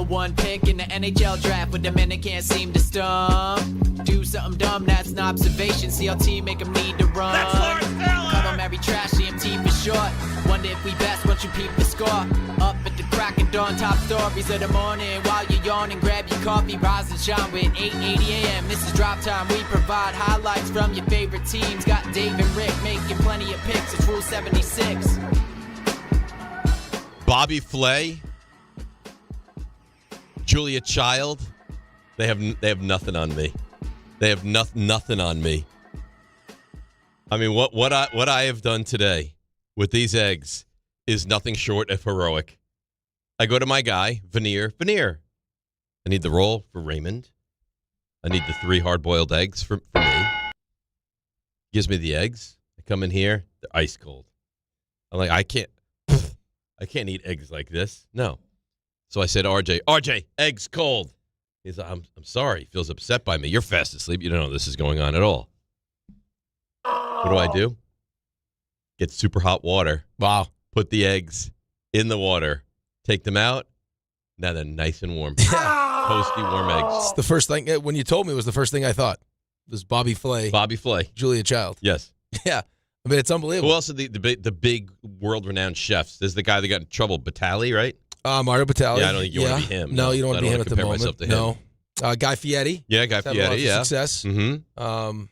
one pick in the NHL Draft, but the men that can't seem to stump. Do something dumb, that's an observation. CLT make them need to run. That's Lawrence. Cut them every trash, CMT for short. Wonder if we best once you peep the score. Up at the crack of dawn, top stories of the morning. While you're yawning, grab your coffee, rise and shine with 8:80 a.m. This is Drop Time. We provide highlights from your favorite teams. Got Dave and Rick making plenty of picks. It's Rule 76. Bobby Flay, Julia Child, they have nothing on me. They have nothing on me. I mean, what I have done today with these eggs is nothing short of heroic. I go to my guy, Veneer. I need the roll for Raymond. I need the 3 hard-boiled eggs for me. Gives me the eggs. I come in here, they're ice cold. I'm like, I can't eat eggs like this. No. So I said, RJ, eggs cold. He's like, I'm sorry. He feels upset by me. You're fast asleep. You don't know this is going on at all. What do? Get super hot water. Wow. Put the eggs in the water. Take them out. Now they're nice and warm. Toasty, warm eggs. It's the first thing, when you told me, it was the first thing I thought. It was Bobby Flay. Julia Child. Yes. Yeah. I mean, it's unbelievable. Who else are the big world-renowned chefs? There's the guy that got in trouble, Batali, right? Mario Batali. Yeah, I don't think you want to be him. No, you don't want to be him at the moment. Myself to him. No. Guy Fieri. Yeah, Guy Fieri, yeah. Success. Mm-hmm.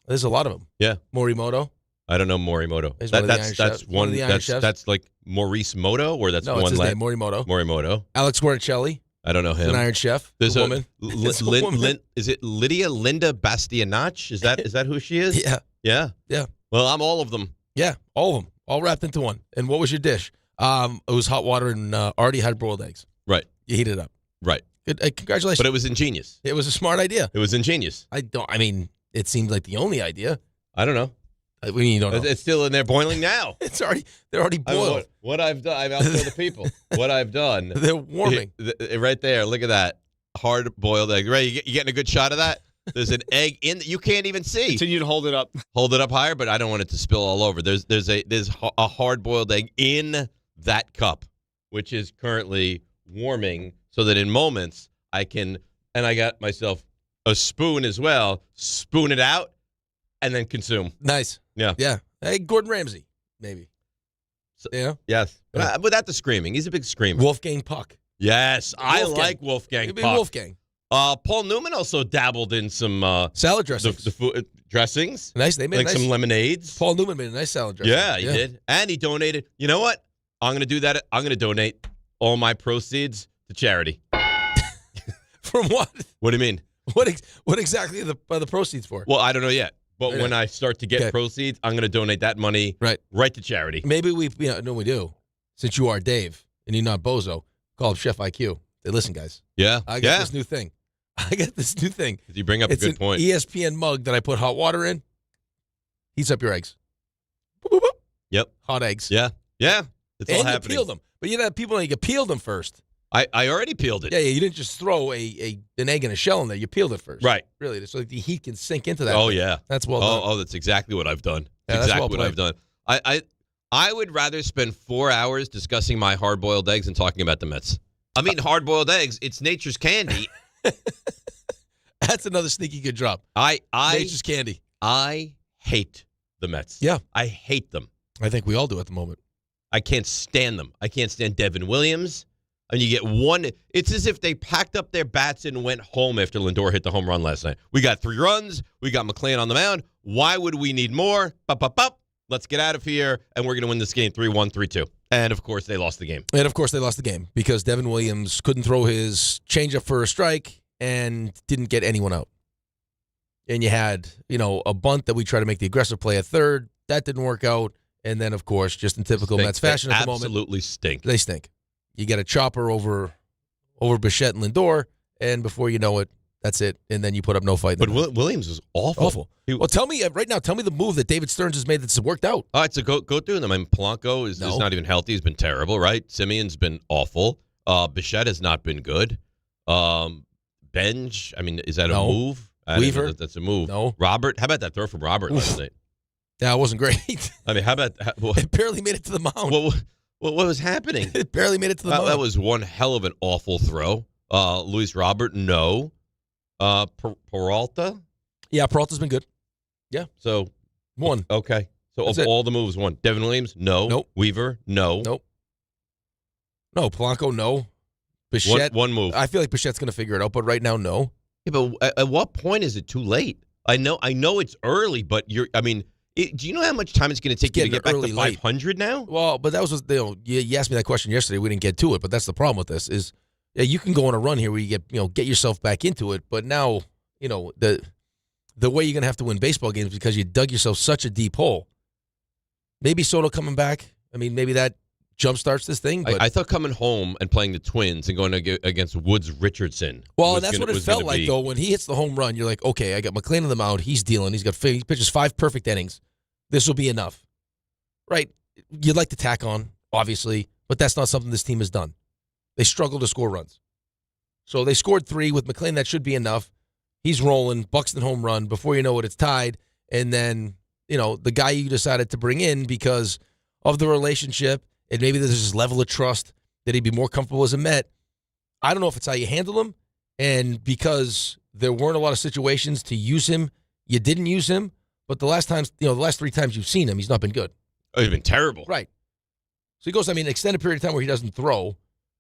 There's a lot of them. Yeah. Morimoto. I don't know Morimoto. That's like Maurice Moto, or that's no, one it's his name. Morimoto. Alex Guarnicelli. I don't know him. He's an Iron Chef. There's a woman. Is it Linda Bastianich? Is that who she is? Yeah. Well, I'm all of them. Yeah, all of them, all wrapped into one. And what was your dish? It was hot water and already had boiled eggs. Right. You heat it up. Right. Good, congratulations. But it was ingenious. It was a smart idea. It was ingenious. I mean, it seemed like the only idea. I don't know. I mean, you don't know. It's still in there boiling now. They're already boiled. I mean, what I've done, I'll tell the people what I've done. They're warming. Right there. Look at that. Hard-boiled egg. Right, you getting a good shot of that? There's an egg in. You can't even see. Continue to hold it up. Hold it up higher, but I don't want it to spill all over. There's a hard-boiled egg in that cup, which is currently warming, so that in moments I can, and I got myself a spoon as well, spoon it out, and then consume. Nice. Yeah. Hey, Gordon Ramsay, maybe. So, yeah. Yes. But without the screaming. He's a big screamer. Wolfgang Puck. Yes. I like Wolfgang Puck. Wolfgang. Paul Newman also dabbled in some salad dressings. The food dressings. Nice. They made some lemonades. Paul Newman made a nice salad dressing. Yeah, he did. And he donated. You know what? I'm going to do that. I'm going to donate all my proceeds to charity. From what? What do you mean? What exactly are the proceeds for? Well, I don't know yet. But when I start to get proceeds, I'm going to donate that money right to charity. Maybe we do. Since you are Dave and you're not Bozo, call up Chef IQ. Say, listen, guys. Yeah. I got this new thing. Did you bring up a good point? It's an ESPN mug that I put hot water in. Heats up your eggs. Boop, boop, boop. Yep. Hot eggs. Yeah. It's all happening. You peel them. But you know, people, you peel them first. I already peeled it. Yeah, you didn't just throw an egg and a shell in there. You peeled it first. Right. Really, so the heat can sink into that. Oh, thing. yeah. That's well done. Oh, that's exactly what I've done. Yeah, exactly what I've done. I would rather spend 4 hours discussing my hard-boiled eggs and talking about the Mets. I mean, hard-boiled eggs, it's nature's candy. That's another sneaky good drop. Nature's candy. I hate the Mets. Yeah. I hate them. I think we all do at the moment. I can't stand them. I can't stand Devin Williams. And you get one. It's as if they packed up their bats and went home after Lindor hit the home run last night. We got 3 runs. We got McClain on the mound. Why would we need more? Let's get out of here, and we're going to win this game 3-1, 3-2. And, of course, they lost the game. Because Devin Williams couldn't throw his changeup for a strike and didn't get anyone out. And you had, a bunt that we tried to make the aggressive play at third. That didn't work out. And then, of course, just in typical Mets fashion at the moment. Absolutely stink. They stink. You get a chopper over Bichette and Lindor, and before you know it, that's it. And then you put up no fight. But Williams was awful. Well, tell me right now. Tell me the move that David Stearns has made that's worked out. All right, so go through them. I mean, Polanco is not even healthy. He's been terrible, right? Simeon's been awful. Bichette has not been good. Benj, I mean, is that a move? Weaver, that's a move. No. Robert, how about that throw from Robert last night? Yeah, it wasn't great. I mean, how about it barely made it to the mound. What was happening? It barely made it to the mound. That was one hell of an awful throw. Luis Robert, no. Peralta? Yeah, Peralta's been good. Yeah. So, one. Okay. So, That's of it. all the moves, one. Devin Williams? No. Nope. Weaver? No. Nope. No, Polanco, no. Bichette. One move. I feel like Bichette's going to figure it out, but right now, no. Yeah, but at what point is it too late? I know it's early, but do you know how much time it's going to take you to get back to 500 now? Well, but that was, you asked me that question yesterday. We didn't get to it, but that's the problem with this is, yeah, you can go on a run here where you get yourself back into it, but now, the way you're going to have to win baseball games because you dug yourself such a deep hole. Maybe Soto coming back. I mean, maybe that jumpstarts this thing. But I thought coming home and playing the Twins and going against Woods Richardson. Well, and that's what it felt like, though. When he hits the home run, you're like, okay, I got McClain on the mound. He's dealing. He pitches 5 perfect innings. This will be enough. Right? You'd like to tack on, obviously, but that's not something this team has done. They struggle to score runs. So they scored 3 with McClain. That should be enough. He's rolling. Buxton home run. Before you know it, it's tied. And then, the guy you decided to bring in because of the relationship, and maybe there's this level of trust that he'd be more comfortable as a Met. I don't know if it's how you handle him, and because there weren't a lot of situations to use him, you didn't use him. But the last 3 times you've seen him, he's not been good. Oh, he's been terrible. Right. So he goes, extended period of time where he doesn't throw,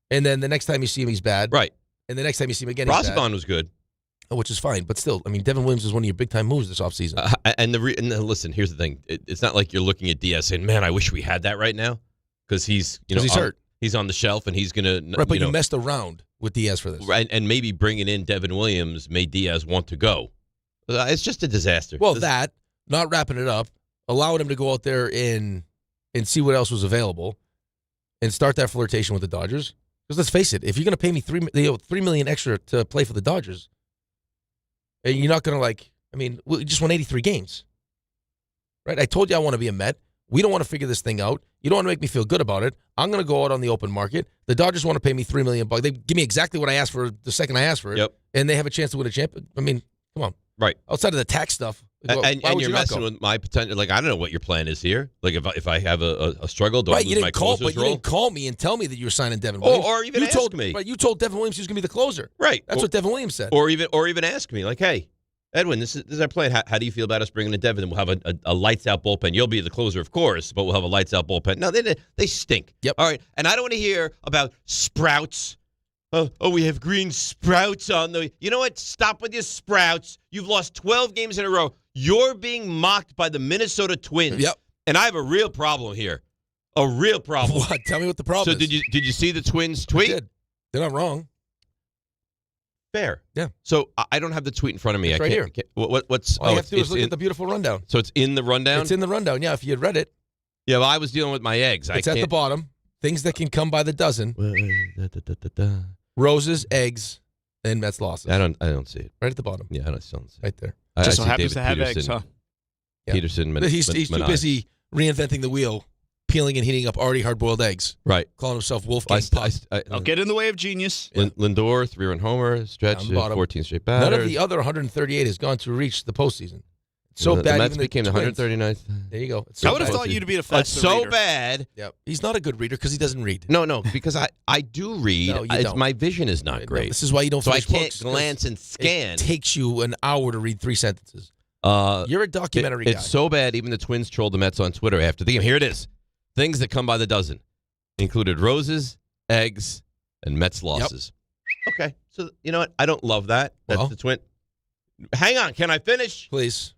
and then the next time you see him, he's bad. Right. And the next time you see him again, he's bad. Rosabon was good. Which is fine, but still, Devin Williams is one of your big-time moves this offseason. And listen, here's the thing. It's not like you're looking at Diaz saying, man, I wish we had that right now. Because he's hurt. He's on the shelf, and he's going to. Right, but you messed around with Diaz for this. Right, and maybe bringing in Devin Williams made Diaz want to go. It's just a disaster. Well, not wrapping it up, allowing him to go out there and see what else was available, and start that flirtation with the Dodgers. Because let's face it, if you're going to pay me $3 million extra to play for the Dodgers, and you're not going to we just won 83 games. Right? I told you I want to be a Met. We don't want to figure this thing out. You don't want to make me feel good about it. I'm going to go out on the open market. The Dodgers want to pay me $3 million. They give me exactly what I asked for the second I asked for it. Yep. And they have a chance to win a champion. Come on. Right. Outside of the tax stuff. And you're messing with my potential. Like, I don't know what your plan is here. Like, if I have a struggle, do I lose my closer's role? You didn't call me and tell me that you were signing Devin Williams. Or even ask me. Right, you told Devin Williams he was going to be the closer. Right. That's what Devin Williams said. Or even ask me, like, hey, Edwin, this is our plan. How do you feel about us bringing in Devin? We'll have a lights-out bullpen. You'll be the closer, of course, but we'll have a lights-out bullpen. No, they stink. Yep. All right, and I don't want to hear about sprouts. Oh, we have green sprouts on the... You know what? Stop with your sprouts. You've lost 12 games in a row. You're being mocked by the Minnesota Twins. Yep. And I have a real problem here. A real problem. What? Tell me what the problem is. So did you see the Twins tweet? I did. They're not wrong. Fair. Yeah. So I don't have the tweet in front of me. It's I right can't, here. What's? All you have to do is look at the beautiful rundown. So it's in the rundown? It's in the rundown. Yeah, if you had read it. Yeah, well, I was dealing with my eggs. It's at the bottom. Things that can come by the dozen. Roses, eggs, and Mets losses. I don't see it. Right at the bottom. Yeah, I don't see it. Right there. Just so I see happens David to have Peterson, eggs, huh? Yeah. Peterson. He's too busy reinventing the wheel, peeling and heating up already hard-boiled eggs. Right. Calling himself Wolfgang Puck. I'll get in the way of genius. Lindor, 3-run homer, stretch, 14 straight batters. None of the other 138 has gone to reach the postseason. It's so the bad. Mets even became the 139th. There you go. I would have thought you to be the fastest It's so reader. bad. Yep. He's not a good reader because he doesn't read. No, because I do read. No, you don't. My vision is not great. This is why you don't So I finish can't books, glance and scan. It takes you an hour to read 3 sentences. You're a documentary guy. It's so bad, even the Twins trolled the Mets on Twitter after the game. Here it is. Things that come by the dozen. Included roses, eggs, and Mets losses. Yep. Okay. So, you know what? I don't love that. That's the Twin. Hang on. Can I finish? Please.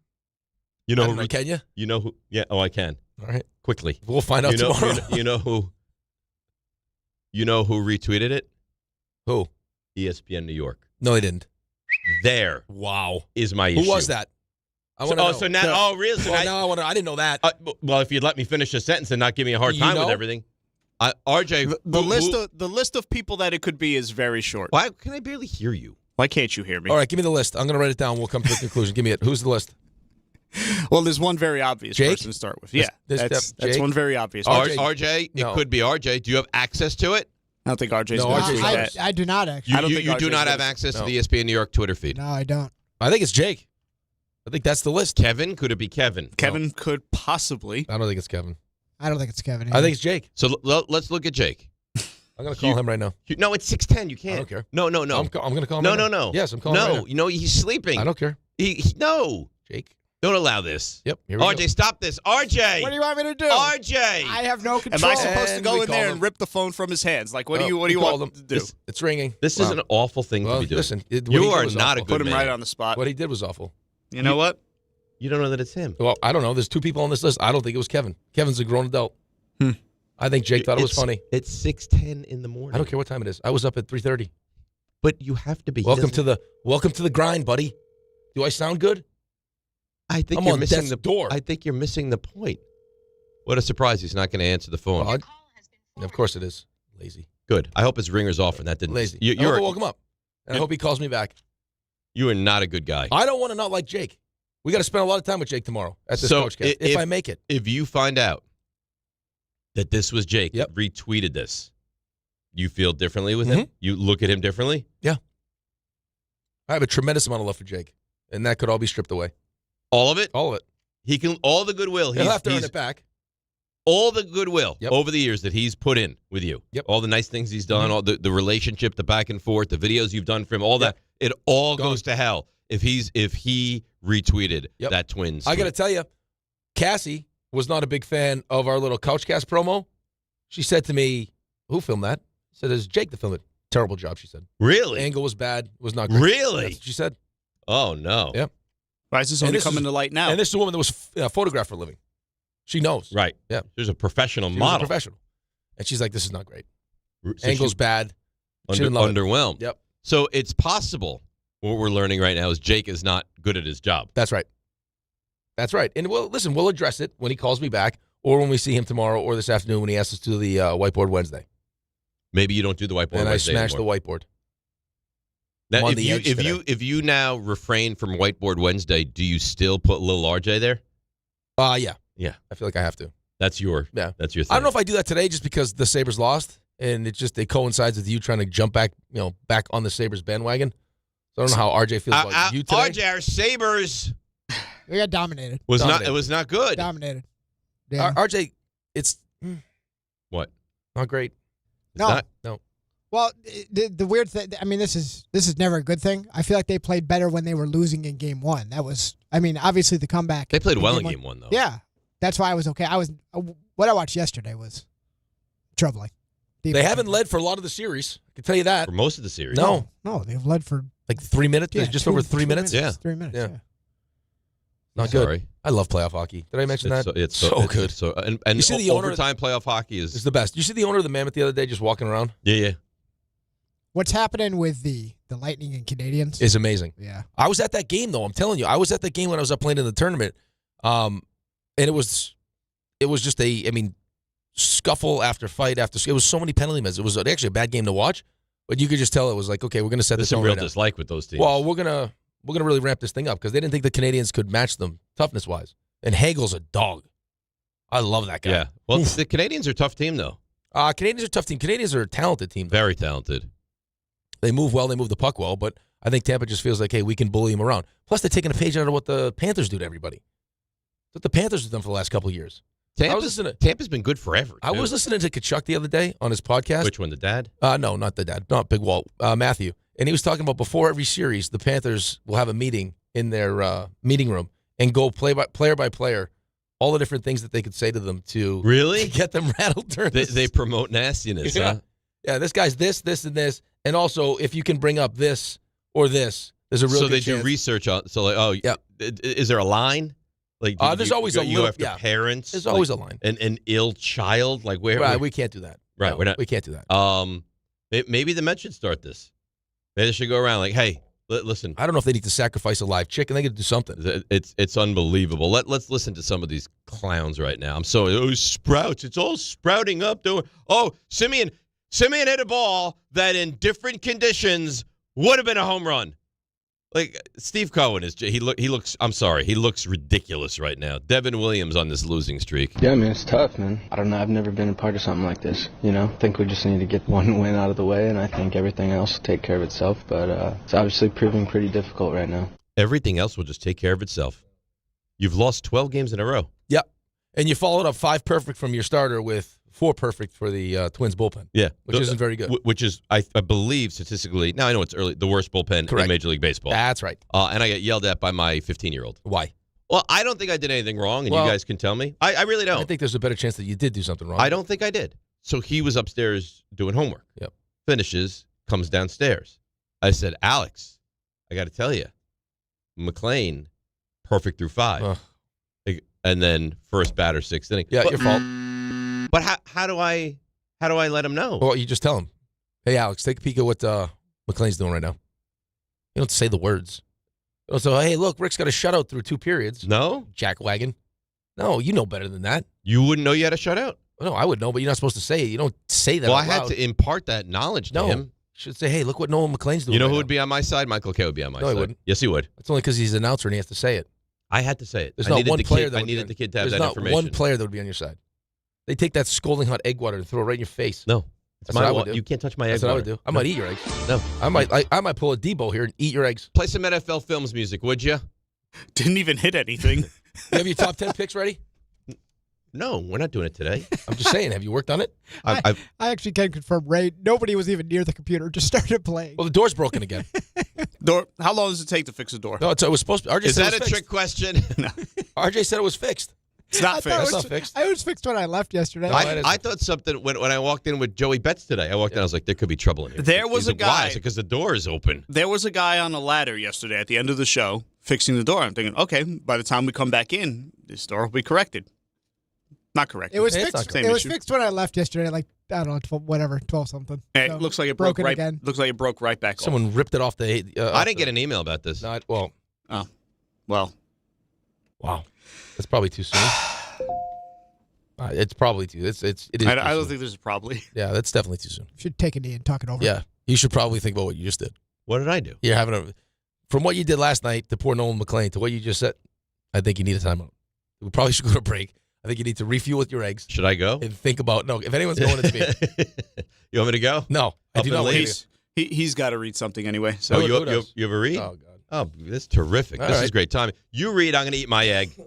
You know who? Can you? You know who? Yeah. Oh, I can. All right. Quickly. We'll find out tomorrow. You know who? You know who retweeted it? Who? ESPN New York. No, they didn't. There. Wow. Is my issue. Who was that? I want to know. So now, really? So now I want to. I didn't know that. Well, if you'd let me finish a sentence and not give me a hard time with everything. RJ, The list of people that it could be is very short. Why can I barely hear you? Why can't you hear me? All right, give me the list. I'm going to write it down. We'll come to the conclusion. Give me it. Who's the list? Well, there's one very obvious Jake? person to start with. Yeah, that's Jake? one very obvious. RJ, No. it could be RJ. Do you have access to it? I don't think RJ's No, going to RJ's do not. that. I do not actually. You do not have access to the ESPN New York Twitter feed. No, I don't. I think it's Jake. I think that's the list. Kevin? Could it be Kevin? Kevin could possibly. I don't think it's Kevin. I don't think it's Kevin. I think it's Jake. So let's look at Jake. I'm going to call him right now. No, it's 6:10. You can't. I don't care. No. I'm going to call him No, right now. no. Yes, I'm calling him right now. You know, he's sleeping. I don't care. No. Jake. Don't allow this. Yep. Here we RJ, go. stop this. RJ. What do you want me to do? RJ. I have no Am control. I supposed to And go we in there call and him. rip the phone from his hands? Like, what do you We called want him. to do? It's ringing. This Wow. is an awful thing Well, to be doing. listen, what he You did are was not awful. a good Put him man. right on the spot. What he did was awful. You know what? You don't know that it's him. Well, I don't know. There's 2 people on this list. I don't think it was Kevin. Kevin's a grown adult. I think Jake thought it was funny. It's 6:10 in the morning. I don't care what time it is. I was up at 3:30. But you have to be. Welcome to the grind, buddy. Do I sound good? I think I'm you're on missing death's the door. I think you're missing the point. What a surprise! He's not going to answer the phone. Well, of course it is. Lazy. Good. I hope his ringer's off, and that didn't. Lazy. You, I hope you're I woke him up. And I hope he calls me back. you are not a good guy. I don't want to not like Jake. We got to spend a lot of time with Jake tomorrow at this So, coach cast, if I make it. If you find out that this was Jake Yep. that retweeted this, you feel differently with him? You look at him differently? Yeah. I have a tremendous amount of love for Jake, and that could all be stripped away. All of it? All of it. He can. All the goodwill. He'll have to earn it back. All the goodwill Yep. over the years that he's put in with you. Yep. All the nice things he's done, all the relationship, the back and forth, the videos you've done for him, all that. It all Gone. goes to hell if he retweeted Yep. that Twins. I got to tweet. tell you, Cassie was not a big fan of our little Couchcast promo. She said to me, "Who filmed that?" I said, "It's Jake that filmed it." Terrible job, she said. Really? Angle was bad. Was not great. Really? That's what she said. Oh no. Yep. Why is this And only this coming is- to light now? And this is a woman that was photographed for a living. She knows. Right. Yeah. There's a professional She was a model. professional. And she's like, "This is not great. So Angle's she's bad." She didn't love it. underwhelmed. Yep. So it's possible. What we're learning right now is Jake is not good at his job. That's right. That's right. And we'll address it when he calls me back or when we see him tomorrow or this afternoon when he asks us to do the Whiteboard Wednesday. Maybe you don't do the whiteboard. And I Wednesday smash anymore. the whiteboard. Now, I'm on if the you edge if today. you if you now refrain from Whiteboard Wednesday, do you still put little RJ there? Yeah. Yeah. I feel like I have to. That's your Yeah. thing. I don't know if I do that today just because the Sabres lost and it coincides with you trying to jump back, back on the Sabres bandwagon. So I don't know how RJ feels about you today. RJ, our Sabres We got dominated. was Dominated. not. It was not good. Dominated. Yeah. RJ, it's What? not great. It's No. not? No. Well, the weird thing, I mean, this is never a good thing. I feel like they played better when they were losing in game 1. That was, I mean, obviously the comeback. They played well in one. game 1 though. Yeah. That's why I was okay. What I watched yesterday was troubling. They haven't led for a lot of the series. I can tell you that. For most of the series. No. No, they've led for Like 3 minutes, just over 3 minutes. Yeah. 3 minutes. Yeah. Yeah. Not good. Sorry. I love playoff hockey. Did I mention that? It's so good. So and You see the owner- overtime playoff hockey It's is the best. You see the owner of the Mammoth the other day just walking around? yeah. What's happening with the Lightning and Canadians? It's amazing. Yeah. I was at that game though. I'm telling you, I was at that game when I was up playing in the tournament, and it was just scuffle after fight after. It was so many penalty minutes. It was actually a bad game to watch, but you could just tell it was like, okay, we're going to set There's this some on real right now. dislike with those teams. Well, we're gonna really ramp this thing up because they didn't think the Canadians could match them toughness wise. And Hagel's a dog. I love that guy. yeah. Well, the Canadians are a tough team though. Canadians are a tough team. Canadians are a talented team. Though. Very talented. They move well. They move the puck well. But I think Tampa just feels like, hey, we can bully them around. Plus, they're taking a page out of what the Panthers do to everybody. That's what the Panthers have done for the last couple of years. Tampa's been good forever. I was listening to Kachuk the other day on his podcast. Which one, the dad? No, not the dad. Not Big Walt. Matthew. And he was talking about before every series, the Panthers will have a meeting in their meeting room and go player by player, all the different things that they could say to them to Really? get them rattled during They promote nastiness, Yeah. huh? Yeah, this guy's this, and this. And also, if you can bring up this or this, there's a real So good they chance. do research on. So like, oh, Yeah. Is there a line? Like, There's always a you little- after yeah. parents. There's always a line. An ill child. Like where? Right, we can't do that. Right, No, we're not- we can't do that. Maybe the Mets should start this. Maybe they should go around like, hey, listen. I don't know if they need to sacrifice a live chicken. They got to do something. It's unbelievable. Let's listen to some of these clowns right now. I'm so sprouts. It's all sprouting up. Simeon hit a ball that in different conditions would have been a home run. Like Steve Cohen he looks ridiculous right now. Devin Williams on this losing streak. Yeah, man, it's tough, man. I don't know. I've never been a part of something like this. I think we just need to get one win out of the way, and I think everything else will take care of itself. But it's obviously proving pretty difficult right now. Everything else will just take care of itself. You've lost 12 games in a row. Yep. And you followed up 5 perfect from your starter with 4 perfect for the Twins bullpen. Yeah. Which isn't very good. Which is, I believe, statistically, now I know it's early, the worst bullpen Correct. in Major League Baseball. That's right. And I get yelled at by my 15-year-old. Why? Well, I don't think I did anything wrong, and you guys can tell me. I really don't. I think there's a better chance that you did do something wrong. I don't think I did. So he was upstairs doing homework. Yep. Finishes, comes downstairs. I said, Alex, I got to tell you, McLean, perfect through 5. Ugh. And then first batter, 6th inning. Yeah, your fault. But how do I let him know? Well, you just tell him, hey, Alex, take a peek at what McLean's doing right now. You don't say the words. So, hey, look, Rick's got a shutout through 2 periods. No? Jackwagon. No, you know better than that. You wouldn't know you had a shutout? No, I would know, but you're not supposed to say it. You don't say that Well, out I had loud. to impart that knowledge to him. You should say, hey, look what Nolan McLean's doing. You know right who now. would be on my side? Michael Kay would be on my No, side. he wouldn't. Yes, he would. That's only because he's an announcer and he has to say it. I had to say it. There's I not needed one the player kid, that I would needed be the kid to have There's that not information. one player that would be on your side. They take that scalding hot egg water and throw it right in your face. No. That's what I would do. You can't touch my egg That's what I water. would do. I might eat your eggs. No. I might pull a Debo here and eat your eggs. Play some NFL Films music, would you? Didn't even hit anything. You have your top 10 picks ready? No, we're not doing it today. I'm just saying. Have you worked on it? I actually can confirm, Ray, nobody was even near the computer. Just started playing. Well, the door's broken again. Door. How long does it take to fix a door? No, it was supposed to. RJ Is said that it a was trick fixed. question? RJ said it was fixed. It's not I thought fixed. it It's was- not fixed. I was fixed when I left yesterday. No, that I thought something when I walked in with Joey Betts today. I walked in, I was like, there could be trouble in here. There was a Why? guy- Because the door is open. There was a guy on a ladder yesterday at the end of the show fixing the door. I'm thinking, okay, by the time we come back in, this door will be corrected. Not corrected. It was It's fixed. not correct. It was Same issue. fixed when I left yesterday. Like I don't know, 12 something. It So, looks like it broke broken right. again. Looks like it broke right back. Someone ripped it off the. I didn't get an email about this. Not well. Off. Well, Wow, that's probably too soon. It's probably too. It is. I too don't soon. think there's probably. Yeah, that's definitely too soon. Should take a knee and talk it over. Yeah, you should probably think about what you just did. What did I do? You're having a. From what you did last night to poor Nolan McLean to what you just said, I think you need a timeout. We probably should go to a break. I think you need to refuel with your eggs Should I go? and think about. No, if anyone's going, it's me. You want me to go? No, I Up do and not want leave? to. He's got to read something anyway. So Oh, Who you does? have a read? Oh God. Oh, that's terrific. All This right. is great time. You read, I'm going to eat my egg. All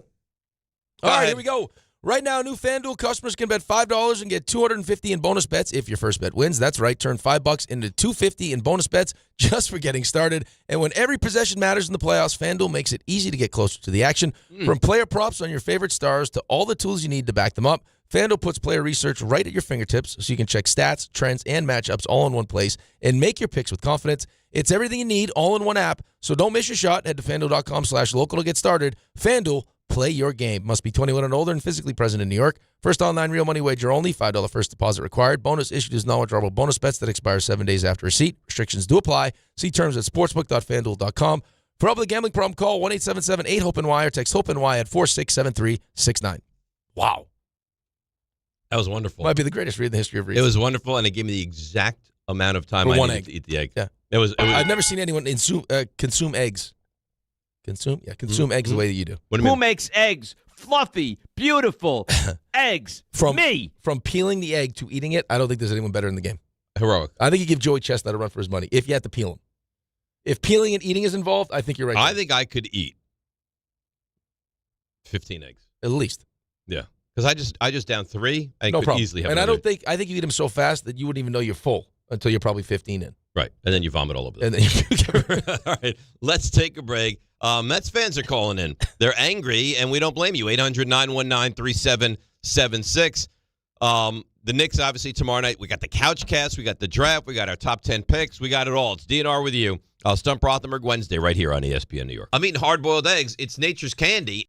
right, ahead. here we go. Right now, new FanDuel customers can bet $5 and get $250 in bonus bets if your first bet wins. That's right. Turn $5 into $250 in bonus bets just for getting started. And when every possession matters in the playoffs, FanDuel makes it easy to get closer to the action. From player props on your favorite stars to all the tools you need to back them up, FanDuel puts player research right at your fingertips so you can check stats, trends, and matchups all in one place and make your picks with confidence. It's everything you need all in one app, so don't miss your shot. Head to FanDuel.com/local to get started. FanDuel, play your game. Must be 21 and older and physically present in New York. First online real money wager only. $5 first deposit required. Bonus issued as non-withdrawable bonus bets that expire 7 days after receipt. Restrictions do apply. See terms at sportsbook.fanduel.com. For help with a gambling problem, call 1-877-8-HOPE-NY or text HOPE-NY at 467369. Wow. That was wonderful. Might be the greatest read in the history of reading. It was wonderful, and it gave me the exact amount of time For I one needed egg. to eat the egg. Yeah. It was I've never seen anyone consume eggs. Consume eggs the way that you do. What do you Who mean? makes eggs fluffy, beautiful eggs? From Me. From peeling the egg to eating it, I don't think there's anyone better in the game. Heroic. I think you give Joey Chestnut a run for his money if you have to peel him. If peeling and eating is involved, I think you're right. I think I could eat 15 eggs. At least. Yeah. Because I just down 3. I No could problem. easily have And I another. think you eat them so fast that you wouldn't even know you're full until you're probably 15 in. Right. And then you vomit all over them. And then you All right. Let's take a break. Mets fans are calling in. They're angry, and we don't blame you. 800-919-3776. The Knicks, obviously, tomorrow night. We got the couch cast. We got the draft. We got our top 10 picks. We got it all. It's DNR with you. Stump Rothenberg Wednesday right here on ESPN New York. I'm eating hard-boiled eggs. It's nature's candy.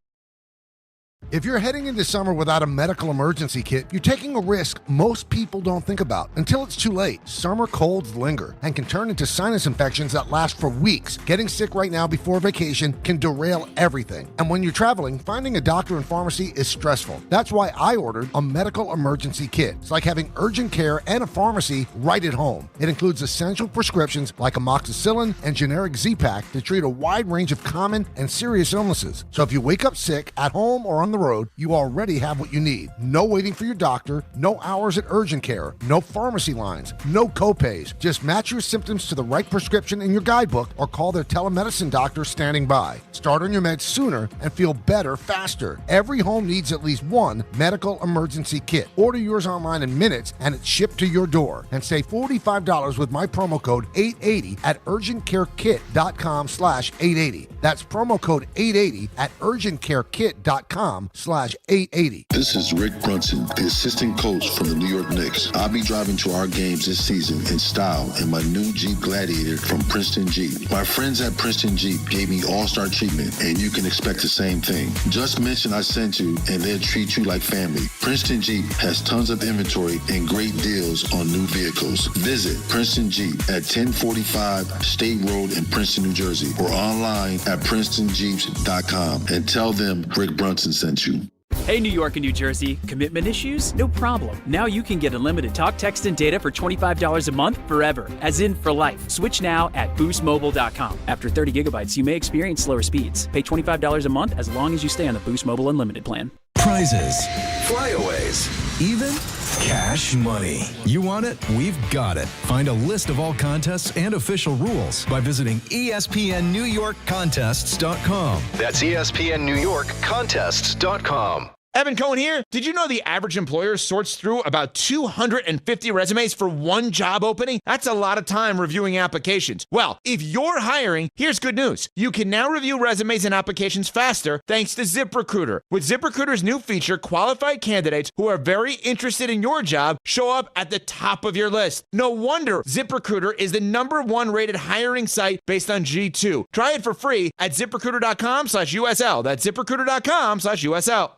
If you're heading into summer without a medical emergency kit, you're taking a risk most people don't think about until it's too late. Summer colds linger and can turn into sinus infections that last for weeks. Getting sick right now before vacation can derail everything. And when you're traveling, finding a doctor and pharmacy is stressful. That's why I ordered a medical emergency kit. It's like having urgent care and a pharmacy right at home. It includes essential prescriptions like amoxicillin and generic Z-Pak to treat a wide range of common and serious illnesses. So if you wake up sick at home or on the road, you already have what you need. No waiting for your doctor, no hours at urgent care, no pharmacy lines, no copays. Just match your symptoms to the right prescription in your guidebook or call their telemedicine doctor standing by. Start on your meds sooner and feel better faster. Every home needs at least one medical emergency kit. Order yours online in minutes and it's shipped to your door. And save $45 with my promo code 880 at urgentcarekit.com/880. That's promo code 880 at urgentcarekit.com/880. This is Rick Brunson, the assistant coach from the New York Knicks. I'll be driving to our games this season in style in my new Jeep Gladiator from Princeton Jeep. My friends at Princeton Jeep gave me all-star treatment, and you can expect the same thing. Just mention I sent you, and they'll treat you like family. Princeton Jeep has tons of inventory and great deals on new vehicles. Visit Princeton Jeep at 1045 State Road in Princeton, New Jersey, or online at PrincetonJeeps.com and tell them Rick Brunson sent you. Hey, New York and New Jersey, commitment issues? No problem. Now you can get unlimited talk, text, and data for $25 a month forever, as in for life. Switch now at boostmobile.com. After 30 gigabytes, you may experience slower speeds. Pay $25 a month as long as you stay on the Boost Mobile Unlimited plan. Prizes, flyaways, even cash money. You want it? We've got it. Find a list of all contests and official rules by visiting ESPNNewYorkContests.com. That's ESPNNewYorkContests.com. Evan Cohen here. Did you know the average employer sorts through about 250 resumes for one job opening? That's a lot of time reviewing applications. Well, if you're hiring, here's good news. You can now review resumes and applications faster thanks to ZipRecruiter. With ZipRecruiter's new feature, qualified candidates who are very interested in your job show up at the top of your list. No wonder ZipRecruiter is the #1 rated hiring site based on G2. Try it for free at ZipRecruiter.com/USL. That's ZipRecruiter.com/USL.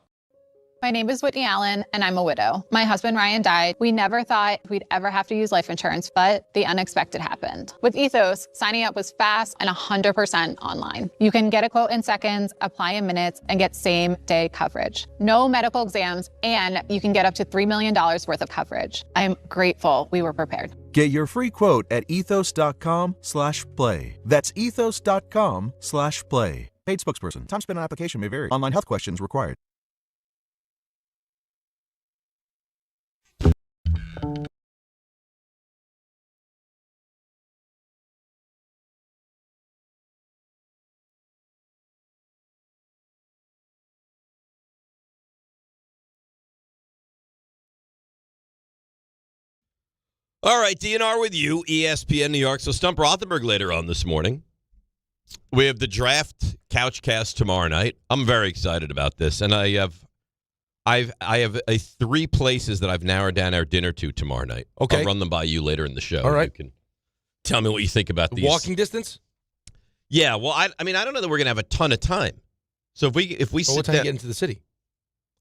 My name is Whitney Allen, and I'm a widow. My husband, Ryan, died. We never thought we'd ever have to use life insurance, but the unexpected happened. With Ethos, signing up was fast and 100% online. You can get a quote in seconds, apply in minutes, and get same-day coverage. No medical exams, and you can get up to $3 million worth of coverage. I'm grateful we were prepared. Get your free quote at ethos.com/play. That's ethos.com/play. Paid spokesperson. Time spent on application may vary. Online health questions required. All right, DNR with you, ESPN New York. So Stump Rothenberg later on this morning. We have the draft couchcast tomorrow night. I'm very excited about this, and I have 3 places that I've narrowed down our dinner to tomorrow night. Okay, I'll run them by you later in the show. All right, you can tell me what you think about these. Walking distance? Yeah. Well, I mean, I don't know that we're gonna have a ton of time. So if we sit what time down, you get into the city?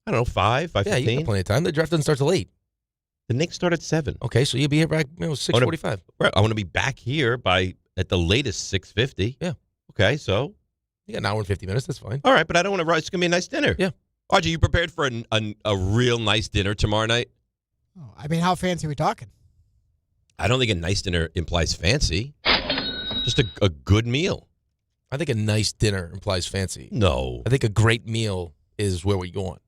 I don't know, 5:15. Yeah, you got plenty of time. The draft doesn't start till 8. The Knicks start at 7. Okay, so you'll be here by 6:45. Right, I want to be back here by at the latest 6:50. Yeah. Okay, so you got an hour and 50 minutes. That's fine. All right, but I don't want to rush. It's gonna be a nice dinner. Yeah. Audrey, you prepared for a real nice dinner tomorrow night? Oh, I mean, how fancy are we talking? I don't think a nice dinner implies fancy. Just a good meal. I think a nice dinner implies fancy. No. I think a great meal is where we go on.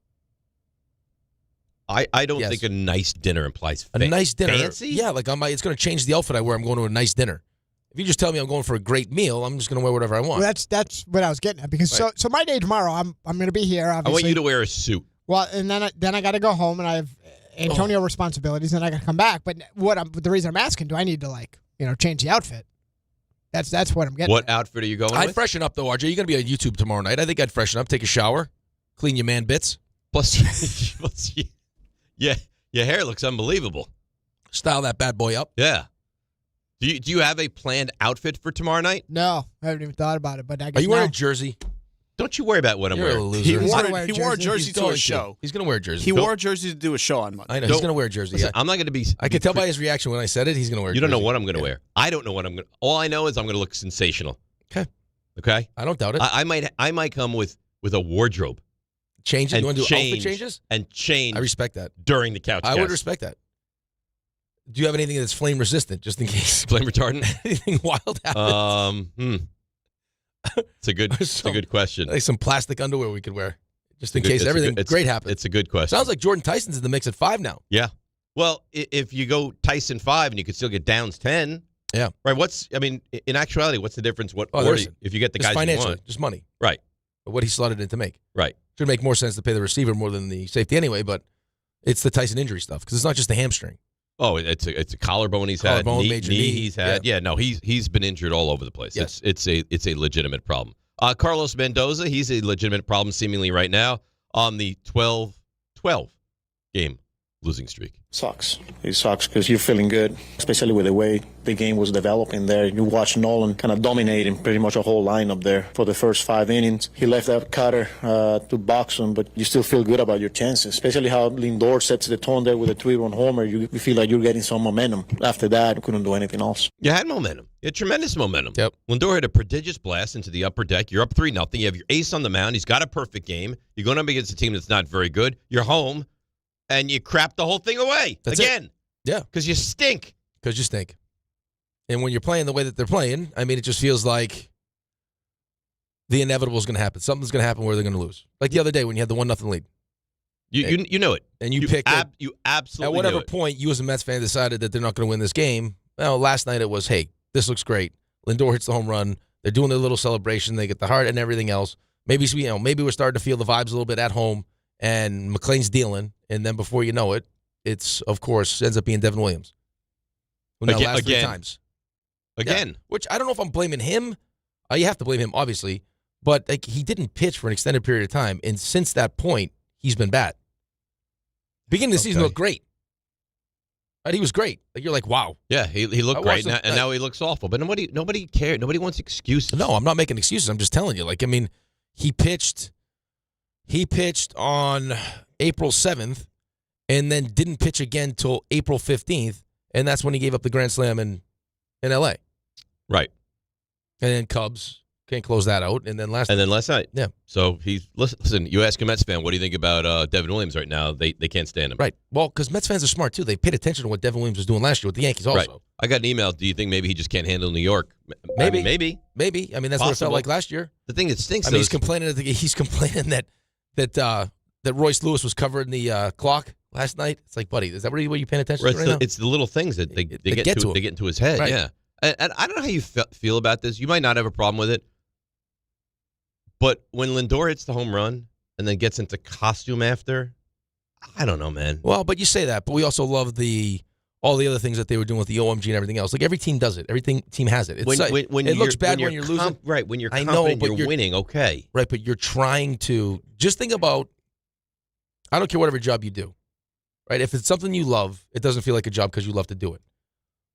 I don't think a nice dinner implies a nice dinner. Fancy? Yeah, like it's going to change the outfit I wear. I'm going to a nice dinner. If you just tell me I'm going for a great meal, I'm just going to wear whatever I want. Well, that's what I was getting at because right. so my day tomorrow, I'm going to be here. Obviously. I want you to wear a suit. Well, and then I got to go home and I have Antonio responsibilities and I got to come back. But the reason I'm asking, do I need to change the outfit? That's what I'm getting. What outfit are you going with? I'd freshen up though, RJ. You're going to be on YouTube tomorrow night. I think I'd freshen up, take a shower, clean your man bits. Plus yeah. Your hair looks unbelievable. Style that bad boy up. Yeah. Do you have a planned outfit for tomorrow night? No, I haven't even thought about it. But I guess are you wearing a jersey? Don't you worry about what I'm wearing. He wore a jersey to a show. He's going to wear a jersey. He wore a jersey to do a show on Monday. I know. He's going to wear a jersey. Listen, I'm not going to be. I could tell by his reaction when I said it. He's going to wear a jersey. You don't know what I'm going to wear. I don't know what I'm going to. All I know is I'm going to look sensational. Okay? I don't doubt it. I might come with a wardrobe. Change it? You want to do outfit changes? And change. I respect that. During the couch. I would respect that. Do you have anything that's flame resistant, just in case? Flame retardant? Anything wild happens? It's a good question. Like some plastic underwear we could wear. Just in case everything great happens. It's a good question. Sounds like Jordan Tyson's in the mix at 5 now. Yeah. Well, if you go Tyson 5 and you could still get Downs 10. Yeah. Right. In actuality, what's the difference? What if you get the guys financially, you want? just money. Right. But what he slotted in to make. Right. Should make more sense to pay the receiver more than the safety anyway, but it's the Tyson injury stuff because it's not just the hamstring. Oh, it's a collarbone he's had, major knee he's had. Yeah, no, he's been injured all over the place. Yes. It's a legitimate problem. Carlos Mendoza, he's a legitimate problem seemingly right now on the 12 game losing streak. Sucks. It sucks because you're feeling good, especially with the way the game was developing there. You watch Nolan kind of dominating pretty much a whole lineup there for the first 5 innings. He left that cutter to box him, but you still feel good about your chances, especially how Lindor sets the tone there with a 3-run homer. You feel like you're getting some momentum. After that, you couldn't do anything else. You had momentum. You had tremendous momentum. Yep. Lindor had a prodigious blast into the upper deck. You're up 3-0. You have your ace on the mound. He's got a perfect game. You're going up against a team that's not very good. You're home. And you crap the whole thing away again. Yeah. Because you stink. And when you're playing the way that they're playing, I mean, it just feels like the inevitable is going to happen. Something's going to happen where they're going to lose. Like the other day when you had the 1-0 lead. You know it. And you picked it. You absolutely at whatever knew it. point you as a Mets fan decided that they're not going to win this game. Well, last night it was, hey, this looks great. Lindor hits the home run. They're doing their little celebration. They get the heart and everything else. Maybe we're starting to feel the vibes a little bit at home. And McClain's dealing, and then before you know it, it's, of course, ends up being Devin Williams. Who now last 3 times. Again. Yeah. Which I don't know if I'm blaming him. You have to blame him, obviously. But like he didn't pitch for an extended period of time, and since that point, he's been bad. Beginning of the season looked great. Right? He was great. Like you're like, wow. Yeah, he looked great, and now he looks awful. But nobody cared. Nobody wants excuses. No, I'm not making excuses. I'm just telling you. Like, I mean, he pitched on April 7th and then didn't pitch again till April 15th, and that's when he gave up the grand slam in L.A. Right. And then Cubs can't close that out, and then last night. Yeah. So listen, you ask a Mets fan, what do you think about Devin Williams right now? They can't stand him. Right. Well, because Mets fans are smart, too. They paid attention to what Devin Williams was doing last year with the Yankees also. Right. I got an email. Do you think maybe he just can't handle New York? Maybe. Maybe. I mean, that's what it felt like last year. The thing that stinks, I mean, he's complaining that Royce Lewis was covering the clock last night. It's like, buddy, is that what you're paying attention to right now? It's the little things that they get to him. They get into his head. Right. Yeah. And I don't know how you feel about this. You might not have a problem with it. But when Lindor hits the home run and then gets into costume after, I don't know, man. Well, but you say that, but we also love all the other things that they were doing with the OMG and everything else. Like every team does it. Every team has it. It looks bad when you're losing. Right, when you're confident, I know, you're winning, okay. Right, but you're trying to just think about, I don't care whatever job you do. Right? If it's something you love, it doesn't feel like a job because you love to do it.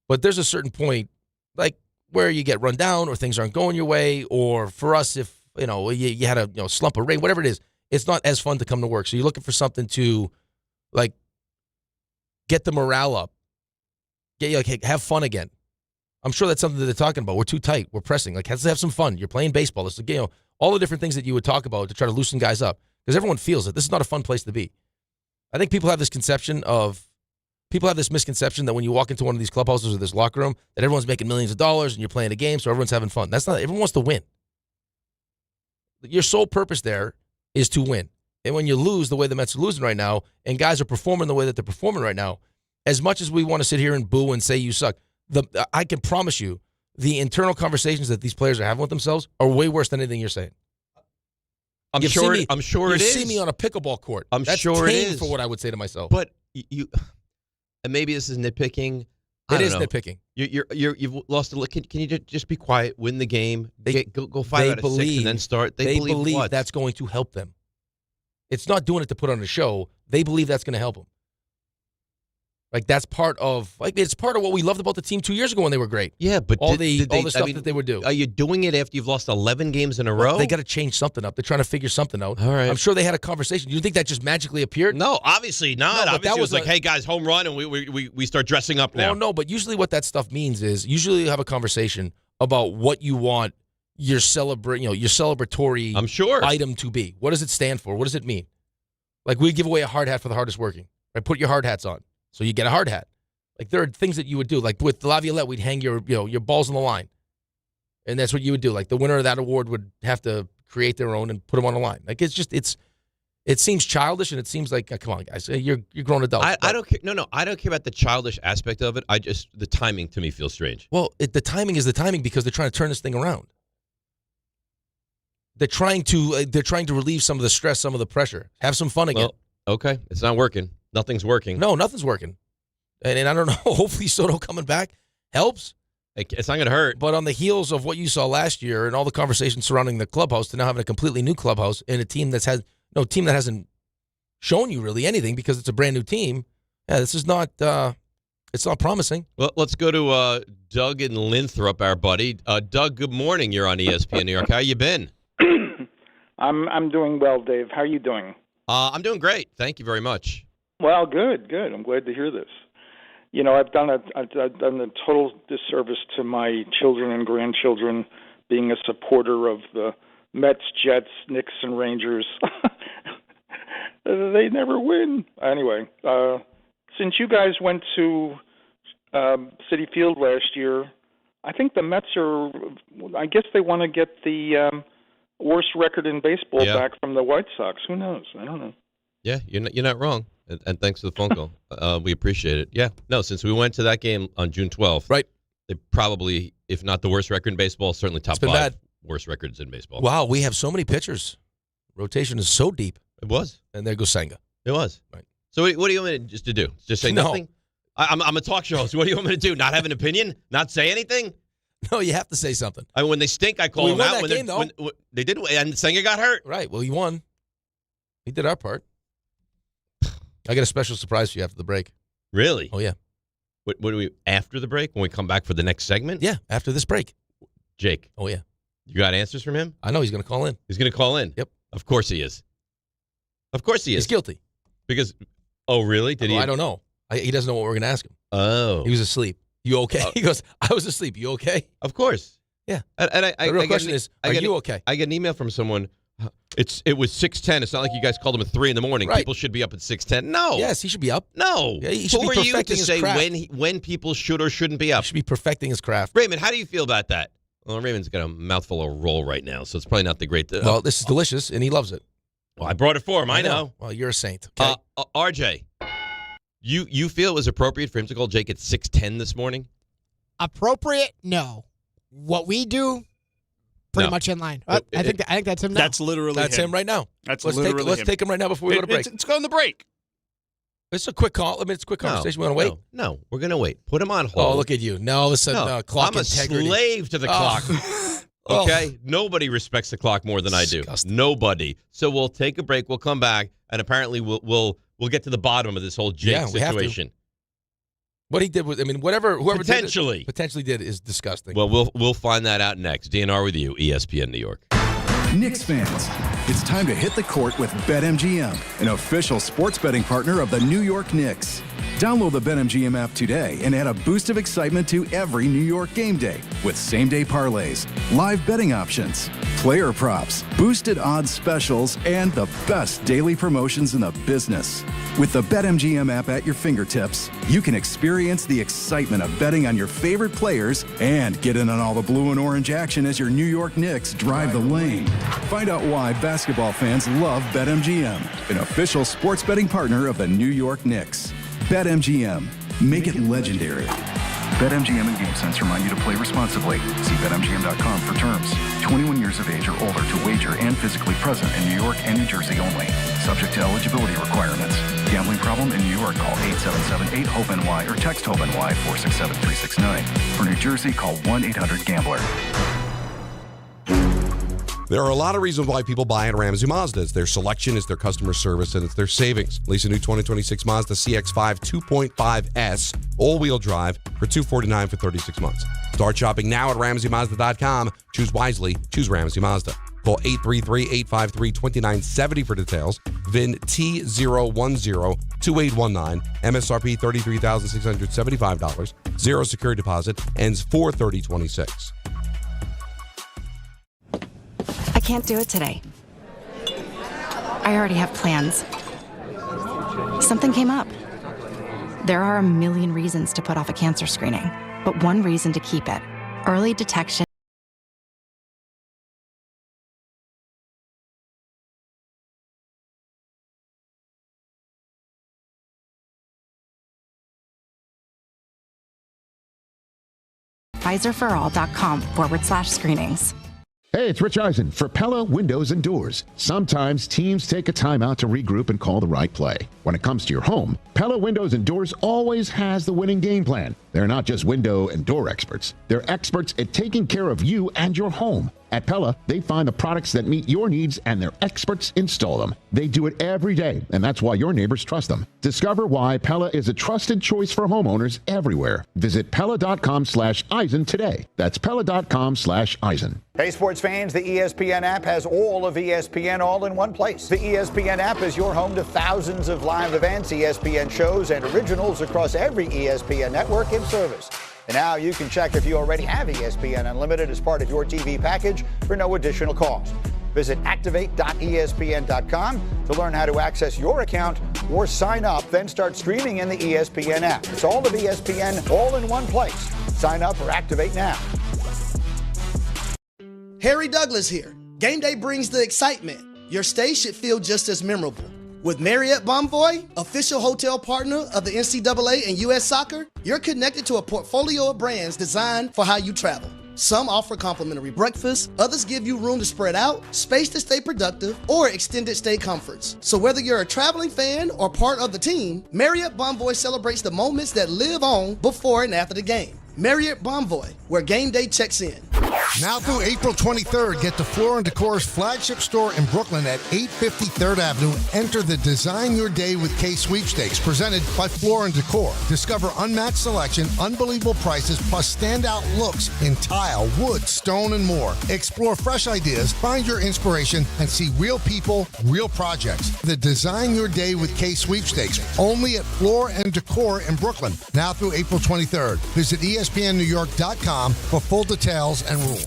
But there's a certain point, like where you get run down or things aren't going your way, or for us, if you had a slump of rain, whatever it is, it's not as fun to come to work. So you're looking for something to like get the morale up. Have fun again. I'm sure that's something that they're talking about. We're too tight. We're pressing. Like, let's have some fun. You're playing baseball. It's all the different things that you would talk about to try to loosen guys up because everyone feels it. This is not a fun place to be. I think people have this misconception that when you walk into one of these clubhouses or this locker room, that everyone's making millions of dollars and you're playing a game, so everyone's having fun. That's not. Everyone wants to win. Your sole purpose there is to win. And when you lose the way the Mets are losing right now, and guys are performing the way that they're performing right now, as much as we want to sit here and boo and say you suck, I can promise you the internal conversations that these players are having with themselves are way worse than anything you're saying. I'm sure it is. You see me on a pickleball court. That's sure it is. For what I would say to myself. But and maybe this is nitpicking. It is nitpicking. You've lost a look. Can you just be quiet, win the game, go 5 out of 6, and then start? They believe what? That's going to help them. It's not doing it to put on a show. They believe that's going to help them. Like that's part of it's part of what we loved about the team 2 years ago when they were great. Yeah, but all the stuff that they would do. Are you doing it after you've lost 11 games in a row? They got to change something up. They're trying to figure something out. All right. I'm sure they had a conversation. You think that just magically appeared? No, obviously not. Obviously, it was like, hey guys, home run, and we start dressing up now. Well, no, but usually what that stuff means is usually you have a conversation about what you want your celebratory item to be. What does it stand for? What does it mean? Like we give away a hard hat for the hardest working. Right? Put your hard hats on, so you get a hard hat. Like there are things that you would do. Like with Laviolette, we'd hang your balls on the line, and that's what you would do. Like the winner of that award would have to create their own and put them on the line. Like it's It seems childish, and it seems like, come on, guys, you're grown adults. I don't care. No, I don't care about the childish aspect of it. The timing to me feels strange. Well, the timing is the timing because they're trying to turn this thing around. They're trying to relieve some of the stress, some of the pressure. Have some fun again. Well, okay, it's not working. Nothing's working. No, nothing's working. And I don't know. Hopefully, Soto coming back helps. It's not going to hurt. But on the heels of what you saw last year and all the conversations surrounding the clubhouse, to now having a completely new clubhouse and a team that hasn't shown you really anything because it's a brand new team. Yeah, this is not. It's not promising. Well, let's go to Doug in Linthrop, our buddy. Doug, good morning. You're on ESPN New York. How you been? I'm doing well, Dave. How are you doing? I'm doing great. Thank you very much. Well, good. I'm glad to hear this. You know, I've done a total disservice to my children and grandchildren being a supporter of the Mets, Jets, Knicks, and Rangers. They never win. Anyway, since you guys went to Citi Field last year, I think the Mets I guess they want to get the worst record in baseball back from the White Sox. Who knows? I don't know. Yeah, you're not wrong. And thanks for the phone call. We appreciate it. Yeah. No, since we went to that game on June 12th, right? They probably, if not the worst record in baseball, certainly top 5 worst records in baseball. Wow, we have so many pitchers. Rotation is so deep. It was. And there goes Senga. It was. Right. So what do you want me to do? Just say nothing? I'm a talk show host. What do you want me to do? Not have an opinion? Not say anything? No, you have to say something. I mean, when they stink, I call them out. That game, when they did, and Senga got hurt. Right. Well, he won. We did our part. I got a special surprise for you after the break. Really? Oh, yeah. What do we, after the break, when we come back for the next segment? Yeah, after this break. Jake. Oh, yeah. You got answers from him? I know he's going to call in. He's going to call in? Yep. Of course he is. Of course he is. He's guilty. Because, oh, really? Did he? I don't know. He doesn't know what we're going to ask him. Oh. He was asleep. You okay? He goes, I was asleep. You okay? Of course. Yeah. And the real question is, are you okay? I get an email from someone. It was 6:10. It's not like you guys called him at 3 a.m. Right. People should be up at 6:10. No. Yes, he should be up. No. Yeah, he should Who be are you to perfecting his say craft. when people should or shouldn't be up? He should be perfecting his craft. Raymond, how do you feel about that? Well, Raymond's got a mouthful of roll right now, so it's probably not the great. Well, this is delicious, and he loves it. Well, I brought it for him. I know. Well, you're a saint. Okay? RJ, you feel it was appropriate for him to call Jake at 6:10 this morning? Appropriate? No. What we do, pretty much in line. I think that's him now. That's literally him right now. Let's take him right now before we go to break. It's going to break. It's a quick call. I mean, it's a quick conversation. We want to wait? No, we're going to wait. Put him on hold. Oh, look at you. Now all of a sudden, clock I'm integrity. a slave to the clock. Okay? Nobody respects the clock more than I do. Nobody. So we'll take a break. We'll come back, and apparently we'll get to the bottom of this whole Jake situation. What he did was, whoever potentially did is disgusting. Well, we'll find that out next. DNR with you, ESPN New York. Knicks fans, it's time to hit the court with BetMGM, an official sports betting partner of the New York Knicks. Download the BetMGM app today and add a boost of excitement to every New York game day with same-day parlays, live betting options, player props, boosted odds specials, and the best daily promotions in the business. With the BetMGM app at your fingertips, you can experience the excitement of betting on your favorite players and get in on all the blue and orange action as your New York Knicks drive the lane. Find out why basketball fans love BetMGM, an official sports betting partner of the New York Knicks. BetMGM. Make it legendary. BetMGM and GameSense remind you to play responsibly. See BetMGM.com for terms. 21 years of age or older to wager and physically present in New York and New Jersey only. Subject to eligibility requirements. Gambling problem in New York? Call 877-8-HOPE-NY or text HOPE-NY 467-369. For New Jersey, call 1-800-GAMBLER. There are a lot of reasons why people buy at Ramsey Mazda. It's their selection, it's their customer service, and it's their savings. Lease a new 2026 Mazda CX-5 2.5S all-wheel drive for $249 for 36 months. Start shopping now at RamseyMazda.com. Choose wisely. Choose Ramsey Mazda. Call 833-853-2970 for details. VIN T0102819. MSRP $33,675. Zero security deposit. Ends 4/30/26. I can't do it today. I already have plans. Something came up. There are a million reasons to put off a cancer screening, but one reason to keep it: early detection. Pfizerforall.com/screenings. Hey, it's Rich Eisen for Pella Windows and Doors. Sometimes teams take a timeout to regroup and call the right play. When it comes to your home, Pella Windows and Doors always has the winning game plan. They're not just window and door experts. They're experts at taking care of you and your home. At Pella, they find the products that meet your needs and their experts install them. They do it every day, and that's why your neighbors trust them. Discover why Pella is a trusted choice for homeowners everywhere. Visit Pella.com/Eisen today. That's Pella.com/Eisen. Hey, sports fans, the ESPN app has all of ESPN all in one place. The ESPN app is your home to thousands of live events, ESPN shows, and originals across every ESPN network in service. And now you can check if you already have ESPN Unlimited as part of your TV package for no additional cost. Visit activate.espn.com to learn how to access your account or sign up, then start streaming in the ESPN app. It's all of ESPN all in one place. Sign up or activate now. Harry Douglas here. Game day brings the excitement. Your stay should feel just as memorable. With Marriott Bonvoy, official hotel partner of the NCAA and U.S. Soccer, you're connected to a portfolio of brands designed for how you travel. Some offer complimentary breakfast, others give you room to spread out, space to stay productive, or extended stay comforts. So whether you're a traveling fan or part of the team, Marriott Bonvoy celebrates the moments that live on before and after the game. Marriott Bonvoy, where game day checks in. Now through April 23rd, get to Floor & Decor's flagship store in Brooklyn at 850 3rd Avenue. Enter the Design Your Day with K sweepstakes presented by Floor & Decor. Discover unmatched selection, unbelievable prices, plus standout looks in tile, wood, stone, and more. Explore fresh ideas, find your inspiration, and see real people, real projects. The Design Your Day with K sweepstakes, only at Floor & Decor in Brooklyn. Now through April 23rd. Visit ESPNNewYork.com for full details and rules.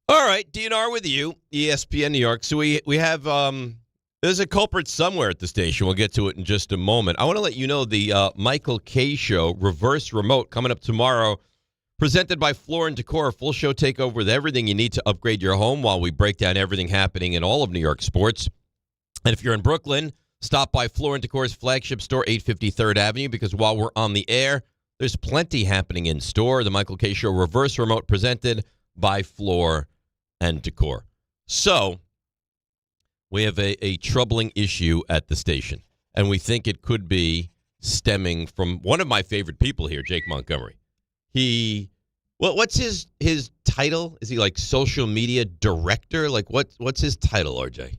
All right, DNR with you, ESPN New York. So we have there's a culprit somewhere at the station. We'll get to it in just a moment. I want to let you know the Michael K. Show, Reverse Remote, coming up tomorrow, presented by Floor & Decor, a full show takeover with everything you need to upgrade your home while we break down everything happening in all of New York sports. And if you're in Brooklyn, stop by Floor & Decor's flagship store, 850 3rd Avenue, because while we're on the air, there's plenty happening in store. The Michael K. Show, Reverse Remote, presented by Floor & Decor. So we have a troubling issue at the station, and we think it could be stemming from one of my favorite people here, Jake Montgomery. What's his title? Is he like social media director? Like what's his title, RJ?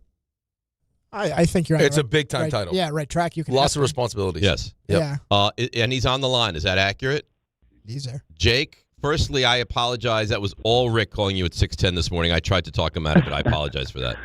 I think you're right. It's a big time title. Yeah, right track. You can lots of responsibilities. Yes. Yep. Yeah. And he's on the line. Is that accurate? He's there. Jake, firstly, I apologize. That was all Rick calling you at 6:10 this morning. I tried to talk him out of it. I apologize for that.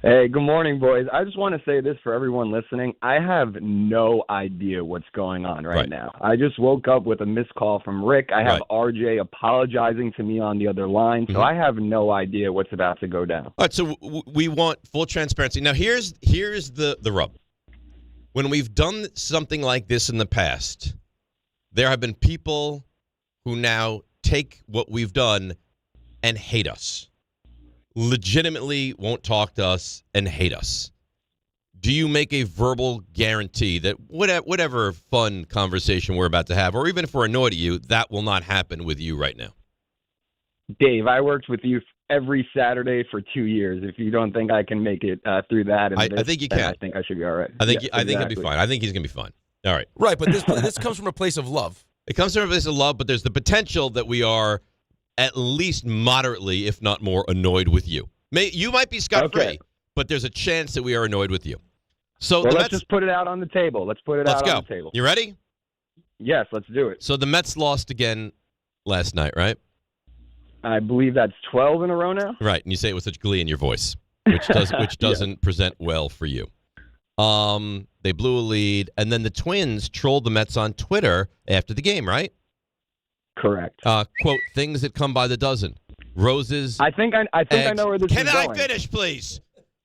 Hey, good morning, boys. I just want to say this for everyone listening. I have no idea what's going on right now. I just woke up with a missed call from Rick. I have RJ apologizing to me on the other line, so I have no idea what's about to go down. All right, so we want full transparency. Now, here's the rub. When we've done something like this in the past, there have been people who now take what we've done and hate us. Legitimately won't talk to us and hate us. Do you make a verbal guarantee that whatever fun conversation we're about to have, or even if we're annoyed at you, that will not happen with you right now? Dave, I worked with you every Saturday for 2 years. If you don't think I can make it through that, I think you can. I think I should be all right. I think exactly. he'll be fine. I think he's going to be fine. All right. Right, but this comes from a place of love. It comes from a place of love, but there's the potential that we are at least moderately, if not more, annoyed with you. You might be scot-free, but there's a chance that we are annoyed with you. So let's just put it out on the table. Let's put it out on the table. You ready? Yes, let's do it. So the Mets lost again last night, right? I believe that's 12 in a row now. Right, and you say it with such glee in your voice, which doesn't present well for you. They blew a lead, and then the Twins trolled the Mets on Twitter after the game, right? Correct. Quote, things that come by the dozen. Roses, I think I know where this is going. Can I finish, please?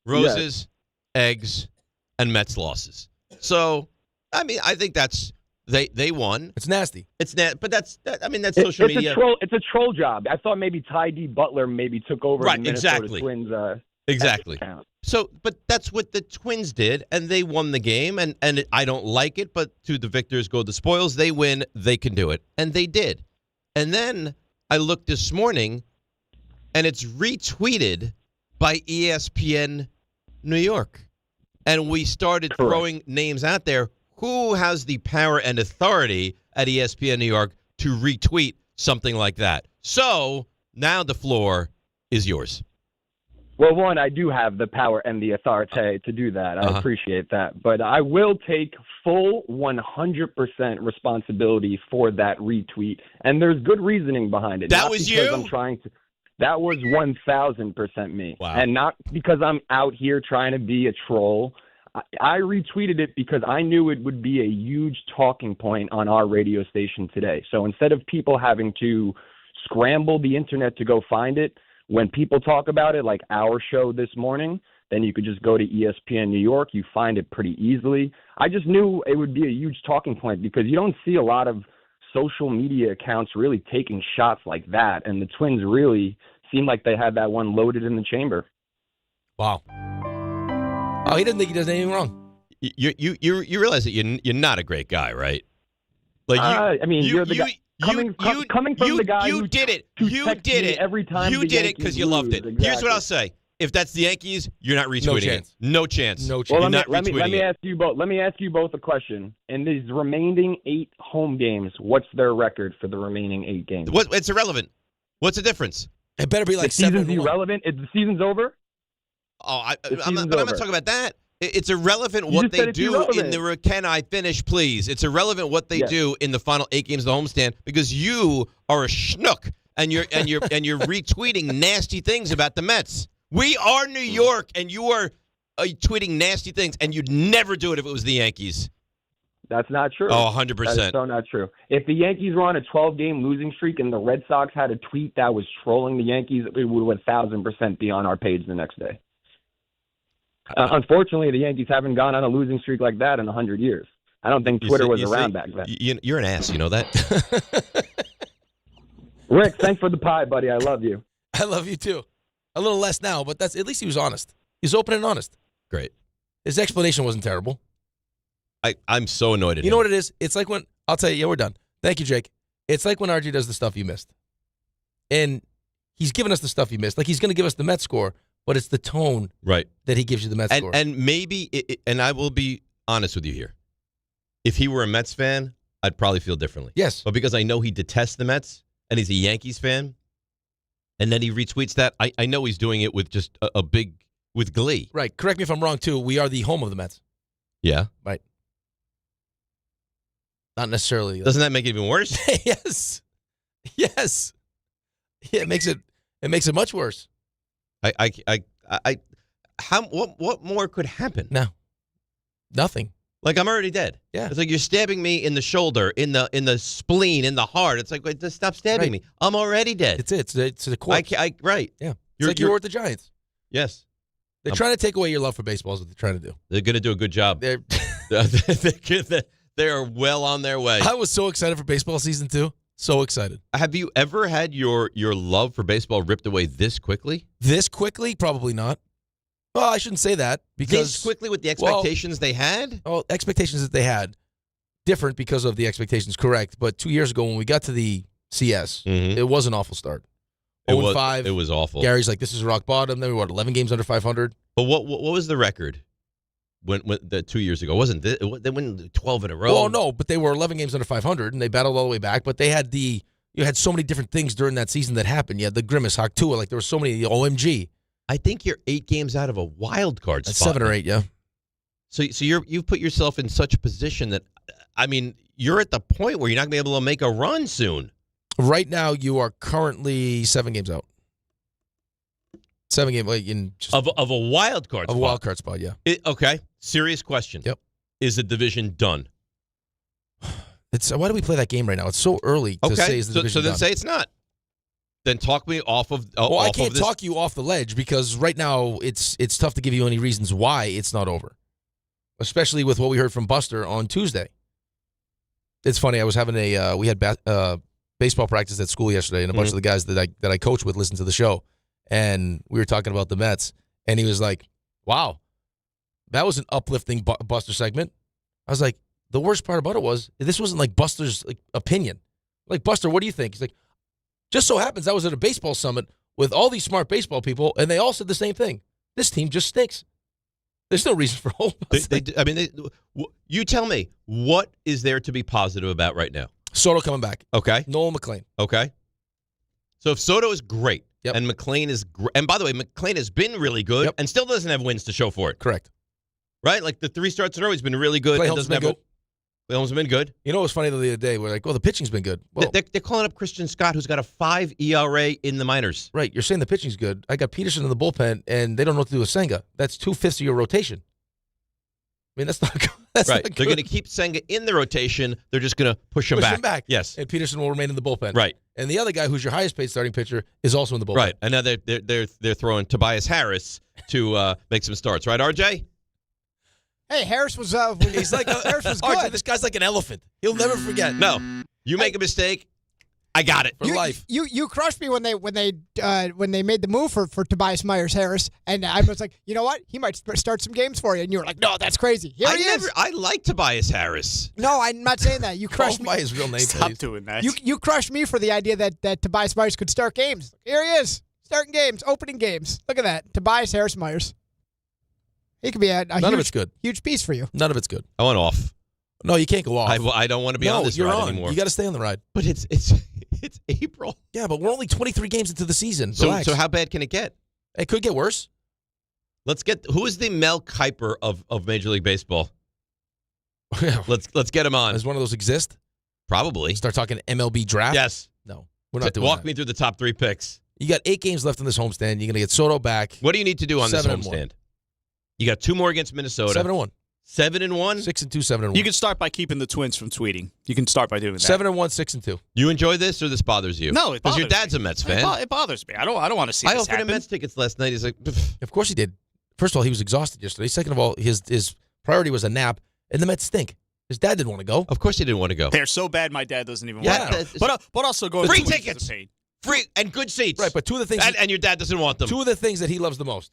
Roses, eggs, and Mets losses. So, I mean, I think that's They won. It's nasty. But that's social media. It's a troll job. I thought maybe Ty D. Butler maybe took over the Minnesota Twins. Exactly. So, but that's what the Twins did, and they won the game, and I don't like it, but to the victors go the spoils. They win, they can do it, and they did. And then I looked this morning, and it's retweeted by ESPN New York. And we started throwing names out there. Who has the power and authority at ESPN New York to retweet something like that? So now the floor is yours. Well, one, I do have the power and the authority to do that. I appreciate that. But I will take full 100% responsibility for that retweet. And there's good reasoning behind it. That was you? That was 1,000% me. Wow. And not because I'm out here trying to be a troll. I retweeted it because I knew it would be a huge talking point on our radio station today. So instead of people having to scramble the internet to go find it, when people talk about it, like our show this morning, then you could just go to ESPN New York. You find it pretty easily. I just knew it would be a huge talking point because you don't see a lot of social media accounts really taking shots like that. And the Twins really seemed like they had that one loaded in the chamber. Wow. Oh, he doesn't think he does anything wrong. You realize that you're not a great guy, right? Like you're the guy. Coming from the guy who did it. You did it every time. You did it because you loved it. Exactly. Here's what I'll say: if that's the Yankees, you're not retweeting it. No chance. Well, You're not let retweeting me it. ask you both. Let me ask you both a question. In these remaining 8 home games, what's their record for the remaining 8 games? It's irrelevant. What's the difference? It better be like the season's irrelevant. The season's over. I'm not talking about that. It's irrelevant what they do in the can I finish, please? It's irrelevant what they do in the final 8 games of the homestand because you are a schnook and you're retweeting nasty things about the Mets. We are New York, and you are tweeting nasty things, and you'd never do it if it was the Yankees. That's not true. Oh, 100%. That's so not true. If the Yankees were on a 12-game losing streak and the Red Sox had a tweet that was trolling the Yankees, it would 1,000% be on our page the next day. Unfortunately, the Yankees haven't gone on a losing streak like that in 100 years. I don't think Twitter was around back then. You're an ass, you know that? Rick, thanks for the pie, buddy. I love you. I love you too. A little less now, but at least he was honest. He was open and honest. Great. His explanation wasn't terrible. I'm so annoyed at him. You know what it is? It's like when, I'll tell you, yeah, we're done. Thank you, Jake. It's like when RG does the stuff you missed. And he's giving us the stuff you missed. Like he's going to give us the Mets score, but it's the tone that he gives you the Mets score. And maybe, and I will be honest with you here, if he were a Mets fan, I'd probably feel differently. Yes. But because I know he detests the Mets, and he's a Yankees fan, and then he retweets that, I know he's doing it with just with glee. Right. Correct me if I'm wrong, too. We are the home of the Mets. Yeah. Right. Not necessarily. Doesn't that make it even worse? Yes. Yes. Yeah, it makes it much worse. What more could happen? No. Nothing. Like I'm already dead. Yeah. It's like you're stabbing me in the shoulder, in the spleen, in the heart. It's like, wait, just stop stabbing me. I'm already dead. It's the corpse. Right. Yeah. It's like you were with the Giants. Yes. They're trying to take away your love for baseball is what they're trying to do. They're going to do a good job. They are well on their way. I was so excited for baseball season 2. So excited. Have you ever had your love for baseball ripped away this quickly? This quickly? Probably not. Well, I shouldn't say that because this quickly with the expectations they had? Oh, expectations that they had. Different because of the expectations, correct. But 2 years ago when we got to the CS, it was an awful start. 0-5. It was awful. Gary's like, this is rock bottom. Then we were 11 games under 500. But what was the record when the 2 years ago? Wasn't they won 12 in a row? Well, no, but they were 11 games under 500 and they battled all the way back. But they had you had so many different things during that season that happened. You had the Grimace, Haktua, like there were so many, the OMG. I think you're 8 games out of a wild card spot. 7 or 8, yeah. So you've put yourself in such a position that, I mean, you're at the point where you're not going to be able to make a run soon. Right now, you are currently 7 games out. 7 games in of a wild card spot. Of a wild card spot, yeah. Okay. Serious question. Yep. Is the division done? Why do we play that game right now? It's so early to say is the division done. Then say it's not. Then talk me off of. Well, I can't talk you off the ledge because right now it's tough to give you any reasons why it's not over, especially with what we heard from Buster on Tuesday. It's funny. I was having we had baseball practice at school yesterday, and a bunch of the guys that I coach with listened to the show, and we were talking about the Mets, and he was like, "Wow, that was an uplifting Buster segment." I was like, the worst part about it was this wasn't like Buster's opinion. Like, Buster, what do you think? He's like, just so happens I was at a baseball summit with all these smart baseball people, and they all said the same thing. This team just stinks. There's no reason for hope. You tell me, what is there to be positive about right now? Soto coming back. Okay. Nolan McLean. Okay. So if Soto is great, and McLean is and by the way, McLean has been really good and still doesn't have wins to show for it. Correct. Right? Like the 3 starts in a row, he's been really good. Clay Holmes has been good. Clay Holmes has been good. You know what was funny the other day? We're like, well, the pitching's been good. Well, they're calling up Christian Scott, who's got a 5 ERA in the minors. Right. You're saying the pitching's good. I got Peterson in the bullpen, and they don't know what to do with Senga. That's 2/5 of your rotation. I mean, that's not good. That's right. not good. They're going to keep Senga in the rotation. They're just going to push him back. Yes. And Peterson will remain in the bullpen. Right. And the other guy, who's your highest paid starting pitcher, is also in the bullpen. Right. And now they're throwing Tobias Harris to make some starts. Right, RJ? Hey, Harris was. He's like Harris was good. RJ, this guy's like an elephant. He'll never forget. No. You make a mistake, I got it for life. You crushed me when they made the move for Tobias Myers Harris, and I was like, you know what? He might start some games for you, and you were like, no, that's crazy. Here he is. I like Tobias Harris. No, I'm not saying that. You crushed me by his real name. Stop doing that. You crushed me for the idea that Tobias Myers could start games. Here he is, starting games, opening games. Look at that, Tobias Harris Myers. He could be a None of it's good. Huge piece for you. None of it's good. I went off. No, you can't go off. I don't want to be on this ride anymore. You got to stay on the ride. But it's April. Yeah, but we're only 23 games into the season. So Relax. how bad can it get? It could get worse. Who is the Mel Kiper of Major League Baseball? Let's get him on. Does one of those exist? Probably. Start talking MLB draft? Yes. No, we're not doing Walk that. me through the top 3 picks. You got 8 games left in this homestand. You're going to get Soto back. What do you need to do on this 7-1. homestand? You got 2 more against Minnesota. 7-1. 7-1? 6-2, 7-1. You can start by keeping the Twins from tweeting. You can start by doing that. 7-1, 6-2. You enjoy this, or this bothers you? No, it bothers because your dad's me. a Mets fan. It bothers me. I don't want to see I this offered happen. him Mets tickets last night. He's like, pff. Of course he did. First of all, he was exhausted yesterday. Second of all, his priority was a nap, and the Mets stink. His dad didn't want to go. Of course he didn't want to go. They're so bad, my dad doesn't even Yeah, want to go. But also going free to Twins tickets. is a pain. Free and good seats. Right, but two of the things and your dad doesn't want them. Two of the things that he loves the most: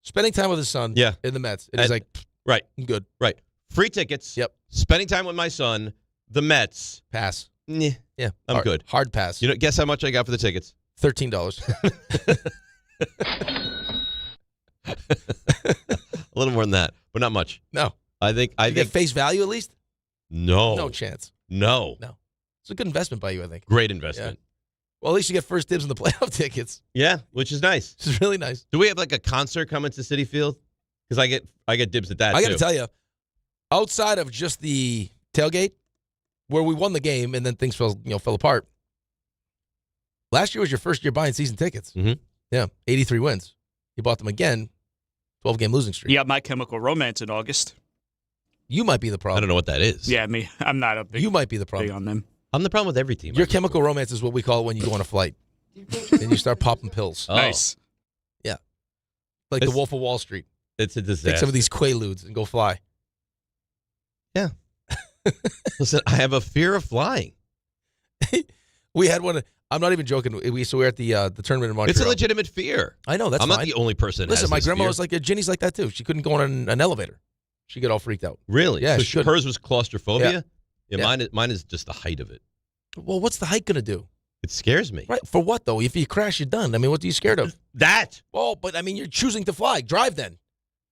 spending time with his son. Yeah. In the Mets. And he's like, right, I'm good. Right. Free tickets. Yep. Spending time with my son. The Mets. Pass. Yeah. I'm good. Hard pass. You know, guess how much I got for the tickets? $13. A little more than that, but not much. No. I think get face value at least? No. No chance. No. It's a good investment by you, I think. Great investment. Yeah. Well, at least you get first dibs on the playoff tickets. Yeah, which is nice. This is really nice. Do we have like a concert coming to Citi Field? Because I get dibs at that. I got to tell you, outside of just the tailgate, where we won the game and then things fell apart. Last year was your first year buying season tickets. Mm-hmm. Yeah, 83 wins. You bought them again, 12-game losing streak. You got My Chemical Romance in August. You might be the problem. I don't know what that is. Yeah, me. I'm not a big. You might be the problem big on them. I'm the problem with every team. Your chemical romance is what we call it when you go on a flight. and you start popping pills. Oh. Nice. Yeah. Like the Wolf of Wall Street. It's a disaster. Take some of these Quaaludes and go fly. Yeah. Listen, I have a fear of flying. We had one. I'm not even joking. We're at the tournament in Montreal. It's a legitimate fear. I know. That's I'm fine. not the only person that Listen, has my this grandma fear. was like, Ginny's like that too. She couldn't go on an elevator. She got all freaked out. Really? Yeah, So hers was claustrophobia? Yeah. Mine is just the height of it. Well, what's the height going to do? It scares me. Right. For what, though? If you crash, you're done. I mean, what are you scared of? That. Well, but I mean, you're choosing to fly. Drive then.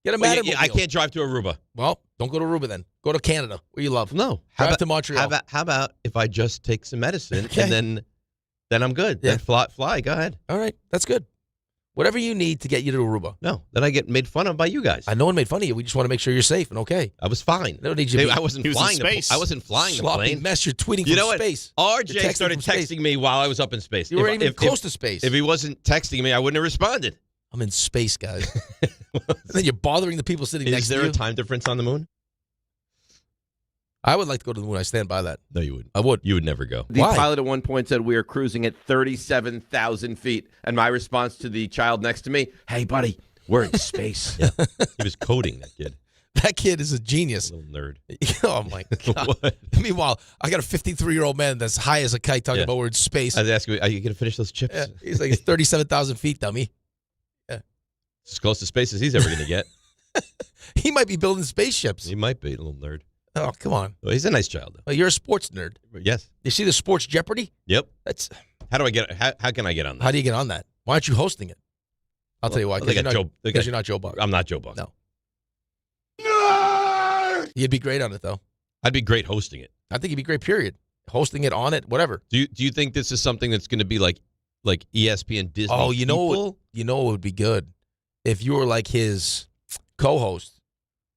Get a Mattermobile. I can't drive to Aruba. Well, don't go to Aruba then. Go to Canada, where you love. No. Drive to Montreal. How about if I just take some medicine and then I'm good. Yeah. Then fly. Go ahead. All right. That's good. Whatever you need to get you to Aruba. No. Then I get made fun of by you guys. No one made fun of you. We just want to make sure you're safe and okay. I was fine. They don't need you to be, I wasn't flying space. I wasn't flying the sloppy plane. mess. You're tweeting You from know what? space. RJ You're texting started from space. texting me while I was up in space. You weren't even close to space. If he wasn't texting me, I wouldn't have responded. I'm in space, guys. And then you're bothering the people sitting next Is to you. there a time difference on the moon? I would like to go to the moon. I stand by that. No, you wouldn't. I would. You would never go. The Why? pilot at one point said we are cruising at 37,000 feet. And my response to the child next to me, hey, buddy, we're in space. Yeah. He was coding, that kid. That kid is a genius. Little nerd. Oh, my God. Meanwhile, I got a 53-year-old man that's high as a kite talking about we're in space. I was asking, are you going to finish those chips? Yeah. He's like 37,000 feet, dummy. It's as close to space as he's ever going to get. He might be building spaceships. He might be, a little nerd. Oh, come on. Well, he's a nice child, though. Well, you're a sports nerd. Yes. You see the Sports Jeopardy? Yep. That's. How do I get? How can I get on that? How do you get on that? Why aren't you hosting it? I'll tell you why. Because you're not Joe Buck. I'm not Joe Buck. No. You'd be great on it, though. I'd be great hosting it. I think you'd be great, period. Hosting it, on it, whatever. Do you think this is something that's going to be like ESPN Disney? Oh, you know people? what would be good? If you were like his co-host,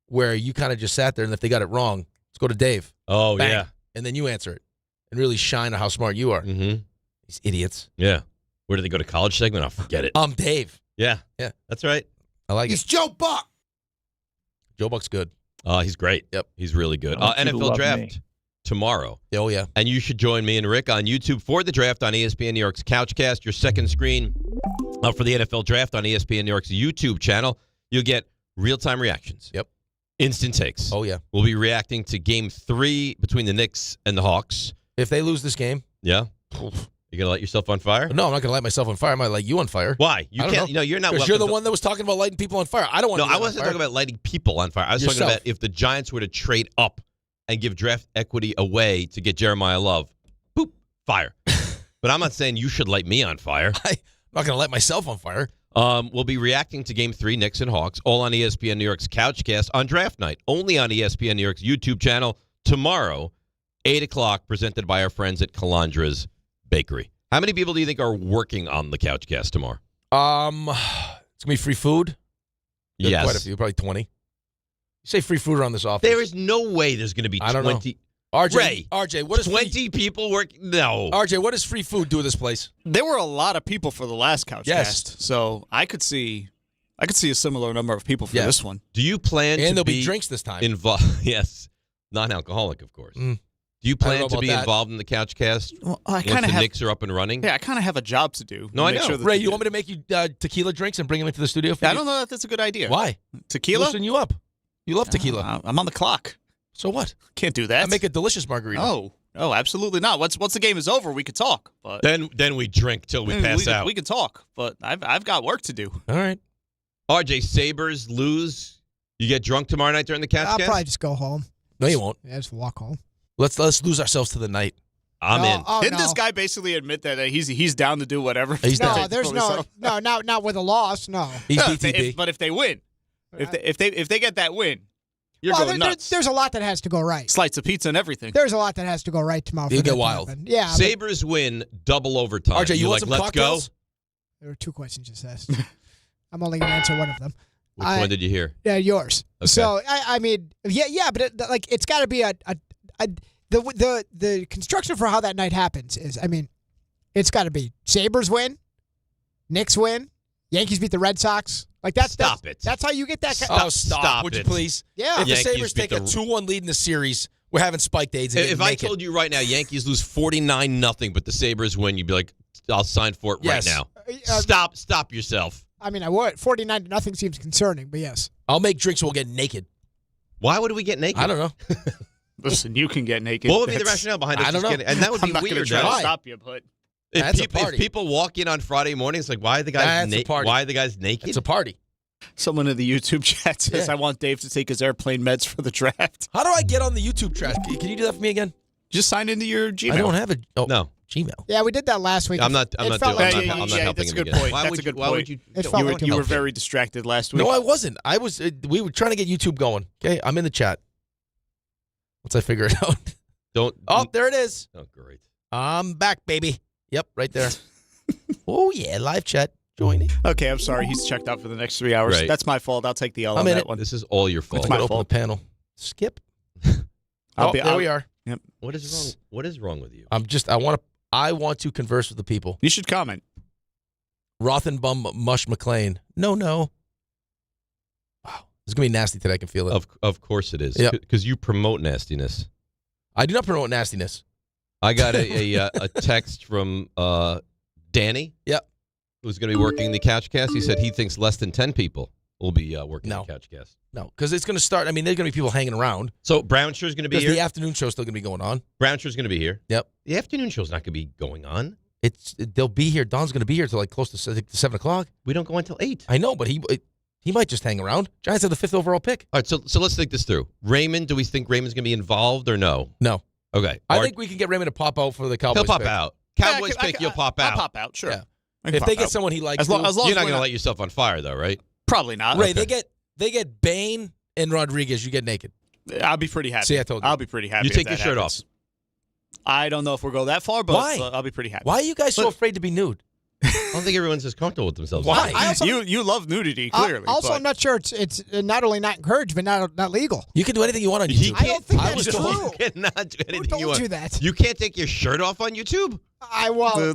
where you kind of just sat there, and if they got it wrong, let's go to Dave. Oh, Bang. yeah. And then you answer it and really shine on how smart you are. Mm-hmm. These idiots. Yeah. Where do they go to college segment? I'll forget it. I'm Dave. Yeah. Yeah. That's right. I like He's it. Joe Buck. Joe Buck's good. He's great. Yep. He's really good. I want you to NFL love Draft me. tomorrow. Oh, yeah. And you should join me and Rick on YouTube for the draft on ESPN New York's Couchcast, your second screen for the NFL Draft on ESPN New York's YouTube channel. You'll get real-time reactions. Yep. Instant takes. Oh, yeah. We'll be reacting to Game 3 between the Knicks and the Hawks. If they lose this game. Yeah. You going to light yourself on fire? No, I'm not going to light myself on fire. I might light you on fire. Why? You can't. Know. No, you're not. Because you're the one that was talking about lighting people on fire. I don't want to. No, I wasn't talking about lighting people on fire. I was talking about if the Giants were to trade up and give draft equity away to get Jeremiah Love, boop, fire. But I'm not saying you should light me on fire. I'm not going to light myself on fire. We'll be reacting to Game 3, Knicks and Hawks, all on ESPN New York's Couchcast on draft night, only on ESPN New York's YouTube channel tomorrow, 8 o'clock, presented by our friends at Calandra's Bakery. How many people do you think are working on the Couchcast tomorrow? It's going to be free food? There's Yes. quite a few, probably 20. You say free food around this office. There is no way there's going to be 20. I don't know. RJ, what is 20 people working? No. RJ, what does free food do to this place? There were a lot of people for the last Couchcast. Yes. So I could see a similar number of people for this one. Do you plan And to there'll be drinks this time. Involved? Yes. Non-alcoholic, of course. Do you plan to be involved in the Couchcast Well, I once kind the of have. Knicks are up and running? Yeah, I kind of have a job to do. No, I Make know. sure that Ray, you want me to make you tequila drinks and bring them into the studio for I you? don't know that that's a good idea. Why? Tequila? Loosen you up. You love tequila. I'm on the clock. So what? Can't do that. I make a delicious margarita. No, absolutely not. Once the game is over, we could talk. But Then we drink till we pass out. We can talk, but I've got work to do. All right. RJ, Sabres lose. You get drunk tomorrow night during the Couchcast? I'll probably just go home. No, you won't. Yeah, just walk home. Let's lose ourselves to the night. I'm in. Didn't this guy basically admit that he's down to do whatever? He's down. No, there's not with a loss. No. He's No, DTB. but if they win, if they get that win, you're going nuts. There's a lot that has to go right. Slice of pizza and everything. There's a lot that has to go right tomorrow. You for get that to wild. happen. Yeah. Sabres win double overtime. RJ, you want some let's cocktails? There were two questions just asked. I'm only going to answer one of them. Which one did you hear? Yeah, yours. Okay. So I mean, yeah, but it's got to be the construction for how that night happens is, I mean, it's got to be Sabres win, Knicks win, Yankees beat the Red Sox. Like that's how you get that. Stop, would you please? Yeah. If the Yankees Sabres beat take a 2-1 lead in the series, we're having spiked AIDS. And If I told you right now, Yankees lose 49-0, but the Sabres win, you'd be like, I'll sign for it right now. Stop yourself. I mean, I would. 49-0 seems concerning, but yes. I'll make drinks and we'll get naked. Why would we get naked? I don't know. Listen, you can get naked. What would be the rationale behind it? I don't know. And that would be I'm not weird. gonna try right? to stop you, but If people walk in on Friday morning, it's like, why are the guys naked? Why are the guys naked? It's a party. Someone in the YouTube chat says, I want Dave to take his airplane meds for the draft. How do I get on the YouTube trash? Can you do that for me again? Just sign into your Gmail. I don't have a no Gmail. Yeah, we did that last week. I'm not helping that's a him good again. point. Why That's would a good why point. would you? You were very distracted last week. No, I wasn't. We were trying to get YouTube going. Okay, I'm in the chat. Once I figure it out. Oh, there it is. Oh, great. I'm back, baby. Yep, right there. Oh yeah, live chat. Joining. Okay, I'm sorry. He's checked out for the next 3 hours. Right. That's my fault. I'll take the L I'm on in that it. one. This is all your fault. It's my Open fault. the panel. Skip. There we are. Yep. What is wrong? What is wrong with you? I want to converse with the people. You should comment. Rothenbum Mush McLean. No. Wow. It's going to be nasty today. I can feel it. Of course it is. Yep. Because you promote nastiness. I do not promote nastiness. I got a text from Danny. Yep. Who's going to be working the Couchcast. He said he thinks less than 10 people will be working the Couch Cast. No, because it's going to start. I mean, there's going to be people hanging around. So Brown Sure's going to be here? The afternoon show's still going to be going on. Brown Sure's going to be here. Yep. The afternoon show's not going to be going on. They'll be here. Don's going to be here till like close to 7 o'clock. We don't go until 8. I know, but he might just hang around. Giants have the 5th overall pick. All right, so let's think this through. Raymond, do we think Raymond's going to be involved or no? No. Okay. I think we can get Raymond to pop out for the Cowboys. He'll pop pick. out. Cowboys pick, you'll pop out. I'll pop out, sure. Yeah. I can If they pop get out. someone he likes, as long You're as not we're going to light yourself on fire, though, right? Probably not. Ray, they get Bain and Rodriguez. You get naked. I'll be pretty happy. See, I told you. I'll be pretty happy. You take if your that shirt happens. off. I don't know if we'll go that far, but Why? I'll be pretty happy. Why are you guys so afraid to be nude? I don't think everyone's as comfortable with themselves. Why? You love nudity, clearly. Also, but I'm not sure it's not only not encouraged, but not legal. You can do anything you want on YouTube. I don't think I that's was true. told you cannot do anything told you want. you that? You can't take your shirt off on YouTube?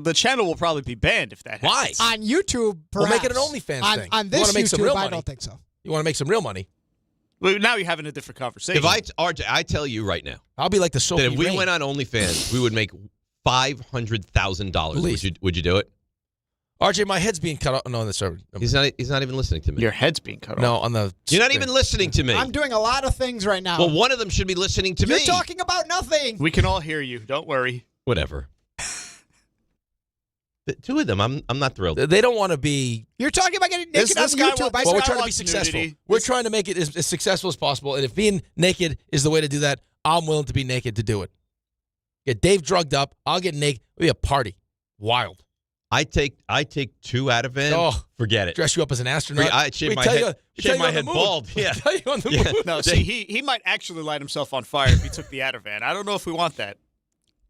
the channel will probably be banned if that Why? happens. On YouTube, perhaps. We'll make it an OnlyFans thing. On You this wanna make some YouTube, real I money? don't think so. You want to make some real money? Well, now you're having a different conversation. If I tell you right now, I'll be like the Sophie that if we Rain. went on OnlyFans, we would make $500,000. Would you do it? RJ, my head's being cut off. No, that's sorry. He's not even listening to me. Your head's being cut off. No, on the. You're not even listening to me. I'm doing a lot of things right now. Well, one of them should be listening to You're me. talking about nothing. We can all hear you. Don't worry. Whatever. The two of them, I'm not thrilled. They don't want to be. You're talking about getting naked This on guy YouTube. wants- Well, we're guy trying to be wants successful. nudity. We're trying to make it as successful as possible. And if being naked is the way to do that, I'm willing to be naked to do it. Get Dave drugged up. I'll get naked. It'll be a party. Wild. I take 2 out of it. Oh. Forget it. Dress you up as an astronaut. I shave We my tell head. you- we Shave tell you my on the head moon. bald. Yeah. We tell you on the Yeah. moon. No, see, he might actually light himself on fire if he took the Ativan. I don't know if we want that.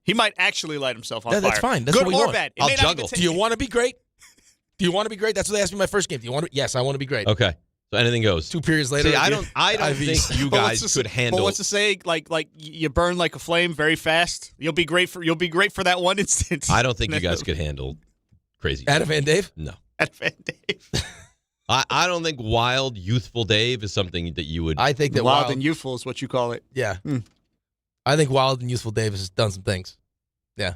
He might actually light himself on fire. That's fine. That's Good what we or want. bad. It I'll may not even juggle. take- Do you want to be great? Do you want to be great? That's what they asked me in my first game. Do you want to? Yes, I want to be great. Okay. So anything goes. 2 periods later. See, I don't IVs. think you But guys could handle. But what's to say? Like you burn like a flame very fast. You'll be great for that one instant. I don't think you guys could handle crazy. Ativan Dave? No. Ativan Dave. I don't think wild, youthful Dave is something that you would. I think that Wild and youthful is what you call it. Yeah. I think Wild and Youthful Dave has done some things. Yeah.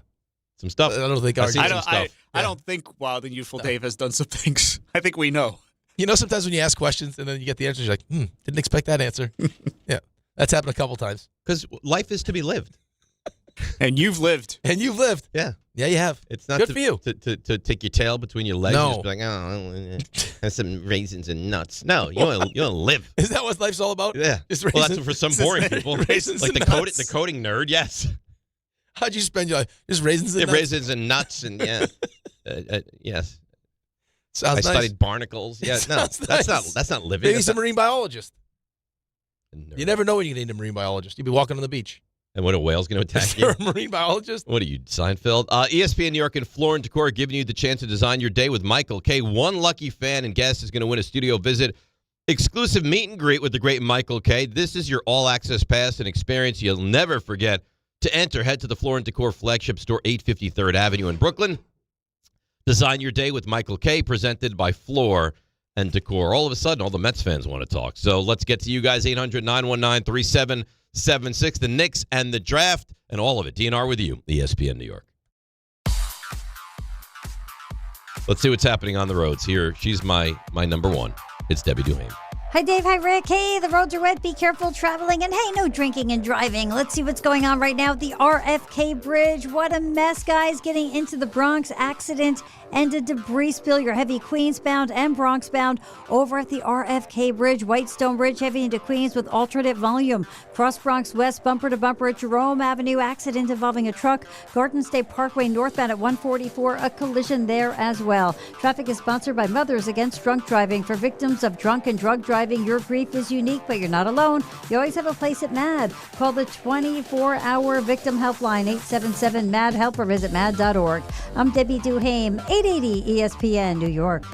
Some stuff. I don't think I've seen some stuff. I don't think Wild and Youthful Dave has done some things. I think we know. You know, sometimes when you ask questions and then you get the answers, you're like, didn't expect that answer. Yeah. That's happened a couple times. Because life is to be lived. And you've lived. And you've lived. Yeah. Yeah, you have. It's not Good to, for you. To take your tail between your legs No. and just be like, oh, have some raisins and nuts. No, you want to live. Is that what life's all about? Yeah. Just Well, raisins- that's for some boring people. raisins Like and the nuts. coding nerd, yes. How'd you spend your life? Just raisins and Yeah, nuts? raisins and nuts and yeah. Yes. Sounds I nice. studied barnacles. Yeah, no, Sounds that's nice. not living. Maybe That's he's a not- marine biologist. You never know when you need a marine biologist. You'd be walking on the beach. And what, a whale's going to Is attack there you? a marine biologist? What are you, Seinfeld? ESPN New York and Floor & Decor giving you the chance to design your day with Michael K. One lucky fan and guest is going to win a studio visit. Exclusive meet and greet with the great Michael K. This is your all-access pass and experience you'll never forget. To enter, head to the Floor & Decor flagship store, 850 3rd Avenue in Brooklyn. Design your day with Michael K., presented by Floor & Decor. All of a sudden, all the Mets fans want to talk. So let's get to you guys, 800-919-3776. The Knicks and the draft and all of it. DNR with you, ESPN New York. Let's see what's happening on the roads. Here, she's my number one. It's Debbie Duhame. Hi, Dave. Hi, Rick. Hey, the roads are wet. Be careful traveling. And hey, no drinking and driving. Let's see what's going on right now at the RFK Bridge. What a mess, guys. Getting into the Bronx, accident and a debris spill. You're heavy Queens-bound and Bronx-bound over at the RFK Bridge. Whitestone Bridge heavy into Queens with alternate volume. Cross Bronx West, bumper to bumper at Jerome Avenue. Accident involving a truck. Garden State Parkway northbound at 144. A collision there as well. Traffic is sponsored by Mothers Against Drunk Driving. For victims of drunk and drug driving, your grief is unique, but you're not alone. You always have a place at MAD. Call the 24-hour victim helpline, 877-MAD-HELP, or visit mad.org. I'm Debbie Duhame, 880 ESPN New York.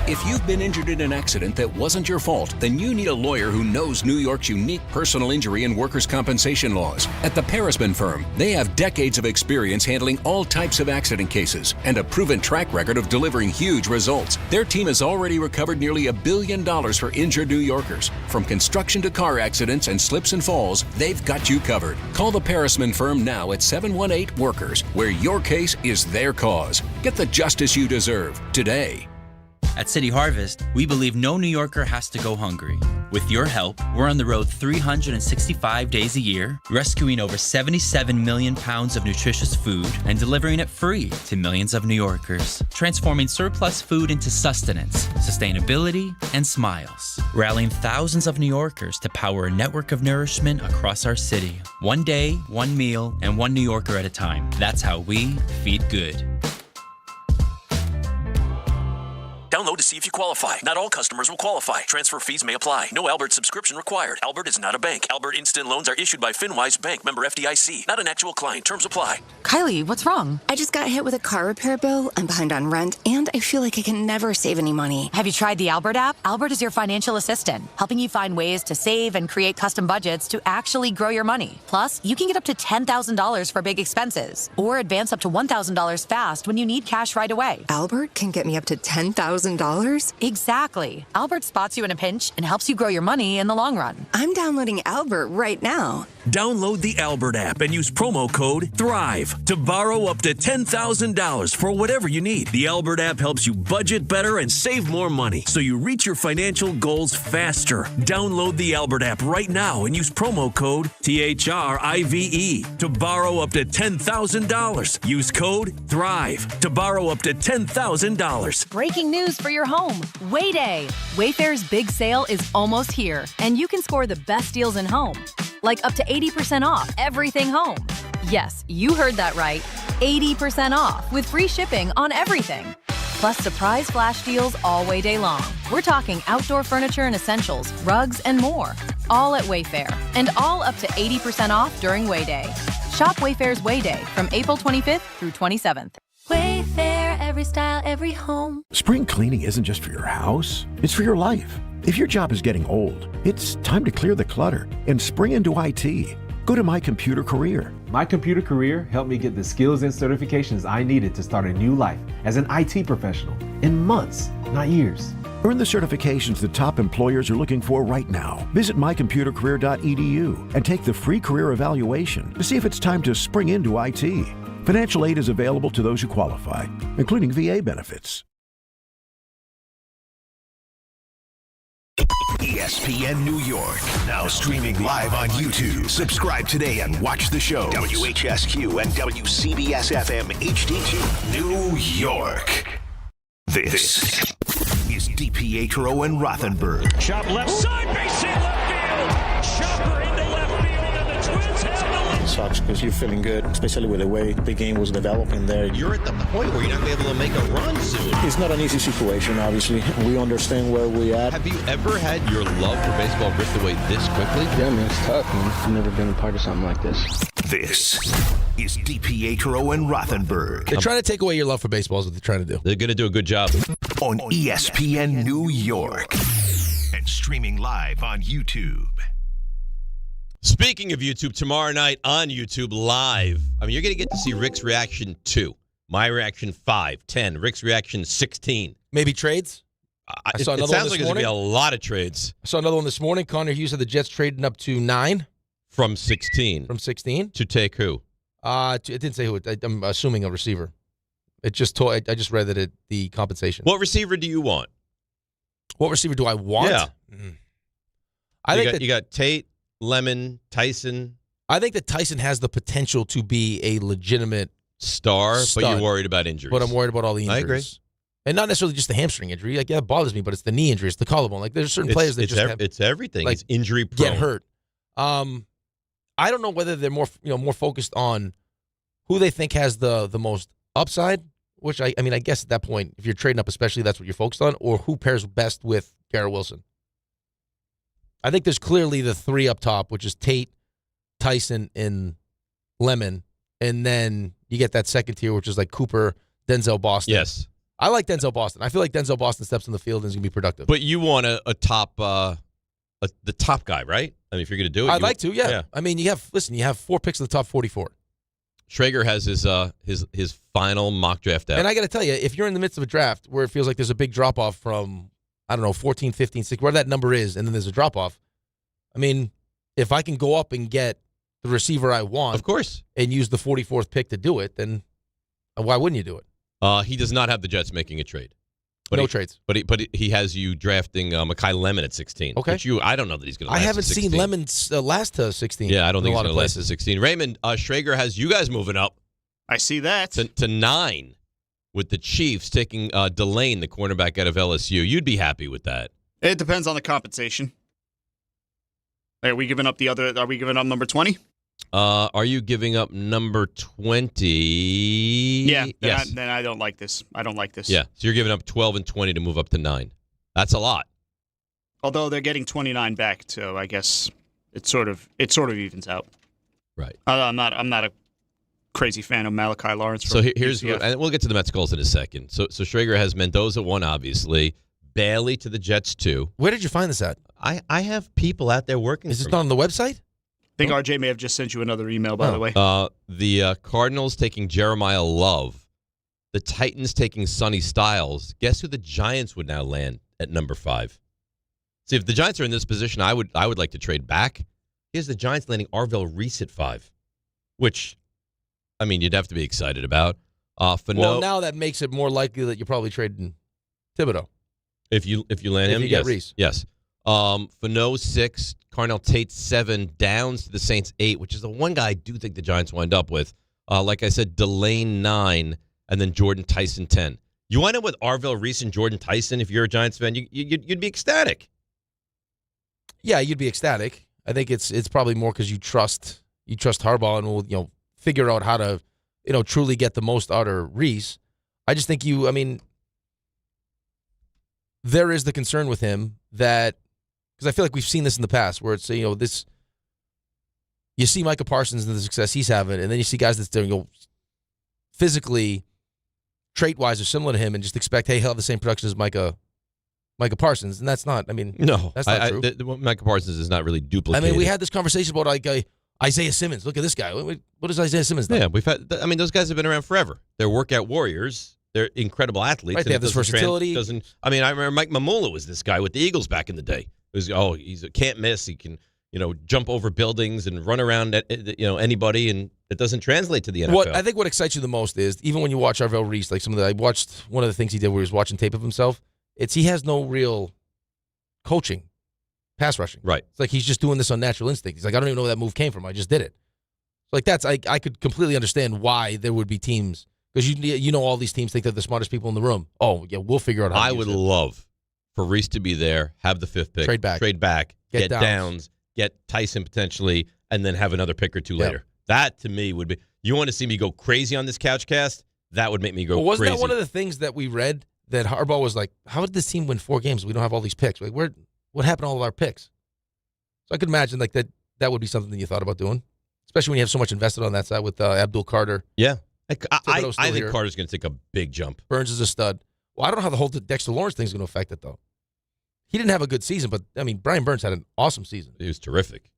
If you've been injured in an accident that wasn't your fault, then you need a lawyer who knows New York's unique personal injury and workers' compensation laws. At the Parisman Firm, they have decades of experience handling all types of accident cases and a proven track record of delivering huge results. Their team has already recovered nearly $1 billion for injured New Yorkers. From construction to car accidents and slips and falls, they've got you covered. Call the Parisman Firm now at 718-WORKERS, where your case is their cause. Get the justice you deserve today. At City Harvest, we believe no New Yorker has to go hungry. With your help, we're on the road 365 days a year, rescuing over 77 million pounds of nutritious food and delivering it free to millions of New Yorkers, transforming surplus food into sustenance, sustainability, and smiles, rallying thousands of New Yorkers to power a network of nourishment across our city. One day, one meal, and one New Yorker at a time. That's how we feed good. Download to see if you qualify. Not all customers will qualify. Transfer fees may apply. No Albert subscription required. Albert is not a bank. Albert Instant Loans are issued by FinWise Bank, member FDIC. Not an actual client. Terms apply. Kylie, what's wrong? I just got hit with a car repair bill. I'm behind on rent, and I feel like I can never save any money. Have you tried the Albert app? Albert is your financial assistant, helping you find ways to save and create custom budgets to actually grow your money. Plus, you can get up to $10,000 for big expenses, or advance up to $1,000 fast when you need cash right away. Albert can get me up to $10,000? Exactly. Albert spots you in a pinch and helps you grow your money in the long run. I'm downloading Albert right now. Download the Albert app and use promo code THRIVE to borrow up to $10,000 for whatever you need. The Albert app helps you budget better and save more money so you reach your financial goals faster. Download the Albert app right now and use promo code THRIVE to borrow up to $10,000. Use code THRIVE to borrow up to $10,000. Breaking news for your home. Wayday. Wayfair's big sale is almost here, and you can score the best deals in home. Like up to 80% off everything home. Yes, you heard that right. 80% off with free shipping on everything. Plus surprise flash deals all Wayday long. We're talking outdoor furniture and essentials, rugs, and more. All at Wayfair. And all up to 80% off during Wayday. Shop Wayfair's Wayday from April 25th through 27th. Wayfair, every style, every home. Spring cleaning isn't just for your house, it's for your life. If your job is getting old, it's time to clear the clutter and spring into IT. Go to My Computer Career. My Computer Career helped me get the skills and certifications I needed to start a new life as an IT professional in months, not years. Earn the certifications that top employers are looking for right now. Visit mycomputercareer.edu and take the free career evaluation to see if it's time to spring into IT. Financial aid is available to those who qualify, including VA benefits. ESPN New York, now streaming live on YouTube. Subscribe today and watch the show. WHSQ and WCBS-FM HD2, New York. This is DiPietro and Rothenberg. Chop left side, base hit left field. Chopper into left field, and the Twins have the lead. It sucks because you're feeling good, especially with the way the game was developing there. You're at the point where you're not going to be able to make a run soon. It's not an easy situation, obviously. We understand where we're at. Have you ever had your love for baseball ripped away this quickly? Yeah, man, it's tough, man. I've never been a part of something like this. This is DiPietro and Rothenberg. They're trying to take away your love for baseball is what they're trying to do. They're going to do a good job. On ESPN New York. And streaming live on YouTube. Speaking of YouTube, tomorrow night on YouTube Live, I mean, you're going to get to see Rick's reaction 2, my reaction 5, 10, Rick's reaction 16. Maybe trades? I saw another one this morning. It sounds like there's going to be a lot of trades. I saw another one this morning. Connor Hughes said the Jets trading up to 9. From 16. From 16. To take who? It didn't say who. I'm assuming a receiver. It just told. I just read that the compensation. What receiver do you want? What receiver do I want? Yeah. I think you got Tate, Lemon, Tyson. I think that Tyson has the potential to be a legitimate star, but you're worried about injuries. But I'm worried about all the injuries. I agree. And not necessarily just the hamstring injury. Like, yeah, it bothers me, but it's the knee injury. It's the collarbone. Like, there's certain players that it's everything. Like, it's injury prone. Get hurt. I don't know whether they're more focused on who they think has the most upside, which I mean, I guess at that point, if you're trading up especially, that's what you're focused on, or who pairs best with Garrett Wilson. I think there's clearly the 3 up top, which is Tate, Tyson, and Lemon, and then you get that second tier, which is like Cooper, Denzel Boston. Yes. I like Denzel Boston. I feel like Denzel Boston steps in the field and is going to be productive. But you want a top, the top guy, right? I mean, if you're going to do it. I'd like to, yeah. I mean, you have 4 picks in the top 44. Schrager has his final mock draft out. And I got to tell you, if you're in the midst of a draft where it feels like there's a big drop-off from, I don't know, 14, 15, 16, where that number is, and then there's a drop-off, I mean, if I can go up and get the receiver I want, of course, and use the 44th pick to do it, then why wouldn't you do it? He does not have the Jets making a trade. No trades. But he has you drafting Mekhi Lemon at 16. Okay. Which I don't know that he's going to I last haven't to 16. seen Lemon's last to 16. Yeah, I don't think in he's a lot going of to last to places. 16. Raymond, Schrager has you guys moving up I see that. to 9 with the Chiefs taking Delane, the cornerback out of LSU. You'd be happy with that. It depends on the compensation. Are we giving up number 20? Are you giving up number 20? Yeah. Yes. Then I don't like this. Yeah. So you're giving up 12 and 20 to move up to 9. That's a lot. Although they're getting 29 back, so I guess it sort of evens out. Right. I'm not a crazy fan of Malachi Lawrence. So here's what, and we'll get to the Mets goals in a second. So Schrager has Mendoza 1, obviously. Bailey to the Jets 2. Where did you find this at? I have people out there working. Is this not on the website? I think RJ may have just sent you another email, by the way. The Cardinals taking Jeremiah Love. The Titans taking Sonny Styles. Guess who the Giants would now land at number 5? See, if the Giants are in this position, I would like to trade back. Here's the Giants landing Arvell Reese at 5, which, I mean, you'd have to be excited about. Well, now that makes it more likely that you're probably trading Thibodeau. If you land him, you get Reese. Yes. Fano 6, Carnell Tate 7, Downs to the Saints 8, which is the one guy I do think the Giants wind up with. Like I said, Delane 9, and then Jordan Tyson 10. You wind up with Arvell Reese and Jordan Tyson. If you're a Giants fan, you'd be ecstatic. Yeah, you'd be ecstatic. I think it's probably more because you trust Harbaugh and will figure out how to truly get the most out of Reese. I just think there is the concern with him that, because I feel like we've seen this in the past where it's this, you see Micah Parsons and the success he's having, and then you see guys that's doing physically, trait wise are similar to him, and just expect, hey, he'll have the same production as Micah Parsons, and that's not. No, that's not true. Micah Parsons is not really duplicated. We had this conversation about Isaiah Simmons. Look at this guy. What does Isaiah Simmons do? Yeah, we've had. Those guys have been around forever. They're workout warriors. They're incredible athletes. Right, they have this versatility. I remember Mike Mamula was this guy with the Eagles back in the day. He's a can't miss. He can jump over buildings and run around at anybody, and it doesn't translate to the NFL. What excites you the most is even when you watch Arvell Reese, I watched one of the things he did where he was watching tape of himself. He has no real coaching, pass rushing. Right. It's like he's just doing this on natural instinct. He's like, I don't even know where that move came from. I just did it. I could completely understand why there would be teams, because all these teams think they're the smartest people in the room. Oh, yeah, we'll figure out how to use it. I would love for Reese to be there, have the 5th pick, trade back, get Downs, get Tyson potentially, and then have another pick or two later. That, to me, would be – you want to see me go crazy on this couch cast? That would make me go crazy. Wasn't that one of the things that we read that Harbaugh was like, how did this team win 4 games? We don't have all these picks. What happened to all of our picks? So I could imagine that would be something that you thought about doing, especially when you have so much invested on that side with Abdul Carter. Yeah. I think Carter's going to take a big jump. Burns is a stud. Well, I don't know how the whole Dexter Lawrence thing is going to affect it, though. He didn't have a good season, but, Brian Burns had an awesome season. He was terrific.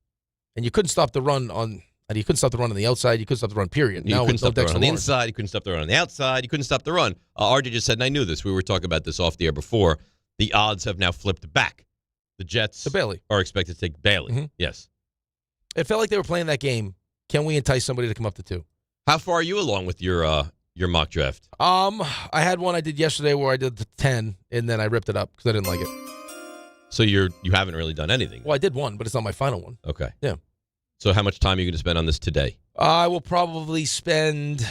And you couldn't stop the run on the outside. You couldn't stop the run, period. You couldn't stop the run on the inside. You couldn't stop the run on the outside. You couldn't stop the run. RJ just said, and I knew this. We were talking about this off the air before. The odds have now flipped back. The Jets to Bailey are expected to take Bailey. Mm-hmm. Yes. It felt like they were playing that game. Can we entice somebody to come up to 2? How far are you along with your mock draft? I had one I did yesterday where I did the 10, and then I ripped it up because I didn't like it. So you haven't really done anything. Well, I did one, but it's not my final one. Okay. Yeah. So how much time are you going to spend on this today? I will probably spend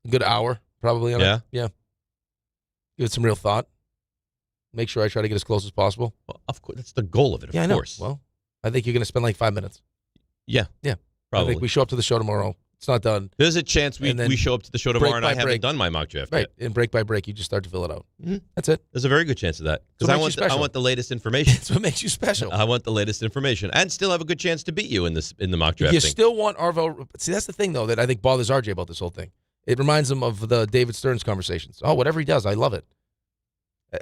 a good hour probably on it. Yeah. Give it some real thought. Make sure I try to get as close as possible. Well, of course, that's the goal of it, of course. Well, I think you're going to spend like 5 minutes. Yeah. Yeah. Probably. I think we show up to the show tomorrow. It's not done. There's a chance we show up to the show tomorrow and I haven't done my mock draft yet. Right. And break by break, you just start to fill it out. Mm-hmm. That's it. There's a very good chance of that. Because I want the latest information. That's what makes you special. I want the latest information. And still have a good chance to beat you in the mock draft. You still want Arvell. See, that's the thing, though, that I think bothers RJ about this whole thing. It reminds him of the David Stearns conversations. Oh, whatever he does, I love it.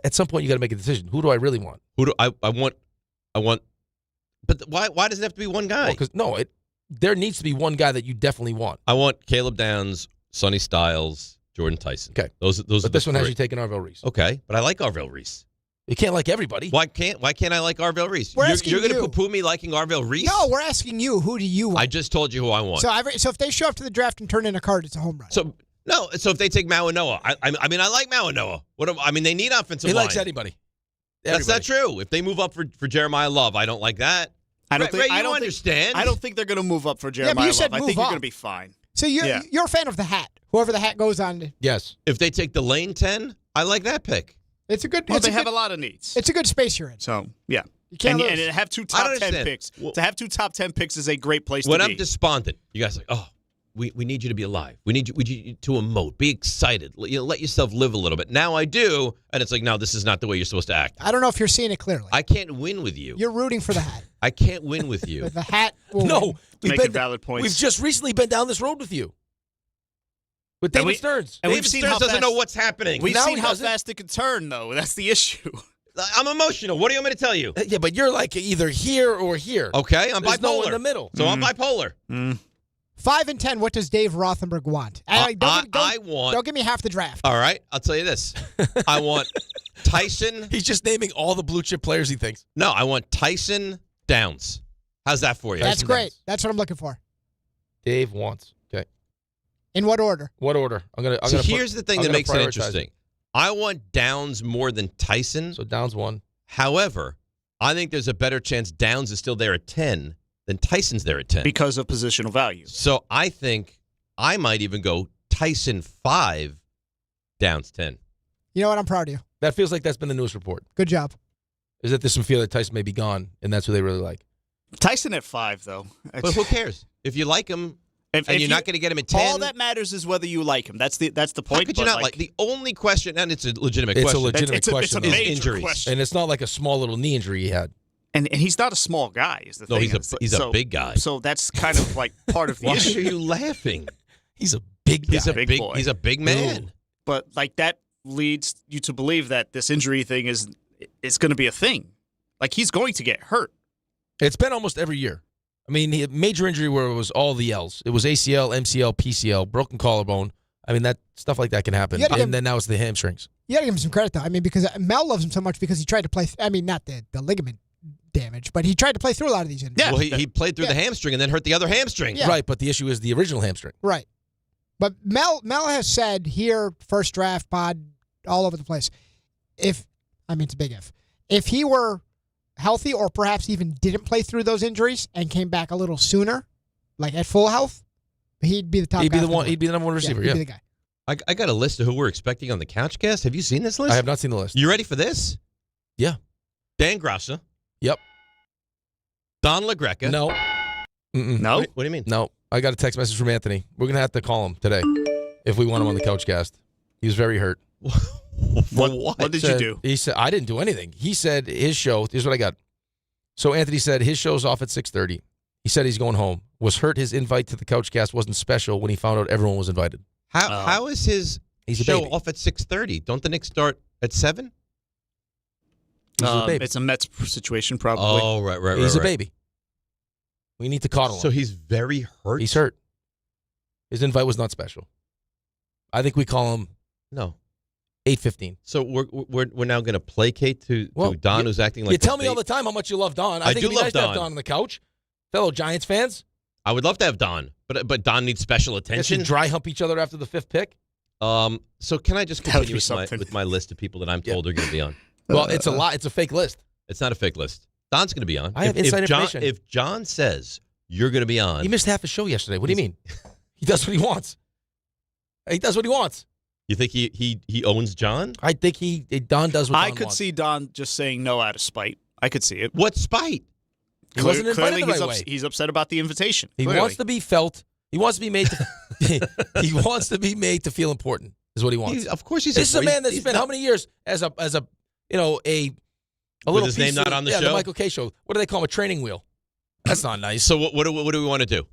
At some point, you got to make a decision. Who do I really want? Who do I want? But why does it have to be one guy? Because there needs to be one guy that you definitely want. I want Caleb Downs, Sonny Styles, Jordan Tyson. Okay, those. But this one has you taking Arvell Reese. Okay, but I like Arvell Reese. You can't like everybody. Why can't I like Arvell Reese? You're going to poo-poo me liking Arvell Reese? No, we're asking you. Who do you want? I just told you who I want. So if they show up to the draft and turn in a card, it's a home run. So No, so if they take Mao and Noah, I mean, I like Mao and Noah. They need offensive line. He likes anybody. That's not true. If they move up for Jeremiah Love, I don't like that. I don't understand. I don't think they're going to move up for Jeremiah Love. I think you're going to be fine. So you're a fan of the hat. Whoever the hat goes on. Yes. If they take the lane 10, I like that pick. It's a good. Well, they have a lot of needs. It's a good space you're in. So yeah. You can't lose. And to have two top 10 picks. To have two top 10 picks is a great place to be. When I'm despondent, you guys are like, oh, we need you to be alive. We need you to emote. Be excited. Let yourself live a little bit. Now I do, and it's like, no, this is not the way you're supposed to act. I don't know if you're seeing it clearly. I can't win with you. You're rooting for the hat. I can't win with you. The hat will No. win. Make valid points. We've just recently been down this road with you. With David Stearns. And David Stearns doesn't know what's happening. We've seen how fast it can turn, though. That's the issue. I'm emotional. What do you want me to tell you? Yeah, but you're like either here or here. Okay, I'm There's bipolar. no in the middle. So I'm bipolar. 5 and 10. What does Dave Rothenberg want? I want. Don't give me half the draft. All right, I'll tell you this. I want Tyson. He's just naming all the blue chip players he thinks. No, I want Tyson Downs. How's that for you? That's great. That's what I'm looking for. Dave wants. Okay. In what order? What order? Here's the thing that makes it interesting. I want Downs more than Tyson. So Downs 1. However, I think there's a better chance Downs is still there at 10 than Tyson's there at 10. Because of positional value. So I think I might even go Tyson 5, Downs 10. You know what? I'm proud of you. That feels like that's been the news report. Good job. Is that there's some fear that Tyson may be gone, and that's who they really like. Tyson at 5, though. But who cares? If you like him, and you're not going to get him at 10. All that matters is whether you like him. That's the point. How could you not like? The only question, and it's a legitimate question. It's a legitimate question. It's a major injuries. question. And it's not like a small little knee injury he had. And he's not a small guy, is the thing. No, he's a big guy. So that's kind of like part of the issue. Why are you laughing? He's a big guy. He's a big boy. He's a big man. Ooh. But like that leads you to believe that this injury thing is going to be a thing. Like he's going to get hurt. It's been almost every year. I mean, he had major injury where it was all the L's. It was ACL, MCL, PCL, broken collarbone. I mean, that stuff like that can happen. And then now it's the hamstrings. You got to give him some credit, though. I mean, because Mel loves him so much because he tried to play. Not the ligament damage, but he tried to play through a lot of these injuries. Yeah. Well, he played through the hamstring and then hurt the other hamstring. Yeah. Right, but the issue is the original hamstring. Right. But Mel has said here, first draft pod, all over the place, it's a big if. If he were healthy or perhaps even didn't play through those injuries and came back a little sooner, like at full health, he'd be the top guy. He'd be the number one receiver, He'd be the guy. I got a list of who we're expecting on the Couchcast. Have you seen this list? I have not seen the list. You ready for this? Yeah. Dan Grassa. Yep. Don LaGreca. No. No? What do you mean? No. I got a text message from Anthony. We're going to have to call him today if we want him on the Couchcast. He was very hurt. What did you do? He said, I didn't do anything. He said his show, here's what I got. So Anthony said his show's off at 6:30. He said he's going home. Was hurt his invite to the Couchcast wasn't special when he found out everyone was invited. How is his show off at 6:30? Don't the Knicks start at 7? It's a Mets situation, probably. Oh, right. He's a baby. We need to coddle him. So he's very hurt? He's hurt. His invite was not special. I think we call him 8:15. So we're now going to placate to Don, who's acting like you tell me all the time how much you love Don. I think it'd be nice to have Don on the couch. Fellow Giants fans. I would love to have Don, but Don needs special attention. Dry hump each other after the 5th pick. So can I just continue with my list of people that I'm told are going to be on? Well, it's a lot. It's a fake list. It's not a fake list. Don's going to be on. I have inside information. If John says you're going to be on, he missed half a show yesterday. What do you mean? He does what he wants. He does what he wants. You think he owns John? I think Don does what Don I could see Don just saying no out of spite. I could see it. What spite? He wasn't invited the right way. He's upset about the invitation. He wants to be felt. He wants to be made to. He wants to be made to feel important. Is what he wants. Of course, he's. This is a man that spent how many years as a little with his name not on the show. The Michael K. show. What do they call him? A training wheel. That's not nice. So what do we want to do?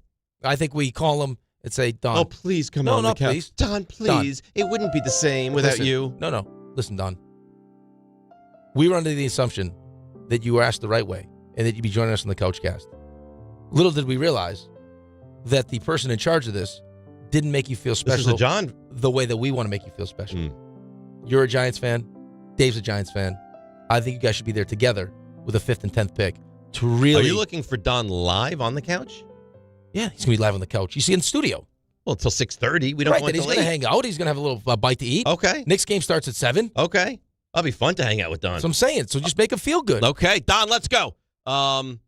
I think we call him and say, Don. Oh, please come on the couch. Please. Don, please. Don. It wouldn't be the same without you. No. Listen, Don. We were under the assumption that you were asked the right way and that you'd be joining us on the Couchcast. Little did we realize that the person in charge of this didn't make you feel special. This is John. The way that we want to make you feel special. You're a Giants fan. Dave's a Giants fan. I think you guys should be there together with a 5th and 10th pick to really. Are you looking for Don live on the couch? Yeah, he's going to be live on the couch. You see in the studio. Well, until 6:30. We don't Right, want then he's to going to hang out. He's going to have a little bite to eat. Okay. Knicks game starts at 7. Okay. That'll be fun to hang out with Don. That's what I'm saying. So just make him feel good. Okay, Don, let's go. Alan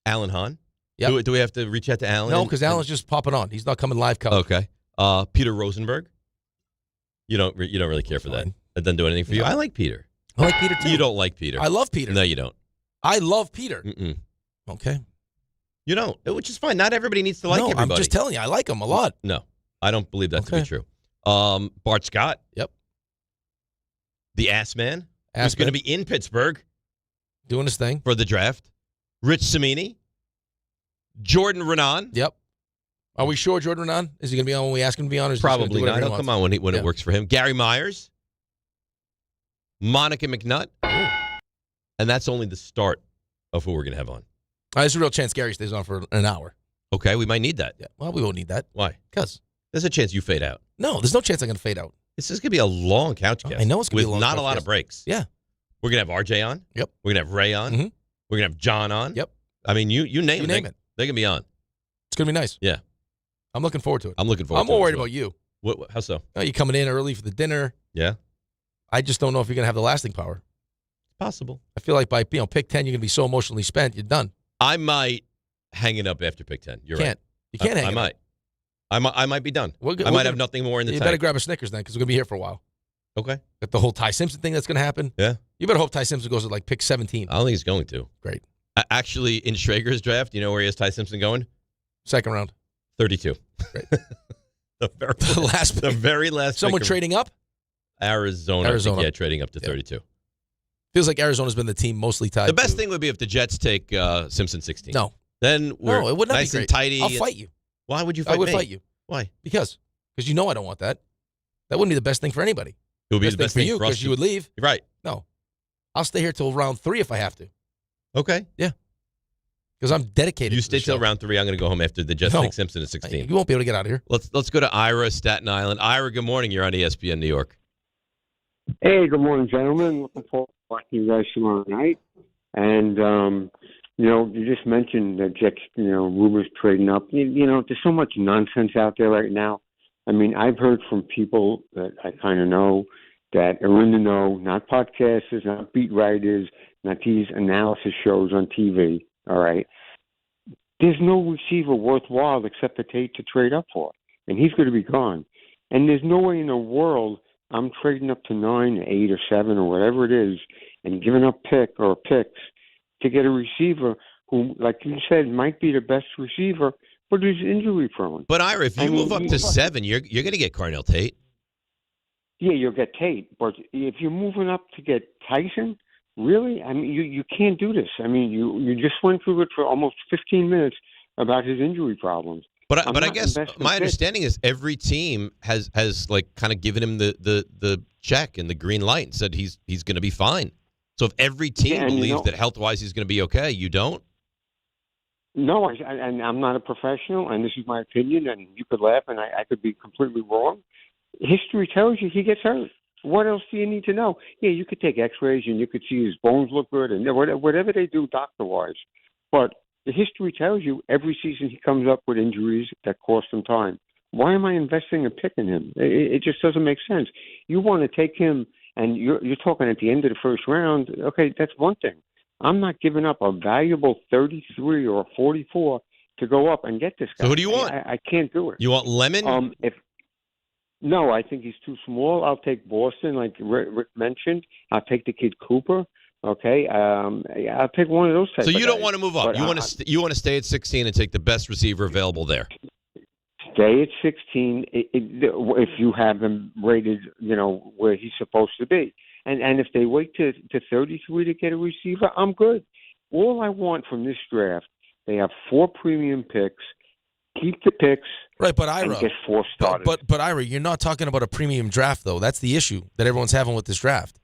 Hahn. Yep. Do we have to reach out to Alan? No, because Alan's just popping on. He's not coming live coverage. Okay. Peter Rosenberg. You don't really care for that. That doesn't do anything for you. I like Peter. I like Peter too. You don't like Peter. I love Peter. No, you don't. I love Peter. Mm-mm. Okay. You don't, which is fine. Not everybody needs to like everybody. I'm just telling you, I like him a lot. No, I don't believe that to be true. Bart Scott. Yep. The Ass Man. Who's going to be in Pittsburgh. Doing his thing. For the draft. Rich Cimini. Jordan Renan. Yep. Are we sure Jordan Renan? Is he going to be on when we ask him to be on? Or is he Probably just gonna do not. whatever he He'll wants? come on when it works for him. Gary Myers. Monica McNutt. And that's only the start of who we're going to have on. There's a real chance Gary stays on for an hour. Okay, we might need that. Yeah. Well, we won't need that. Why? Because there's a chance you fade out. No, there's no chance I'm going to fade out. This is going to be a long couch cast. I know it's going to be a long with not couch a lot cast. of breaks. Yeah. We're going to have RJ on. Yep. We're going to have Ray on. Mm-hmm. We're going to have John on. Yep. I mean, you name You it. name it. They're going to be on. It's going to be nice. Yeah. I'm looking forward to it. I'm looking forward I'm to it. more worried as well. about you. How so? Oh, you coming in early for the dinner. Yeah. I just don't know if you're going to have the lasting power. Possible. I feel like by pick 10, you're going to be so emotionally spent, you're done. I might hang it up after pick 10. You're right. You can't hang I it might. up. I might be done. We're I might have nothing more in the You tank. better grab a Snickers then, because we're going to be here for a while. Okay. Got the whole Ty Simpson thing that's going to happen. Yeah. You better hope Ty Simpson goes to like pick 17. I don't think he's going to. Great. Actually, in Schrager's draft, you know where he has Ty Simpson going? Second round. 32. Great. The very last. Someone pick of trading up? Arizona. I think, yeah, trading up to 32. Feels like Arizona's been the team mostly tied. The best thing would be if the Jets take Simpson 16. No. Then we're it would not nice be and great. tidy. I'll fight you. Why would you fight I would me? fight you. Why? Because you know I don't want that. That wouldn't be the best thing for anybody. It would be the best for thing you for us. because you would leave. Right. No. I'll stay here till round 3 if I have to. Okay. Yeah. Because I'm dedicated. You to stay the show. till round 3. I'm going to go home after the Jets No. take Simpson at 16. You won't be able to get out of here. Let's go to Ira, Staten Island. Ira, good morning. You're on ESPN New York. Hey, good morning, gentlemen. Looking forward to watching you guys tomorrow night. And, you just mentioned the Jets, rumors trading up. There's so much nonsense out there right now. I mean, I've heard from people that I kind of know that are in the know, not podcasters, not beat writers, not these analysis shows on TV, all right? There's no receiver worthwhile except for Tate to trade up for, and he's going to be gone. And there's no way in the world I'm trading up to 9, 8, or 7, or whatever it is, and giving up picks to get a receiver who, like you said, might be the best receiver, but is injury prone. But Ira, if you move up to 7, you're going to get Carnell Tate. Yeah, you'll get Tate, but if you're moving up to get Tyson, really? I mean, you can't do this. I mean, you just went through it for almost 15 minutes about his injury problems. But I guess my understanding is every team has like kind of given him the check and the green light and said he's going to be fine. So if every team believes that health-wise he's going to be okay, you don't? No, and I'm not a professional, and this is my opinion, and you could laugh, and I could be completely wrong. History tells you he gets hurt. What else do you need to know? Yeah, you could take x-rays, and you could see his bones look good, and whatever they do doctor-wise. But the history tells you every season he comes up with injuries that cost him time. Why am I investing a pick in him? It just doesn't make sense. You want to take him, and you're talking at the end of the first round. Okay, that's one thing. I'm not giving up a valuable 33 or 44 to go up and get this guy. So who do you want? I can't do it. You want Lemon? No, I think he's too small. I'll take Boston, like Rick mentioned. I'll take the kid Cooper. Okay, I'll take one of those types. So you of don't guys. want to move up. But You want to stay at 16 and take the best receiver available there. Stay at 16 if you have him rated, where he's supposed to be. And if they wait to 33 to get a receiver, I'm good. All I want from this draft, they have 4 premium picks. Keep the picks. Right, but Ira, and get 4 starters. But Ira, you're not talking about a premium draft, though. That's the issue that everyone's having with this draft.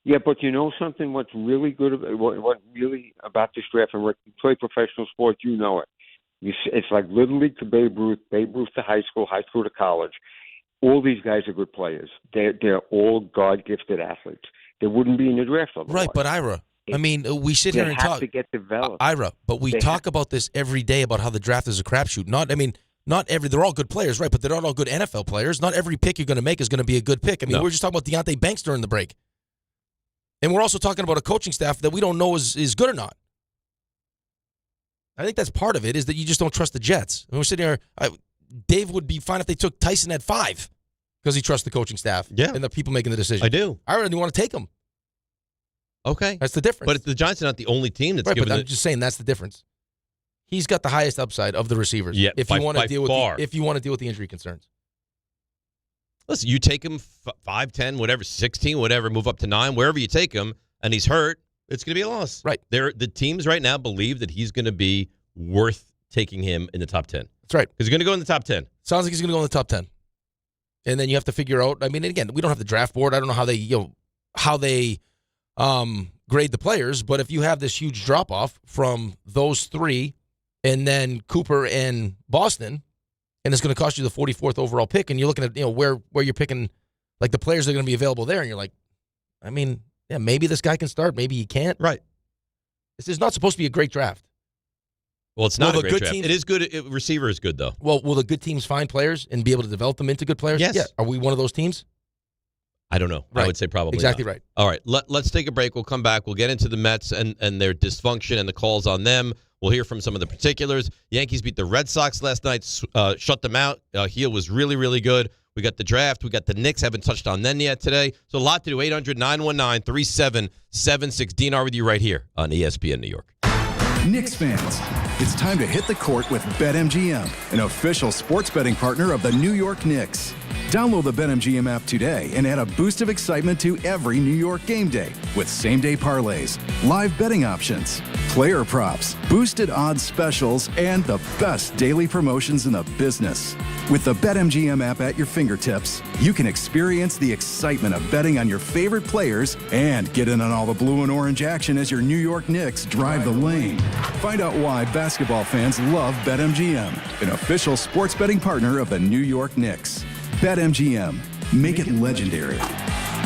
Yeah, but you know something? What's really good, what really about this draft, and Rick, you play professional sports, you know it. It's like Little League to Babe Ruth to high school to college. All these guys are good players. They're all God-gifted athletes. They wouldn't be in the draft otherwise. Right, but Ira, I mean, we sit here and talk. They have to get developed. Ira, but we talk about this every day about how the draft is a crapshoot. They're all good players, right? But they're not all good NFL players. Not every pick you're going to make is going to be a good pick. I mean, we're just talking about Deonte Banks during the break. And we're also talking about a coaching staff that we don't know is good or not. I think that's part of it, is that you just don't trust the Jets. And we're sitting here, Dave would be fine if they took Tyson at 5 because he trusts the coaching staff and the people making the decision. I do. I really want to take him. Okay. That's the difference. But the Giants are not the only team that's right, given but I'm just saying that's the difference. He's got the highest upside of the receivers. Yeah, if you want to deal with the injury concerns. Listen, you take him 5, 10, whatever, 16, whatever, move up to 9, wherever you take him, and he's hurt, it's going to be a loss. Right. The teams right now believe that he's going to be worth taking him in the top 10. That's right. Because he's going to go in the top 10. Sounds like he's going to go in the top 10. And then you have to figure out, I mean, again, we don't have the draft board. I don't know how they grade the players, but if you have this huge drop-off from those 3 and then Cooper and Boston, and it's going to cost you the 44th overall pick, and you're looking at where you're picking, like the players that are going to be available there, and you're like, I mean, yeah, maybe this guy can start, maybe he can't. Right. This is not supposed to be a great draft. Well, it's not a great draft. It is good. Receiver is good, though. Well, will the good teams find players and be able to develop them into good players? Yes. Yeah. Are we one of those teams? I don't know. Right. I would say probably exactly not. Right. All right, let's take a break. We'll come back. We'll get into the Mets and their dysfunction and the calls on them. We'll hear from some of the particulars. Yankees beat the Red Sox last night, shut them out. Heel was really, really good. We got the draft. We got the Knicks. Haven't touched on them yet today. So a lot to do. 800-919-3776. DNR with you right here on ESPN New York. Knicks fans, it's time to hit the court with BetMGM, an official sports betting partner of the New York Knicks. Download the BetMGM app today and add a boost of excitement to every New York game day with same-day parlays, live betting options, player props, boosted odds specials, and the best daily promotions in the business. With the BetMGM app at your fingertips, you can experience the excitement of betting on your favorite players and get in on all the blue and orange action as your New York Knicks drive the lane. Find out why basketball fans love BetMGM, an official sports betting partner of the New York Knicks. BetMGM. Make it legendary.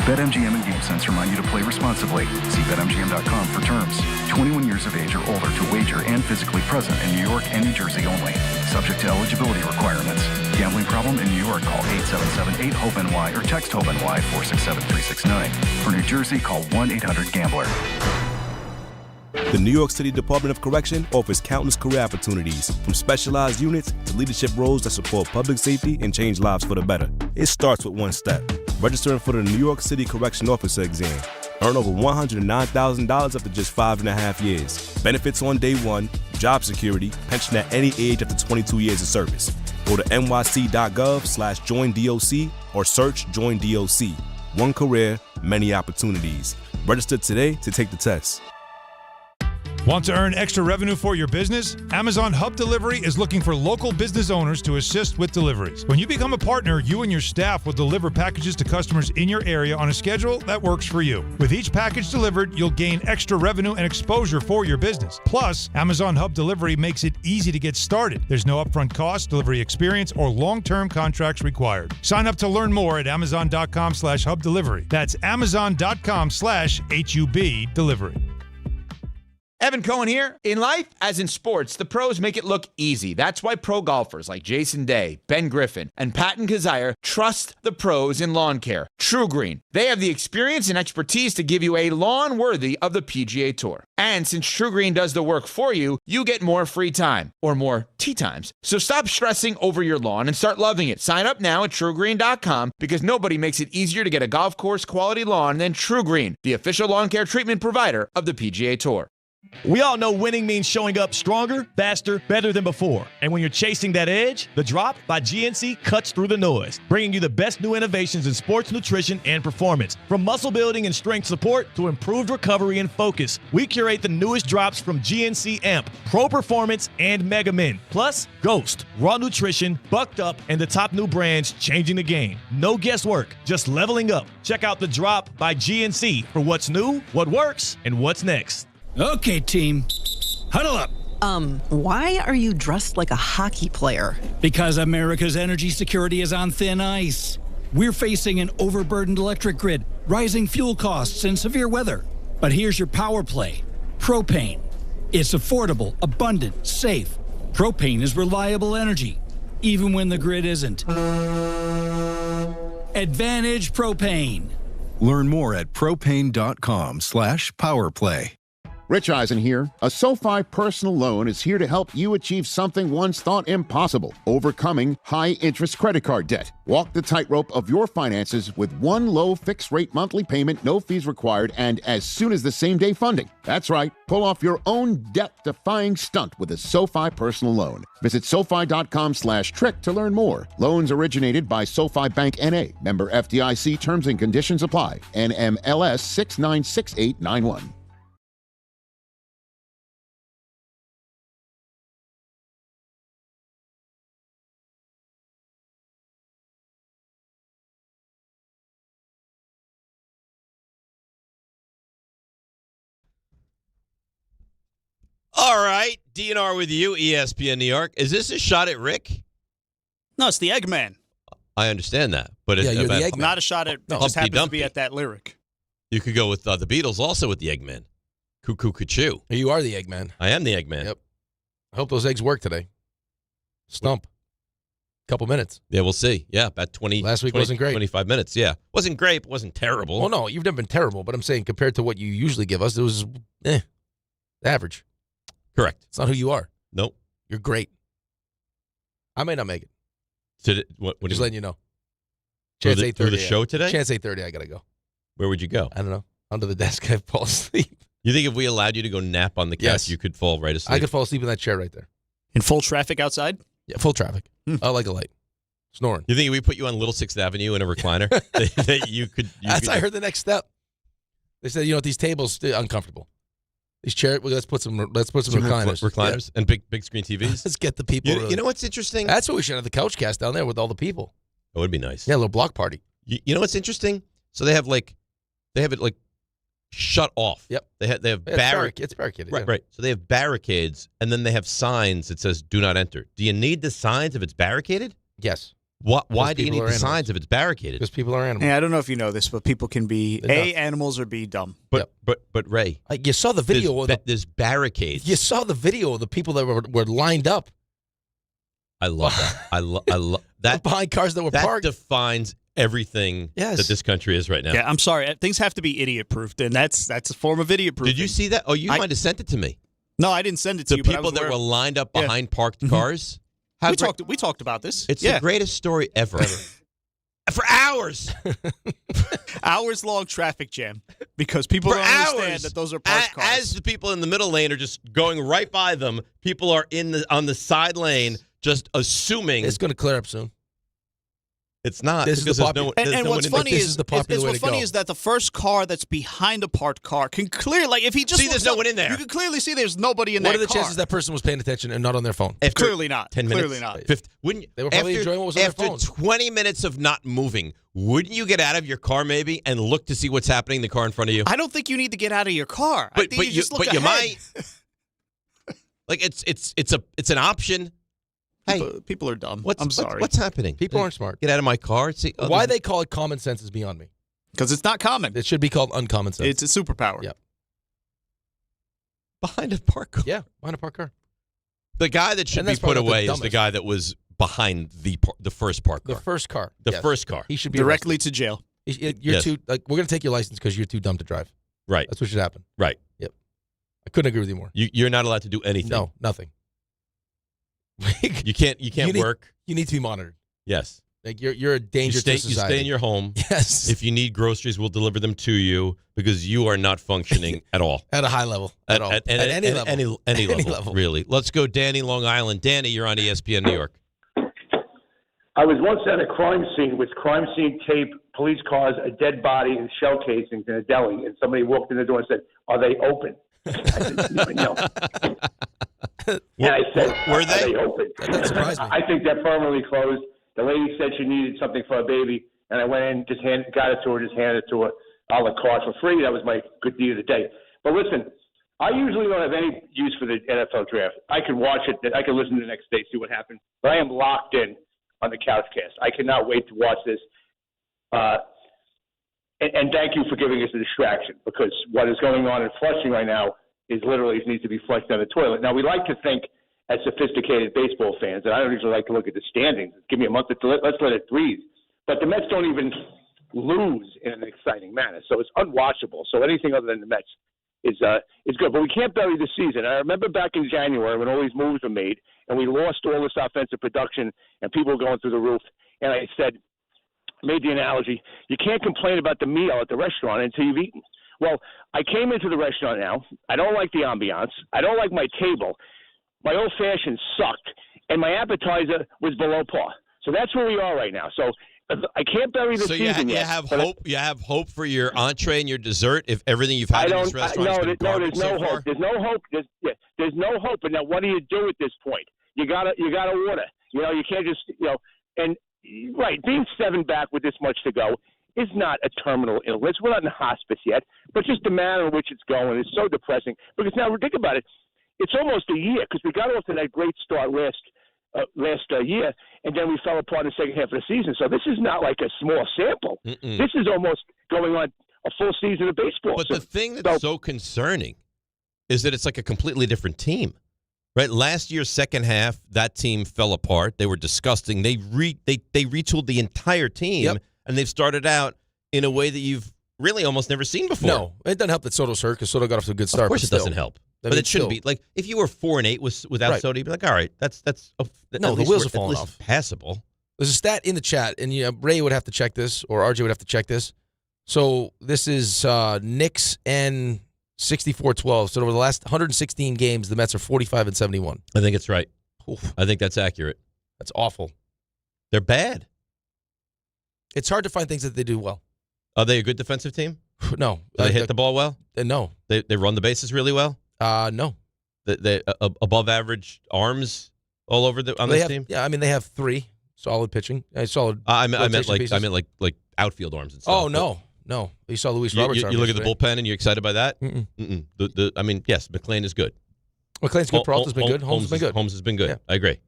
BetMGM and GameSense remind you to play responsibly. See BetMGM.com for terms. 21 years of age or older to wager and physically present in New York and New Jersey only. Subject to eligibility requirements. Gambling problem in New York? Call 877-8-HOPE-NY or text HOPE-NY 467-369. For New Jersey, call 1-800-GAMBLER. The New York City Department of Correction offers countless career opportunities, from specialized units to leadership roles that support public safety and change lives for the better. It starts with one step: registering for the New York City Correction Officer exam. Earn over $109,000 after just 5.5 years. Benefits on day one, job security, pension at any age after 22 years of service. Go to nyc.gov/joinDOC or search Join DOC. One career, many opportunities. Register today to take the test. Want to earn extra revenue for your business? Amazon Hub Delivery is looking for local business owners to assist with deliveries. When you become a partner, you and your staff will deliver packages to customers in your area on a schedule that works for you. With each package delivered, you'll gain extra revenue and exposure for your business. Plus, Amazon Hub Delivery makes it easy to get started. There's no upfront cost, delivery experience, or long-term contracts required. Sign up to learn more at Amazon.com/Hub Delivery. That's Amazon.com/HUB Delivery. Evan Cohen here. In life, as in sports, the pros make it look easy. That's why pro golfers like Jason Day, Ben Griffin, and Patton Kazire trust the pros in lawn care. True Green. They have the experience and expertise to give you a lawn worthy of the PGA Tour. And since True Green does the work for you, you get more free time, or more tee times. So stop stressing over your lawn and start loving it. Sign up now at TrueGreen.com, because nobody makes it easier to get a golf course quality lawn than True Green, the official lawn care treatment provider of the PGA Tour. We all know winning means showing up stronger, faster, better than before. And when you're chasing that edge, the Drop by GNC cuts through the noise, bringing you the best new innovations in sports nutrition and performance. From muscle building and strength support to improved recovery and focus, we curate the newest drops from GNC Amp, Pro Performance, and Mega Min. Plus, Ghost, Raw Nutrition, Bucked Up, and the top new brands changing the game. No guesswork, just leveling up. Check out the Drop by GNC for what's new, what works, and what's next. Okay, team, huddle up. Why are you dressed like a hockey player? Because America's energy security is on thin ice. We're facing an overburdened electric grid, rising fuel costs, and severe weather. But here's your power play: propane. It's affordable, abundant, safe. Propane is reliable energy. even when the grid isn't. Advantage Propane. Learn more at propane.com/powerplay. Rich Eisen here. A SoFi personal loan is here to help you achieve something once thought impossible, overcoming high-interest credit card debt. Walk the tightrope of your finances with one low fixed-rate monthly payment, no fees required, and as soon as the same-day funding. That's right. Pull off your own debt-defying stunt with a SoFi personal loan. Visit SoFi.com/trick to learn more. Loans originated by SoFi Bank N.A. Member FDIC. Terms and conditions apply. NMLS 696891. All right, DNR with you, ESPN New York. Is this a shot at Rick? No, it's the Eggman. I understand that, but Yeah, you're the Eggman. Not a shot at. It just Humpty happens to be Dumpty. at that lyric. You could go with the Beatles also with the Eggman. Cuckoo, cuckoo. You are the Eggman. I am the Eggman. Yep. I hope those eggs work today. Stump. Couple minutes. Yeah, we'll see. Yeah, about 20. Last week 20, wasn't great. 25 minutes, yeah. Wasn't great, wasn't terrible. Well, no, you've never been terrible, but I'm saying compared to what you usually give us, it was average. Correct. It's not who you are. Nope. You're great. I may not make it. What Just letting you know. Through Chance the 8:30. show today? Chance 8:30, I got to go. Where would you go? I don't know. Under the desk, I fall asleep. You think if we allowed you to go nap on the couch, Yes. you could fall right asleep? I could fall asleep in that chair right there. In full traffic outside? Yeah, full traffic. I like a light. Snoring. You think if we put you on Little 6th Avenue in a recliner, that you could... I heard the next step. They said, these tables, they're uncomfortable. These chairs, let's put some recliners. Recliners and big screen TVs. Let's get the people. You know what's interesting? That's what we should have, the couch cast down there with all the people. That would be nice. Yeah, a little block party. You know what's interesting? So they have it shut off. Yep. They have It's barricaded. Right, yeah. right. So they have barricades, and then they have signs that says "Do not enter." Do you need the signs if it's barricaded? Yes. Why do you need the animals. signs if it's barricaded? Because people are animals. Hey, I don't know if you know this, but people can be They're animals or B, dumb. But Ray, You saw the video. There's barricades. You saw the video of the people that were lined up. I love that. I love that. Behind cars that were parked. That defines everything that this country is right now. Yeah, I'm sorry. Things have to be idiot-proofed, and that's a form of idiot-proofing. Did you see that? Oh, you might have sent it to me. No, I didn't send it to you. The people that were lined up behind parked cars. We talked about this. It's the greatest story ever. For hours. Hours-long traffic jam because people don't understand that those are parked cars. As the people in the middle lane are just going right by them, people are on the side lane just assuming it's going to clear up soon. It's not. This is because the there's popular. And what's funny is what's funny is that the first car that's behind a parked car can clearly, if he just see, there's no one in there. You can clearly see there's nobody in that car. What are the chances that person was paying attention and not on their phone? Clearly not. 10 minutes. Clearly not. 50, wouldn't they were probably enjoying what was on their phone. After 20 minutes of not moving, wouldn't you get out of your car maybe and look to see what's happening in the car in front of you? I don't think you need to get out of your car. I think you just look you ahead. might. Like it's an option. People are dumb. I'm sorry. What's happening? People aren't smart. Get out of my car. See, why they call it common sense is beyond me. Because it's not common. It should be called uncommon sense. It's a superpower. Yep. Behind a parked car. Yeah, behind a parked car. The guy that should be put away is the guy that was behind the first parked car. The first car. The first car. He should be directly arrested. to jail. You're too. We're going to take your license because you're too dumb to drive. Right. That's what should happen. Right. Yep. I couldn't agree with you more. You're not allowed to do anything. No, nothing. You can't work. You need to be monitored. Yes. Like you're a danger to society. You stay in your home. Yes. If you need groceries, we'll deliver them to you because you are not functioning at all. At a high level. At all. At any level. Any level. Really. Let's go, Danny, Long Island. Danny, you're on ESPN New York. I was once at a crime scene with crime scene tape, police cars, a dead body, and shell casings in a deli, and somebody walked in the door and said, "Are they open?" I said, "No." And I said, "Were they open?" That surprised me. I think they're permanently closed. The lady said she needed something for her baby, and I went in, got it to her, just handed it to her a la carte for free. That was my good deed of the day. But listen, I usually don't have any use for the NFL draft. I could watch it. I could listen to the next day, see what happened. But I am locked in on the Couchcast. I cannot wait to watch this. And thank you for giving us a distraction, because what is going on in Flushing right now is literally needs to be flushed down the toilet. Now, we like to think as sophisticated baseball fans, and I don't usually like to look at the standings. Give me a month to let's let it breathe. But the Mets don't even lose in an exciting manner, so it's unwatchable. So anything other than the Mets is good. But we can't bury the season. I remember back in January when all these moves were made, and we lost all this offensive production, and people were going through the roof. And I made the analogy, you can't complain about the meal at the restaurant until you've eaten. Well, I came into the restaurant now. I don't like the ambiance. I don't like my table. My old-fashioned sucked, and my appetizer was below par. So that's where we are right now. So I can't bury the season yet. You have hope for your entree and your dessert if everything you've had in this restaurant has been garbage so far? There's no hope. There's no hope. And now what do you do at this point? You gotta order. You can't just and right, being 7 back with this much to go is not a terminal illness. We're not in hospice yet, but just the manner in which it's going is so depressing. Because now think about it, it's almost a year because we got off to that great start last year, and then we fell apart in the second half of the season. So this is not like a small sample. This is almost going on a full season of baseball. But the thing that's so concerning is that it's like a completely different team, right? Last year's second half, that team fell apart. They were disgusting. They retooled the entire team, and they've started out in a way that you've really almost never seen before. No, it doesn't help that Soto's hurt because Soto got off to a good start. Of course, it doesn't help. But it shouldn't be. Like, if you were 4-8 without Soto, you'd be like, all right, that's no, the wheels are falling off. Passable. There's a stat in the chat, and Ray would have to check this, or RJ would have to check this. So this is Knicks and 64-12. So over the last 116 games, the Mets are 45-71. I think it's right. Oof. I think that's accurate. That's awful. They're bad. It's hard to find things that they do well. Are they a good defensive team? No. Do they hit the ball well? No. They run the bases really well? No. They above average arms all over on this team? Yeah, I mean they have 3 solid pitching. Solid. I meant like outfield arms and stuff. Oh no. You saw Luis Roberts. You look at the bullpen and you're excited by that? I mean, yes, McClain is good. McClain's good. Peralta's been good. Holmes has been good. Holmes has been good. Yeah. I agree.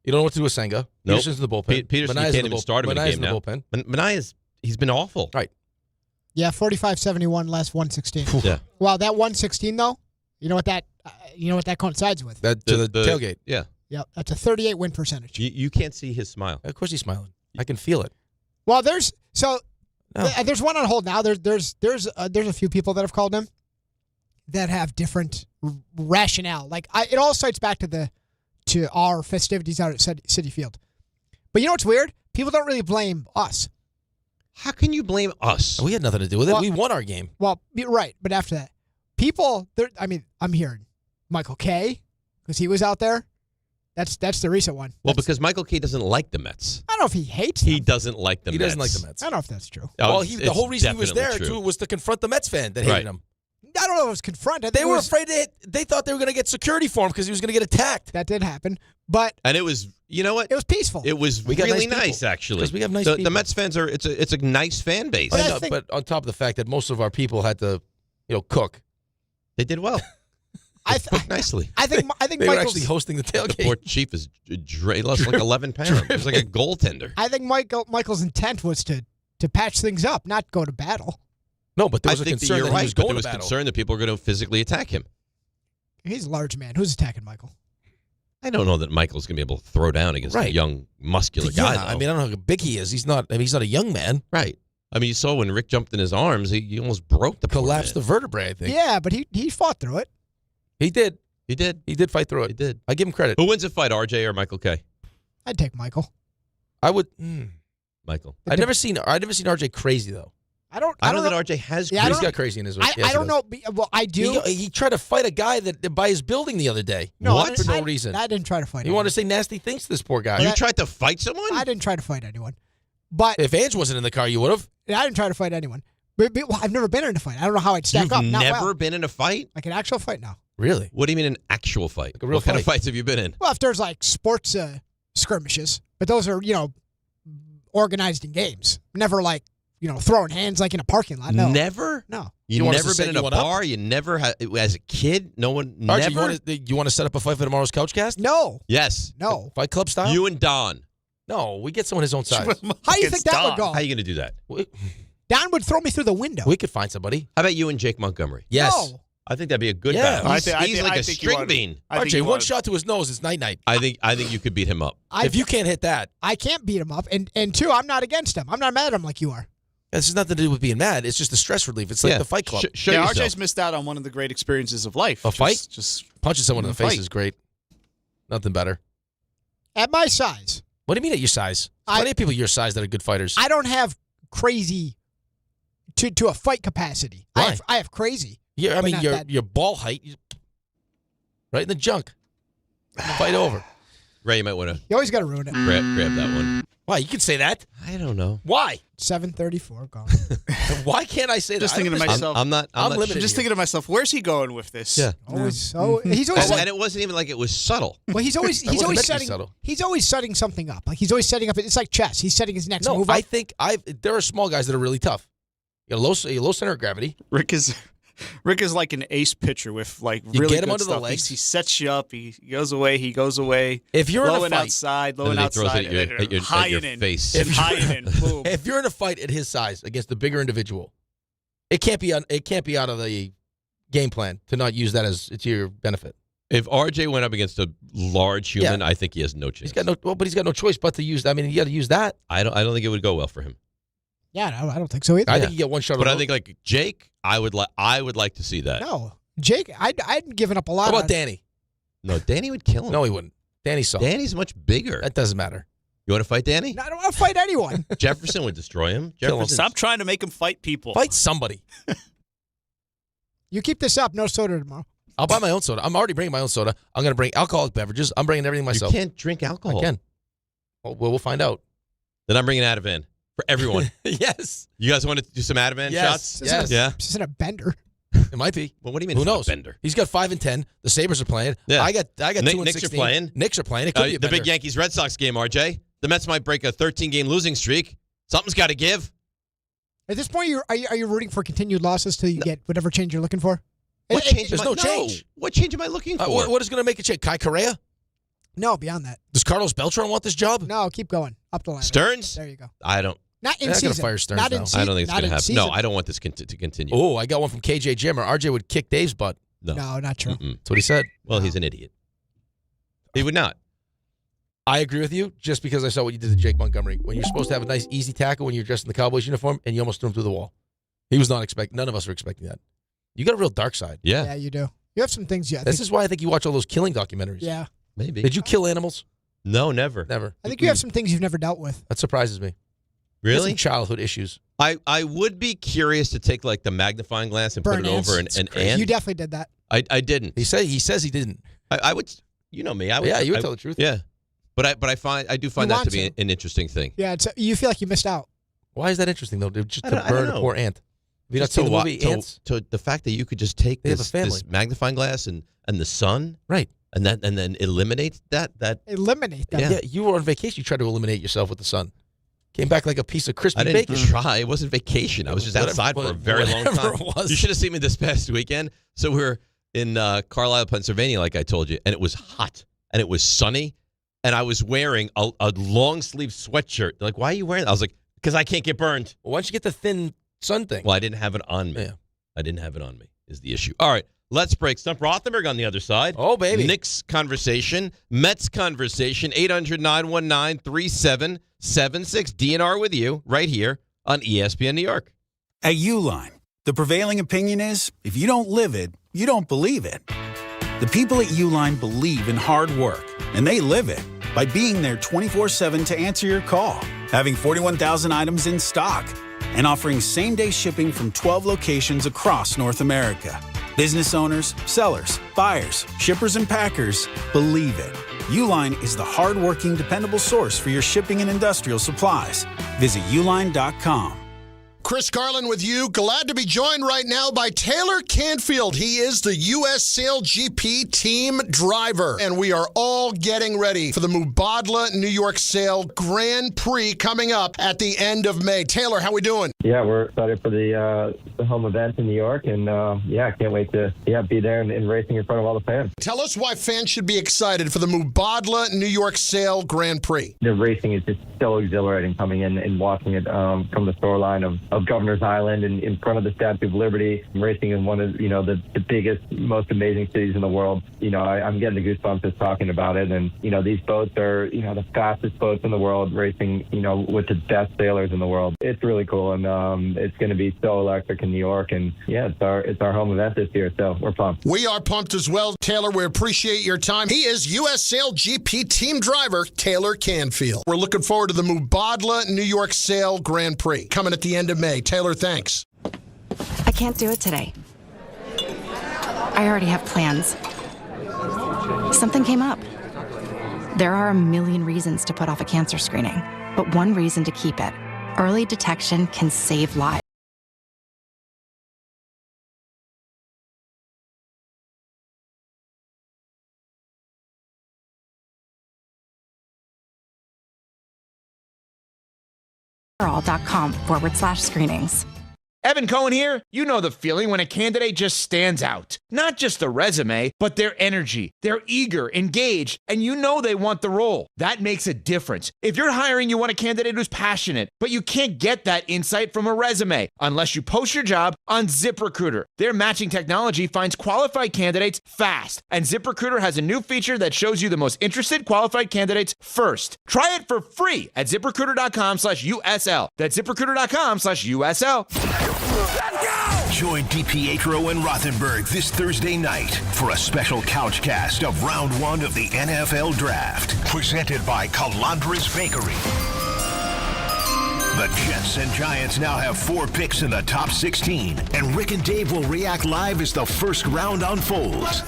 You don't know what to do with Senga. Nope. Peterson's in the bullpen. Peterson, you can't even start him in a game now. Manaea's he's been awful. Right. Yeah, 45-71 last 116. Yeah. Well, that 116 though, you know what that coincides with? That to the tailgate. Yeah. Yep, that's a 38 win percentage. You can't see his smile. Of course he's smiling. I can feel it. Well, there's one on hold now. There's a few people that have called him that have different rationale. Like it all cites back to our festivities out at Citi Field. But you know what's weird? People don't really blame us. How can you blame us? We had nothing to do with it. We won our game. Well, right. But after that, people, I'm hearing Michael Kay, because he was out there. That's the recent one. Well, because Michael Kay doesn't like the Mets. I don't know if he hates them. He doesn't like the Mets. He doesn't like the Mets. I don't know if that's true. Well, the whole reason he was there, too, was to confront the Mets fan that hated him. I don't know if it was confront. They were afraid they thought they were going to get security for him because he was going to get attacked. That did happen. And it was, you know what? It was peaceful. It was really nice, actually. Because we have nice people. The Mets fans it's a nice fan base. But on top of the fact that most of our people had to, cook. They did well. Cooked nicely. I think they were actually hosting the tailgate. The poor chief is he lost like 11 pounds. He was like a goaltender. I think Michael's intent was to patch things up, not go to battle. No, but there was a concern that he was going to battle. There was concern that people were going to physically attack him. He's a large man. Who's attacking Michael? I don't know that Michael's going to be able to throw down against a young, muscular guy. Though. I mean, I don't know how big he is. He's not a young man. Right. I mean, you saw when Rick jumped in his arms, he almost broke collapsed the vertebrae, I think. Yeah, but he fought through it. He did. He did. He did fight through it. He did. I give him credit. Who wins a fight, RJ or Michael Kay? I'd take Michael. I would. Michael. I've never seen RJ crazy though. I don't know that RJ has. He's got crazy in his. I don't know. Well, I do. He tried to fight a guy that by his building the other day. No, what? For no reason. I didn't try to fight. He wanted to say nasty things to this poor guy. You tried to fight someone? I didn't try to fight anyone. But if Ange wasn't in the car, you would have. I didn't try to fight anyone. But I've never been in a fight. I don't know how I'd stack up. You've never been in a fight? Like an actual fight? No. Really? What do you mean an actual fight? Like a real what kind of fights have you been in? Well, if there's like sports skirmishes, but those are organized in games. Never like throwing hands like in a parking lot. No. Never? No. You never been in a bar? You never had, as a kid? No one, Archie, never? You want to set up a fight for tomorrow's Couchcast? No. Yes. No. Fight club style? You and Don. No, we get someone his own size. How do you think that would go? How are you going to do that? Don would throw me through the window. We could find somebody. How about you and Jake Montgomery? Yes. No. I think that'd be a good Yeah. battle. He's like a string bean. RJ, one shot to his nose is night-night. I think you could beat him up. If you can't hit that. I can't beat him up. And two, I'm not against him. I'm not mad at him like you are. This has nothing to do with being mad. It's just the stress relief. It's like the Fight Club. RJ's missed out on one of the great experiences of life. A fight? Just punching someone in the face is great. Nothing better. At my size. What do you mean at your size? Plenty of people your size that are good fighters. I don't have crazy to a fight capacity. Why? I have crazy. Yeah, I but mean, not your that. your ball height, right in the junk. Fight over. Ray, you might want to You always got to ruin it. grab that one. Why? You could say that. I don't know. Why? 7:34 gone. Why can't I say that? Just thinking to myself. I'm not limited. Just thinking to myself, where's he going with this? Yeah. He's always and it wasn't even like it was subtle. Well, he's always setting something up. Like he's always setting up. It's like chess. He's setting his next move up. I think there are small guys that are really tough. You got a low center of gravity. Rick is like an ace pitcher with like You really get him good under the stuff. legs. He sets you up. He goes away. He goes away. If you're low in a and fight, outside, low and and then he throws outside, it at your face. and high and in. Boom. If you're in a fight at his size against the bigger individual, it can't be out of the game plan to not use that as to your benefit. If RJ went up against a large human, I think he has no chance. He's got no choice but to use. I mean, you got to use that. I don't think it would go well for him. Yeah, no, I don't think so either. I think you get one shot. But I think like Jake, I would like to see that. No, Jake, I'd given up a lot. How about Danny? No, Danny would kill him. No, he wouldn't. Danny's soft. Danny's much bigger. That doesn't matter. You want to fight Danny? I don't want to fight anyone. Jefferson would destroy him. Stop trying to make him fight people. Fight somebody. You keep this up. No soda tomorrow. I'll buy my own soda. I'm already bringing my own soda. I'm going to bring alcoholic beverages. I'm bringing everything myself. You can't drink alcohol. I can. Well, we'll find out. Then I'm bringing Ativan for everyone. Yes. You guys want to do some Ativan shots? Yes. Yeah. This isn't a bender. It might be. Well, what do you mean? Who it's not knows? a bender? He's got 5 and 10. The Sabres are playing. Yeah. I got 2 and 16. Knicks are playing. Knicks are playing. It could be a the bender. big Yankees Red Sox game, RJ. The Mets might break a 13-game losing streak. Something's got to give. At this point, are you rooting for continued losses till you get whatever change you're looking for? What change? There's no change. What change am I looking for? What is going to make a change? Kai Correa? No, beyond that. Does Carlos Beltran want this job? No, keep going. Up the line. Stearns? There you go. I don't. Not in They're not season. going to fire Stearns Not now. in season. I don't think it's going to happen. Season. No, I don't want this to continue. Oh, I got one from KJ Jimmer. RJ would kick Dave's butt. No, not true. That's what he said. Well, he's an idiot. He would not. I agree with you just because I saw what you did to Jake Montgomery. When you're supposed to have a nice, easy tackle when you're dressed in the Cowboys uniform, and you almost threw him through the wall. He was not expecting. None of us were expecting that. You got a real dark side. Yeah. Yeah, you do. You have some things. Yeah. This is why I think you watch all those killing documentaries. Yeah. Maybe. Did you kill animals? No, never. Never. I think you have some things you've never dealt with. That surprises me. You have Really? some childhood issues. I would be curious to take like the magnifying glass and Burn put it ants. over an ant. You definitely did that. I didn't. He says he didn't. I would. You know me. I would. Yeah, you would I- tell the truth. Yeah, but I do find You that to want be to. an interesting thing. Yeah. You feel like you missed out. Why is that interesting though? Dude? Just I to don't burn a know. poor ant. Have you not Just seen the wa- movie to- Ants? To the fact that you could just take They have a this family. magnifying glass and the sun, Right. and then eliminate that. Eliminate that. Yeah. You were on vacation. You tried to eliminate yourself with the sun. Came back like a piece of crispy I didn't bacon. try. It wasn't vacation. I was just outside for a very long time. It was. You should have seen me this past weekend. So we were in Carlisle, Pennsylvania, like I told you, and it was hot and it was sunny, and I was wearing a long sleeve sweatshirt. They're like, why are you wearing that? I was like, because I can't get burned. Well, why don't you get the thin sun thing? Well, I didn't have it on me. Yeah. I didn't have it on me is the issue. All right, let's break. Stump Rothenberg on the other side. Oh, baby. Knicks conversation, Mets conversation, 800-919-3776. DNR with you right here on ESPN New York. At Uline, the prevailing opinion is if you don't live it, you don't believe it. The people at Uline believe in hard work, and they live it by being there 24/7 to answer your call, having 41,000 items in stock, and offering same-day shipping from 12 locations across North America. Business owners, sellers, buyers, shippers, and packers believe it. Uline is the hard-working, dependable source for your shipping and industrial supplies. Visit uline.com. Chris Carlin with you. Glad to be joined right now by Taylor Canfield. He is the U.S. Sail GP team driver, and we are all getting ready for the Mubadala New York Sail Grand Prix coming up at the end of May. Taylor, how we doing? Yeah, we're excited for the home event in New York, and I can't wait to be there and racing in front of all the fans. Tell us why fans should be excited for the Mubadala New York Sail Grand Prix. The racing is just so exhilarating coming in and watching it from the shoreline of of Governor's Island and in front of the Statue of Liberty, racing in one of, the biggest, most amazing cities in the world. I'm getting the goosebumps just talking about it. And, these boats are, the fastest boats in the world, racing, with the best sailors in the world. It's really cool. And it's going to be so electric in New York. And yeah, it's our home event this year. So we're pumped. We are pumped as well. Taylor, we appreciate your time. He is U.S. Sail GP team driver Taylor Canfield. We're looking forward to the Mubadala New York Sail Grand Prix coming at the end of May. Taylor, thanks. I can't do it today. I already have plans. Something came up. There are a million reasons to put off a cancer screening, but one reason to keep it. Early detection can save lives. .com/screenings. Evan Cohen here. You know the feeling when a candidate just stands out. Not just the resume, but their energy. They're eager, engaged, and you know they want the role. That makes a difference. If you're hiring, you want a candidate who's passionate, but you can't get that insight from a resume unless you post your job on ZipRecruiter. Their matching technology finds qualified candidates fast, and ZipRecruiter has a new feature that shows you the most interested qualified candidates first. Try it for free at ZipRecruiter.com/USL. That's ZipRecruiter.com/USL. Join DiPietro and Rothenberg this Thursday night for a special couch cast of Round 1 of the NFL Draft, presented by Calandra's Bakery. The Jets and Giants now have 4 picks in the top 16, and Rick and Dave will react live as the first round unfolds.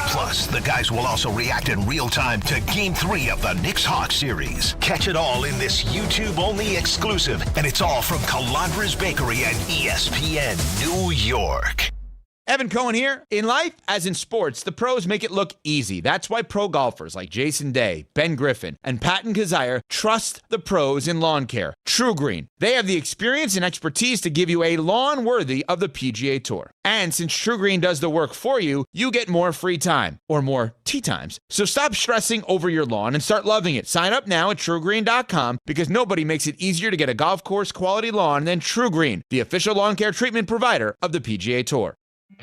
Plus, the guys will also react in real time to Game 3 of the Knicks-Hawks series. Catch it all in this YouTube-only exclusive, and it's all from Calandra's Bakery and ESPN New York. Evan Cohen here. In life, as in sports, the pros make it look easy. That's why pro golfers like Jason Day, Ben Griffin, and Patton Kazire trust the pros in lawn care. True Green. They have the experience and expertise to give you a lawn worthy of the PGA Tour. And since True Green does the work for you, you get more free time, or more tee times. So stop stressing over your lawn and start loving it. Sign up now at TrueGreen.com because nobody makes it easier to get a golf course quality lawn than True Green, the official lawn care treatment provider of the PGA Tour.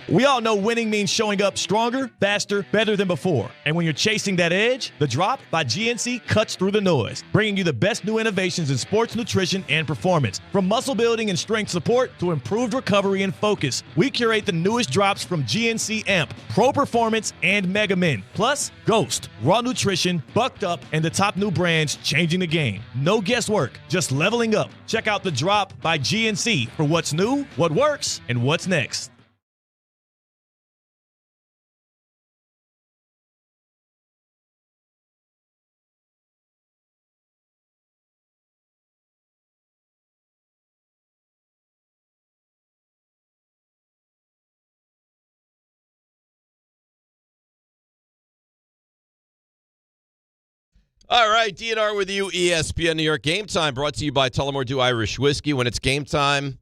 We all know winning means showing up stronger, faster, better than before. And when you're chasing that edge, the Drop by GNC cuts through the noise, bringing you the best new innovations in sports nutrition and performance. From muscle building and strength support to improved recovery and focus, we curate the newest drops from GNC Amp, Pro Performance, and Mega Min. Plus, Ghost, Raw Nutrition, Bucked Up, and the top new brands changing the game. No guesswork, just leveling up. Check out the Drop by GNC for what's new, what works, and what's next. All right, DNR with you, ESPN New York. Game Time brought to you by Tullamore Dew Irish Whiskey. When it's game time,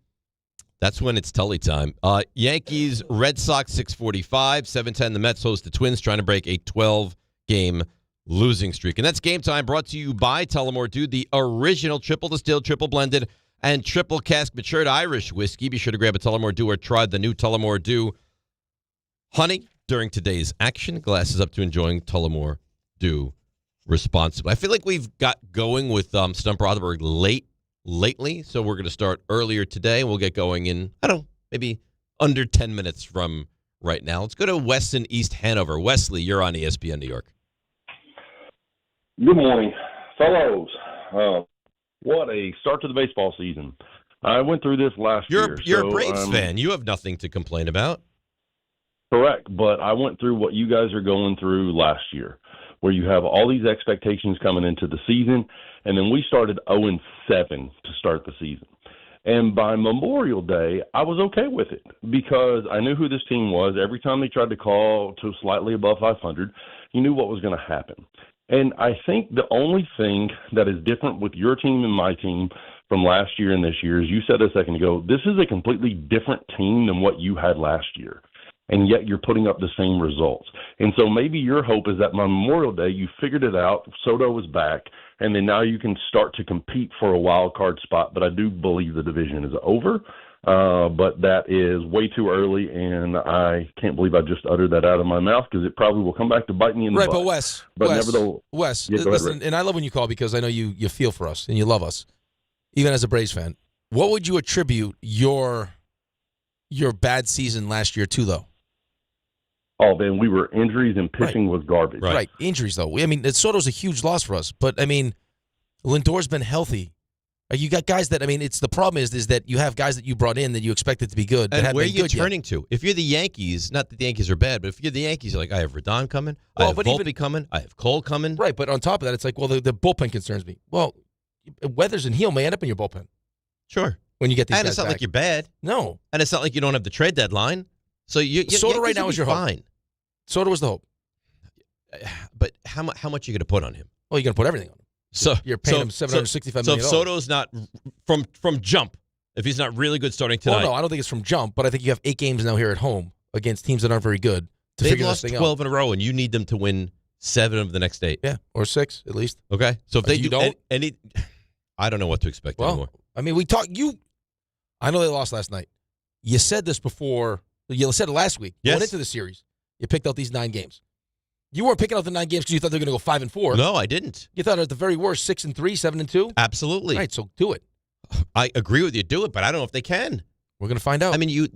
that's when it's Tully time. Yankees, Red Sox, 6:45, 7:10. The Mets host the Twins, trying to break a 12-game losing streak. And that's Game Time brought to you by Tullamore Dew, the original triple distilled, triple blended, and triple cask matured Irish whiskey. Be sure to grab a Tullamore Dew or try the new Tullamore Dew honey during today's action. Glasses up to enjoying Tullamore Dew responsibly. I feel like we've got going with Stump Rothenberg lately, so we're going to start earlier today. We'll get going in, maybe under 10 minutes from right now. Let's go to Wes in East Hanover. Wesley, you're on ESPN New York. Good morning, fellows. What a start to the baseball season. I went through this last year. You're a Braves fan. You have nothing to complain about. Correct, but I went through what you guys are going through last year, where you have all these expectations coming into the season, and then we started 0-7 to start the season. And by Memorial Day, I was okay with it because I knew who this team was. Every time they tried to call to slightly above 500, you knew what was going to happen. And I think the only thing that is different with your team and my team from last year and this year, as you said a second ago, this is a completely different team than what you had last year. And yet you're putting up the same results. And so maybe your hope is that by Memorial Day, you figured it out, Soto was back, and then now you can start to compete for a wild card spot. But I do believe the division is over. But that is way too early, and I can't believe I just uttered that out of my mouth because it probably will come back to bite me in the butt. Right, but Wes, nevertheless, yeah, listen, and I love when you call because I know you feel for us and you love us, even as a Braves fan. What would you attribute your bad season last year to, though? Oh, man, we were injuries and pitching was garbage. Right, injuries, though. I mean, Soto's a huge loss for us, but, I mean, Lindor's been healthy. You got guys that, I mean, it's the problem is that you have guys that you brought in that you expected to be good. And where are you turning to? If you're the Yankees, not that the Yankees are bad, but if you're the Yankees, you're like, I have Rodon coming, I have Volpe coming, I have Cole coming. Right, but on top of that, it's like, well, the bullpen concerns me. Well, Weathers and Heel may end up in your bullpen. Sure. When you get these guys And it's not back. like you're bad. No. And it's not like you don't have the trade deadline. So Soto right now is your fine. hope. Soto was the hope. But how much are you going to put on him? Well, you're going to put everything on him. So you're paying him $765 million. So if Soto's not from jump, if he's not really good starting tonight. Well, no, I don't think it's from jump, but I think you have 8 games now here at home against teams that aren't very good to figure this thing out. They've lost 12 in a row, and you need them to win 7 of the next 8. Yeah, or 6 at least. Okay, so if they you don't, I don't know what to expect anymore. I mean, I know they lost last night. You said this before. You said it last week. Yes. Going into the series, you picked out these 9 games. You weren't picking out the 9 games because you thought they were going to go 5-4. No, I didn't. You thought at the very worst 6-3, 7-2. Absolutely. Right. So do it. I agree with you. Do it, but I don't know if they can. We're going to find out. I mean, you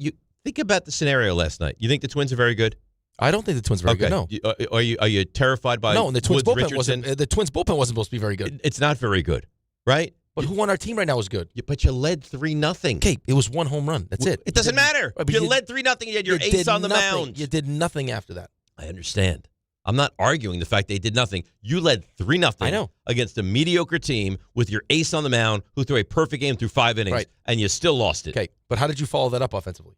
think about the scenario last night. You think the Twins are very good? I don't think the Twins are very good. No. Are you terrified by? No, and the Twins Woods, bullpen Richardson? wasn't. The Twins bullpen wasn't supposed to be very good. It's not very good, right? But who on our team right now is good? But you led 3-0. Okay, it was 1 home run. That's it. It doesn't matter. You led 3-0. You had your ace on the mound. You did nothing after that. I understand. I'm not arguing the fact they did nothing. You led 3-0. I know. Against a mediocre team with your ace on the mound who threw a perfect game through 5 innings, and you still lost it. Okay, but how did you follow that up offensively?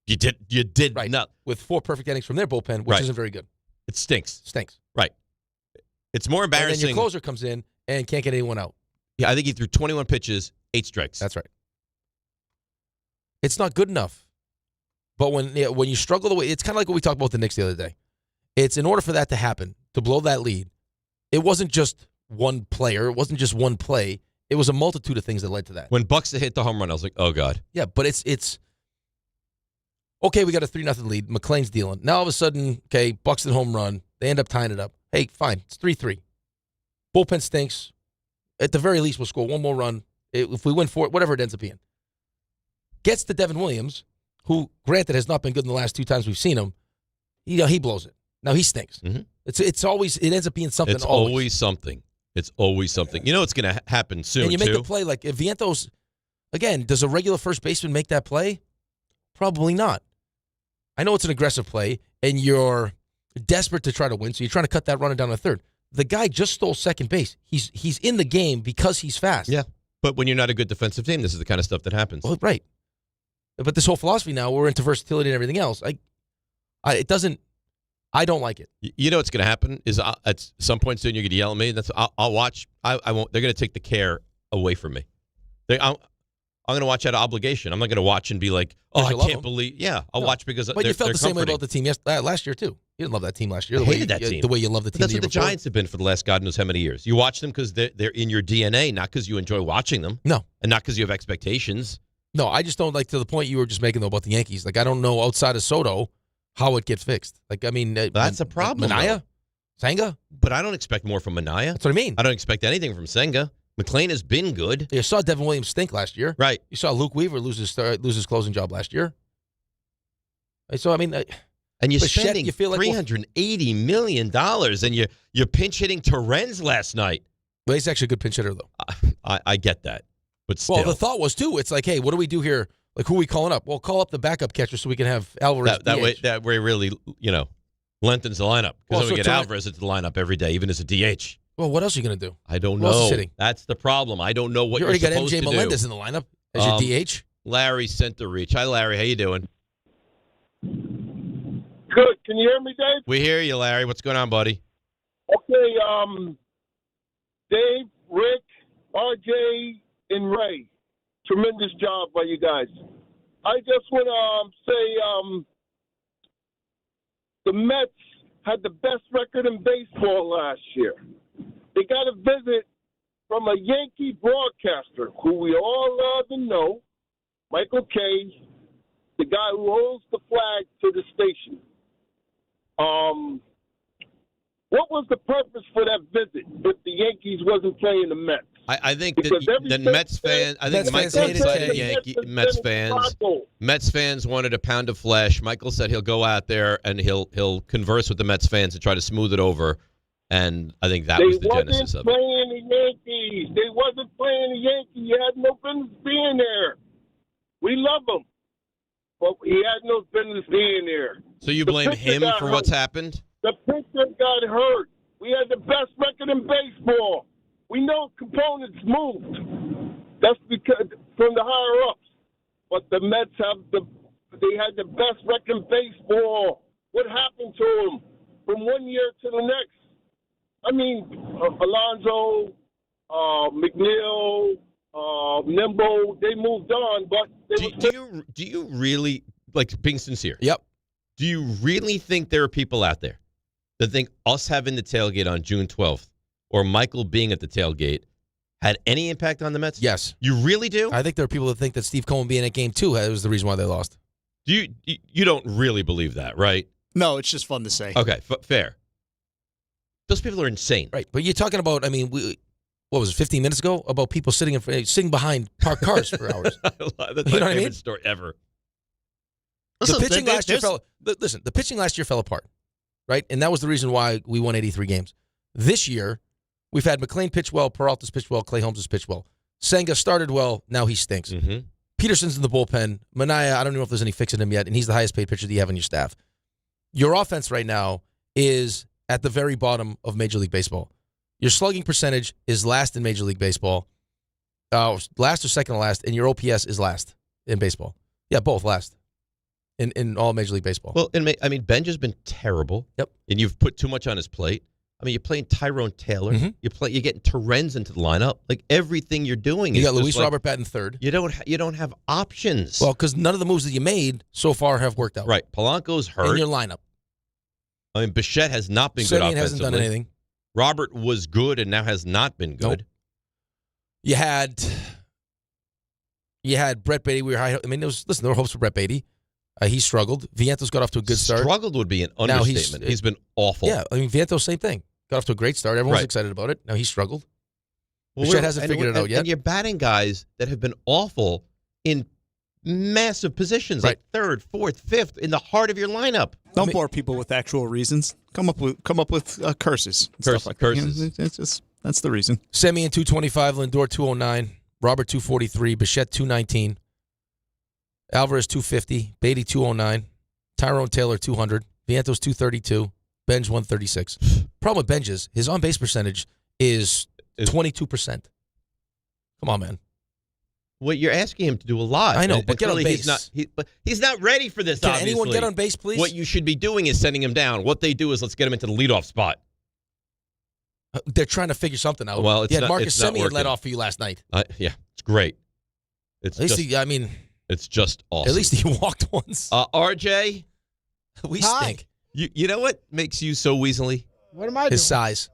You did right. not. With 4 perfect innings from their bullpen, which isn't very good. It stinks. Right. It's more embarrassing. And then your closer comes in and can't get anyone out. Yeah, I think he threw 21 pitches, 8 strikes. That's right. It's not good enough. But when you struggle the way, it's kind of like what we talked about with the Knicks the other day. It's in order for that to happen, to blow that lead, it wasn't just one player. It wasn't just one play. It was a multitude of things that led to that. When Buxton hit the home run, I was like, oh, God. Yeah, but it's okay, we got a 3-0 lead. McClain's dealing. Now all of a sudden, okay, Buxton home run. They end up tying it up. Hey, fine. It's 3-3. Bullpen stinks. At the very least, we'll score 1 more run. If we win 4, whatever it ends up being. Gets to Devin Williams, who, granted, has not been good in the last 2 times we've seen him. He blows it. Now he stinks. Mm-hmm. It ends up being something. It's always something. It's always something. You know it's going to happen soon, and you make the play like if Vientos, again, does a regular first baseman make that play? Probably not. I know it's an aggressive play, and you're desperate to try to win, so you're trying to cut that runner down to third. The guy just stole second base. He's in the game because he's fast. Yeah, but when you're not a good defensive team, this is the kind of stuff that happens. Well, right. But this whole philosophy now, we're into versatility and everything else. It doesn't. I don't like it. You know what's going to happen is at some point soon you're going to yell at me. I'll watch. I won't. They're going to take the care away from me. I'm going to watch out of obligation. I'm not going to watch and be like, oh, I can't believe. Yeah, I'll watch because but you felt the same way about the team last year too. You didn't love that team last year. I hated that team. The way you love the team. That's what the Giants have been for the last God knows how many years. You watch them because they're in your DNA, not because you enjoy watching them. No, and not because you have expectations. No, I just don't like to the point you were just making though about the Yankees. Like I don't know outside of Soto how it gets fixed. Like I mean, that's a problem. Minaya, Senga, but I don't expect more from Minaya. That's what I mean. I don't expect anything from Senga. McClain has been good. You saw Devin Williams stink last year, right? You saw Luke Weaver lose his closing job last year. So I mean, and you're spending you feel like $380 million, and you're pinch hitting Torrens last night. Well, he's actually a good pinch hitter though. I get that, but still. Well, the thought was too. It's like, hey, what do we do here? Like, who are we calling up? Well, call up the backup catcher so we can have Alvarez. That way really, lengthens the lineup. Because then we get Alvarez into the lineup every day, even as a DH. Well, what else are you going to do? I don't Who else is know. hitting? That's the problem. I don't know what you already you're got supposed MJ to do. Melendez in the lineup as your DH. Larry center reach. Hi, Larry. How you doing? Good. Can you hear me, Dave? We hear you, Larry. What's going on, buddy? Okay, Dave, Rick, RJ, and Ray. Tremendous job by you guys. I just want to say the Mets had the best record in baseball last year. They got to visit from a Yankee broadcaster who we all love and know, Michael Kay, the guy who holds the flag to the station. What was the purpose for that visit if the Yankees wasn't playing the Mets? I think that Mets fans. I think Michael said Mets fans wanted a pound of flesh. Michael said he'll go out there and he'll converse with the Mets fans and try to smooth it over. And I think that was the genesis of it. They wasn't playing the Yankees. They wasn't playing the Yankees. He had no business being there. We love him, but he had no business being there. So you blame him for what's happened? The pitcher got hurt. We had the best record in baseball. We know components moved. That's because from the higher ups. But the Mets they had the best record in baseball. What happened to them from one year to the next? I mean, Alonso, McNeil, Nimbo, they moved on, but do you really, like, being sincere? Yep. Do you really think there are people out there that think us having the tailgate on June 12th or Michael being at the tailgate had any impact on the Mets? Yes. You really do? I think there are people that think that Steve Cohen being at game 2 was the reason why they lost. You don't really believe that, right? No, it's just fun to say. Okay, fair. Those people are insane. Right, but you're talking about, I mean, what was it, 15 minutes ago? About people sitting behind parked cars for hours. That's you my favorite story ever. The pitching last year fell apart, right? And that was the reason why we won 83 games. This year, we've had McClain pitch well, Peralta's pitched well, Clay Holmes has pitched well. Senga started well, now he stinks. Mm-hmm. Peterson's in the bullpen. Manaea, I don't know if there's any fixing him yet, and he's the highest paid pitcher that you have on your staff. Your offense right now is at the very bottom of Major League Baseball. Your slugging percentage is last in Major League Baseball, last or second to last, and your OPS is last in baseball. Yeah, both last in all Major League Baseball. Well, I mean, Benj has been terrible. Yep. And you've put too much on his plate. I mean, you're playing Tyrone Taylor. Mm-hmm. You're getting Terrence into the lineup. Like, everything you're doing you is got Luis like, Robert batting third. You don't have options. Well, because none of the moves that you made so far have worked out. Right. Polanco's hurt. In your lineup. I mean, Bichette has not been good offensively. Hasn't done anything. Robert was good and now has not been good. Nope. You had Brett Beatty. There were hopes for Brett Beatty. He struggled. Vientos got off to a good start. Struggled would be an understatement. He's been awful. Yeah, I mean, Vientos, same thing. Got off to a great start. Everyone's excited about it. Now he struggled. Bichette hasn't figured it out yet. And you're batting guys that have been awful in massive positions, like third, fourth, fifth, in the heart of your lineup. Don't bore people with actual reasons. Come up with curses. Curses. That's the reason. Semien 225, Lindor 209, Robert 243, Bichette 219, Alvarez 250, Beatty 209, Tyrone Taylor 200, Vientos 232, Benj 136. Problem with Benj is his on-base percentage is 22%. Come on, man. Well, you're asking him to do a lot. I know, but get on base. He's not ready for this, Can anyone get on base, please? What you should be doing is sending him down. What they do is let's get him into the leadoff spot. They're trying to figure something out. Well, Marcus Semien led off for you last night. Yeah, it's great. It's just awesome. At least he walked once. RJ, we stink. You know what makes you so weaselly? What am I doing? His size.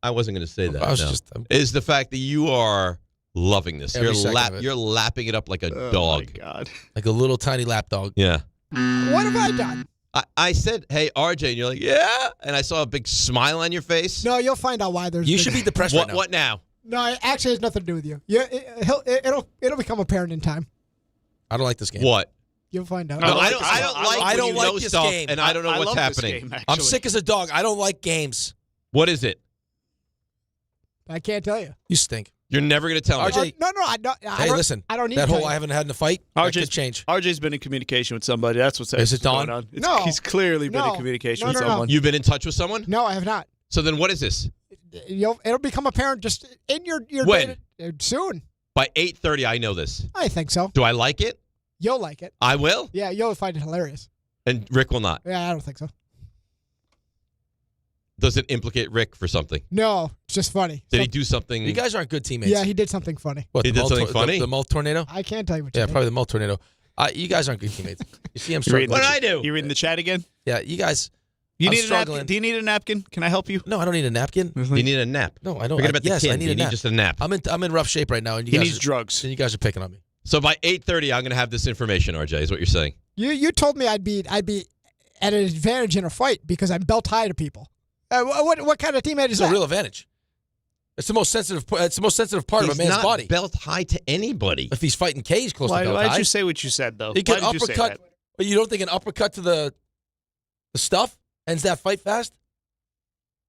I wasn't going to say that. Is the fact that you are loving this. You're lapping it up like a dog. Oh, my God. Like a little tiny lap dog. Yeah. What have I done? I said, hey, RJ, and you're like, yeah. And I saw a big smile on your face. No, you'll find out why there's. You should be depressed right now. What now? No, it actually has nothing to do with you. Yeah, it'll become apparent in time. I don't like this game. What? You'll find out. No, I don't like this stuff, game, and I don't know what's happening. Game, I'm sick as a dog. I don't like games. What is it? I can't tell you. You stink. You're never going to tell me. RJ, no, I don't. Hey, listen. I don't need that to whole I haven't had in a fight. That could change. RJ's been in communication with somebody. That's what's Is it Don? going on. No. He's clearly been in communication with someone. You've been in touch with someone? No, I have not. So then what is this? It'll become apparent just in your when? Soon. By 8:30, I know this. I think so. Do I like it? You'll like it. I will? Yeah, you'll find it hilarious. And Rick will not? Yeah, I don't think so. Does it implicate Rick for something? No, it's just funny. Did he do something? You guys aren't good teammates. Yeah, he did something funny. What, he did something funny? The Mulch tornado? I can't tell you what you did. Probably the Mulch tornado. You guys aren't good teammates. You see him struggling. What did I do? You reading the chat again? Yeah, you guys You I'm need struggling. a napkin? Do you need a napkin? Can I help you? No, I don't need a napkin. You need a nap. No, I don't. Forget about the kid. I need You a need nap. just a nap. I'm in rough shape right now, and He needs drugs. And you guys are picking on me. So by 8:30, I'm going to have this information, RJ, is what you're saying. You told me I'd be at an advantage in a fight because I'm belt high to people. What kind of teammate is It's that? a real advantage. It's the most sensitive. It's the most sensitive part of a man's not body. Belt high to anybody. If he's fighting cage close to belt Why high, did you say what you said, though? he Why can did you say uppercut. that? You don't think an uppercut to the stuff ends that fight fast?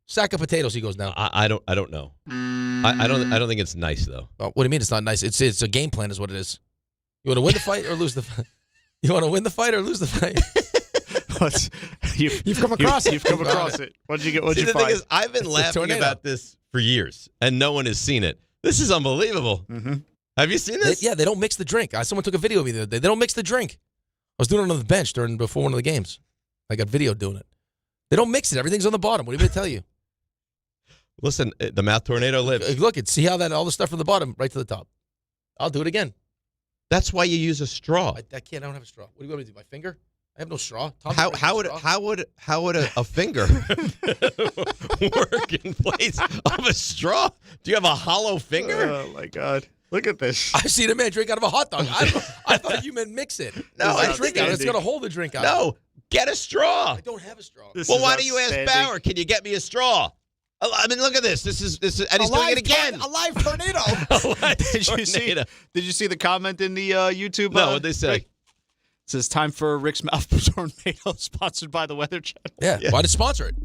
Sack of potatoes, he goes down. I don't know. I don't think it's nice though. Well, what do you mean it's not nice? It's a game plan, is what it is. You want to win the fight or lose the fight? You want to win the fight or lose the fight? You've come across it. You've come across it. What'd you get? What'd See, you the find? thing is, I've been laughing tornado. about this for years, and no one has seen it. This is unbelievable. Mm-hmm. Have you seen this? They don't mix the drink. Someone took a video of me the other day. They don't mix the drink. I was doing it on the bench before one of the games. I got video doing it. They don't mix it. Everything's on the bottom. What do you want me to tell you? Listen, the mouth tornado lives. Look, see how all the stuff from the bottom right to the top. I'll do it again. That's why you use a straw. I can't. I don't have a straw. What do you want me to do? My finger? I have no straw. How would a finger work in place of a straw? Do you have a hollow finger? Oh my God! Look at this. I've seen a man drink out of a hot dog. I thought you meant mix it. No, I drink out. It's going to hold the drink out. No, get a straw. I don't have a straw. Well, why do you ask Bauer? Can you get me a straw? I mean, look at this. This is, and he's doing it again. A live tornado. Did you see the comment in the YouTube? No, what'd they say? Rick? It says time for Rick's mouth tornado, sponsored by the Weather Channel. Yeah. Why to sponsor it?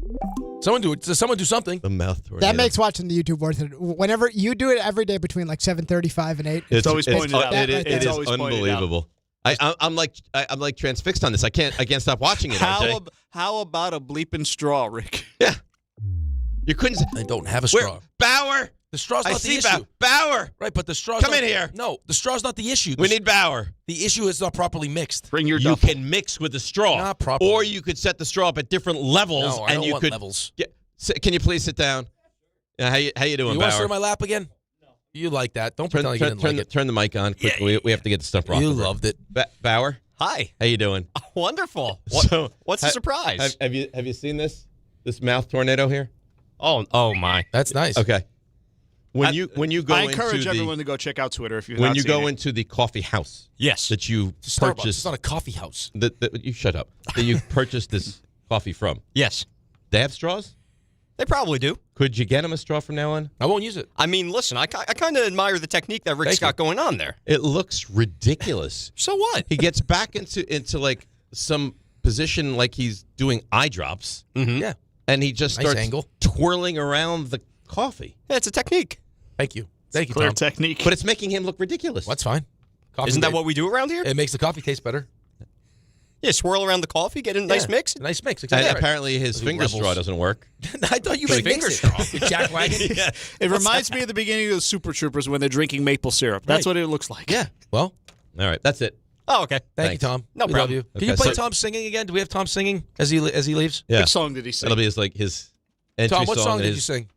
Someone do it. Someone do something. The mouth tornado. That makes watching the YouTube worth it. Whenever you do it every day between like 7:35 and 8. It's always pointed out. It is unbelievable. I'm like transfixed on this. I can't stop watching it. How about a bleeping straw, Rick? Yeah. You couldn't. I don't have a straw. Bauer. The straw's not the issue. Bauer. Right, but the straw's Come in here. No, the straw's not the issue. We need Bauer. The issue is not properly mixed. Bring your You duffel. can mix with the straw. Not properly. Or you could set the straw up at different levels. No, I and don't you want could, levels. Can you please sit down? How you doing, You Bauer? want to sit on my lap again? No. You like that. Don't pretend like you didn't like it. Turn the mic on quickly. We have to get to Stump Rothenberg. You loved it. Bauer? Hi. How you doing? Wonderful. What's the surprise? Have you seen this mouth tornado here? Oh my. That's nice. Okay. When you go I encourage into everyone to go check out Twitter if you've when not you seen go it. into the coffee house. Yes. That you Starbucks. purchased. It's not a coffee house. You shut up. That you purchased this coffee from. Yes. They have straws? They probably do. Could you get him a straw from now on? I won't use it. I mean, listen, I kind of admire the technique that Rick's got going on there. It looks ridiculous. So what? He gets back into like some position like he's doing eye drops. Mm-hmm. Yeah. And he just Nice starts angle. twirling around the coffee. Yeah, it's a technique. Thank you. Thank you, Clear Tom. technique. But it's making him look ridiculous. That's fine. Coffee Isn't that what we do around here? It makes the coffee taste better. Yeah, swirl around the coffee, get a nice mix. A nice mix. And Exactly. apparently his finger straw doesn't work. I thought you His made finger mix straw. it. You jackwagon. Yeah. It reminds me of the beginning of the Super Troopers when they're drinking maple syrup. That's Right. what it looks like. Yeah. Well, All right, that's it. Oh, okay. thank Thanks. you, Tom. No We problem. love you. Can Okay, you play so- Tom singing again? Do we have Tom singing as he leaves? Yeah. Which song did he sing? That'll be his entry Tom, what song and did you his- sing?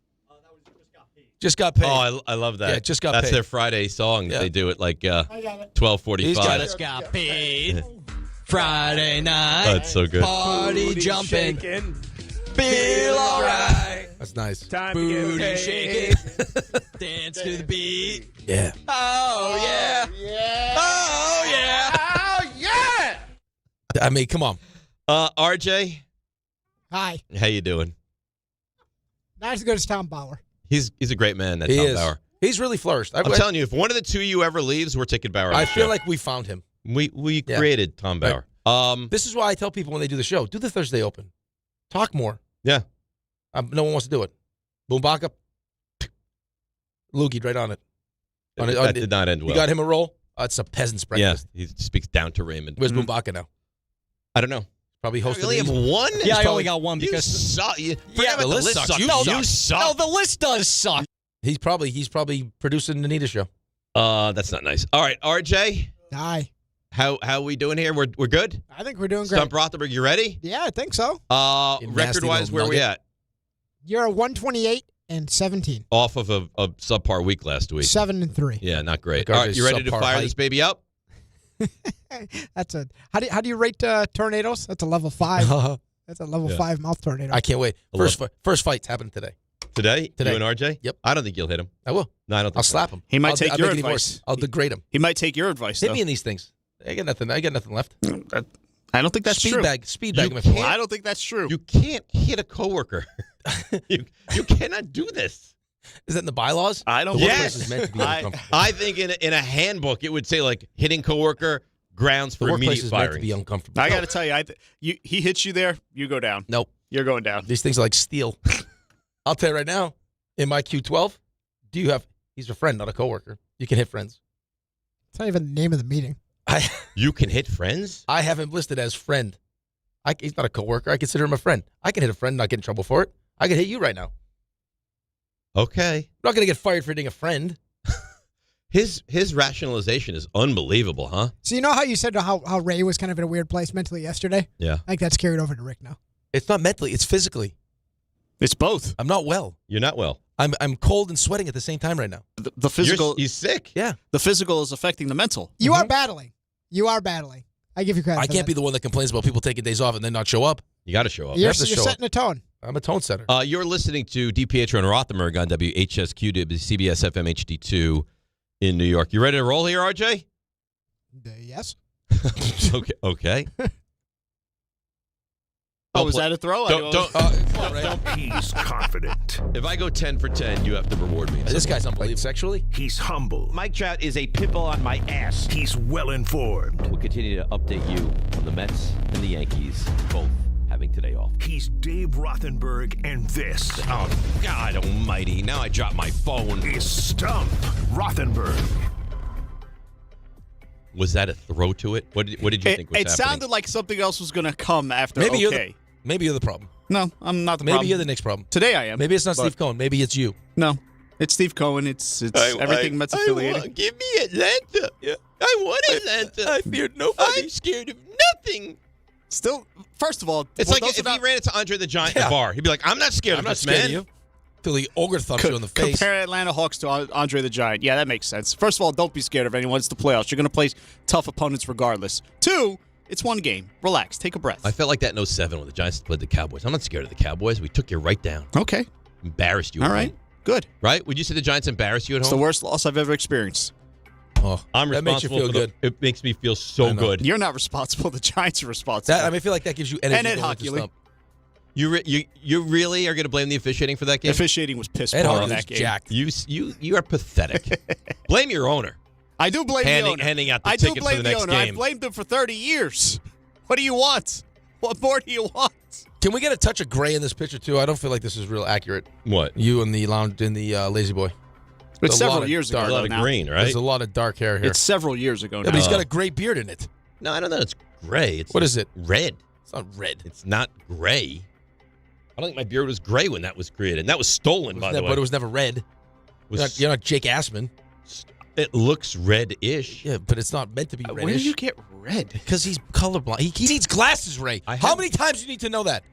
Just got paid. Oh, I love that. Yeah, just got That's paid. their Friday song that Yeah. they do at like I got it. 12:45. He's got it. Just got paid. Friday night. That's so good. Party jumping. Feel alright. That's nice. Booty shaking. Dance to the beat. Yeah. Oh, yeah. Oh, yeah. Oh, yeah! I mean, come on. RJ, Hi. how you doing? Not as good as Tom Bauer. He's a great man, that He Tom is. Bauer. He's really flourished. I'm telling you, if one of the two of you ever leaves, we're taking Bauer. on I the feel show. like we found him. we Yeah. created Tom Bauer. This is why I tell people when they do the show, do the Thursday Open. Talk more. Yeah. No one wants to do it. Boombaka. Loogied right on it. That did not end well. You got him a roll? It's a peasant's Yeah, breakfast. he speaks down to Raymond. Where's Boombaka now? I don't know. Probably You hosting. only have these. one? Yeah, I probably- only got one You because suck. Yeah, the list sucks. You suck. No, the list does suck. He's probably producing the Nita show. That's not nice. All right, RJ, Hi. how we doing here? We're good? I think we're doing great. Stump Rothenberg, you ready? Yeah, I think so. You nasty Record-wise, little where we nugget. at? You're a 128 and 17. Off of a subpar week last week. 7-3. Yeah, not great. Like All right, you ready to subpar fire height. this baby up? That's a how do you rate tornadoes? That's a level 5. That's a level 5 mouth tornado. I can't wait. First fight's happening today. Today? You and RJ? Yep. I don't think you'll hit him. I will. No, I don't think I'll so. slap him. He might I'll take your advice. I'll degrade him. He might take your advice. Hit though. me in these things. I got nothing left. I don't think that's true. Speed bag him if you want. I don't think that's true. You can't hit a coworker. you cannot do this. Is that in the bylaws? I don't. The Yes. workplace is meant to be uncomfortable. I think in a handbook it would say like hitting coworker grounds The for workplace immediate is meant to firing. be uncomfortable. I got to tell you, he hits you there, you go down. Nope. You're going down. These things are like steel. I'll tell you right now, in my Q12, he's a friend, not a coworker. You can hit friends. It's not even the name of the meeting. You can hit friends? I have him listed as friend. He's not a coworker. I consider him a friend. I can hit a friend and not get in trouble for it. I can hit you right now. Okay. I'm not going to get fired for hitting a friend. His rationalization is unbelievable, huh? So you know how you said how Ray was kind of in a weird place mentally yesterday? Yeah. I think that's carried over to Rick now. It's not mentally. It's physically. It's both. I'm not well. You're not well. I'm cold and sweating at the same time right now. The physical. He's sick. Yeah. The physical is affecting the mental. You are battling. You are battling. I give you credit. I can't be the one that complains about people taking days off and then not show up. You got to show up. You're have to show setting up. a tone. I'm a tone setter. You're listening to DiPietro and Rothenberg on WHSQ, CBS FM HD2 in New York. You ready to roll here, RJ? Yes. Okay. Oh, was that a throw? He's confident. If I go 10 for 10, you have to reward me. This guy's unbelievable. Sexually? He's humble. Mike Trout is a pitbull on my ass. He's well informed. We'll continue to update you on the Mets and the Yankees, both having today off. He's Dave Rothenberg, and this. Oh, God almighty. Now I dropped my phone. Is Stump Rothenberg. Was that a throw to it? What did you think was happening? It sounded like something else was going to come after. Maybe okay. you're the problem. No, I'm not the Maybe problem. you're the next problem. Today I am. Maybe it's not but- Steve Cohen. Maybe it's you. No, it's Steve Cohen. It's everything Mets affiliated. Give me Atlanta. I want Atlanta. I feared nobody. I'm scared of nothing. Still, first of all, It's like if he ran into Andre the Giant in the bar. He'd be like, I'm not scared of this man. Of you. Till he ogre thumps you in the face. Compare Atlanta Hawks to Andre the Giant. Yeah, that makes sense. First of all, don't be scared of anyone. It's the playoffs. You're going to play tough opponents regardless. Two, it's one game. Relax. Take a breath. I felt like that in 07 when the Giants played the Cowboys. I'm not scared of the Cowboys. We took you right down. Okay. Embarrassed you. All at right. home. Good. Right? Would you say the Giants embarrassed you at It's home? the worst loss I've ever experienced. Oh, I'm that makes you responsible feel for good. It makes me feel so good. You're not responsible. The Giants are responsible. I feel like that gives you energy. And Ed going into Hockley. Stump. You really are going to blame the officiating for that game? Officiating was piss Ed poor in Hockley's that game. jacked. You are pathetic. Blame your owner. I do blame the owner. Handing out the I do tickets blame for the the next owner. game. I've blamed him for 30 years. What do you want? What more do you want? Can we get a touch of gray in this picture too? I don't feel like this is real accurate. What? You and the lounge in the Lazy Boy. It's There's a lot several of years dark- ago. A lot of now. green, right? There's a lot of dark hair here. It's several years ago Yeah, now. but he's got a gray beard in it. No, I don't know. It's gray. It's What is it? red. It's not red. It's not gray. I don't think my beard was gray when that was created. And that was stolen, by the way. But it was never red. You're not Jake Assman. It looks red-ish. Yeah, but it's not meant to be reddish. Where did you get red? Because he's colorblind. He needs glasses, Ray. How many times do you need to know that?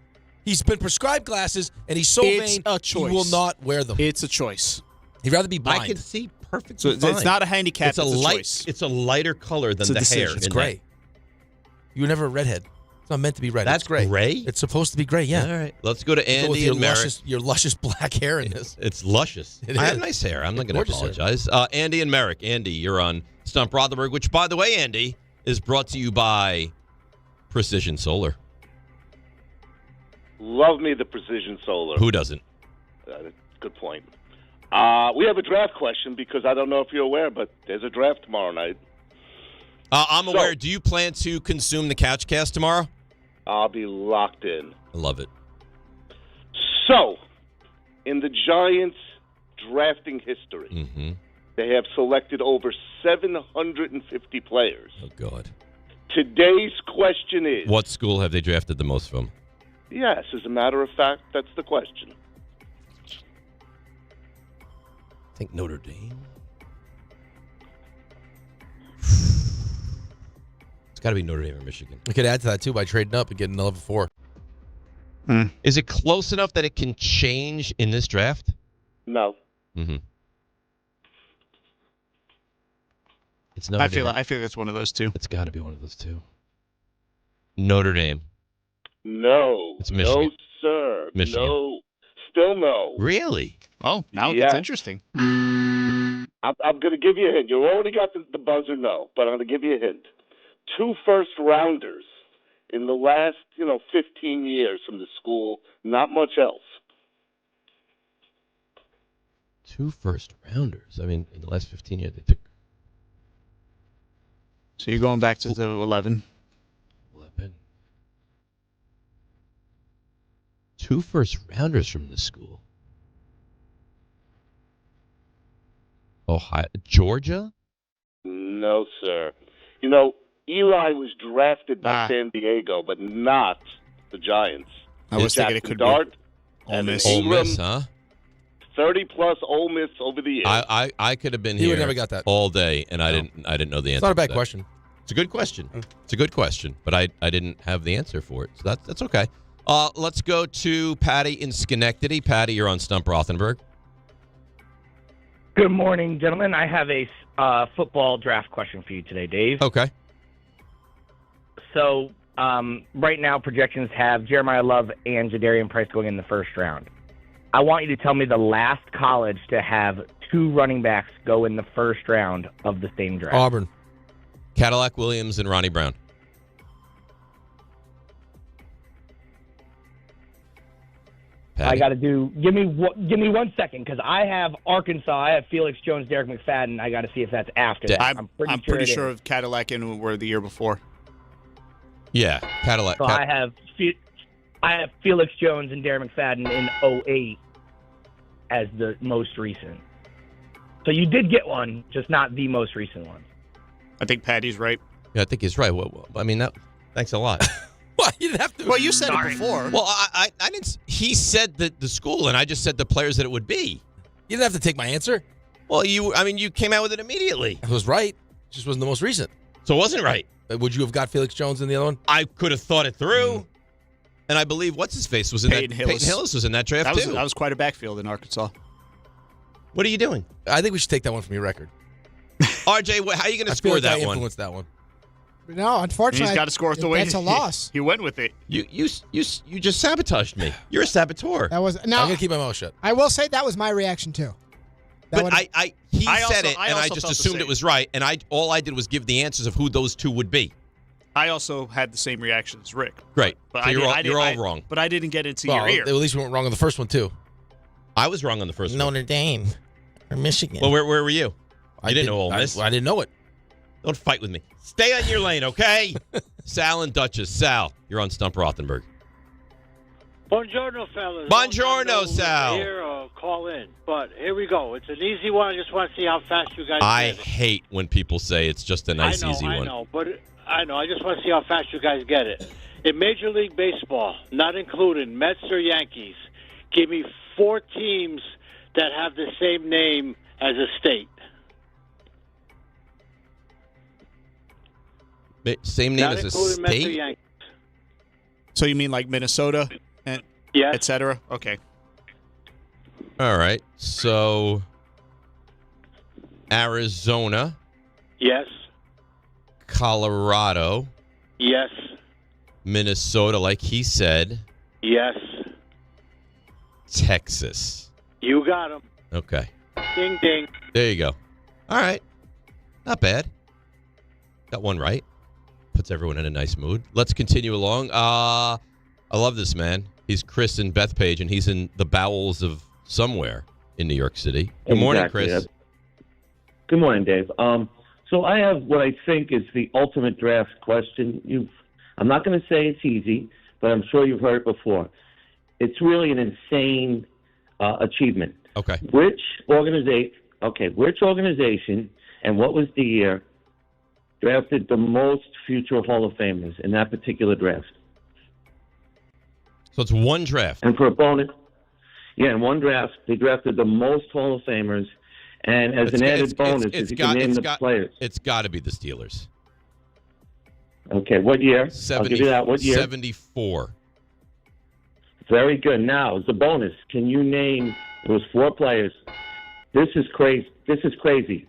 He's been prescribed glasses, and he's so It's vain, a choice. he will not wear them. It's a choice. He'd rather be blind. I can see perfectly So it's fine. not a handicap. It's a light. It's a lighter color than It's a the decision. hair. It's in gray. You were never a redhead. It's not meant to be red. That's it's gray. gray? It's supposed to be gray, yeah. All right. Let's go to Go with Andy your and Merrick. luscious black hair in this. It's luscious. It I have is. nice hair. I'm not going to Gorgeous hair. apologize. Andy and Merrick. Andy, you're on Stump Rothenberg, which, by the way, Andy, is brought to you by Precision Solar. Love me the Precision Solar. Who doesn't? Good point. We have a draft question because I don't know if you're aware, but there's a draft tomorrow night. I'm aware. Do you plan to consume the Couchcast tomorrow? I'll be locked in. I love it. So, in the Giants' drafting history, they have selected over 750 players. Oh, God. Today's question is... What school have they drafted the most from? Yes, as a matter of fact, that's the question. I think Notre Dame. It's got to be Notre Dame or Michigan. We could add to that, too, by trading up and getting 11-4. Is it close enough that it can change in this draft? No. Mm-hmm. It's I feel it's one of those two. It's got to be one of those two. Notre Dame. No. It's Michigan. No, sir. Michigan. No. Still no. Really? Oh, now it Yeah. gets interesting. I'm going to give you a hint. You already got the buzzer no, but I'm going to give you a hint. 2 first-rounders in the last, 15 years from the school. Not much else. 2 first-rounders. I mean, in the last 15 years, they took So you're going back to the 11. 2 first-rounders from the school. Ohio, Georgia? No, sir. Eli was drafted by San Diego, but not the Giants. I was thinking it Jackson could Dart, be Ole Miss. Ole Ingram, Miss, huh? 30-plus Ole Miss over the years. I could have been He here would never got that. all day, and I didn't know the answer. It's not a bad to that. question. It's a good question. It's a good question, but I didn't have the answer for it, so that's okay. Let's go to Patty in Schenectady. Patty, you're on Stump Rothenberg. Good morning, gentlemen. I have a football draft question for you today, Dave. Okay. So right now, projections have Jeremiah Love and Jadarian Price going in the first round. I want you to tell me the last college to have 2 running backs go in the first round of the same draft. Auburn. Cadillac Williams and Ronnie Brown. Patty? I got to give me 1 second, because I have Arkansas. I have Felix Jones, Derek McFadden. I got to see if that's after that. I'm pretty sure it is. of Cadillac and were the year before. Yeah, Cadillac. So I have Felix Jones and Derek McFadden in 2008 as the most recent. So you did get one, just not the most recent one. I think Patty's right. Yeah, I think he's right. Well, I mean, thanks a lot. Well, you didn't have to. Well, you said it before. Well, I didn't. He said the school, and I just said the players that it would be. You didn't have to take my answer. Well, you came out with it immediately. It was right. It just wasn't the most recent. So it wasn't right. Would you have got Felix Jones in the other one? I could have thought it through. And I believe what's his face was in Peyton that. Hillis. Peyton Hillis was in that draft too. That was quite a backfield in Arkansas. What are you doing? I think we should take that one from your record. RJ, how are you going to I score feel like that I one? influenced that one. No, unfortunately, He's got to score with the way. That's a loss. He went with it. You just sabotaged me. You're a saboteur. That was I'm gonna keep my mouth shut. I will say that was my reaction too. But he I said also- it, I and I also just felt the assumed same. it was right. And all I did was give the answers of who those 2 would be. I also had the same reaction as Rick. Great. But So I you're did- all wrong. But I didn't get into Well, your ear. at least we went wrong on the first one too. I was wrong on the first one. Notre Dame or Michigan. Well, where were you? You didn't know Ole Miss. I didn't know it. Don't fight with me. Stay on your lane, okay? Sal and Duchess. Sal, you're on Stump Rothenberg. Buongiorno, fellas. Buongiorno, Sal. Here or call in. But here we go. It's an easy one. I just want to see how fast you guys I get it. hate when people say it's just a nice, easy one. I know. I just want to see how fast you guys get it. In Major League Baseball, not including Mets or Yankees, give me 4 teams that have the same name as a state. Same name Not as a including Mets or state? Yankees. So you mean like Minnesota and et cetera? Okay. All right. So, Arizona, Yes. Colorado, Yes. Minnesota, like he said, Yes. Texas. You got them. Okay. Ding, ding. There you go. All right. Not bad. Got one right. Puts everyone in a nice mood. Let's continue along. I love this man. He's Chris in Bethpage, and he's in the bowels of somewhere in New York City. Good morning, Exactly. Chris. Good morning, Dave. So I have what I think is the ultimate draft question. I'm not going to say it's easy, but I'm sure you've heard it before. It's really an insane achievement. Okay. Which organization and what was the year drafted the most future Hall of Famers in that particular draft? So it's one draft. And for a bonus, in one draft, they drafted the most Hall of Famers. And as an added bonus, if you can name the players. It's got to be the Steelers. Okay, what year? I'll give you that. What year? 74. Very good. Now, as a bonus, can you name those 4 players? This is crazy.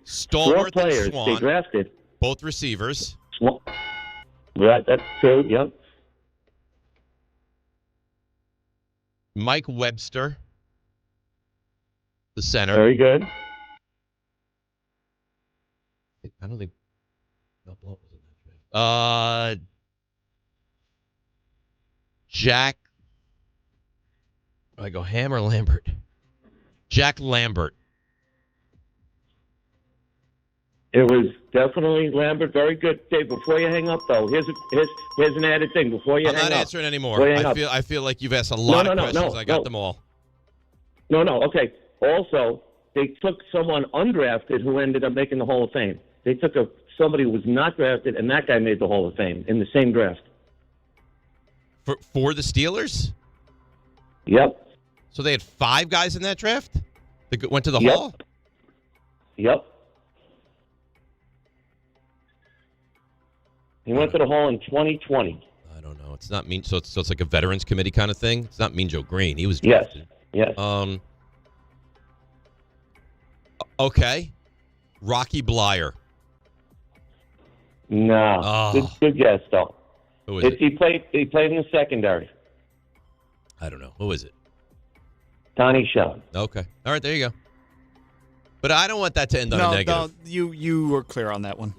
Stallworth 4 players and Swan, they drafted. both receivers. Right, that's true. Yep. Mike Webster, the center. Very good. I don't think. Jack. I go Ham or Lambert? Jack Lambert. It was definitely Lambert. Very good, Dave. Before you hang up, though, here's an added thing. Before you I'm hang up, not answering anymore. Before you hang I feel like you've asked a lot of questions. I got them all. No. Okay. Also, they took someone undrafted who ended up making the Hall of Fame. They took somebody who was not drafted, and that guy made the Hall of Fame in the same draft. For the Steelers? Yep. So they had 5 guys in that draft that went to the Hall? Yep. He went to the Hall in 2020. I don't know. It's not mean. So it's like a Veterans Committee kind of thing. It's not Mean Joe Green. He was Yes. drafted. Yes. Okay. Rocky Blyer. No. Oh. Good guess, though. Who is it? He played in the secondary. I don't know. Who is it? Donnie Shell. Okay. All right. There you go. But I don't want that to end on a negative. No, you were clear on that one.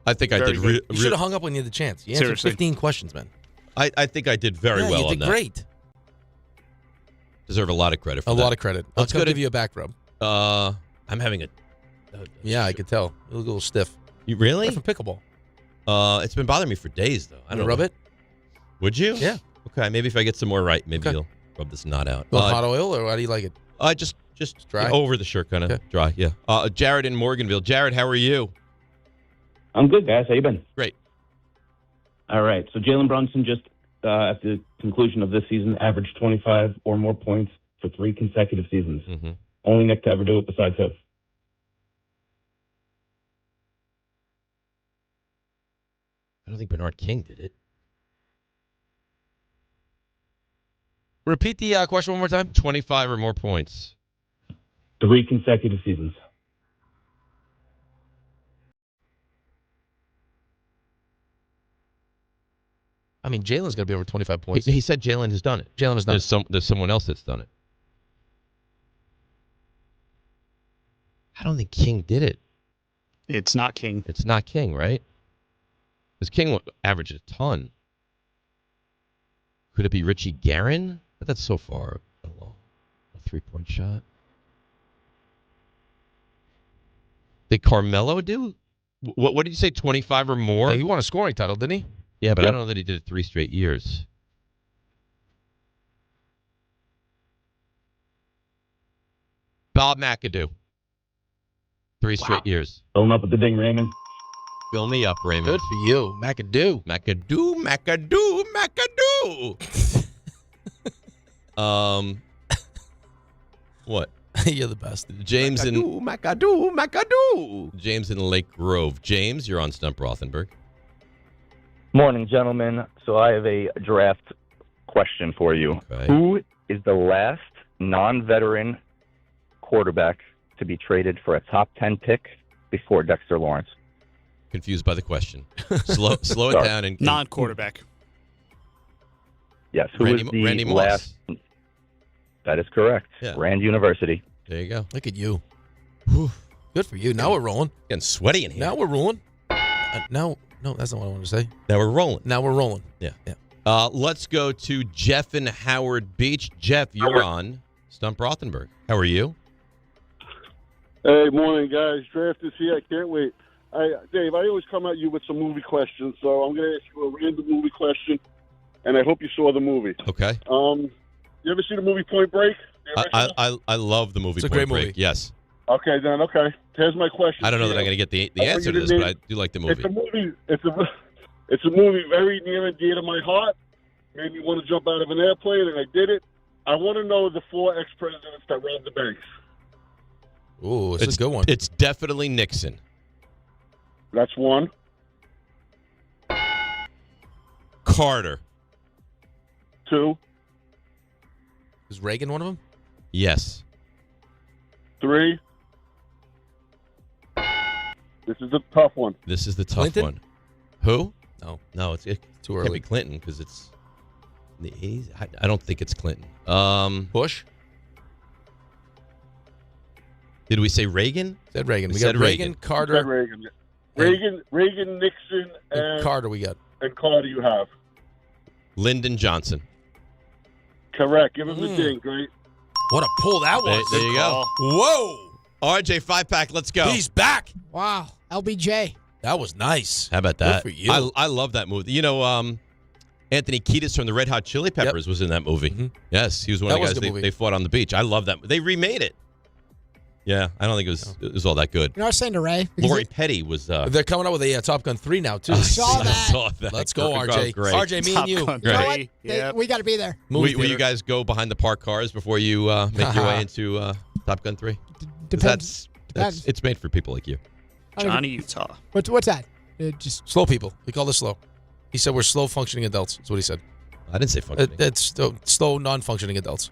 I think I did. You should have hung up when you had the chance. You answered Seriously. 15 questions, man. I think I did very well you on did that. great. Deserve a lot of credit for A that. lot of credit. Let's I'll go to give you a back rub. I'm having a. Yeah, I could tell. You look a little stiff. You really? From pickleball. It's been bothering me for days though. I don't rub know. it. Would you? Yeah. Okay. Maybe if I get some more right, maybe you'll rub this knot out. Hot oil, or how do you like it? Just dry over the shirt, kind of dry. Yeah. Jared in Morganville. Jared, how are you? I'm good, guys. How you been? Great. All right. So Jalen Brunson just at the conclusion of this season averaged 25 or more points for 3 consecutive seasons. Mm-hmm. Only Nick to ever do it besides him. I don't think Bernard King did it. Repeat the question one more time. 25 or more points. 3 consecutive seasons. I mean, Jalen's going to be over 25 points. He said Jalen has done it. Jalen has done it. There's someone else that's done it. I don't think King did it. It's not King. It's not King, right? Because King averaged a ton. Could it be Richie Guerin? But that's so far along. A 3-point shot. Did Carmelo do? What did you say? 25 or more? He won a scoring title, didn't he? Yeah, but I don't know that he did it 3 straight years. Bob McAdoo. 3 straight years. Filling up with the ding, Raymond. Fill me up, Raymond. Good for you. McAdoo. What? You're the best. James McAdoo. James in Lake Grove. James, you're on Stump Rothenberg. Morning, gentlemen. So I have a draft question for you. Okay. Who is the last non-veteran quarterback to be traded for a top 10 pick before Dexter Lawrence? Confused by the question. Slow it Sorry. down. And Non-quarterback. Yes. Who is the Randy Moss. last? That is correct. Yeah. Rand University. There you go. Look at you. Good for you. Now we're rolling. Getting sweaty in here. Now we're rolling. No, that's not what I wanted to say. Now we're rolling. Now we're rolling. Yeah. Let's go to Jeff in Howard Beach. Jeff, you're on Stump Rothenberg. How are you? Hey, morning, guys. Draft is here. I can't wait. Dave, I always come at you with some movie questions, so I'm going to ask you a random movie question, and I hope you saw the movie. Okay. You ever see the movie Point Break? I love the movie. It's a Point great Break. movie. Yes. Okay. Here's my question. I don't know to that I'm you. going to get the answer to this, but I do like the movie. It's a movie. It's a movie very near and dear to my heart. Made me want to jump out of an airplane, and I did it. I want to know the 4 ex-presidents that robbed the banks. Ooh, it's a good one. It's definitely Nixon. That's one. Carter. 2. Is Reagan one of them? Yes. 3. This is a tough one. This is the tough Clinton? one. Who? No. No, it's Too can't be early. Clinton because it's I don't think it's Clinton. Bush? Did we say Reagan? Said Reagan. We said got Reagan, Carter. Said Reagan, Nixon, and Carter we got. And Carter you have. Lyndon Johnson. Correct. Give him the ding, great. What a pull that was. There you go. Whoa. RJ, 5-pack. Let's go. He's back. Wow. LBJ. That was nice. How about that? Good for you. I love that movie. You know, Anthony Kiedis from the Red Hot Chili Peppers was in that movie. Mm-hmm. Yes, he was one That of was the a guys good movie. they fought on the beach. I love that. They remade it. Yeah, I don't think it was all that good. You know, I was saying to Ray. because Lori Petty was. They're coming out with a Top Gun 3 now, too. I saw that. saw that. Let's go, Great. RJ. Great. RJ, me and you. You know what? We got to be there. Will you guys go behind the parked cars before you make your way into Top Gun 3? Depends. That's it's made for people like you. Johnny Utah. What's that? Just slow people. We call this slow. He said we're slow functioning adults. That's what he said. I didn't say functioning. It's slow non-functioning adults.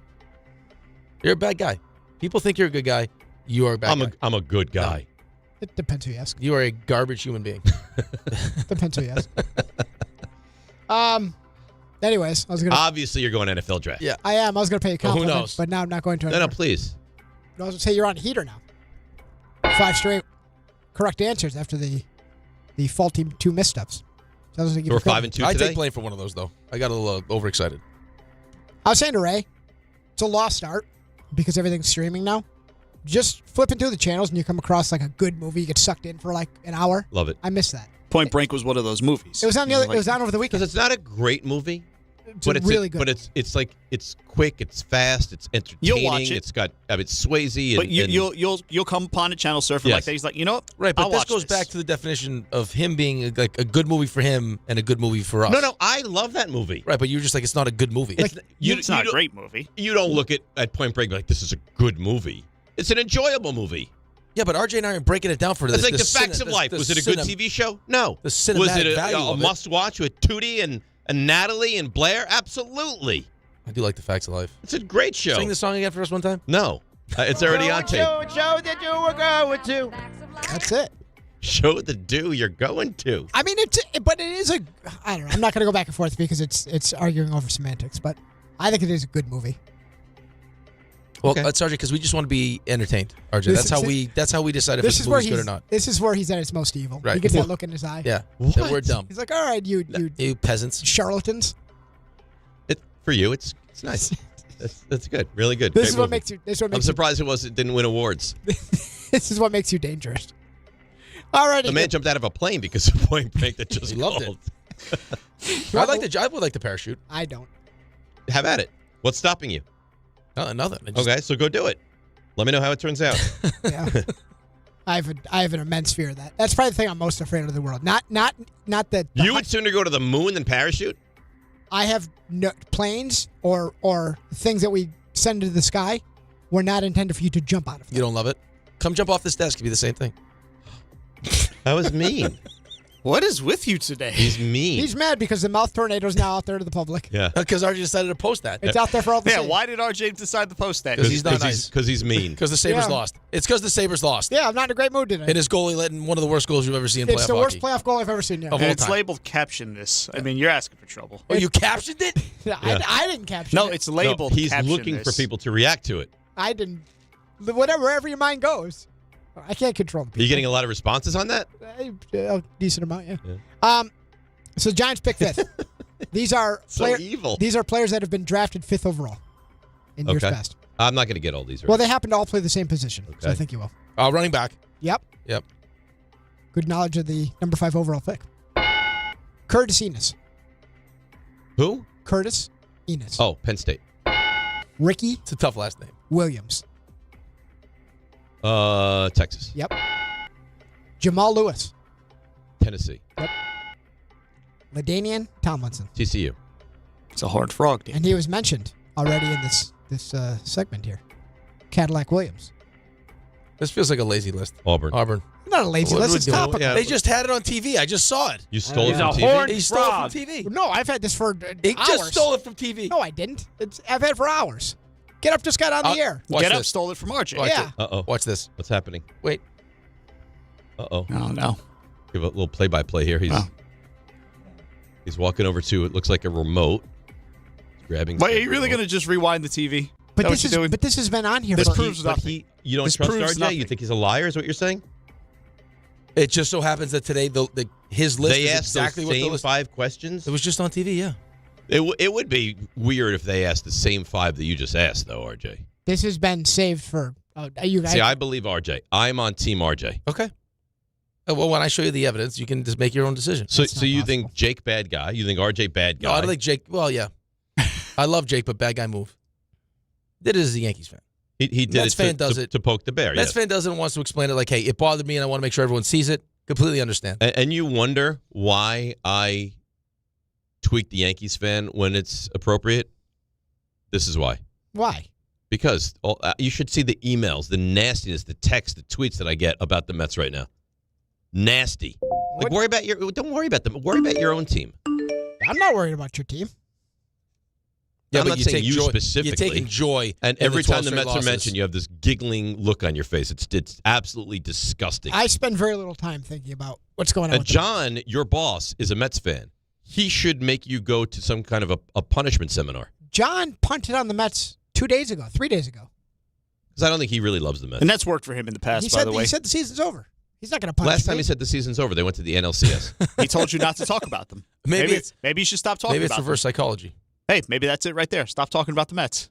You're a bad guy. People think you're a good guy. You are a bad guy. I'm a good guy. It depends who you ask. You are a garbage human being. Depends who you ask. Anyways, I was gonna. Obviously, you're going NFL draft. Yeah, I am. I was gonna pay a Well, who compliment, knows? but now I'm not going to. No, please. I was gonna say you're on heater now. 5 straight correct answers after the faulty 2 missteps. So I was gonna give We're you credit. 5-2 I today. take blame for one of those, though. I got a little overexcited. I was saying to Ray, it's a lost start because everything's streaming now. Just flipping through the channels and you come across like a good movie, you get sucked in for like an hour. Love it. I miss that. Point Break was one of those movies. It was on the other. It was on over the weekend. Because it's not a great movie, It's really good. But it's like it's quick, it's fast, it's entertaining. You'll watch it. It's got it's Swayze. But you'll come upon a channel surfing like that. He's like, you know what? Right, but I'll this watch goes back to the definition of him being like a good movie for him and a good movie for us. No, I love that movie. Right, but you're just like, it's not a good movie. It's not a don't- great movie. You don't look at Point Break like this is a good movie. It's an enjoyable movie. Yeah, but RJ and I are breaking it down for this. It's like The Facts of Life. Was it a good TV show? No. The Was cinematic it value a of it. must-watch with Tootie and Natalie and Blair? Absolutely. I do like The Facts of Life. It's a great show. Sing the song again for us one time. No. It's already on tape. Show that you were going to. That's it. Show the do you're going to. I mean, but it is a. I don't know. I'm not going to go back and forth because it's arguing over semantics, but I think it is a good movie. Well, it's RJ because we just want to be entertained. RJ, that's how we decide if this movie's good or not. This is where he's at his most evil. Right. He gets that look in his eye. Yeah, What? that we're dumb. He's like, all right, you peasants, charlatans. For you, it's nice. That's good. Really good. This Great is what movie. makes you. This is what I'm makes you. surprised it didn't win awards. This is what makes you dangerous. All right. The man jumped out of a plane because of Point Break that just loved called. I would like the parachute. I don't. Have at it. What's stopping you? Nothing. Okay, so go do it. Let me know how it turns out. Yeah. I have an immense fear of that. That's probably the thing I'm most afraid of in the world. Not that You would sooner go to the moon than parachute? I have no, planes or things that we send into the sky were not intended for you to jump out of. You don't love it? Come jump off this desk. It'd be the same thing. That was mean. What is with you today? He's mean. He's mad because the mouth tornado is now out there to the public. Yeah. Because RJ decided to post that. It's out there for all to Yeah, see. why did RJ decide to post that? Because he's not nice. Because he's mean. Because the Sabres Yeah. lost. It's because the Sabres lost. Yeah, I'm not in a great mood today. And his goalie let in one of the worst goals you've ever seen in It's playoff the worst hockey. playoff goal I've ever seen. Yeah. Of And all it's time. labeled caption this. I mean, you're asking for trouble. Oh, you captioned it? I didn't capture No, it. it's labeled He's caption looking this. for people to react to it. I didn't. Wherever your mind goes. I can't control Are you getting a lot of responses on that? a decent amount, yeah. So Giants pick 5th. These are So evil. These are players that have been drafted 5th overall in years past. I'm not going to get all these right. Well, they happen to all play the same position, so I Okay. think you will. Running back. Yep. Good knowledge of the number 5 overall pick. Curtis Enos. Who? Curtis Enos. Oh, Penn State. Ricky It's a tough last name. Williams. Texas. Yep. Jamal Lewis. Tennessee. Yep. LaDainian Tomlinson. TCU. It's a hard frog, dude. And he was mentioned already in this segment here. Cadillac Williams. This feels like a lazy list. Auburn. Not a lazy list. It's topical. They just had it on TV. I just saw it. You stole it He's from a TV? horned He stole it frog. from TV. No, I've had this for He hours. just stole it from TV. No, I didn't. I've had it for hours. Get Up just got on the air. Watch Get Up this. stole it from RJ. Watch Yeah. it. Uh-oh. Watch this. What's happening? Wait. Uh-oh. Oh, no. Give a little play-by-play here. He's walking over to, it looks like a remote. grabbing. Wait, are you really going to just rewind the TV? But this has been on here. This for proves nothing. You don't This trust proves RJ? nothing. You think he's a liar? Is what you're saying? It just so happens that today his list They is asked exactly those what the same list. 5 questions. It was just on TV, yeah. It would be weird if they asked the same 5 that you just asked, though, RJ. This has been saved for you guys. See, I believe RJ. I'm on Team RJ. Okay. Well, when I show you the evidence, you can just make your own decision. So you think Jake bad guy? You think RJ bad guy? No, I don't think Jake. Well, yeah. I love Jake, but bad guy move. Did it as a Yankees fan. He did Mets it, fan does it to poke the bear. Mets Yes. fan does it and wants to explain it like, hey, it bothered me and I want to make sure everyone sees it. Completely understand. And you wonder why I tweak the Yankees fan when it's appropriate? This is why. Why? Because you should see the emails, the nastiness, the texts, the tweets that I get about the Mets right now. Nasty. Like, don't worry about them. Worry about your own team. I'm not worried about your team. Yeah, I'm but not you saying take you joy, specifically. You're taking joy. And in every the time the 12 Mets are losses. mentioned, you have this giggling look on your face. It's absolutely disgusting. I spend very little time thinking about what's going on. And with the John, your boss, is a Mets fan. He should make you go to some kind of a punishment seminar. John punted on the Mets 3 days ago. Because I don't think he really loves the Mets. And that's worked for him in the past, He by the way. said the season's over. He's not going to punch Last time me. he said the season's over, they went to the NLCS. He told you not to talk about them. Maybe you should stop talking Maybe it's about reverse them. psychology. Hey, maybe that's it right there. Stop talking about the Mets.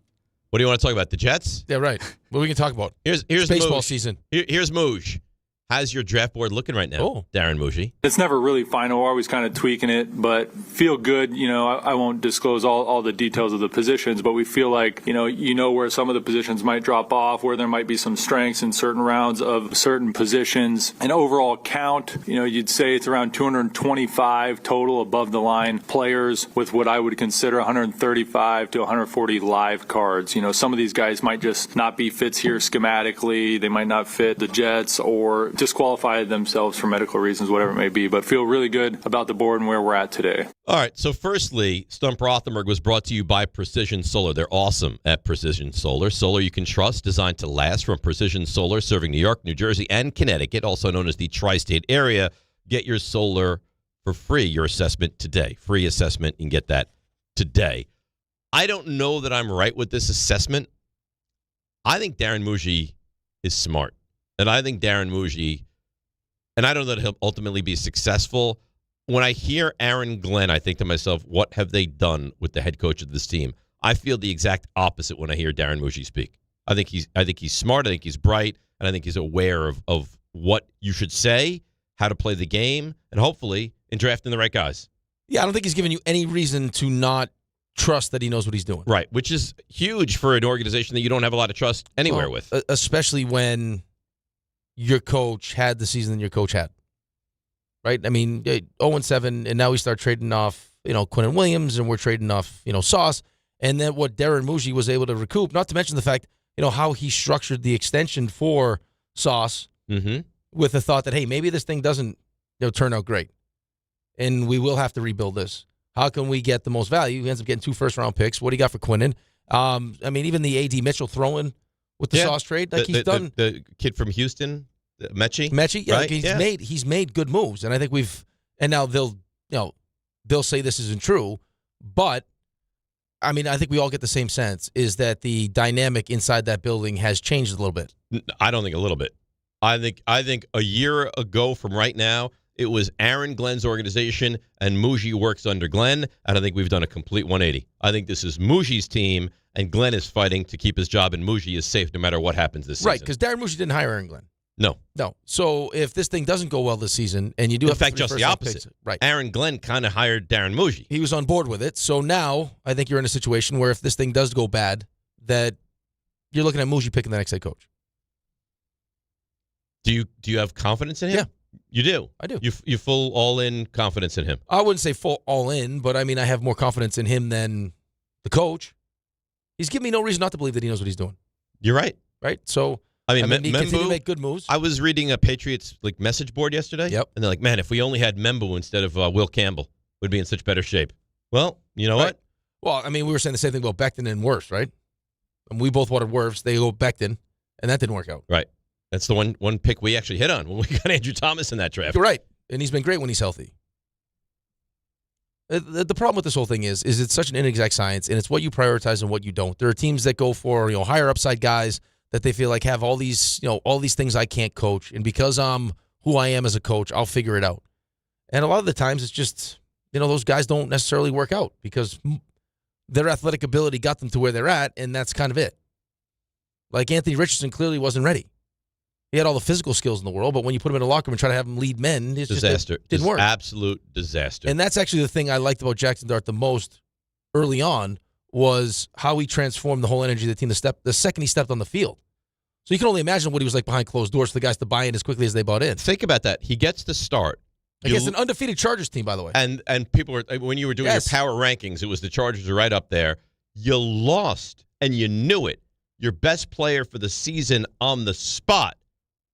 What do you want to talk about? The Jets? Yeah, right. What we can talk about? Here's baseball Mooj. season. Here's Mooj. How's your draft board looking right now, Darren Mooj? It's never really final. We're always kind of tweaking it, but feel good. You know, I won't disclose all the details of the positions, but we feel like, you know where some of the positions might drop off, where there might be some strengths in certain rounds of certain positions. An overall count, you'd say it's around 225 total above the line players with what I would consider 135 to 140 live cards. Some of these guys might just not be fits here schematically. They might not fit the Jets or disqualify themselves for medical reasons, whatever it may be, but feel really good about the board and where we're at today. All right, so firstly, Stump Rothenberg was brought to you by Precision Solar. They're awesome at Precision Solar. Solar you can trust, designed to last, from Precision Solar, serving New York, New Jersey, and Connecticut, also known as the tri-state area. Get your solar for free, your assessment today. Free assessment, you can get that today. I don't know that I'm right with this assessment. I think Darren Mooj is smart. And I think Darren Mooj, and I don't know that he'll ultimately be successful. When I hear Aaron Glenn, I think to myself, what have they done with the head coach of this team? I feel the exact opposite when I hear Darren Mooj speak. I think he's smart, I think he's bright, and I think he's aware of what you should say, how to play the game, and hopefully in drafting the right guys. Yeah, I don't think he's giving you any reason to not trust that he knows what he's doing. Right, which is huge for an organization that you don't have a lot of trust anywhere with. Especially when your coach had the season that your coach had, right? I mean, 0-7, and now we start trading off, Quinn and Williams, and we're trading off, Sauce, and then what Darren Mooj was able to recoup. Not to mention the fact, how he structured the extension for Sauce with the thought that, hey, maybe this thing doesn't, turn out great, and we will have to rebuild this. How can we get the most value? He ends up getting 2 first-round picks. What do you got for Quinnen? Even the A.D. Mitchell throw-in with the Sauce trade, like he's done. The kid from Houston, Mechie, yeah, right? Like he's made good moves, and I think and now they'll say this isn't true, but I think we all get the same sense is that the dynamic inside that building has changed a little bit. I don't think a little bit. I think a year ago from right now, it was Aaron Glenn's organization, and Mooj works under Glenn, and I think we've done a complete 180. I think this is Mooj's team, and Glenn is fighting to keep his job, and Mooj is safe no matter what happens this season. Right, because Darren Mooj didn't hire Aaron Glenn. No. So if this thing doesn't go well this season, and you do in have fact, just the opposite. Picks, right? Aaron Glenn kind of hired Darren Mooj. He was on board with it. So now I think you're in a situation where if this thing does go bad, that you're looking at Mooj picking the next head coach. Do you have confidence in him? Yeah. You do? I do. You full all-in confidence in him? I wouldn't say full all-in, but I have more confidence in him than the coach. He's giving me no reason not to believe that he knows what he's doing. You're right. Right? So, he continued to make good moves. I was reading a Patriots message board yesterday. Yep. And they're like, man, if we only had Membu instead of Will Campbell, we'd be in such better shape. Well, you know what? Well, we were saying the same thing about Becton and Wirfs, right? And we both wanted Wirfs. They go Becton, and that didn't work out. Right. That's the one pick we actually hit on when we got Andrew Thomas in that draft. You're right. And he's been great when he's healthy. The problem with this whole thing is it's such an inexact science, and it's what you prioritize and what you don't. There are teams that go for higher upside guys that they feel like have all these things I can't coach, and because I'm who I am as a coach, I'll figure it out. And a lot of the times it's just those guys don't necessarily work out because their athletic ability got them to where they're at, and that's kind of it. Like Anthony Richardson clearly wasn't ready. He had all the physical skills in the world, but when you put him in a locker room and try to have him lead men, it's disaster. Just didn't work. Absolute disaster. And that's actually the thing I liked about Jackson Dart the most early on was how he transformed the whole energy of the team the second he stepped on the field. So you can only imagine what he was like behind closed doors for the guys to buy in as quickly as they bought in. Think about that. He gets the start. Against an undefeated Chargers team, by the way. And people were, when you were doing your power rankings, it was the Chargers were right up there. You lost, and you knew it. Your best player for the season on the spot.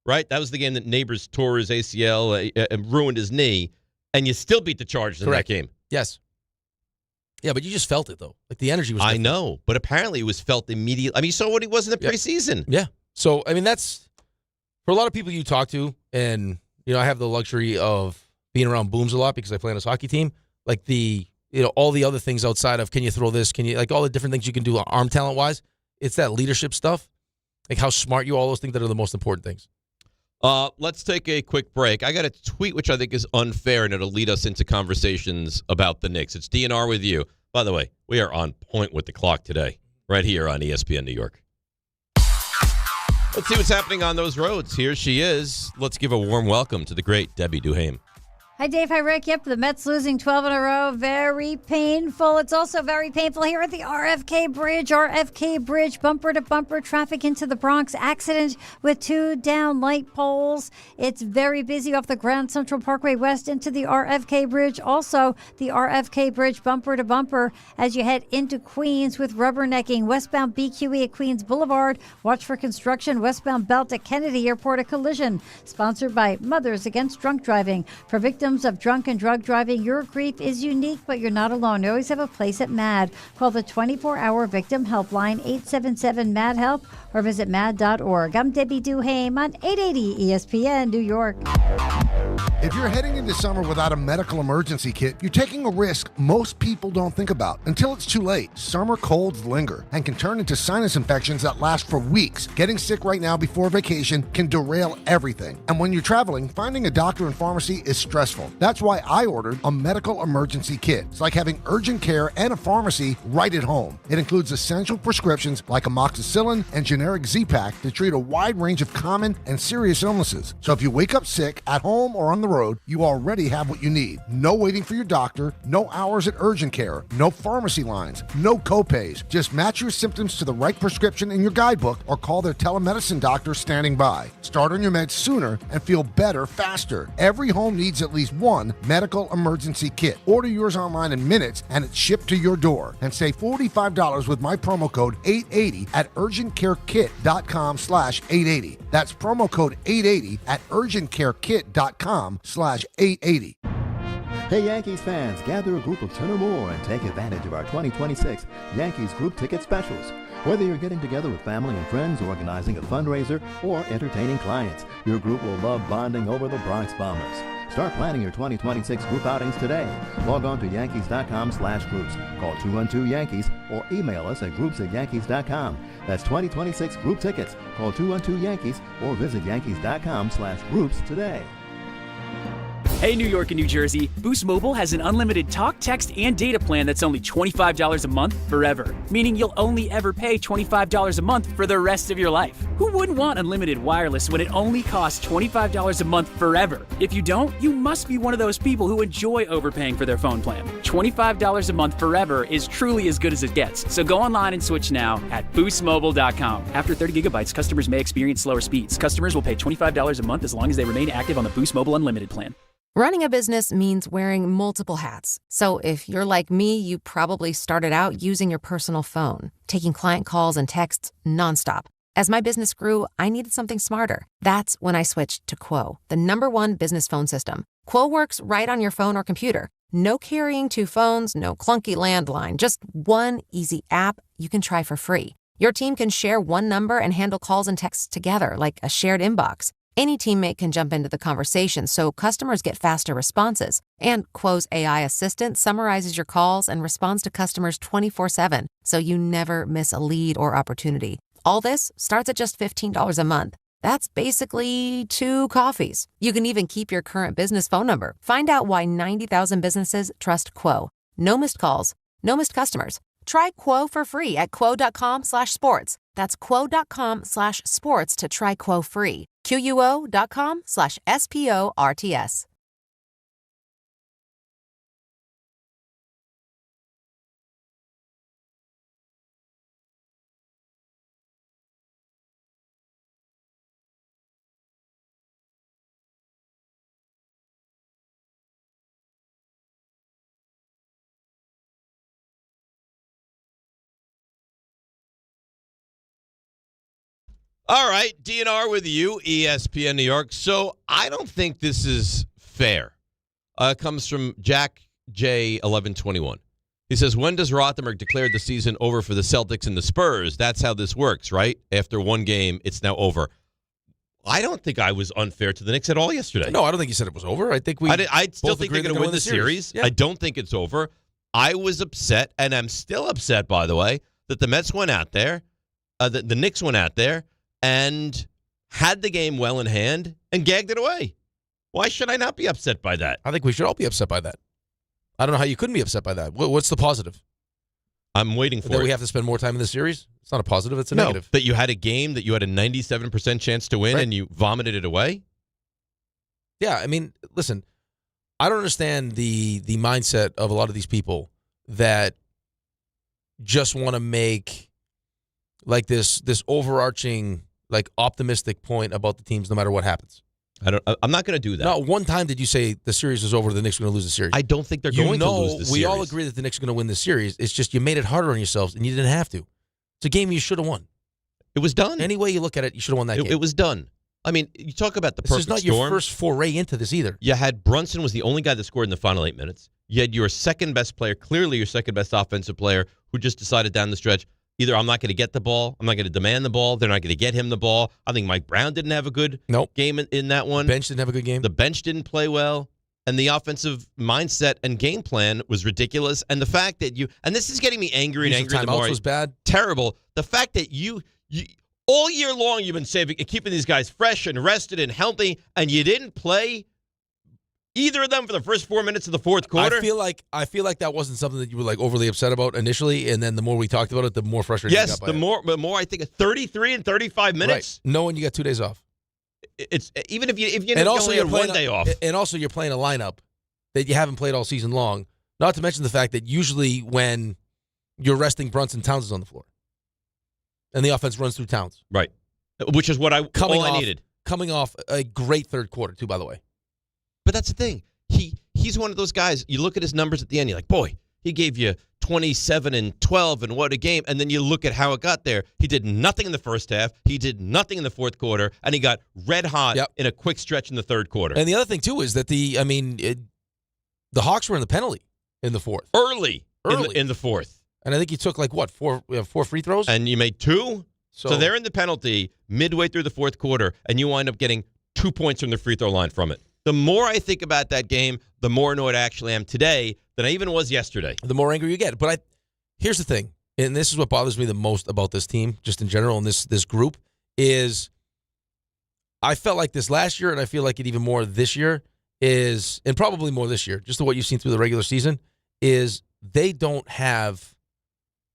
Right? That was the game that Neighbors tore his ACL and ruined his knee, and you still beat the Chargers in that game. Yes. Yeah, but you just felt it, though. Like, the energy was different. I know, but apparently it was felt immediately. I mean, you saw what he was in the preseason. Yeah. So, I mean, that's, for a lot of people you talk to, and, I have the luxury of being around Booms a lot because I play on his hockey team, like all the other things outside of can you throw this, like all the different things you can do arm talent-wise, it's that leadership stuff, like how smart you are, all those things that are the most important things. Let's take a quick break. I got a tweet which I think is unfair, and it'll lead us into conversations about the Knicks. It's DNR with you. By the way, we are on point with the clock today, right here on ESPN New York. Let's see what's happening on those roads. Here she is. Let's give a warm welcome to the great Debbie Duhame. Hi, Dave. Hi, Rick. Yep, the Mets losing 12 in a row. Very painful. It's also very painful here at the RFK Bridge. RFK Bridge, bumper-to-bumper traffic into the Bronx. Accident with 2 down light poles. It's very busy off the Grand Central Parkway West into the RFK Bridge. Also, the RFK Bridge bumper-to-bumper as you head into Queens with rubbernecking. Westbound BQE at Queens Boulevard. Watch for construction. Westbound Belt at Kennedy Airport, a collision. Sponsored by Mothers Against Drunk Driving. For victims of drunk and drug driving, your grief is unique, but you're not alone. You always have a place at MAD. Call the 24-hour victim helpline, 877-MAD-HELP, or visit mad.org. I'm Debbie Duhame on 880 ESPN New York. If you're heading into summer without a medical emergency kit, you're taking a risk most people don't think about until it's too late. Summer colds linger and can turn into sinus infections that last for weeks. Getting sick right now before vacation can derail everything. And when you're traveling, finding a doctor and pharmacy is stressful. That's why I ordered a medical emergency kit. It's like having urgent care and a pharmacy right at home. It includes essential prescriptions like amoxicillin and generic Z-Pak to treat a wide range of common and serious illnesses. So if you wake up sick at home or on the road, you already have what you need. No waiting for your doctor, no hours at urgent care, no pharmacy lines, no co-pays. Just match your symptoms to the right prescription in your guidebook or call their telemedicine doctor standing by. Start on your meds sooner and feel better faster. Every home needs at least one medical emergency kit. Order yours online in minutes and it's shipped to your door. And save $45 with my promo code 880 at urgentcarekit.com/880. That's promo code 880 at urgentcarekit.com/880. Hey Yankees fans, gather a group of 10 or more and take advantage of our 2026 Yankees group ticket specials. Whether you're getting together with family and friends, organizing a fundraiser, or entertaining clients, your group will love bonding over the Bronx Bombers. Start planning your 2026 group outings today. Log on to Yankees.com/groups. Call 212-YANKEES or email us at groups@Yankees.com. That's 2026 group tickets. Call 212-YANKEES or visit Yankees.com/groups today. Hey, New York and New Jersey, Boost Mobile has an unlimited talk, text, and data plan that's only $25 a month forever, meaning you'll only ever pay $25 a month for the rest of your life. Who wouldn't want unlimited wireless when it only costs $25 a month forever? If you don't, you must be one of those people who enjoy overpaying for their phone plan. $25 a month forever is truly as good as it gets, so go online and switch now at boostmobile.com. After 30 gigabytes, customers may experience slower speeds. Customers will pay $25 a month as long as they remain active on the Boost Mobile Unlimited plan. Running a business means wearing multiple hats. So if you're like me, you probably started out using your personal phone, taking client calls and texts nonstop. As my business grew, I needed something smarter. That's when I switched to Quo, the #1 business phone system. Quo works right on your phone or computer. No carrying 2 phones, no clunky landline, just one easy app you can try for free. Your team can share one number and handle calls and texts together like a shared inbox. Any teammate can jump into the conversation, so customers get faster responses. And Quo's AI assistant summarizes your calls and responds to customers 24/7, so you never miss a lead or opportunity. All this starts at just $15 a month. That's basically 2 coffees. You can even keep your current business phone number. Find out why 90,000 businesses trust Quo. No missed calls, no missed customers. Try Quo for free at quo.com/sports. That's quo.com/sports to try Quo free. QUO.com/SPORTS. All right, DNR with you, ESPN New York. So I don't think this is fair. It comes from Jack J 1121. He says, when does Rothenberg declare the season over for the Celtics and the Spurs? That's how this works, right? After one game, it's now over. I don't think I was unfair to the Knicks at all yesterday. No, I don't think you said it was over. I think I still think they're going to win the series. Yeah. I don't think it's over. I was upset, and I'm still upset, by the way, that the Mets went out there, the Knicks went out there, and had the game well in hand and gagged it away. Why should I not be upset by that? I think we should all be upset by that. I don't know how you couldn't be upset by that. What's the positive? I'm waiting for that it. we have to spend more time in the series? It's not a positive, it's a negative. That you had a game that you had a 97% chance to win and you vomited it away? Yeah, I mean, listen, I don't understand the mindset of a lot of these people that just want to make like this overarching, like, optimistic point about the teams no matter what happens. I'm not going to do that. Not one time did you say the series is over, the Knicks are going to lose the series. I don't think they're going to lose the series. We all agree that the Knicks are going to win the series. It's just you made it harder on yourselves, and you didn't have to. It's a game you should have won. It was done. Any way you look at it, you should have won that game. It was done. I mean, you talk about the this perfect storm. This is not your first foray into this either. You had Brunson was the only guy that scored in the final 8 minutes. You had your second best player, clearly your second best offensive player, who just decided down the stretch, either I'm not going to get the ball, I'm not going to demand the ball, they're not going to get him the ball. I think Mike Brown didn't have a good game in that one. The bench didn't have a good game. The bench didn't play well. And the offensive mindset and game plan was ridiculous. And the fact that and this is getting me angry and angry. The more was bad. Terrible. The fact that you all year long you've been keeping these guys fresh and rested and healthy, and you didn't play either of them for the first 4 minutes of the fourth quarter. I feel like that wasn't something that you were like overly upset about initially, and then the more we talked about it, the more frustrated you got by it. the more I think 33 and 35 minutes. Right. Knowing you got 2 days off. It's even if you only had 1 day off. And also you're playing a lineup that you haven't played all season long. Not to mention the fact that usually when you're resting Brunson, Towns is on the floor. And the offense runs through Towns. Right. Which is what I needed. Coming off a great third quarter, too, by the way. But that's the thing. He's one of those guys, you look at his numbers at the end, you're like, boy, he gave you 27 and 12, and what a game. And then you look at how it got there. He did nothing in the first half. He did nothing in the fourth quarter, and he got red hot in a quick stretch in the third quarter. And the other thing, too, is that the Hawks were in the penalty in the fourth. Early. In the fourth. And I think he took, like, what, four free throws? And you made 2? So they're in the penalty midway through the fourth quarter, and you wind up getting 2 points from the free throw line from it. The more I think about that game, the more annoyed I actually am today than I even was yesterday. The more angry you get. But here's the thing, and this is what bothers me the most about this team, just in general, and this group, is I felt like this last year, and I feel like it even more this year, and probably more this year, just to what you've seen through the regular season, is they don't have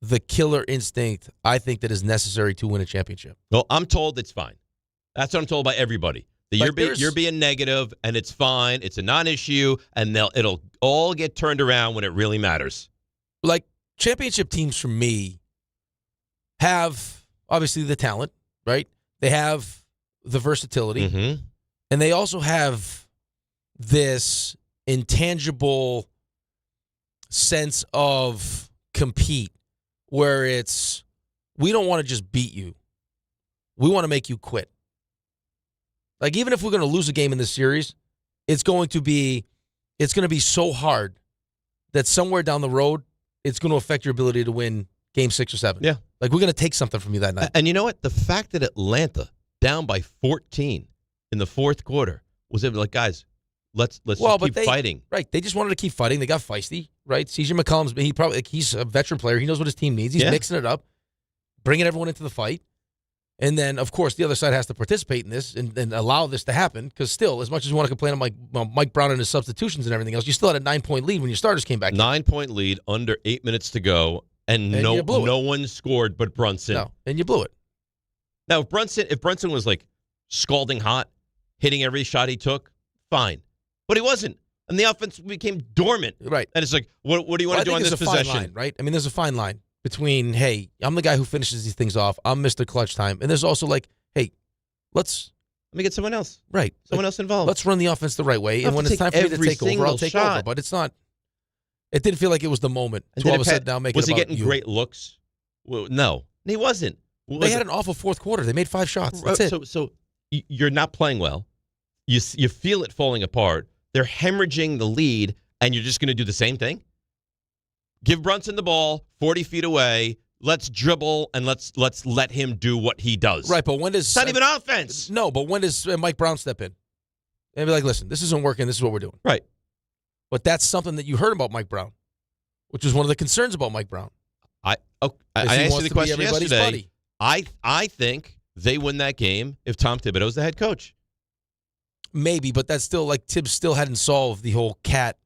the killer instinct, I think, that is necessary to win a championship. Well, I'm told it's fine. That's what I'm told by everybody. You're being negative, and it's fine. It's a non-issue, and it'll all get turned around when it really matters. Like, championship teams, for me, have, obviously, the talent, right? They have the versatility, and they also have this intangible sense of compete, where it's, we don't want to just beat you. We want to make you quit. Like, even if we're going to lose a game in this series, it's going to be so hard that somewhere down the road, it's going to affect your ability to win game 6 or 7. Yeah. Like, we're going to take something from you that night. And you know what? The fact that Atlanta, down by 14, in the fourth quarter was able to, like, guys, let's just keep fighting. Right. They just wanted to keep fighting. They got feisty, right? CJ McCollum's, he's a veteran player. He knows what his team needs. He's mixing it up, bringing everyone into the fight. And then, of course, the other side has to participate in this and allow this to happen, because still, as much as you want to complain on Mike Brown and his substitutions and everything else, you still had a 9-point lead when your starters came back. 9-point lead, under 8 minutes to go, and no one scored but Brunson. No, and you blew it. Now, if Brunson was like scalding hot, hitting every shot he took, fine. But he wasn't. And the offense became dormant. Right. And it's like, what do you want to do on this possession? Fine line, right? I mean, there's a fine line between, hey, I'm the guy who finishes these things off. I'm Mr. Clutch Time. And there's also like, hey, let me get someone else. Right. Someone else involved. Let's run the offense the right way. And when it's time for me to take over, I'll take over. But it's not. It didn't feel like it was the moment to all of a sudden now make it about you. Was he getting great looks? Well, no, he wasn't. They had an awful fourth quarter. They made 5 shots. That's it. So you're not playing well. You feel it falling apart. They're hemorrhaging the lead, and you're just going to do the same thing? Give Brunson the ball 40 feet away. Let's dribble, and let's let him do what he does. Right, but when does... It's not even offense. No, but when does Mike Brown step in? And be like, listen, this isn't working. This is what we're doing. Right. But that's something that you heard about Mike Brown, which was one of the concerns about Mike Brown. I asked you the question yesterday. I think they win that game if Tom Thibodeau's the head coach. Maybe, but that's still like Tibbs still hadn't solved the whole Cat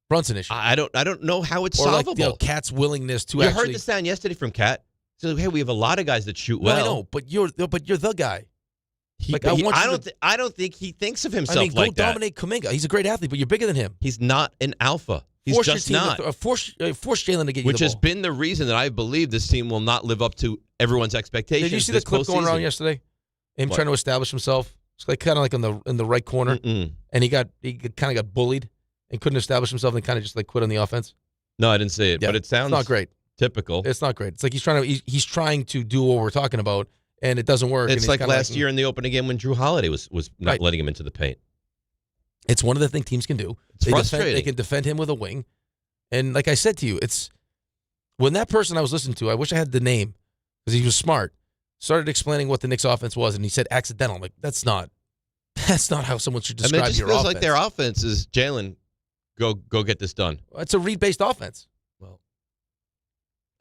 Brunson issue. I don't know how it's or solvable. Like, Cat's willingness to you actually. You heard the sound yesterday from Cat. So hey, we have a lot of guys that shoot well. No, I know, but you're the guy. I don't think he thinks of himself like that. Go dominate Kuminga. He's a great athlete, but you're bigger than him. He's not an alpha. He's force just your team not. Force Jalen to get you Which the has ball. been the reason that I believe this team will not live up to everyone's expectations. Did you see the clip going around yesterday? Him trying to establish himself. It's like kind of like in the right corner, and he kind of got bullied and couldn't establish himself, and kind of just like quit on the offense. No, I didn't see it, but it sounds not great. Typical. It's not great. It's like he's trying to do what we're talking about, and it doesn't work. It's like last year in the opening game when Drew Holiday was not letting him into the paint. It's one of the things teams can do. It's frustrating. They can defend him with a wing, and like I said to you, it's when that person I was listening to, I wish I had the name because he was smart, started explaining what the Knicks offense was, and he said accidental. I'm like, that's not how someone should describe your offense. It just feels like their offense is Jalen, go get this done. It's a read-based offense. Well,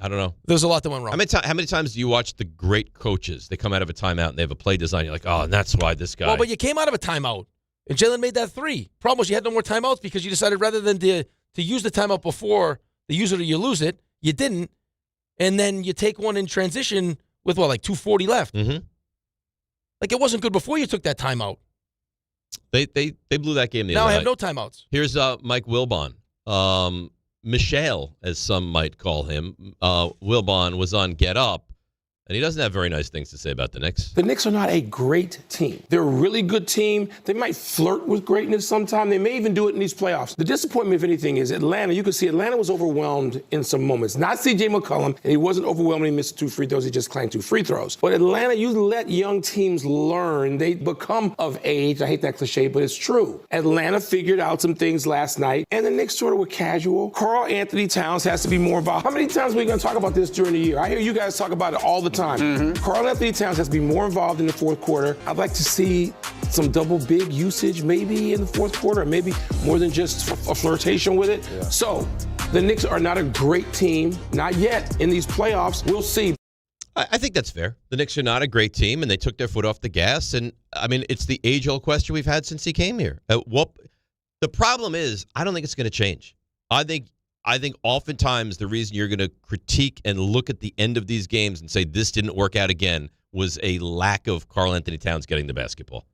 I don't know. There's a lot that went wrong. How many times do you watch the great coaches? They come out of a timeout and they have a play design. You're like, oh, and that's why this guy. Well, but you came out of a timeout, and Jalen made that 3. Problem was you had no more timeouts because you decided rather than to use the timeout before the use it or you lose it, you didn't, and then you take one in transition with, like 2:40 left. Mm-hmm. Like, it wasn't good before you took that timeout. They blew that game the now other I have night. no timeouts. Here's Mike Wilbon. Michelle, as some might call him. Wilbon was on Get Up, and he doesn't have very nice things to say about the Knicks. The Knicks are not a great team. They're a really good team. They might flirt with greatness sometime. They may even do it in these playoffs. The disappointment, if anything, is Atlanta. You can see Atlanta was overwhelmed in some moments. Not C.J. McCollum, and he wasn't overwhelmed when he missed 2 free throws. He just clanked 2 free throws. But Atlanta, you let young teams learn. They become of age. I hate that cliche, but it's true. Atlanta figured out some things last night, and the Knicks sort of were casual. Karl Anthony Towns has to be more involved. How many times are we going to talk about this during the year? I hear you guys talk about it all the time. Karl Anthony Towns has to be more involved in the fourth quarter. I'd like to see some double big usage maybe in the fourth quarter, maybe more than just a flirtation with it. Yeah. So the Knicks are not a great team, not yet in these playoffs. We'll see. I think that's fair. The Knicks are not a great team, and they took their foot off the gas. And, I mean, it's the age-old question we've had since he came here. The problem is, I don't think it's going to change. I think oftentimes the reason you're going to critique and look at the end of these games and say this didn't work out again was a lack of Karl Anthony Towns getting the basketball.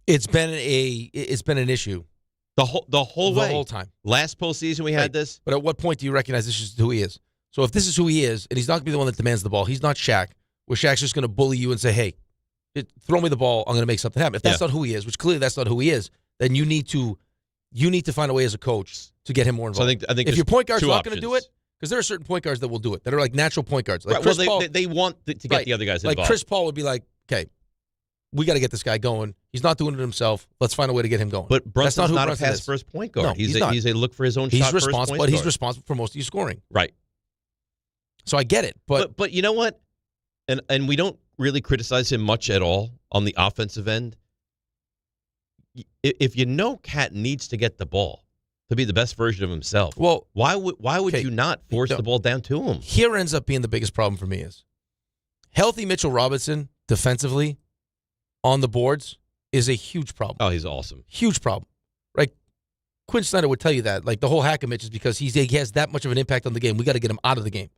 It's been an issue the whole time. Last postseason we had this. But at what point do you recognize this is who he is? So if this is who he is, and he's not going to be the one that demands the ball, he's not Shaq, where Shaq's just going to bully you and say, hey, throw me the ball, I'm going to make something happen. If that's not who he is, which clearly that's not who he is, then you need to find a way as a coach to get him more involved. So I think if your point guard's not going to do it, because there are certain point guards that will do it, that are like natural point guards. Like right, Chris Paul, they want to get the other guys involved. Like Chris Paul would be like, okay, we got to get this guy going. He's not doing it himself. Let's find a way to get him going. But Brunson's not Brunson a pass first point guard. No, he's a look for his own shot first point guard. But he's responsible for most of your scoring. Right. So I get it. But you know what? And we don't really criticize him much at all on the offensive end. if you know Cat needs to get the ball to be the best version of himself, well, why would you not force the ball down to him? Here ends up being the biggest problem for me is healthy Mitchell Robinson defensively on the boards is a huge problem. Oh, he's awesome. Huge problem. Right? Quinn Snyder would tell you that. Like, the whole hack of Mitch is because he has that much of an impact on the game. We got to get him out of the game.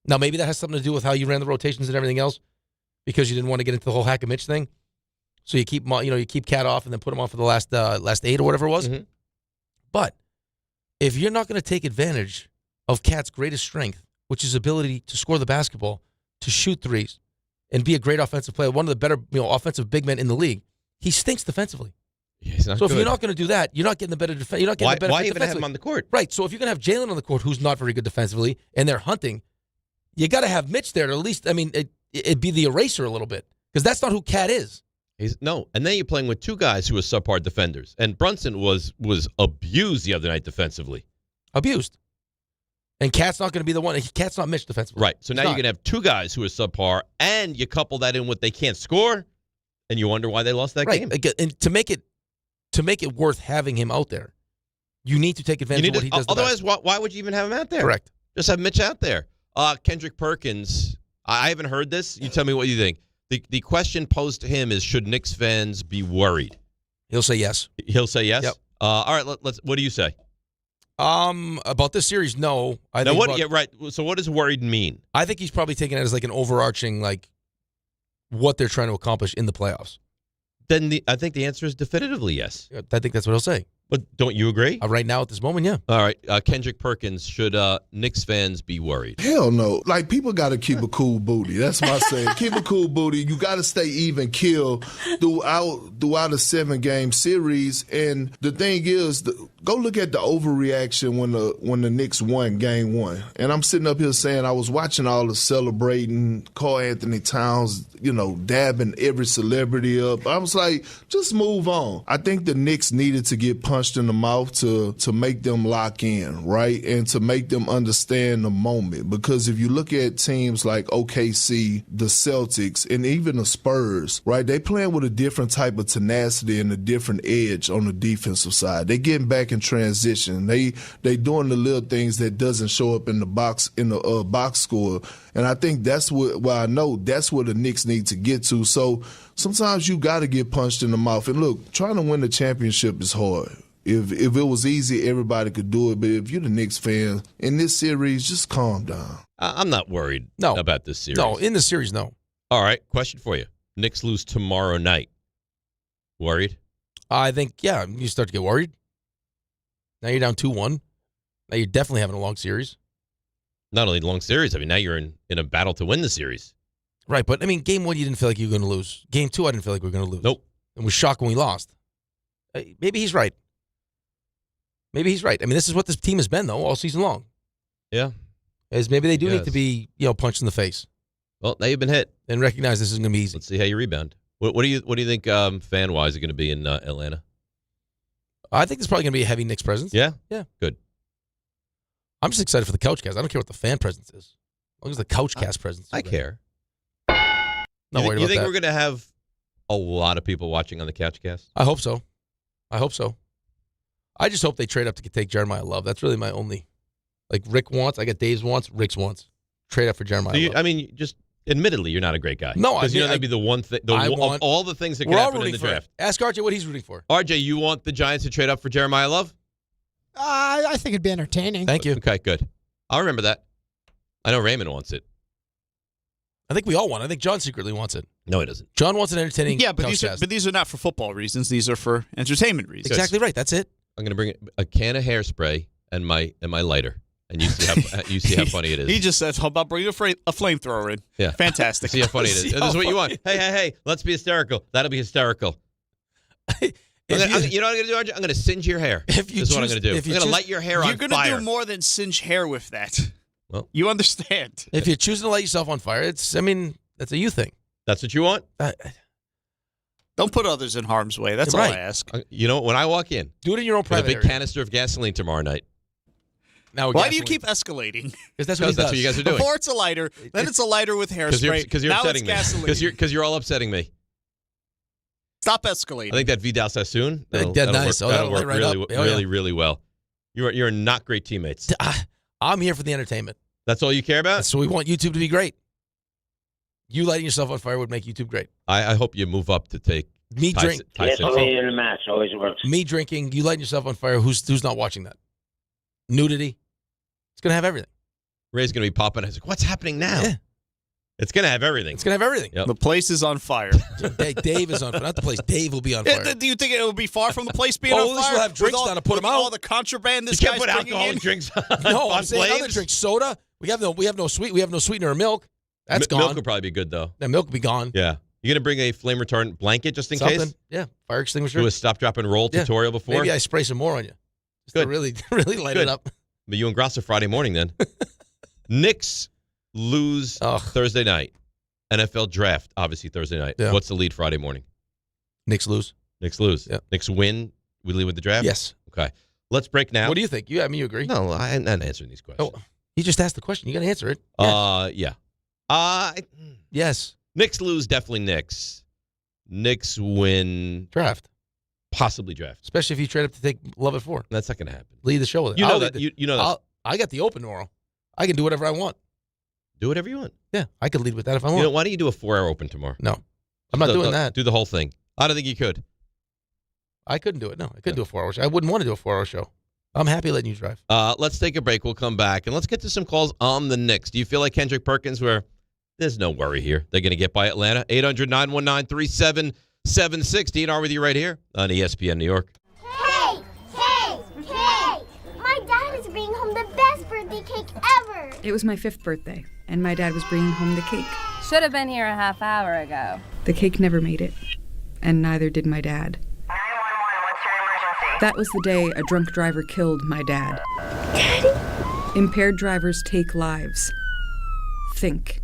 Now, maybe that has something to do with how you ran the rotations and everything else because you didn't want to get into the whole hack of Mitch thing. So you keep Cat off and then put him on for the last 8 or whatever it was. Mm-hmm. But if you're not going to take advantage of Cat's greatest strength, which is ability to score the basketball, to shoot threes, and be a great offensive player, one of the better offensive big men in the league, he stinks defensively. Yeah, he's not so good. if you're not going to do that, you're not getting the better defense. You're not getting the better. Why even have him on the court? Right. So if you're going to have Jalen on the court, who's not very good defensively, and they're hunting, you got to have Mitch there to at least. I mean, it'd be the eraser a little bit because that's not who Cat is. And then you're playing with two guys who are subpar defenders, and Brunson was abused the other night defensively. Abused. And Cat's not going to be the one. Cat's not Mitch defensively. Right. So now you're going to have two guys who are subpar, and you couple that in with they can't score, and you wonder why they lost that game. Again, and to make it worth having him out there, you need to take advantage of what he does. Otherwise, why would you even have him out there? Correct. Just have Mitch out there. Kendrick Perkins. I haven't heard this. You tell me what you think. The question posed to him is: should Knicks fans be worried? He'll say yes. He'll say yes. Yep. All right. Let's. What do you say? About this series, no. Right. So what does worried mean? I think he's probably taking it as like an overarching, like what they're trying to accomplish in the playoffs. Then I think the answer is definitively yes. I think that's what he'll say. But don't you agree? Right now at this moment, yeah. All right. Kendrick Perkins, should Knicks fans be worried? Hell no. Like, people got to keep a cool booty. That's my saying. Keep a cool booty. You got to stay even keel throughout a 7-game series. And the thing is, go look at the overreaction when the Knicks won Game 1. And I'm sitting up here saying I was watching all the celebrating, Karl Anthony Towns, dabbing every celebrity up. I was like, just move on. I think the Knicks needed to get punched in the mouth to make them lock in, right? And to make them understand the moment. Because if you look at teams like OKC, the Celtics, and even the Spurs, right, they playing with a different type of tenacity and a different edge on the defensive side. They getting back in transition. They doing the little things that doesn't show up in the box score. And I think that's I know that's where the Knicks need to get to. So sometimes you got to get punched in the mouth. And look, trying to win the championship is hard. If it was easy, everybody could do it. But if you're the Knicks fan, in this series, just calm down. I'm not worried about this series. No, in the series, no. All right, question for you. Knicks lose tomorrow night. Worried? I think, yeah, you start to get worried. Now you're down 2-1. Now you're definitely having a long series. Not only long series, I mean, now you're in a battle to win the series. Right, but, I mean, Game 1, you didn't feel like you were going to lose. Game 2, I didn't feel like we were going to lose. Nope. And was shocked when we lost. Maybe he's right. I mean, this is what this team has been, though, all season long. Yeah. Is maybe they do need to be, punched in the face. Well, now you've been hit. And recognize this isn't going to be easy. Let's see how you rebound. What do you think fan-wise is going to be in Atlanta? I think there's probably going to be a heavy Knicks presence. Yeah? Yeah. Good. I'm just excited for the Couchcast. I don't care what the fan presence is. As long as the Couchcast presence is I care. Not worried about You think that. we're going to have a lot of people watching on the Couchcast? I hope so. I just hope they trade up to take Jeremiah Love. That's really my only. Like Rick wants, I got Dave's wants, Rick's wants. Trade up for Jeremiah Love. I mean, just admittedly, you're not a great guy. No, because that'd be the one thing. Of all the things that could happen in the draft. Ask RJ what he's rooting for. RJ, you want the Giants to trade up for Jeremiah Love? I think it'd be entertaining. Thank you. Okay, good. I'll remember that. I know Raymond wants it. I think we all want it. I think John secretly wants it. No, he doesn't. John wants an entertaining. Yeah, but these are not for football reasons. These are for entertainment reasons. Exactly right. That's it. I'm going to bring a can of hairspray and my lighter, and you see how funny it is. He just says, "How about bringing a flamethrower in?" Yeah, fantastic. See how funny it is. This is what you want. Hey, let's be hysterical. That'll be hysterical. You know what I'm going to do, RJ? I'm going to singe your hair. This is what I'm going to do. I'm going to light your hair on fire. You're going to do more than singe hair with that. Well, you understand. If you're choosing to light yourself on fire, that's a you thing. That's what you want? Don't put others in harm's way. That's all I ask. You know, when I walk in, do it in your own private with a big area. canister of gasoline tomorrow night. Now, why do you keep escalating? Because that's what you guys are doing. Before it's a lighter, then it's a lighter with hairspray. Because you're now upsetting it's gasoline. me. Because you're all upsetting me. Stop escalating. I think that Vidal Sassoon, Nice. that'll work right really, up. Oh, yeah. really well. You're not great teammates. I'm here for the entertainment. That's all you care about? So we want YouTube to be great. You lighting yourself on fire would make YouTube great. I hope you move up to take Me drink. Yes, only in a match always works. Me drinking, you lighting yourself on fire. Who's not watching that? Nudity. It's gonna have everything. Ray's gonna be popping. I was like, what's happening now? Yeah. It's gonna have everything. It's gonna have everything. Yep. The place is on fire. Dave is on fire. Not the place. Dave will be on fire. Do you think it will be far from the place being on At fire? least we'll have drinks With down to put them out. All the contraband this You can't guy's put bringing alcoholic in? drinks No, on I'm saying other flames. drinks. Soda. We have no sweetener of milk. That's gone. Milk will probably be good though. That milk will be gone. Yeah. You gonna bring a flame retardant blanket just in case? Yeah. Fire extinguisher. Do a stop, drop, and roll tutorial before. Maybe I spray some more on you. Just to really light it up. But you and Grasso Friday morning then. Knicks lose Thursday night. NFL Draft, obviously Thursday night. Yeah. What's the lead Friday morning? Knicks lose. Knicks lose. Yeah. Knicks win. We lead with the draft? Yes. Okay. Let's break now. What do you think? You agree? No, I'm not answering these questions. Oh, he just asked the question. You got to answer it. Yeah. Yes. Knicks lose, definitely Knicks. Knicks win. Draft. Possibly draft. Especially if you trade up to take Love at 4. That's not going to happen. Lead the show with it. You know that. You know that. I got the open tomorrow. I can do whatever I want. Do whatever you want. Yeah, I could lead with that if I want. You know, why don't you do a 4-hour open tomorrow? No. I'm not doing that. Do the whole thing. I don't think you could. I couldn't do it. No, I couldn't do a 4-hour show. I wouldn't want to do a 4-hour show. I'm happy letting you drive. Let's take a break. We'll come back, and let's get to some calls on the Knicks. Do you feel like Kendrick Perkins, where there's no worry here? They're going to get by Atlanta. 800-919-3776. DNR with you right here on ESPN New York. Hey! My dad is bringing home the best birthday cake ever! It was my 5th birthday, and my dad was bringing home the cake. Should have been here a half hour ago. The cake never made it, and neither did my dad. 911, what's your emergency? That was the day a drunk driver killed my dad. Daddy? Impaired drivers take lives. Think.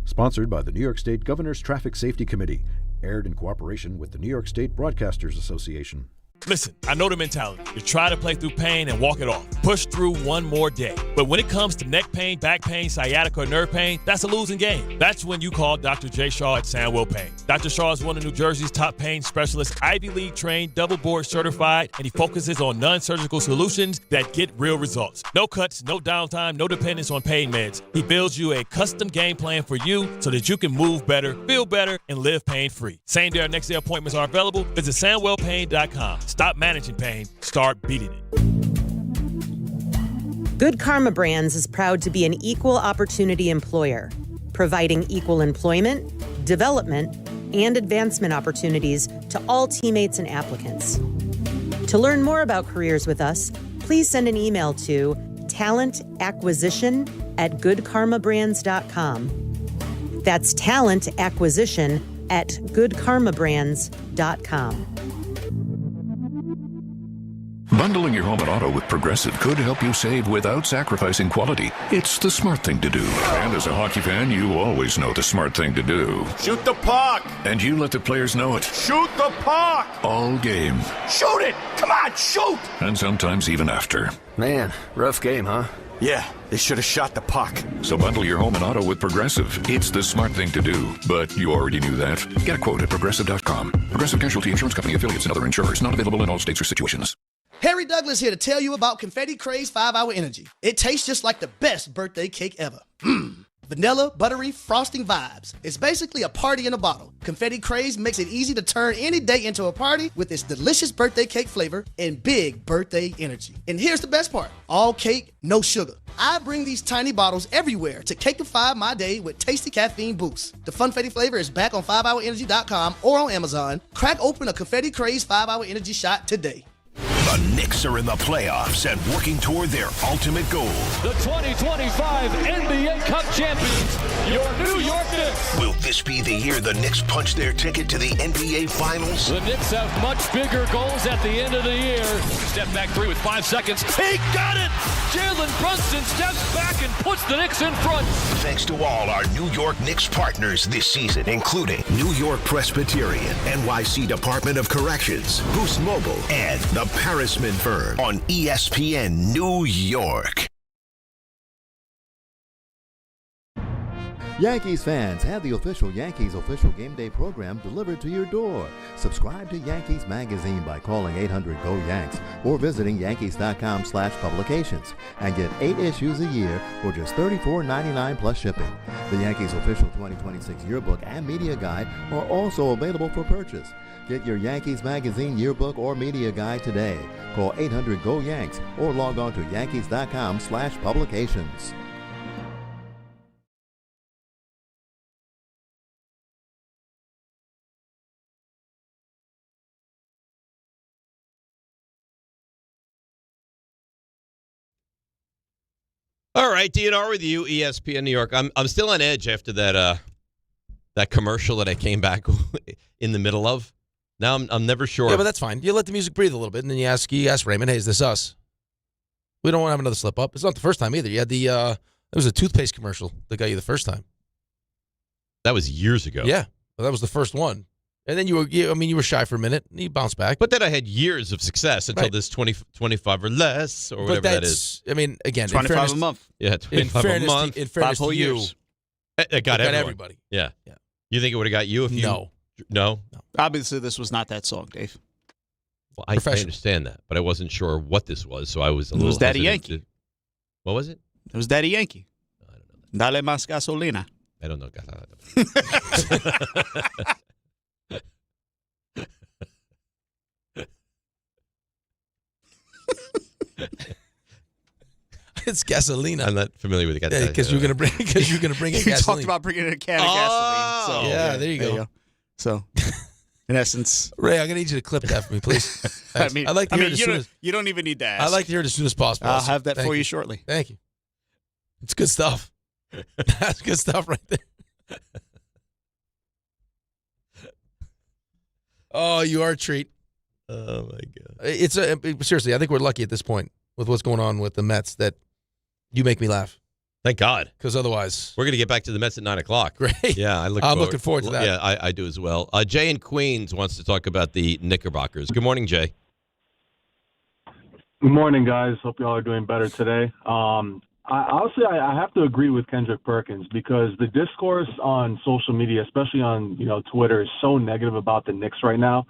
Sponsored by the New York State Governor's Traffic Safety Committee. Aired in cooperation with the New York State Broadcasters Association. Listen, I know the mentality. You try to play through pain and walk it off. Push through one more day. But when it comes to neck pain, back pain, sciatica, or nerve pain, that's a losing game. That's when you call Dr. J. Shaw at Sandwell Pain. Dr. Shaw is one of New Jersey's top pain specialists, Ivy League trained, double board certified, and he focuses on non-surgical solutions that get real results. No cuts, no downtime, no dependence on pain meds. He builds you a custom game plan for you so that you can move better, feel better, and live pain-free. Same day or next day appointments are available. Visit SandwellPain.com. Stop managing pain. Start beating it. Good Karma Brands is proud to be an equal opportunity employer, providing equal employment, development, and advancement opportunities to all teammates and applicants. To learn more about careers with us, please send an email to talentacquisition@goodkarmabrands.com. That's talentacquisition@goodkarmabrands.com. Bundling your home and auto with Progressive could help you save without sacrificing quality. It's the smart thing to do. And as a hockey fan, you always know the smart thing to do. Shoot the puck! And you let the players know it. Shoot the puck! All game. Shoot it! Come on, shoot! And sometimes even after. Man, rough game, huh? Yeah, they should have shot the puck. So bundle your home and auto with Progressive. It's the smart thing to do. But you already knew that. Get a quote at Progressive.com. Progressive Casualty Insurance Company affiliates and other insurers. Not available in all states or situations. Harry Douglas here to tell you about Confetti Craze 5-Hour Energy. It tastes just like the best birthday cake ever. Vanilla, buttery, frosting vibes. It's basically a party in a bottle. Confetti Craze makes it easy to turn any day into a party with its delicious birthday cake flavor and big birthday energy. And here's the best part. All cake, no sugar. I bring these tiny bottles everywhere to cakeify my day with tasty caffeine boosts. The Funfetti flavor is back on 5hourenergy.com or on Amazon. Crack open a Confetti Craze 5-Hour Energy shot today. The Knicks are in the playoffs and working toward their ultimate goal. The 2025 NBA Cup champions, your New York Knicks. Will this be the year the Knicks punch their ticket to the NBA Finals? The Knicks have much bigger goals at the end of the year. Step back three with 5 seconds. He got it! Jalen Brunson steps back and puts the Knicks in front. Thanks to all our New York Knicks partners this season, including New York Presbyterian, NYC Department of Corrections, Boost Mobile, and the Parisman Firm on ESPN New York. Yankees fans, have the official Yankees official game day program delivered to your door. Subscribe to Yankees Magazine by calling 800-GO-YANKS or visiting yankees.com/publications and get 8 issues a year for just $34.99 plus shipping. The Yankees official 2026 yearbook and media guide are also available for purchase. Get your Yankees Magazine yearbook or media guide today. Call 800-GO-YANKS or log on to yankees.com/publications. All right, DNR with you, ESPN New York. I'm still on edge after that commercial that I came back in the middle of. Now I'm never sure. Yeah, but that's fine. You let the music breathe a little bit, and then you ask Raymond, hey, is this us? We don't want to have another slip up. It's not the first time either. You had it was a toothpaste commercial that got you the first time. That was years ago. Yeah, well, that was the first one. And then you were shy for a minute, and you bounced back. But then I had years of success until this 25 or less, or whatever that is. I mean, again, 25 a month. Yeah, 25 a month. In fairness 5 whole to you, years. It got everybody. Yeah. You think it would have got you if you... No? Obviously, this was not that song, Dave. Well, I understand that, but I wasn't sure what this was, so I was a little... It was Daddy Yankee. What was it? It was Daddy Yankee. No, I don't know that. Dale más gasolina. I don't know. It's gasolina. I'm not familiar with it. Because you're gonna bring in gasoline. You talked about bringing in a can of gasoline. So, yeah, there you go. So, in essence, Ray, I'm gonna need you to clip that for me, please. I mean, I'd like to hear it as soon as you don't even need to ask. I'd like to hear it as soon as possible. I'll have that for you shortly. Thank you. It's good stuff. That's good stuff right there. Oh, you are a treat. Oh my God! Seriously. I think we're lucky at this point with what's going on with the Mets that you make me laugh. Thank God, because otherwise we're gonna get back to the Mets at 9:00. Great. Yeah, I'm looking forward to that. Yeah, I do as well. Jay in Queens wants to talk about the Knickerbockers. Good morning, Jay. Good morning, guys. Hope y'all are doing better today. Honestly, I have to agree with Kendrick Perkins because the discourse on social media, especially on Twitter, is so negative about the Knicks right now.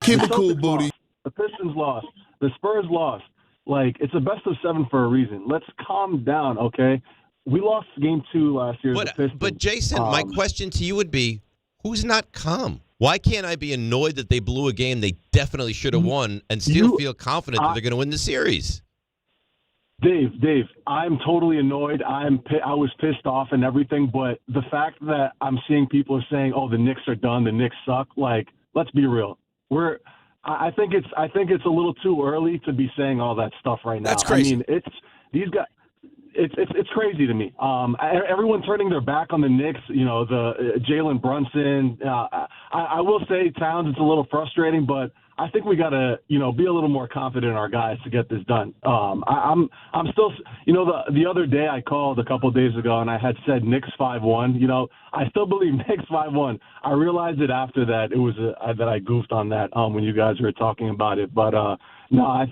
Keep it cool, booty. The Pistons lost. The Spurs lost. Like, it's a best of 7 for a reason. Let's calm down, okay? We lost game 2 last year. But Jason, my question to you would be, who's not calm? Why can't I be annoyed that they blew a game they definitely should have won and still feel confident that they're going to win the series? Dave, I'm totally annoyed. I was pissed off and everything, but the fact that I'm seeing people saying, "Oh, the Knicks are done. The Knicks suck." Like, let's be real. I think it's a little too early to be saying all that stuff right now. That's crazy. I mean, it's these guys. It's crazy to me. Everyone turning their back on the Knicks. The Jalen Brunson. I will say, Towns, it's a little frustrating, but I think we got to, be a little more confident in our guys to get this done. I'm still, the other day I called a couple of days ago and I had said Knicks 5-1. I still believe Knicks 5-1. I realized it after that it was that I goofed on that when you guys were talking about it. But no, I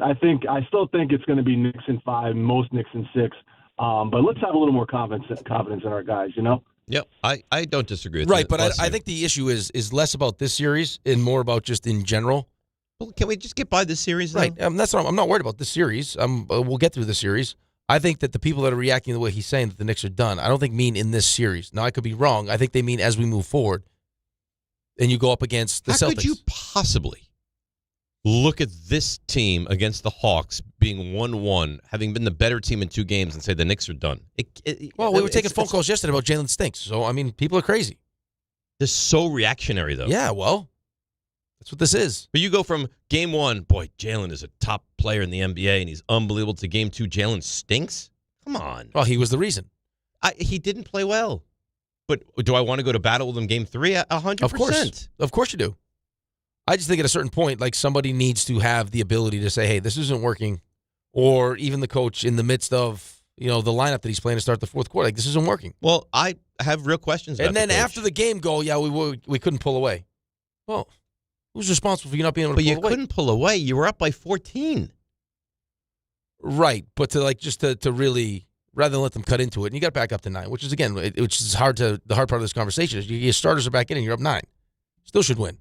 still think it's going to be Knicks in 5, most Knicks in 6. But let's have a little more confidence in our guys. Yep, I don't disagree with that. Right, but I think the issue is less about this series and more about just in general. Well, can we just get by this series, though? Right. I'm not worried about this series. We'll get through the series. I think that the people that are reacting the way he's saying that the Knicks are done, I don't think mean in this series. Now, I could be wrong. I think they mean as we move forward and you go up against the Celtics. How could you possibly look at this team against the Hawks being 1-1, having been the better team in 2 games, and say the Knicks are done? We were taking phone calls yesterday about Jalen stinks. So, I mean, people are crazy. They're so reactionary, though. Yeah, well, that's what this is. But you go from game 1, boy, Jalen is a top player in the NBA, and he's unbelievable, to game 2, Jalen stinks? Come on. Well, he was the reason. He didn't play well. But do I want to go to battle with him game 3? 100%. Of course you do. I just think at a certain point, like, somebody needs to have the ability to say, hey, this isn't working. Or even the coach in the midst of, the lineup that he's playing to start the fourth quarter. Like, this isn't working. Well, I have real questions about and then after the game go, we couldn't pull away. Well, who's responsible for you not being able to pull away? But you couldn't pull away. You were up by 14. Right. But to really rather than let them cut into it. And you got back up to 9, which is, again, which is the hard part of this conversation is your starters are back in and you're up 9. Still should win.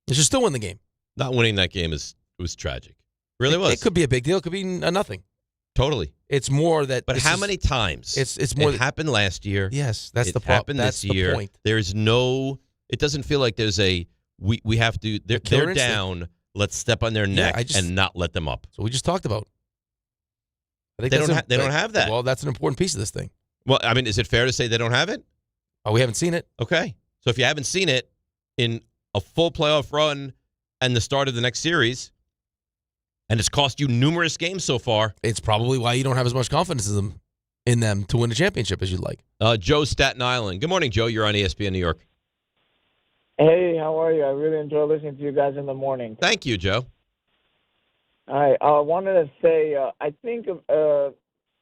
You should still win the game. Not winning that game was tragic. Really was. It could be a big deal. It could be a nothing. Totally. It's more that. But how many times? It's more. It happened last year. Yes, that's the problem. It happened this year. Point. There's no. It doesn't feel like there's a. We have to. They're down. Let's step on their neck and not let them up. So we just talked about. I think they don't have that. Well, that's an important piece of this thing. Well, I mean, is it fair to say they don't have it? Oh, we haven't seen it. Okay. So if you haven't seen it in a full playoff run and the start of the next series, and it's cost you numerous games so far, it's probably why you don't have as much confidence in them to win a championship as you'd like. Joe, Staten Island. Good morning, Joe. You're on ESPN New York. Hey, how are you? I really enjoy listening to you guys in the morning. Thank you, Joe. I wanted to say I think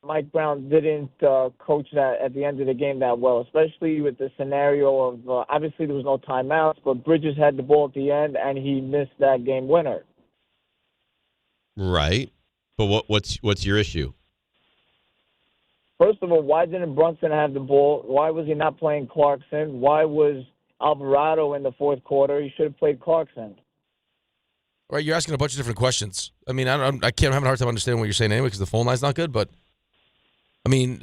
Mike Brown didn't coach that at the end of the game that well, especially with the scenario of obviously there was no timeouts, but Bridges had the ball at the end and he missed that game winner. Right, but what's your issue? First of all, why didn't Brunson have the ball? Why was he not playing Clarkson? Why was Alvarado in the fourth quarter? He should have played Clarkson. All right, you're asking a bunch of different questions. I mean, I can't have a hard time understanding what you're saying anyway because the phone line's not good. But I mean,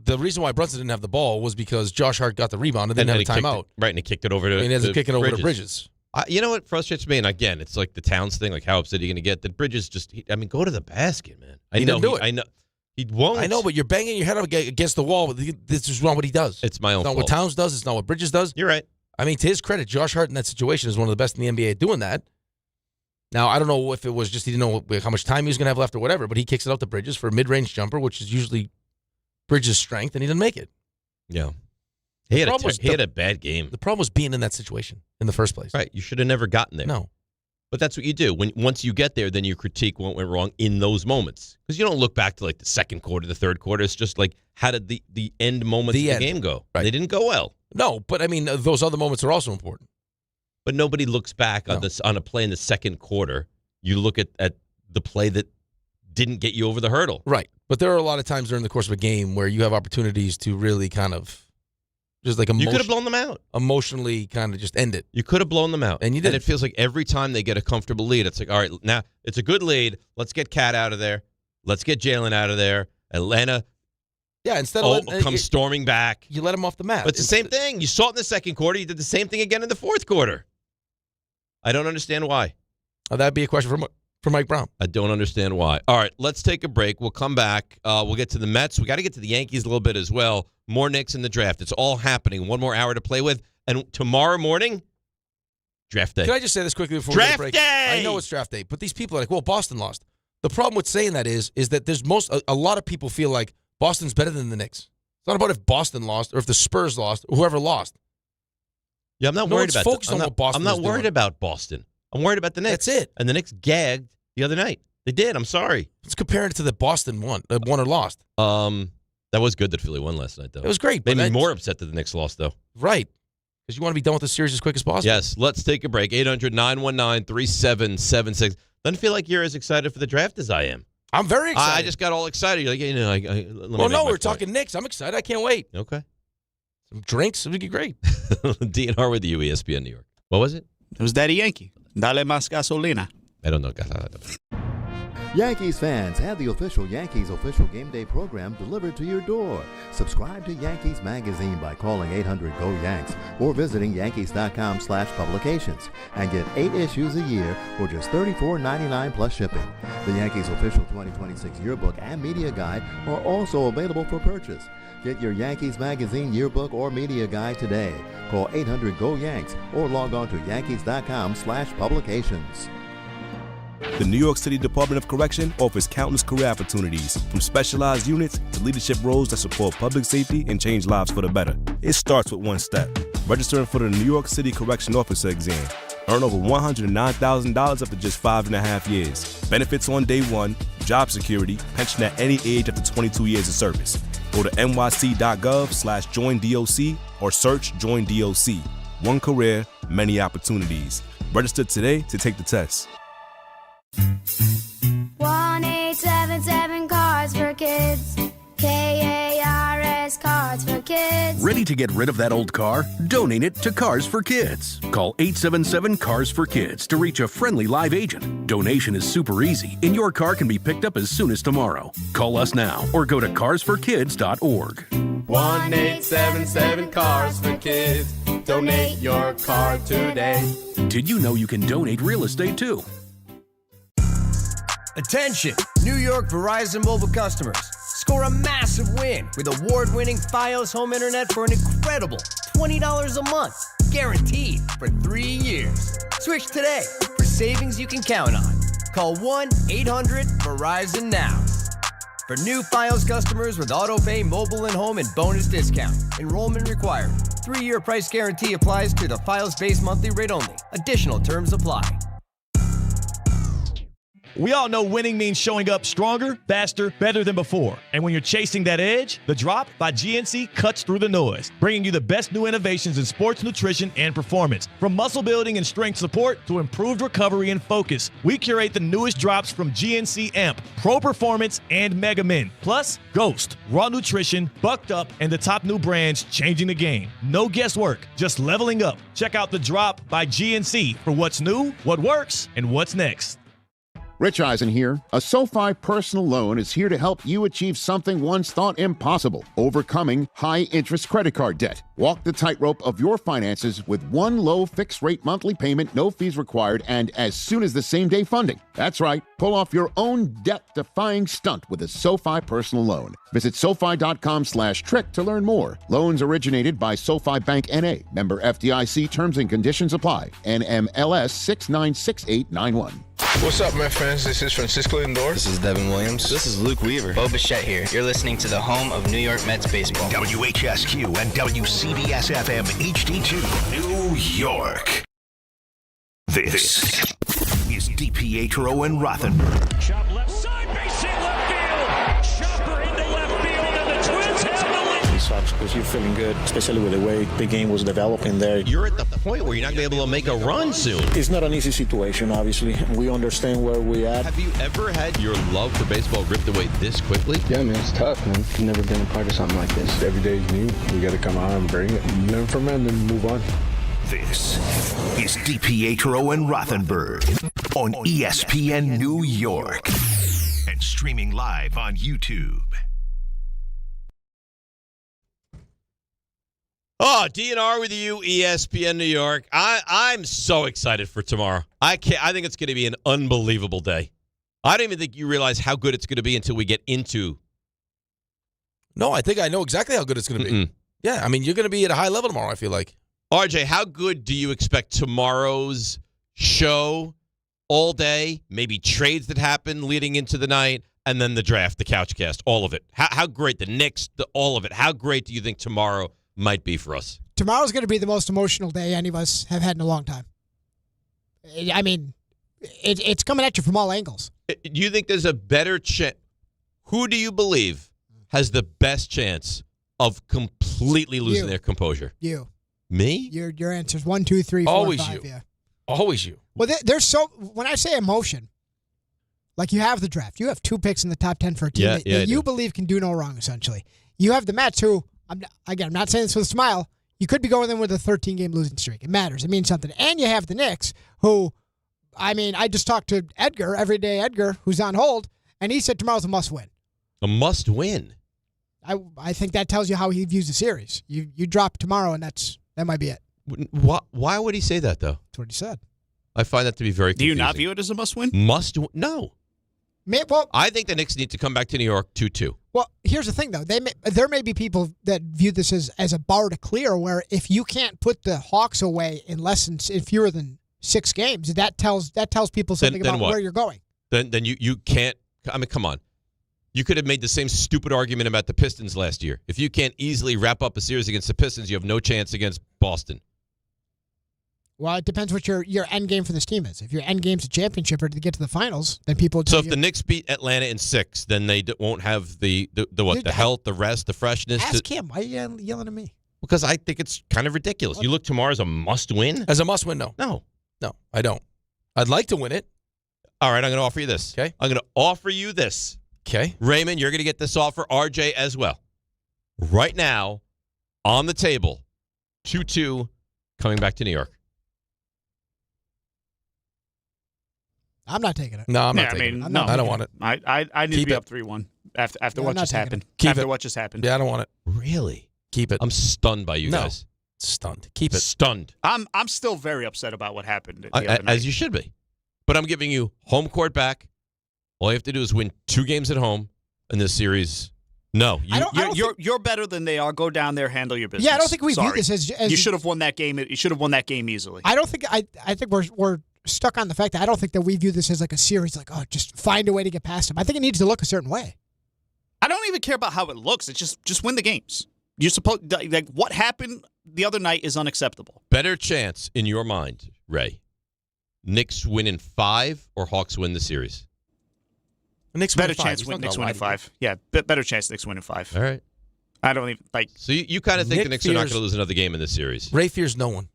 the reason why Brunson didn't have the ball was because Josh Hart got the rebound and didn't have a timeout. Right, and he kicked it over to. And he ends up kicking over to Bridges. You know what frustrates me, and again, it's like the Towns thing. Like, how upset are you going to get that Bridges just? Go to the basket, man. He didn't do it. I know. He won't. I know, but you're banging your head up against the wall. This is not what he does. It's my own fault. It's not what Towns does. It's not what Bridges does. You're right. I mean, to his credit, Josh Hart in that situation is one of the best in the NBA at doing that. Now, I don't know if it was just he didn't know how much time he was going to have left or whatever, but he kicks it out to Bridges for a mid-range jumper, which is usually Bridges' strength, and he didn't make it. Yeah. He had a bad game. The problem was being in that situation in the first place. Right. You should have never gotten there. No. But that's what you do. Once you get there, then you critique what went wrong in those moments. Because you don't look back to like the second quarter, the third quarter. It's just like, how did the end moments of the game go? Right. They didn't go well. No, but I mean, those other moments are also important. But nobody looks back on a play in the second quarter. You look at the play that didn't get you over the hurdle. Right. But there are a lot of times during the course of a game where you have opportunities to really kind of just like you could have blown them out. Emotionally kind of just end it. You could have blown them out. And you did. And it feels like every time they get a comfortable lead, it's like, all right, now it's a good lead. Let's get Cat out of there. Let's get Jalen out of there. Atlanta instead of comes storming back. You let him off the mat. But it's the same thing. You saw it in the second quarter. You did the same thing again in the fourth quarter. I don't understand why. That'd be a question for Mike Brown. I don't understand why. All right, let's take a break. We'll come back. We'll get to the Mets. We got to get to the Yankees a little bit as well. More Knicks in the draft. It's all happening. One more hour to play with. And tomorrow morning, draft day. Can I just say this quickly before we get a break? Draft day! I know it's draft day, but these people are like, well, Boston lost. The problem with saying that is that there's a lot of people feel like Boston's better than the Knicks. It's not about if Boston lost or if the Spurs lost or whoever lost. Yeah, I'm not worried about focused on what Boston I'm not worried about Boston. I'm worried about the Knicks. That's it. And the Knicks gagged the other night. They did. I'm sorry. Let's compare it to the Boston won or lost. That was good that Philly won last night, though. It was great. Made me more upset that the Knicks lost, though. Right. Because you want to be done with the series as quick as possible. Yes. Let's take a break. 800-919-3776. Doesn't feel like you're as excited for the draft as I am. I'm very excited. I just got all excited. You're like, well, no, we're talking Knicks. I'm excited. I can't wait. Okay. Some drinks. It'll be great. DNR with you, ESPN New York. What was it? It was Daddy Yankee. Dale más gasolina. I don't know. Yankees fans, have the official Yankees official game day program delivered to your door. Subscribe to Yankees Magazine by calling 800-GO-YANKS or visiting Yankees.com/publications and get 8 issues a year for just $34.99 plus shipping. The Yankees official 2026 yearbook and media guide are also available for purchase. Get your Yankees Magazine yearbook or media guide today. Call 800-GO-YANKS or log on to Yankees.com/publications. The New York City Department of Correction offers countless career opportunities, from specialized units to leadership roles that support public safety and change lives for the better. It starts with one step: registering for the New York City Correction Officer exam. Earn over $109,000 after just 5.5 years. Benefits on day one, job security, pension at any age after 22 years of service. Go to nyc.gov/joindoc or search Join DOC. One career, many opportunities. Register today to take the test. 1-877 cars. Ready to get rid of that old car? Donate it to Cars for Kids. Call 877-CARS-FOR-KIDS to reach a friendly live agent. Donation is super easy, and your car can be picked up as soon as tomorrow. Call us now or go to carsforkids.org. 1-877-CARS-FOR-KIDS. Donate your car today. Did you know you can donate real estate too? Attention, New York Verizon mobile customers. Score a massive win with award-winning Fios home internet for an incredible $20 a month, guaranteed for 3 years. Switch today for savings you can count on. Call 1-800-VERIZON now. For new Fios customers with autopay, mobile and home, and bonus discount. Enrollment required. 3-year price guarantee applies to the Fios base monthly rate only. Additional terms apply. We all know winning means showing up stronger, faster, better than before. And when you're chasing that edge, the Drop by GNC cuts through the noise, bringing you the best new innovations in sports nutrition and performance. From muscle building and strength support to improved recovery and focus, we curate the newest drops from GNC Amp, Pro Performance, and Mega Min. Plus, Ghost, Raw Nutrition, Bucked Up, and the top new brands changing the game. No guesswork, just leveling up. Check out the Drop by GNC for what's new, what works, and what's next. Rich Eisen here. A SoFi personal loan is here to help you achieve something once thought impossible, overcoming high-interest credit card debt. Walk the tightrope of your finances with one low fixed-rate monthly payment, no fees required, and as soon as the same-day funding. That's right. Pull off your own debt-defying stunt with a SoFi personal loan. Visit SoFi.com/trick to learn more. Loans originated by SoFi Bank N.A. Member FDIC. Terms and conditions apply. NMLS 696891. What's up, Met fans? This is Francisco Lindor. This is Devin Williams. This is Luke Weaver. Bo Bichette here. You're listening to the home of New York Mets baseball. WHSQ and WCBS-FM HD2, New York. This is DiPietro and Rothenberg. Chop left side, base hit left field. Chopper into left field, and the Twins have the lead. It sucks because you're feeling good, especially with the way the game was developing there. You're at the point where you're not going to be able to make a run soon. It's not an easy situation, obviously. We understand where we're at. Have you ever had your love for baseball ripped away this quickly? Yeah, man, it's tough, man. I've never been a part of something like this. Every day is new. We got to come out and bring it. Learn from it and then move on. This is DiPietro and Rothenberg on ESPN New York and streaming live on YouTube. Oh, DNR with you, ESPN New York. I'm so excited for tomorrow. I think it's going to be an unbelievable day. I don't even think you realize how good it's going to be until we get into. No, I think I know exactly how good it's going to be. Yeah, I mean, you're going to be at a high level tomorrow, I feel like. RJ, how good do you expect tomorrow's show all day, maybe trades that happen leading into the night, and then the draft, the Couchcast, all of it? How great, the Knicks, all of it. How great do you think tomorrow might be for us? Tomorrow's going to be the most emotional day any of us have had in a long time. I mean, it's coming at you from all angles. Do you think there's a better chance? Who do you believe has the best chance of completely losing their composure? You. Me? Your answer's 1, 2, 3, 4, Always 5. you. Yeah. Always you. Well, there's when I say emotion, like you have the draft, you have 2 picks in the top 10 for a team that you believe can do no wrong. Essentially, you have the Mets, who I'm not saying this with a smile. You could be going in with a 13-game losing streak. It matters. It means something. And you have the Knicks, who, I mean, I just talked to Edgar, everyday Edgar, who's on hold, and he said tomorrow's a must-win. A must-win. I think that tells you how he views the series. You drop tomorrow, and that might be it. Why would he say that, though? That's what he said. I find that to be very confusing. Do you not view it as a must-win? No. Well, I think the Knicks need to come back to New York 2-2. Well, here's the thing, though. There may be people that view this as a bar to clear, where if you can't put the Hawks away in fewer than 6 games, that tells people something about where you're going. Then you can't. I mean, come on. You could have made the same stupid argument about the Pistons last year. If you can't easily wrap up a series against the Pistons, you have no chance against Boston. Well, it depends what your end game for this team is. If your end game's a championship or to get to the finals, then people would So if the Knicks beat Atlanta in 6, then they won't have the health, the rest, the freshness. Ask him. Why are you yelling at me? Because I think it's kind of ridiculous. You look tomorrow as a must-win? As a must-win, no. No, I don't. I'd like to win it. All right, I'm going to offer you this. Okay. I'm going to offer you this. Okay. Raymond, you're going to get this offer. RJ as well. Right now, on the table. 2-2 coming back to New York. I'm not taking it. No, I'm not taking it. I don't want it. I need to be up 3-1 after what just happened. What just happened. Yeah, I don't want it. Really? Keep it. I'm stunned by you guys. Stunned. Keep it. Stunned. I'm still very upset about what happened the other night. As you should be. But I'm giving you home court back. All you have to do is win 2 games at home in this series. No, you're better than they are. Go down there, handle your business. Yeah, I don't think we view this as you should have won that game. You should have won that game easily. I don't think I think we're stuck on the fact that I don't think that we view this as like a series. Like, oh, just find a way to get past them. I think it needs to look a certain way. I don't even care about how it looks. It's just win the games. You're supposed like what happened the other night is unacceptable. Better chance in your mind, Ray. Knicks win in 5 or Hawks win the series? Knicks better chance Knicks win in 5. Yeah, better chance Knicks win in 5. All right. I don't even like. So you kind of think the Knicks are not going to lose another game in this series? Ray fears no one.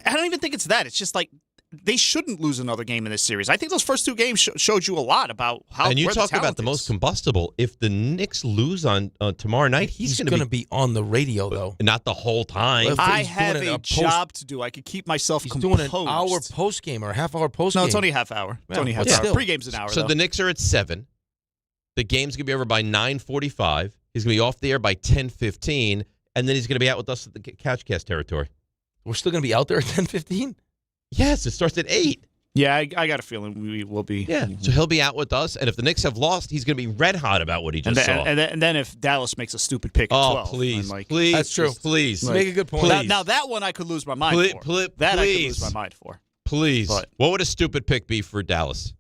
I don't even think it's that. It's just like they shouldn't lose another game in this series. I think those first 2 games showed you a lot about how. And you talk about the most combustible. If the Knicks lose on tomorrow night, he's going to be on the radio though. Not the whole time. I have a job to do. I could keep myself composed. Doing an hour post game or a half hour post game. No, it's only a half hour. It's only a half hour. Pre-game's an hour. So the Knicks are at 7. The game's going to be over by 9:45. He's going to be off the air by 10:15, and then he's going to be out with us at the Couchcast territory. We're still going to be out there at 10:15? Yes, it starts at 8. Yeah, I got a feeling we will be. Yeah, so he'll be out with us, and if the Knicks have lost, he's going to be red hot about what he just saw. And then if Dallas makes a stupid pick at 12. Please, like, please. That's true. Please. Make a good point. Now that one I could lose my mind for. I could lose my mind for. Please. But what would a stupid pick be for Dallas?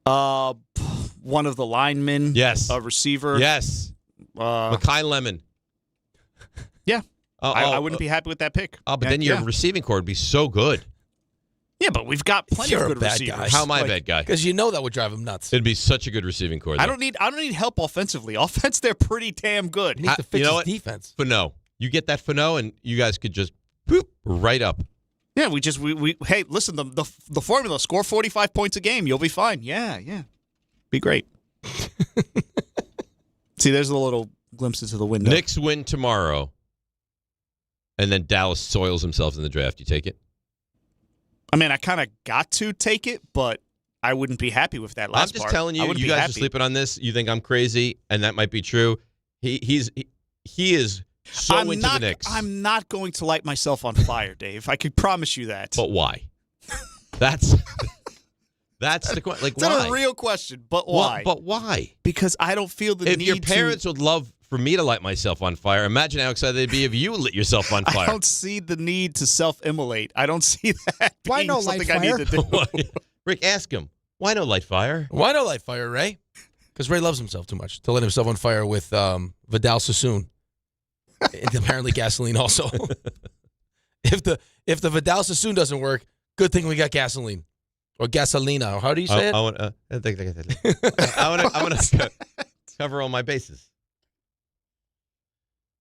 One of the linemen. Yes. A receiver. Yes. Mekhi Lemon. Yeah. I wouldn't be happy with that pick. But then your receiving core would be so good. Yeah, but we've got plenty of good receivers. Guy. How am I a bad guy? Because you know that would drive him nuts. It'd be such a good receiving core. Though. I don't need help offensively. Offense, they're pretty damn good. He needs to fix his defense. Fano. You get that Fano, and you guys could just boop right up. Yeah, we hey, listen, the formula, score 45 points a game, you'll be fine. Yeah. Be great. See, there's a little glimpse into the window. Knicks win tomorrow, and then Dallas soils themselves in the draft. You take it? I mean, I kind of got to take it, but I wouldn't be happy with that last part. I'm just telling you, you guys are sleeping on this. You think I'm crazy, and that might be true. He is so into the Knicks. I'm not going to light myself on fire, Dave. I could promise you that. But why? That's the question. Like, it's why? a real question, but why? But why? Because I don't feel the need to. If your parents would love for me to light myself on fire, imagine how excited they'd be if you lit yourself on fire. I don't see the need to self-immolate. I don't see that why being no something light I need to do. Rick, ask him. Why no light fire? Why no light fire, Ray? Because Ray loves himself too much to light himself on fire with Vidal Sassoon. And apparently gasoline also. If the Vidal Sassoon doesn't work, good thing we got gasoline. Or gasolina. Or how do you say it? I want to cover all my bases.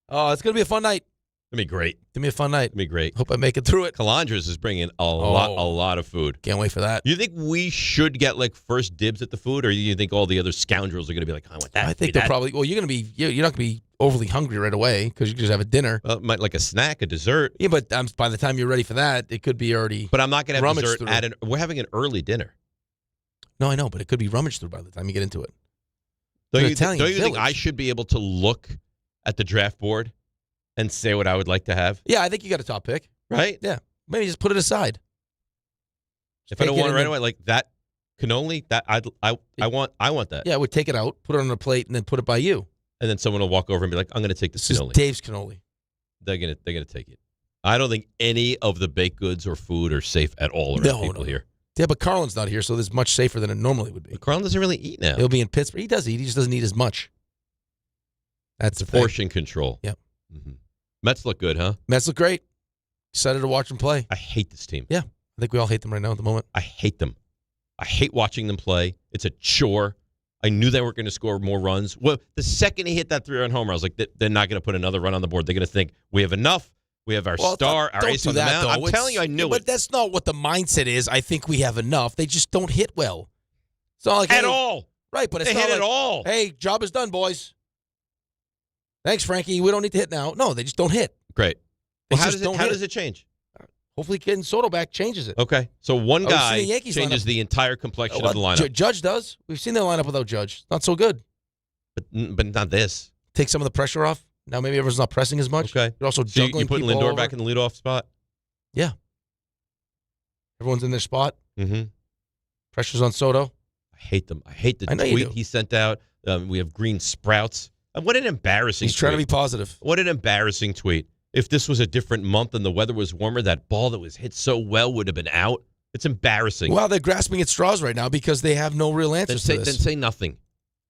Oh, it's going to be a fun night. It's going to be great. It's going to be a fun night. It's going to be great. Hope I make it through it. Calandras is bringing a lot of food. Can't wait for that. You think we should get like first dibs at the food, or you think all the other scoundrels are going to be like, I want that? I think they're probably. Well, you're not going to be overly hungry right away because you just have a dinner. Well, like a snack, a dessert. Yeah, but by the time you're ready for that, it could be already. But I'm not going to have dessert we're having an early dinner. No, I know, but it could be rummaged through by the time you get into it. Don't you think I should be able to look at the draft board and say what I would like to have? Yeah, I think you got a top pick, right? Yeah, maybe just put it aside. If I don't want it right away, like that cannoli, that I want that. Yeah, I would take it out, put it on a plate, and then put it by you. And then someone will walk over and be like, "I'm going to take this cannoli." Dave's cannoli. They're gonna take it. I don't think any of the baked goods or food are safe at all around people here. Yeah, but Carlin's not here, so it's much safer than it normally would be. But Carlin doesn't really eat now. He'll be in Pittsburgh. He does eat. He just doesn't eat as much. That's the portion control. Yep. Mm-hmm. Mets look good, huh? Mets look great. Excited to watch them play. I hate this team. Yeah, I think we all hate them right now at the moment. I hate them. I hate watching them play. It's a chore. I knew they weren't going to score more runs. Well, the second he hit that 3-run homer, I was like, they're not going to put another run on the board. They're going to think, we have enough. We have our star, our ace on the mound. I'm telling you, I knew it. But that's not what the mindset is. I think we have enough. They just don't hit well. It's not like at all. Right, but it's they not hit like, at all. Hey, job is done, boys. Thanks, Frankie. We don't need to hit now. No, they just don't hit. Great. They Well, just don't how hit. does it change? Hopefully getting Soto back changes it. Okay. So one we've seen guy the Yankees changes lineup. the entire complexion of the lineup. Judge does. We've seen their lineup without Judge. Not so good. But not this. Take some of the pressure off. Now maybe everyone's not pressing as much. Okay. You're also So juggling you put people all Lindor over. back in the leadoff spot? Yeah. Everyone's in their spot. Mm-hmm. Pressure's on Soto. I hate them. I hate the I know you tweet do. he sent out. We have green sprouts. What an embarrassing He's trying to be tweet. positive. What an embarrassing tweet. If this was a different month and the weather was warmer, that ball that was hit so well would have been out. It's embarrassing. Well, they're grasping at straws right now because they have no real answers to Then this. say nothing.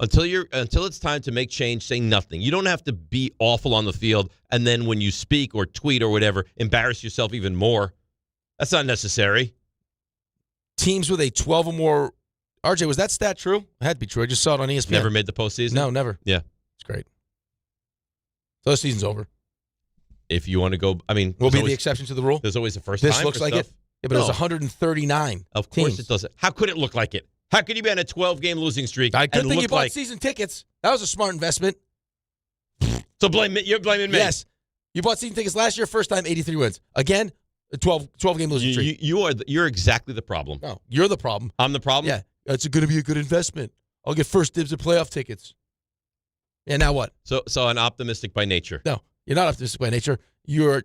Until it's time to make change, say nothing. You don't have to be awful on the field and then when you speak or tweet or whatever, embarrass yourself even more. That's not necessary. Teams with a 12 or more. RJ, was that stat true? It had to be true. I just saw it on ESPN. Never made the postseason? No, never. Yeah. It's great. So the season's over. If you want to go, I mean, We'll there's be the exception to the rule. There's always a first This time looks for like stuff. it. Yeah, but it was 139. Of course teams. it doesn't. How could it look like it? How could you be on a 12-game losing streak? I could and think you look bought like season tickets. That was a smart investment. So you're blaming me. Yes. You bought season tickets last year, first time, 83 wins. Again, a 12-game losing streak. You're exactly the problem. No, you're the problem. I'm the problem? Yeah. It's going to be a good investment. I'll get first dibs at playoff tickets. Yeah, now what? So I'm optimistic by nature. No, you're not optimistic by nature. You're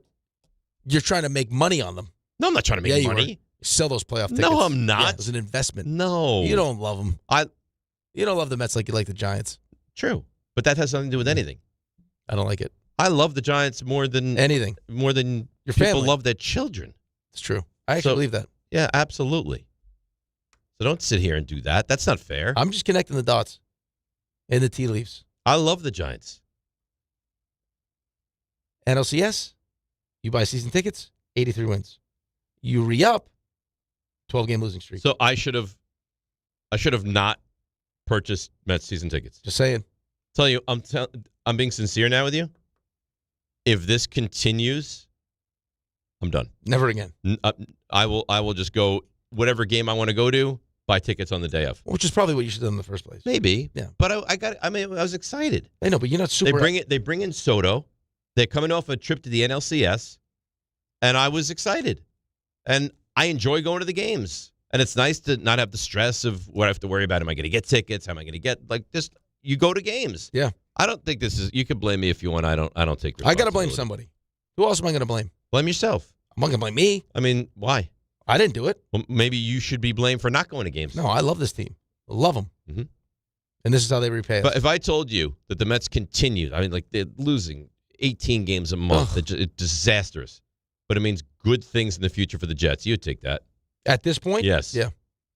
trying to make money on them. No, I'm not trying to make money. You sell those playoff tickets. No, I'm not. Yeah, it's an investment. No. You don't love them. You don't love the Mets like you like the Giants. True. But that has nothing to do with anything. I don't like it. I love the Giants more than anything. More than Your people family. love their children. It's true. I actually believe that. Yeah, absolutely. So don't sit here and do that. That's not fair. I'm just connecting the dots and the tea leaves. I love the Giants. NLCS, you buy season tickets, 83 wins. You re-up, 12-game losing streak. So I should have not purchased Mets season tickets. Just saying. Tell you, I'm being sincere now with you. If this continues, I'm done. Never again. I will just go whatever game I want to go to, buy tickets on the day of. Which is probably what you should have done in the first place. Maybe. Yeah. But I was excited. I know, but you're not super. They bring in Soto. They're coming off a trip to the NLCS, and I was excited. And I enjoy going to the games. And it's nice to not have the stress of what I have to worry about. Am I going to get tickets? How am I going to get just you go to games? Yeah. I don't think this is. You can blame me if you want. I don't take. I got to blame somebody. Who else am I going to blame? Blame yourself. I'm not going to blame me. I mean, why? I didn't do it. Well, maybe you should be blamed for not going to games. No, I love this team. I love them. Mm-hmm. And this is how they repay us. But if I told you that the Mets continued, I mean, like they're losing 18 games a month, it's disastrous. But it means good things in the future for the Jets. You'd take that. At this point? Yes. Yeah.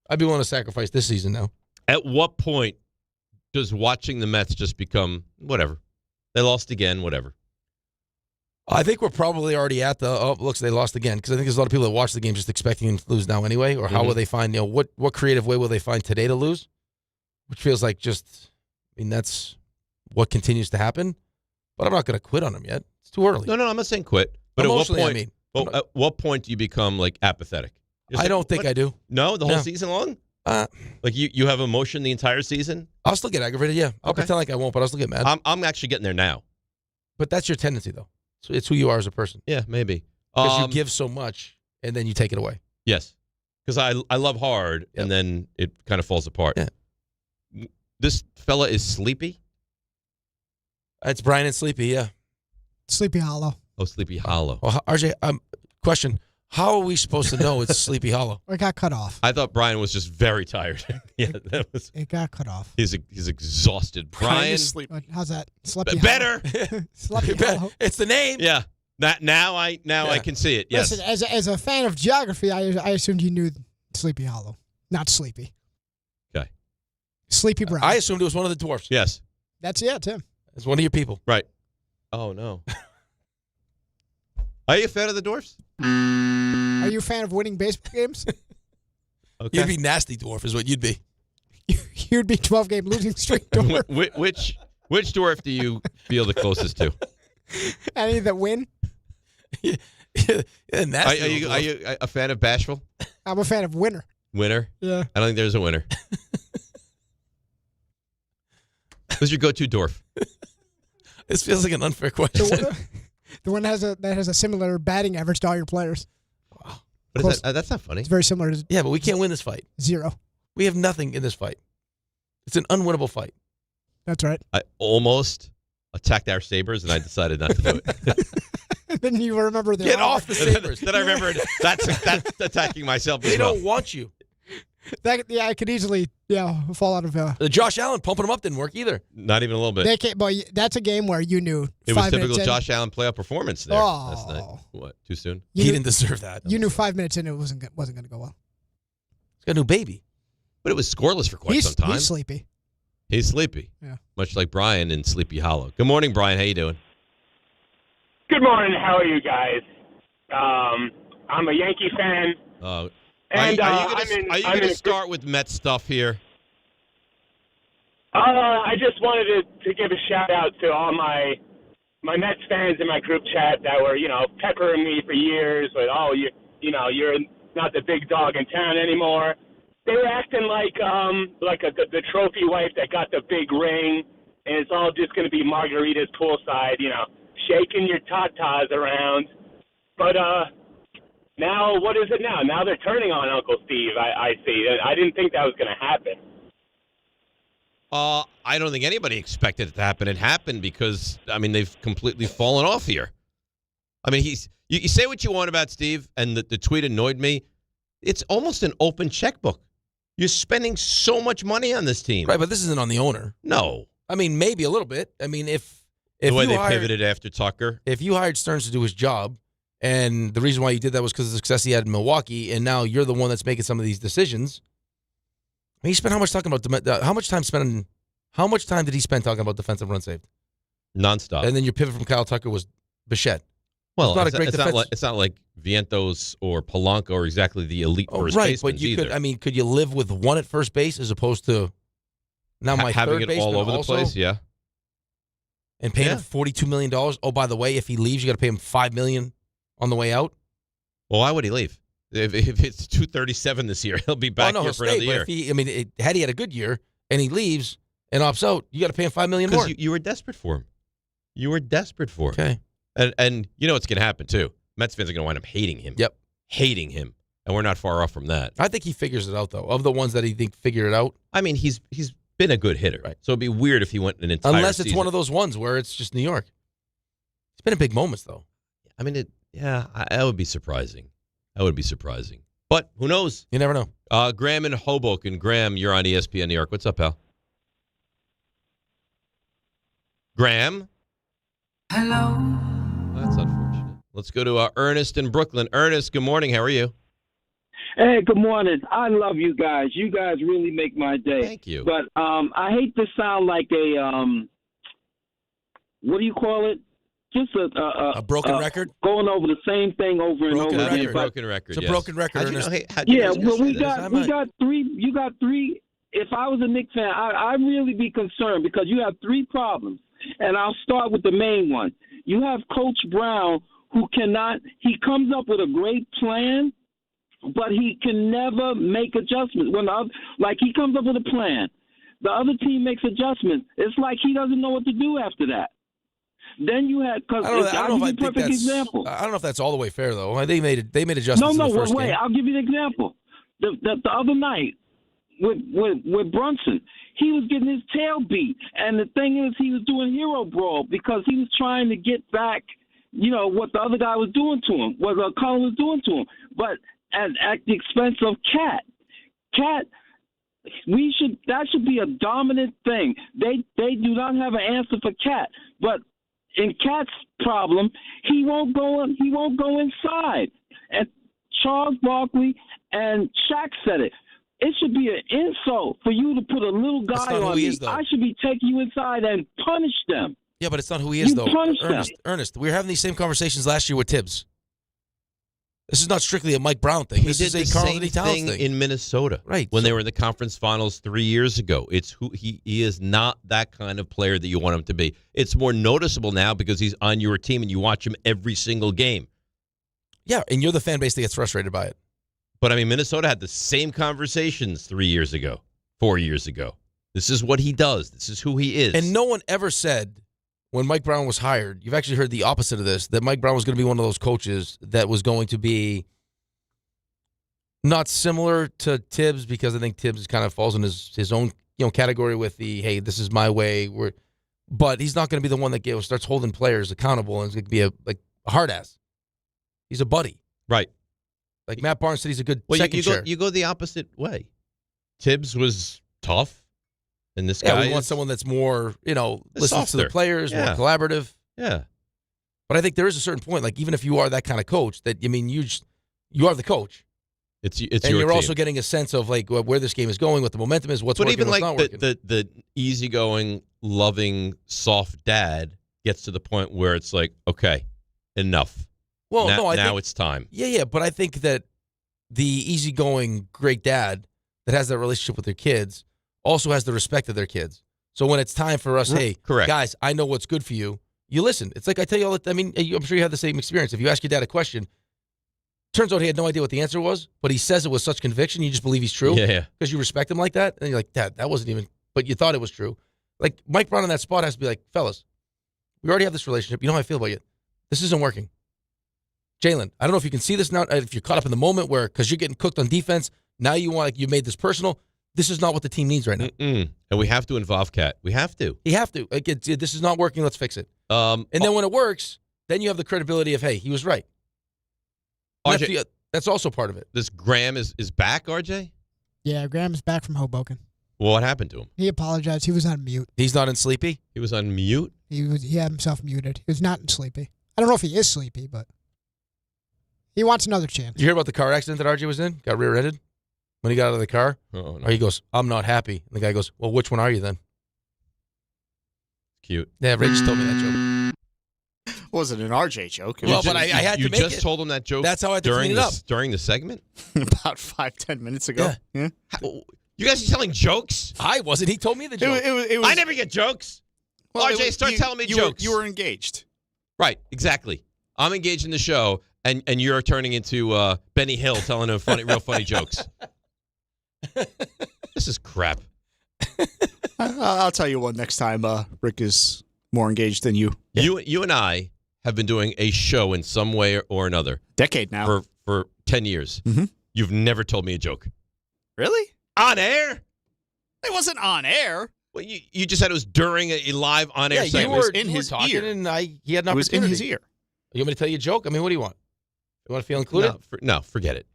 I'd be willing to sacrifice this season now. At what point does watching the Mets just become whatever? They lost again, whatever. I think we're probably already at the, looks, they lost again. Because I think there's a lot of people that watch the game just expecting them to lose now anyway. Or how will they find, what creative way will they find today to lose? Which feels like that's what continues to happen. But I'm not going to quit on them yet. It's too early. No, I'm not saying quit. But Emotionally, at what point do you become like apathetic? I don't think I do. No, the whole season long? Like you have emotion the entire season? I'll still get aggravated, yeah. I'll pretend like I won't, but I'll still get mad. I'm actually getting there now. But that's your tendency, though. So it's who you are as a person. Yeah, maybe. Because you give so much, and then you take it away. Yes. Because I love hard, and then it kind of falls apart. Yeah. This fella is sleepy? It's Brian and Sleepy, yeah. Sleepy Hollow. Oh, Sleepy Hollow. Well, RJ, question. How are we supposed to know it's Sleepy Hollow? It got cut off. I thought Brian was just very tired. Yeah, that was. It got cut off. He's exhausted. Brian. How's that? Sleepy Better. Sleepy Hollow. It's the name. Yeah. Now I can see it. Yes. Listen, as a fan of geography, I assumed you knew Sleepy Hollow, not Sleepy. Okay. Sleepy Brown. I assumed it was one of the dwarfs. Yes. That's Tim. It's one of your people. Right. Oh no. Are you a fan of the Dwarfs? Are you a fan of winning baseball games? Okay. You'd be nasty dwarf is what you'd be. You'd be 12-game losing streak dwarf. Which dwarf do you feel the closest to? Any that win? Nasty are you a fan of Bashful? I'm a fan of winner. Winner? Yeah. I don't think there's a winner. Who's your go-to dwarf? This feels like an unfair question. The one that has a similar batting average to all your players. Wow. What is that? That's not funny. It's very similar to Yeah, but we can't win this fight. 0. We have nothing in this fight. It's an unwinnable fight. That's right. I almost attacked our Sabres, and I decided not to do it. Then you remember Get off the Sabres. Then I remembered that's attacking myself as They well. don't want you. I could easily fall out of. The Josh Allen pumping him up didn't work either. Not even a little bit. They can't, boy, that's a game where you knew. It was 5 minutes typical in, Josh Allen playoff performance there last night. What? Too soon? He didn't deserve that. You knew 5 minutes in it wasn't going to go well. He's got a new baby. But it was scoreless for quite some time. He's sleepy. He's sleepy. Yeah. Much like Brian in Sleepy Hollow. Good morning, Brian. How you doing? Good morning. How are you guys? I'm a Yankee fan. Are And, you going to start with Met stuff here? I just wanted to give a shout out to all my Mets fans in my group chat that were, peppering me for years with, you're not the big dog in town anymore. They were acting like the trophy wife that got the big ring, and it's all just going to be margaritas poolside, shaking your tatas around. But now, what is it now? Now they're turning on Uncle Steve, I see. I didn't think that was going to happen. I don't think anybody expected it to happen. It happened because, they've completely fallen off here. You say what you want about Steve, and the tweet annoyed me. It's almost an open checkbook. You're spending so much money on this team. Right, but this isn't on the owner. No. Maybe a little bit. If the way they pivoted after Tucker. If you hired Stearns to do his job, and the reason why you did that was because of the success he had in Milwaukee, and now you're the one that's making some of these decisions. He spent how much talking about how much time did he spend talking about defensive run saved? Nonstop. And then your pivot from Kyle Tucker was Bichette. Well, it's not a great defense. It's not like Vientos or Polanco or exactly the elite first right, basemen but you either. could you live with one at first base as opposed to now my having third it all over also, the place? Yeah, and paying him $42 million. Oh, by the way, if he leaves, you got to pay him $5 million on the way out. Well, why would he leave? If it's $237 this year, he'll be back here for another year. If he, had he had a good year and he leaves and opts out, you got to pay him $5 million more. Because you were desperate for him. You were desperate for him. Okay, and you know what's going to happen too. Mets fans are going to wind up hating him. Yep, hating him, and we're not far off from that. I think he figures it out though. Of the ones that he think figure it out, he's been a good hitter, right? So it'd be weird if he went an entire unless it's season. one of those ones where it's just New York. It's been in big moments though. That would be surprising. But who knows? You never know. Graham in Hoboken. Graham, you're on ESPN New York. What's up, pal? Graham? Hello. That's unfortunate. Let's go to Ernest in Brooklyn. Ernest, good morning. How are you? Hey, good morning. I love you guys. You guys really make my day. Thank you. But I hate to sound like a what do you call it? Just a broken record? Going over the same thing over and over again. Broken record. It's a broken record. Ernest. We got three. You got three. If I was a Knicks fan, I'd really be concerned because you have three problems. And I'll start with the main one. You have Coach Brown who he comes up with a great plan, but he can never make adjustments. He comes up with a plan. The other team makes adjustments. It's like he doesn't know what to do after that. Then you had I'll give you a perfect example. I don't know if that's all the way fair though. They made adjustments. No, in the first wait. game. I'll give you an example. The other night with Brunson, he was getting his tail beat, and the thing is, he was doing hero brawl because he was trying to get back, what the other guy was doing to him, what Carlin was doing to him, but at the expense of Cat. That should be a dominant thing. They do not have an answer for Cat, but in Cat's problem, he won't go inside. And Charles Barkley and Shaq said it. It should be an insult for you to put a little guy on me. I should be taking you inside and punish them. Yeah, but it's not who he is, though. Ernest, we were having these same conversations last year with Tibbs. This is not strictly a Mike Brown thing. This is a Carl-Anthony Towns thing in Minnesota, right? When they were in the conference finals 3 years ago. It's who he is not that kind of player that you want him to be. It's more noticeable now because he's on your team and you watch him every single game. Yeah, and you're the fan base that gets frustrated by it. But, Minnesota had the same conversations 3 years ago, 4 years ago. This is what he does. This is who he is. And no one ever said when Mike Brown was hired, you've actually heard the opposite of this, that Mike Brown was going to be one of those coaches that was going to be not similar to Tibbs, because I think Tibbs kind of falls in his own category with the, hey, this is my way. But he's not going to be the one that starts holding players accountable and is going to be a hard ass. He's a buddy. Right. Like Matt Barnes said, he's a good second chair. You go the opposite way. Tibbs was tough, and this guy we want someone that's more, listens to the players, more collaborative. Yeah. But I think there is a certain point, like even if you are that kind of coach, that you are the coach. It's and you're also getting a sense of like where this game is going, what the momentum is, what's working, what's not working. The easygoing, loving, soft dad gets to the point where it's like, okay, enough. Well, I think it's time. Yeah, but I think that the easygoing great dad that has that relationship with their kids also has the respect of their kids. So when it's time for us, hey, correct, guys, I know what's good for you. You listen. It's like I tell you all. I'm sure you have the same experience. If you ask your dad a question, turns out he had no idea what the answer was, but he says it with such conviction, you just believe he's true. Yeah. Because you respect him like that, and you're like, Dad, that wasn't even. But you thought it was true. Like Mike Brown in that spot has to be like, fellas, we already have this relationship. You know how I feel about you. This isn't working. Jalen, I don't know if you can see this now, if you're caught up in the moment where, because you're getting cooked on defense, now you made this personal. This is not what the team needs right now. And we have to involve Cat. We have to. You have to. Like, this is not working. Let's fix it. And then when it works, then you have the credibility of, hey, he was right. RJ, that's also part of it. This Graham is back, RJ? Yeah, Graham is back from Hoboken. Well, what happened to him? He apologized. He was on mute. He's not in Sleepy? He was on mute? He had himself muted. He was not in Sleepy. I don't know if he is sleepy, but he wants another chance. Did you hear about the car accident that RJ was in? Got rear-ended when he got out of the car? Oh, no. Or he goes, I'm not happy. And the guy goes, well, which one are you then? Cute. Yeah, Ray just told me that joke. Was it an RJ joke? Well, but I had to make it. You just told him that joke. That's how I had to clean it up. During the segment? About 5-10 minutes ago. Yeah. You guys are telling jokes? I wasn't. He told me the joke. It was, I never get jokes. Well, RJ, start telling me jokes. You were engaged. Right, exactly. I'm engaged in the show, and you're turning into Benny Hill telling him real funny jokes. This is crap. I'll tell you one next time Rick is more engaged than you. Yeah. You and I have been doing a show in some way or another. Decade now. For 10 years. Mm-hmm. You've never told me a joke. Really? On air? It wasn't on air. Well, you just said it was during a live on-air segment. You were in his talking, ear. And he had an opportunity. It was in his ear. You want me to tell you a joke? I mean, what do you want? You want to feel included? No, forget it.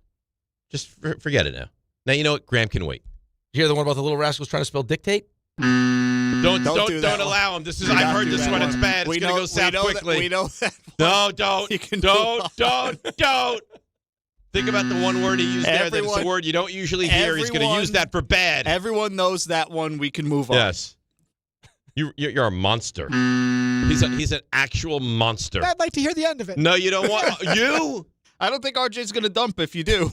Just forget it now. Now, you know what? Graham can wait. Did you hear the one about the little rascals trying to spell dictate? Don't allow him. I've heard this one. It's bad. It's going to go south quickly. We know that. No, don't. Don't. Think about the one word he used there. That's a word you don't usually hear. He's going to use that for bad. Everyone knows that one. We can move on. Yes. You're a monster. He's an actual monster. I'd like to hear the end of it. No, you don't want you. I don't think RJ's going to dump if you do.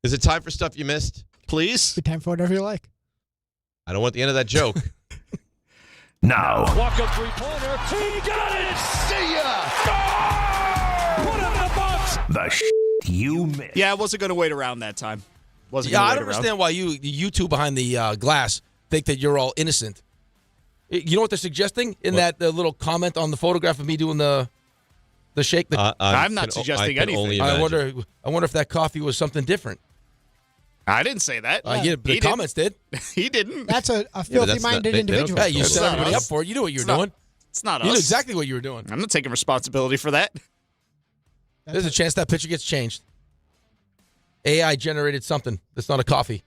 Is it time for stuff you missed? Please. Be time for whatever you like. I don't want the end of that joke. Now. Walk up three-pointer. He got it. See ya. Put it in the box. The you missed. Yeah, I wasn't going to wait around that time. I don't understand why you two behind the glass think that you're all innocent. You know what they're suggesting in that little comment on the photograph of me doing the shake? I'm not suggesting anything. I wonder if that coffee was something different. I didn't say that. The comments did. He didn't. That's a filthy-minded individual. You set everybody up for it. You knew what you were doing. It's not us. You knew exactly what you were doing. I'm not taking responsibility for that. There's a chance that picture gets changed. AI generated something. That's not a coffee.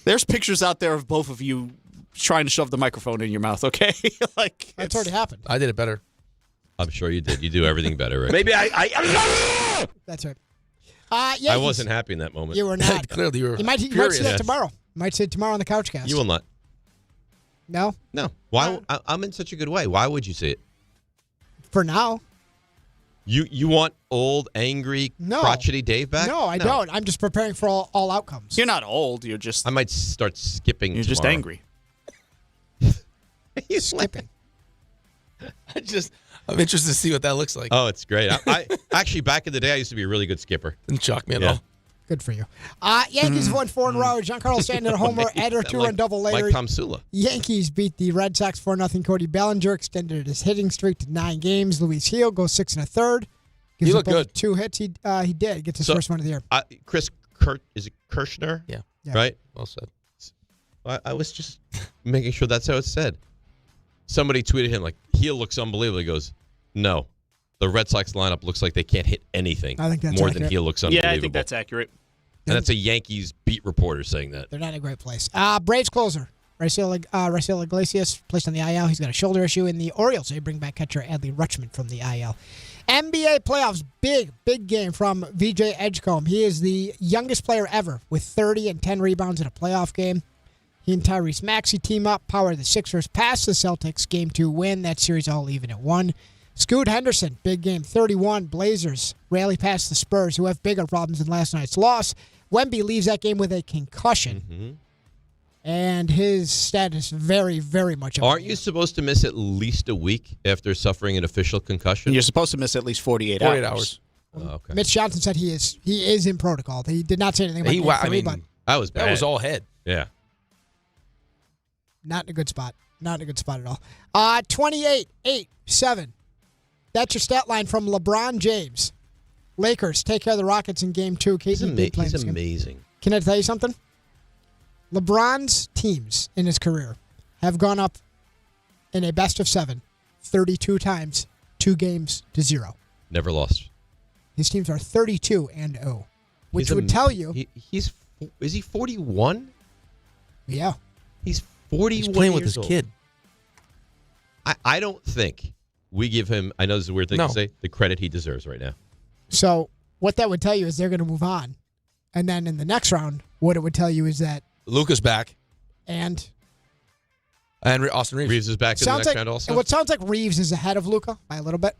There's pictures out there of both of you trying to shove the microphone in your mouth, okay? That's already happened. I did it better. I'm sure you did. You do everything better, Rick. Maybe That's right. I wasn't happy in that moment. You were not. Clearly, you were. You might see that tomorrow. You might see it tomorrow on the Couchcast. You will not. No? No. Why? I'm in such a good way. Why would you see it? For now. You want old, angry, crotchety Dave back? No, I don't. I'm just preparing for all outcomes. You're not old. You're just... I might start skipping You're tomorrow. just angry. Skipping. I'm interested to see what that looks like. Oh, it's great. I actually, back in the day, I used to be a really good skipper. Didn't shock me at all. Good for you. Yankees won 4 in a row. Giancarlo Stanton homer, Eder 2-run double later. Like Tom Sula. Yankees beat the Red Sox 4-0. Cody Bellinger extended his hitting streak to 9 games. Luis Gil goes 6 1/3. He looked good. 2 hits. He did. Gets his first one of the year. Is it Kirshner? Yeah. Right? Well said. I was just making sure that's how it's said. Somebody tweeted him like, Gil looks unbelievable. He goes, no. The Red Sox lineup looks like they can't hit anything I think that's more accurate. than Gil looks unbelievable. Yeah, I think that's accurate. And that's a Yankees beat reporter saying that. They're not in a great place. Braves closer. Raisel Iglesias placed on the IL. He's got a shoulder issue in the Orioles. So they bring back catcher Adley Rutschman from the IL. NBA playoffs, big game from VJ Edgecombe. He is the youngest player ever with 30 and 10 rebounds in a playoff game. He and Tyrese Maxey team up, power the Sixers past the Celtics. Game 2 win. That series all even at 1. Scoot Henderson, big game, 31. Blazers rally past the Spurs, who have bigger problems than last night's loss. Wemby leaves that game with a concussion. Mm-hmm. And his status very, very much up. Aren't you supposed to miss at least a week after suffering an official concussion? You're supposed to miss at least 48 hours. Oh, okay. Mitch Johnson said he is in protocol. He did not say anything about but that was bad. That was all head. Yeah. Not in a good spot. Not in a good spot at all. 28-8-7. That's your stat line from LeBron James. Lakers take care of the Rockets in Game 2. He's amazing. Can I tell you something? LeBron's teams in his career have gone up in a best of 7 32 times, 2 games to 0. Never lost. His teams are 32-0, which would tell you is he 41? Yeah, he's 41. He's playing with years his old. kid. I don't think we give him. I know this is a weird thing to say. The credit he deserves right now. So what that would tell you is they're going to move on, and then in the next round, what it would tell you is that Luka's back. And Austin Reeves. Reeves is back in the next round also? What sounds like Reeves is ahead of Luka by a little bit,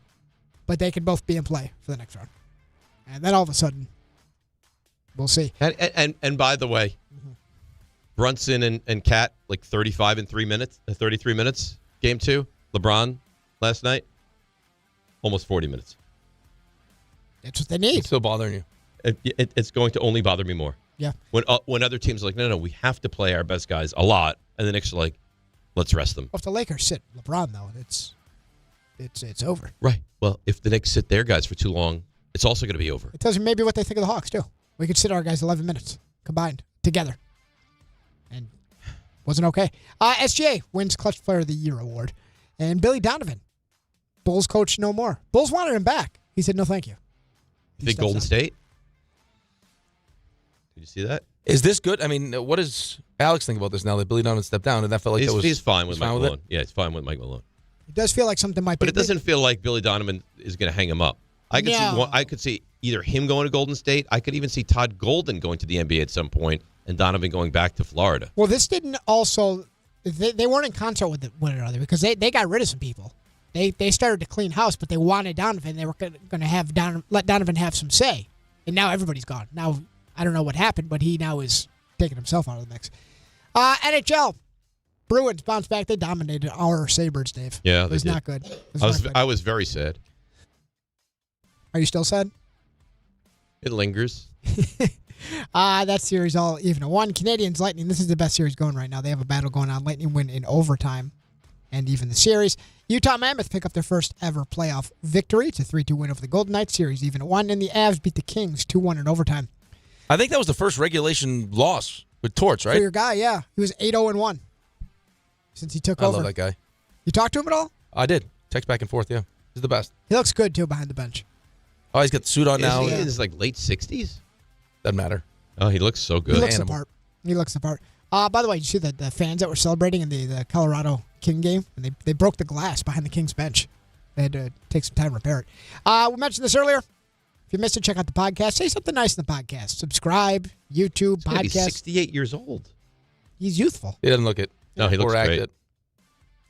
but they could both be in play for the next round. And then all of a sudden, we'll see. And by the way, Brunson and Cat, like 35 in 3 minutes, 33 minutes, Game 2. LeBron last night, almost 40 minutes. That's what they need. It's still bothering you. It's going to only bother me more. Yeah. When other teams are like, no, we have to play our best guys a lot, and the Knicks are like, let's rest them. Well, if the Lakers sit LeBron, though, it's over. Right. Well, if the Knicks sit their guys for too long, it's also going to be over. It tells you maybe what they think of the Hawks, too. We could sit our guys 11 minutes combined together. And wasn't okay. SGA wins Clutch Player of the Year award. And Billy Donovan, Bulls coach no more. Bulls wanted him back. He said, no, thank you. You think Golden State? Did you see that? Is this good? I mean, what does Alex think about this now that Billy Donovan stepped down? And that felt like he's fine with Mike Malone. Yeah, he's fine with Mike Malone. It does feel like something might be. But it doesn't feel like Billy Donovan is going to hang him up. I could see either him going to Golden State. I could even see Todd Golden going to the NBA at some point, and Donovan going back to Florida. Well, this didn't also. They weren't in concert with one another because they got rid of some people. They started to clean house, but they wanted Donovan. They were going to have let Donovan have some say, and now everybody's gone. Now I don't know what happened, but he now is taking himself out of the mix. NHL Bruins bounced back. They dominated our Sabres, Dave. Yeah, it was not good. I was very sad. Are you still sad? It lingers. That series all even at 1. Canadiens Lightning. This is the best series going right now. They have a battle going on. Lightning win in overtime, and even the series. Utah Mammoth pick up their first ever playoff victory. It's a 3-2 win over the Golden Knights. Series even at 1, and the Avs beat the Kings 2-1 in overtime. I think that was the first regulation loss with Torts, right? For your guy, yeah, he was 8-0-1 since he took over. I love that guy. You talked to him at all? I did. Text back and forth. Yeah, he's the best. He looks good too behind the bench. Oh, he's got the suit on now. Is he in his late 60s? Doesn't matter. Oh, he looks so good. He looks the part. He looks the part. By the way, did you see the fans that were celebrating in the Colorado King game? And they broke the glass behind the Kings bench. They had to take some time to repair it. We mentioned this earlier. If you missed it, check out the podcast. Say something nice in the podcast. Subscribe, YouTube, He's podcast. 68 years old. He's youthful. He doesn't look it. No, he looks great.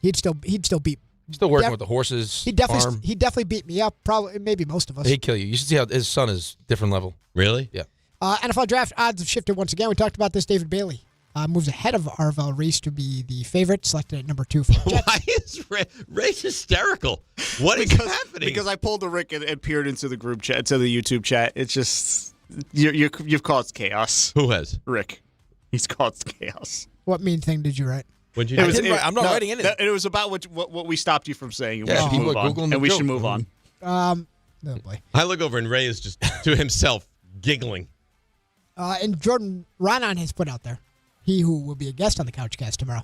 He'd still beat. Still working with the horses. He'd definitely beat me up. Probably, maybe most of us. He'd kill you. You should see how his son is different level. Really? Yeah. NFL draft odds have shifted once again. We talked about this. David Bailey moves ahead of Arvell Reese to be the favorite, selected at number 2 for the Jets. Why is Ray hysterical? What is happening? Because I pulled the Rick and peered into the group chat, to the YouTube chat. It's just You've caused chaos. Who has? Rick. He's caused chaos. What mean thing did you write? What'd you do? I'm not writing anything. It was about what we stopped you from saying. And Yeah, we should people move are on. Googling the And we joke. should move on. Oh boy. I look over and Ray is just to himself giggling. And Jordan Ronan has put out there, he who will be a guest on the Couchcast tomorrow.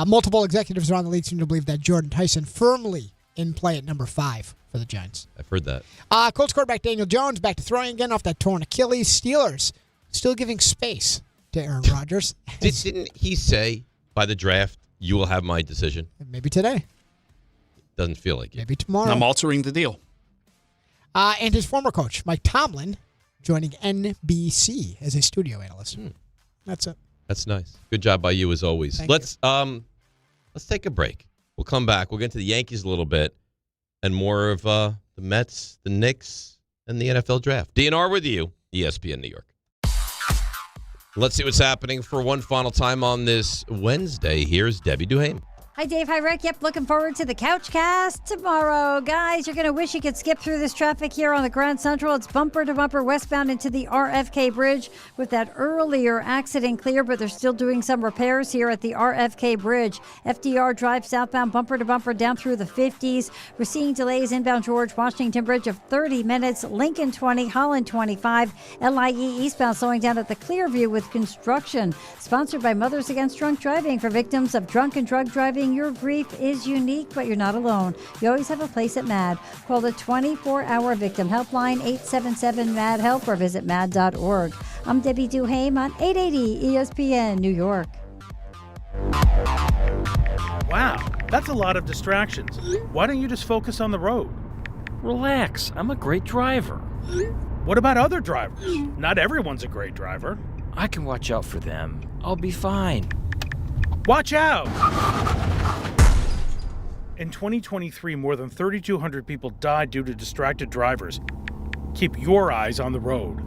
Multiple executives around the league seem to believe that Jordan Tyson firmly in play at number 5 for the Giants. I've heard that. Colts quarterback Daniel Jones back to throwing again off that torn Achilles. Steelers still giving space to Aaron Rodgers. Didn't he say by the draft you will have my decision? Maybe today. Doesn't feel like it. Maybe tomorrow. I'm altering the deal. And his former coach, Mike Tomlin, joining NBC as a studio analyst. That's it. That's nice. Good job by you as always. Thank Let's take a break. We'll come back. We'll get to the Yankees a little bit and more of the Mets, the Knicks, and the NFL Draft. DNR with you, ESPN New York. Let's see what's happening for one final time on this Wednesday. Here's Debbie Duhame. Hi, Dave. Hi, Rick. Yep, looking forward to the Couchcast tomorrow. Guys, you're going to wish you could skip through this traffic here on the Grand Central. It's bumper to bumper westbound into the RFK Bridge with that earlier accident clear, but they're still doing some repairs here at the RFK Bridge. FDR Drive southbound bumper to bumper down through the 50s. We're seeing delays inbound George Washington Bridge of 30 minutes. Lincoln 20, Holland 25. LIE eastbound slowing down at the Clearview with construction. Sponsored by Mothers Against Drunk Driving for victims of drunk and drug driving. Your grief is unique, but you're not alone. You always have a place at MAD. Call the 24-hour victim helpline 877-MAD-HELP or visit mad.org. I'm Debbie Duhame on 880 ESPN New York. Wow, that's a lot of distractions. Why don't you just focus on the road? Relax. I'm a great driver. What about other drivers? Not everyone's a great driver. I can watch out for them. I'll be fine. Watch out! In 2023, more than 3,200 people died due to distracted drivers. Keep your eyes on the road.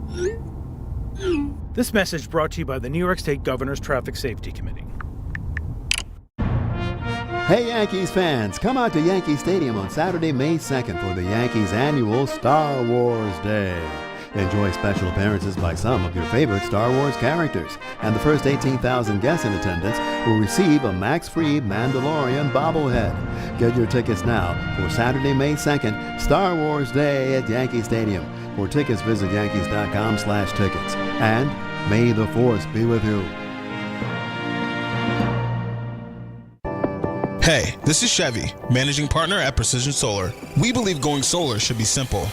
This message brought to you by the New York State Governor's Traffic Safety Committee. Hey Yankees fans, come out to Yankee Stadium on Saturday, May 2nd for the Yankees' annual Star Wars Day. Enjoy special appearances by some of your favorite Star Wars characters, and the first 18,000 guests in attendance will receive a Max-free Mandalorian bobblehead. Get your tickets now for Saturday, May 2nd, Star Wars Day at Yankee Stadium. For tickets, visit yankees.com/tickets. And may the Force be with you. Hey, this is Chevy, managing partner at Precision Solar. We believe going solar should be simple,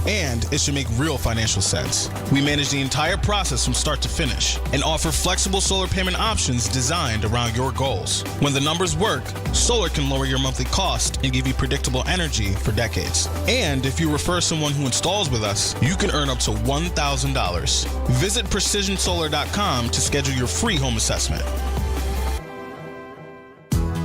and it should make real financial sense. We manage the entire process from start to finish and offer flexible solar payment options designed around your goals. When the numbers work, solar can lower your monthly cost and give you predictable energy for decades. And if you refer someone who installs with us, you can earn up to $1,000. Visit precisionsolar.com to schedule your free home assessment.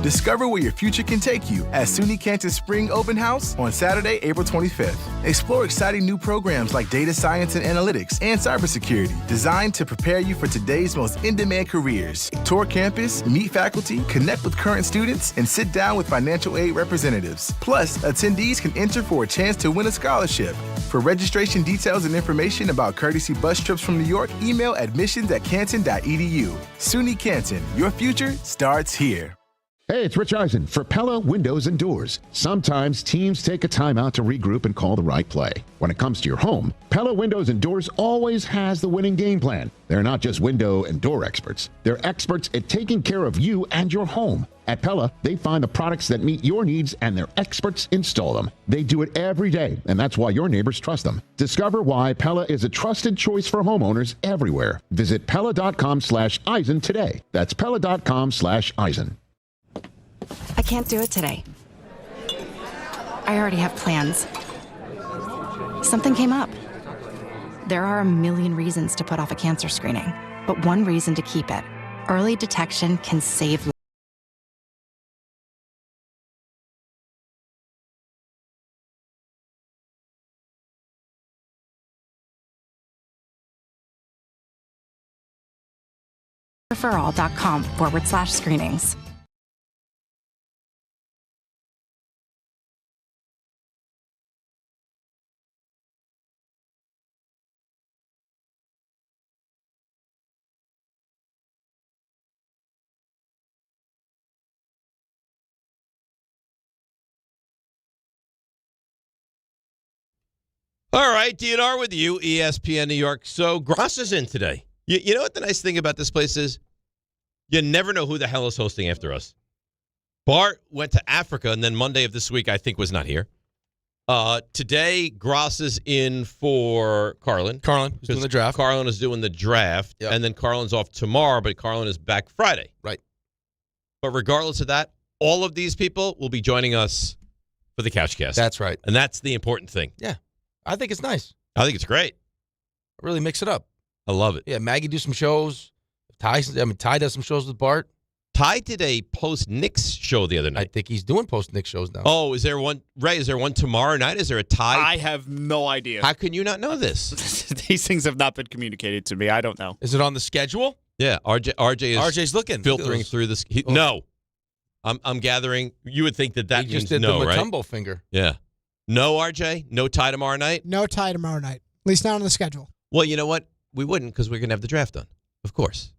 Discover where your future can take you at SUNY Canton Spring Open House on Saturday, April 25th. Explore exciting new programs like data science and analytics and cybersecurity, designed to prepare you for today's most in-demand careers. Tour campus, meet faculty, connect with current students, and sit down with financial aid representatives. Plus, attendees can enter for a chance to win a scholarship. For registration details and information about courtesy bus trips from New York, email admissions@canton.edu. SUNY Canton, your future starts here. Hey, it's Rich Eisen for Pella Windows and Doors. Sometimes teams take a timeout to regroup and call the right play. When it comes to your home, Pella Windows and Doors always has the winning game plan. They're not just window and door experts. They're experts at taking care of you and your home. At Pella, they find the products that meet your needs and their experts install them. They do it every day, and that's why your neighbors trust them. Discover why Pella is a trusted choice for homeowners everywhere. Visit Pella.com/Eisen today. That's Pella.com/Eisen. I can't do it today. I already have plans. Something came up. There are a million reasons to put off a cancer screening, but one reason to keep it. Early detection can save lives. Referral.com/screenings. All right, DNR with you, ESPN New York. So Gross is in today. You know what the nice thing about this place is? You never know who the hell is hosting after us. Bart went to Africa, and then Monday of this week, I think, was not here. Today, Gross is in for Carlin. Carlin, who's doing the draft. Carlin is doing the draft, and then Carlin's off tomorrow, but Carlin is back Friday. Right. But regardless of that, all of these people will be joining us for the Couchcast. That's right. And that's the important thing. Yeah. I think it's nice. I think it's great. Really mix it up. I love it. Yeah, Maggie do some shows. Ty does some shows with Bart. Ty did a post-Knicks show the other night. I think he's doing post-Knicks shows now. Oh, is there one? Ray, is there one tomorrow night? Is there a Ty? I have no idea. How can you not know this? These things have not been communicated to me. I don't know. Is it on the schedule? Yeah, RJ's looking. Filtering through this. No. I'm gathering. You would think that he means just did no, the right? Matumbo finger. Yeah. No, RJ? No Ty tomorrow night? No Ty tomorrow night. At least not on the schedule. Well, you know what? We wouldn't because we're going to have the draft done. Of course.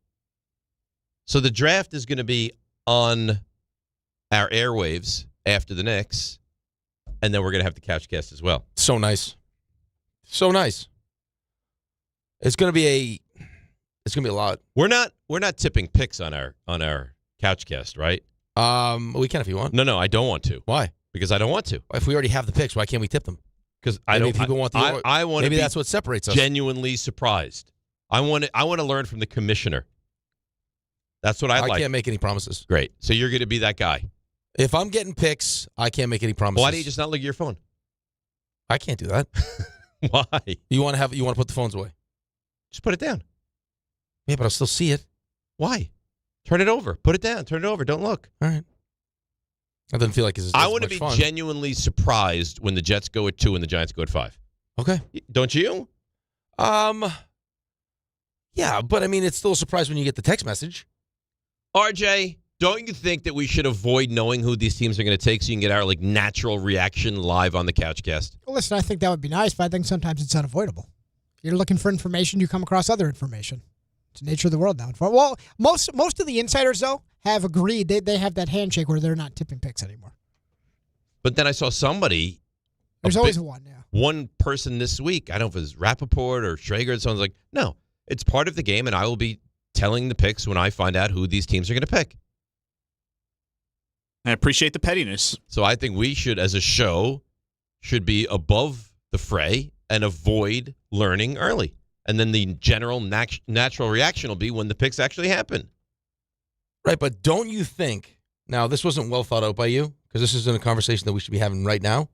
So the draft is going to be on our airwaves after the Knicks, and then we're going to have the Couchcast as well. So nice. So nice. It's going to be a lot. We're not tipping picks on our Couchcast, right? We can if you want. No, I don't want to. Why? Because I don't want to. If we already have the picks, why can't we tip them? Because people want the. I want. Maybe that's what separates us. Genuinely surprised. I want to learn from the commissioner. That's what I like. I can't make any promises. Great. So you're going to be that guy. If I'm getting picks, I can't make any promises. Why do you just not look at your phone? I can't do that. Why? You want to put the phones away? Just put it down. Yeah, but I'll still see it. Why? Turn it over. Put it down. Turn it over. Don't look. All right. I don't feel like it's I want to be genuinely surprised when the Jets go at 2 and the Giants go at 5. Okay. Don't you? Yeah, but I mean, it's still a surprise when you get the text message. RJ, don't you think that we should avoid knowing who these teams are going to take so you can get our natural reaction live on the Couchcast? Well, listen, I think that would be nice, but I think sometimes it's unavoidable. If you're looking for information, you come across other information. It's the nature of the world now. Well, most of the insiders, though, have agreed. They have that handshake where they're not tipping picks anymore. But then I saw somebody. There's always one, yeah. One person this week, I don't know if it was Rappaport or Schrager, someone's like, no, it's part of the game, and I will be telling the picks when I find out who these teams are going to pick. I appreciate the pettiness. So I think we should, as a show, should be above the fray and avoid learning early. And then the general natural reaction will be when the picks actually happen. Right, but don't you think, now this wasn't well thought out by you, because this isn't a conversation that we should be having right now,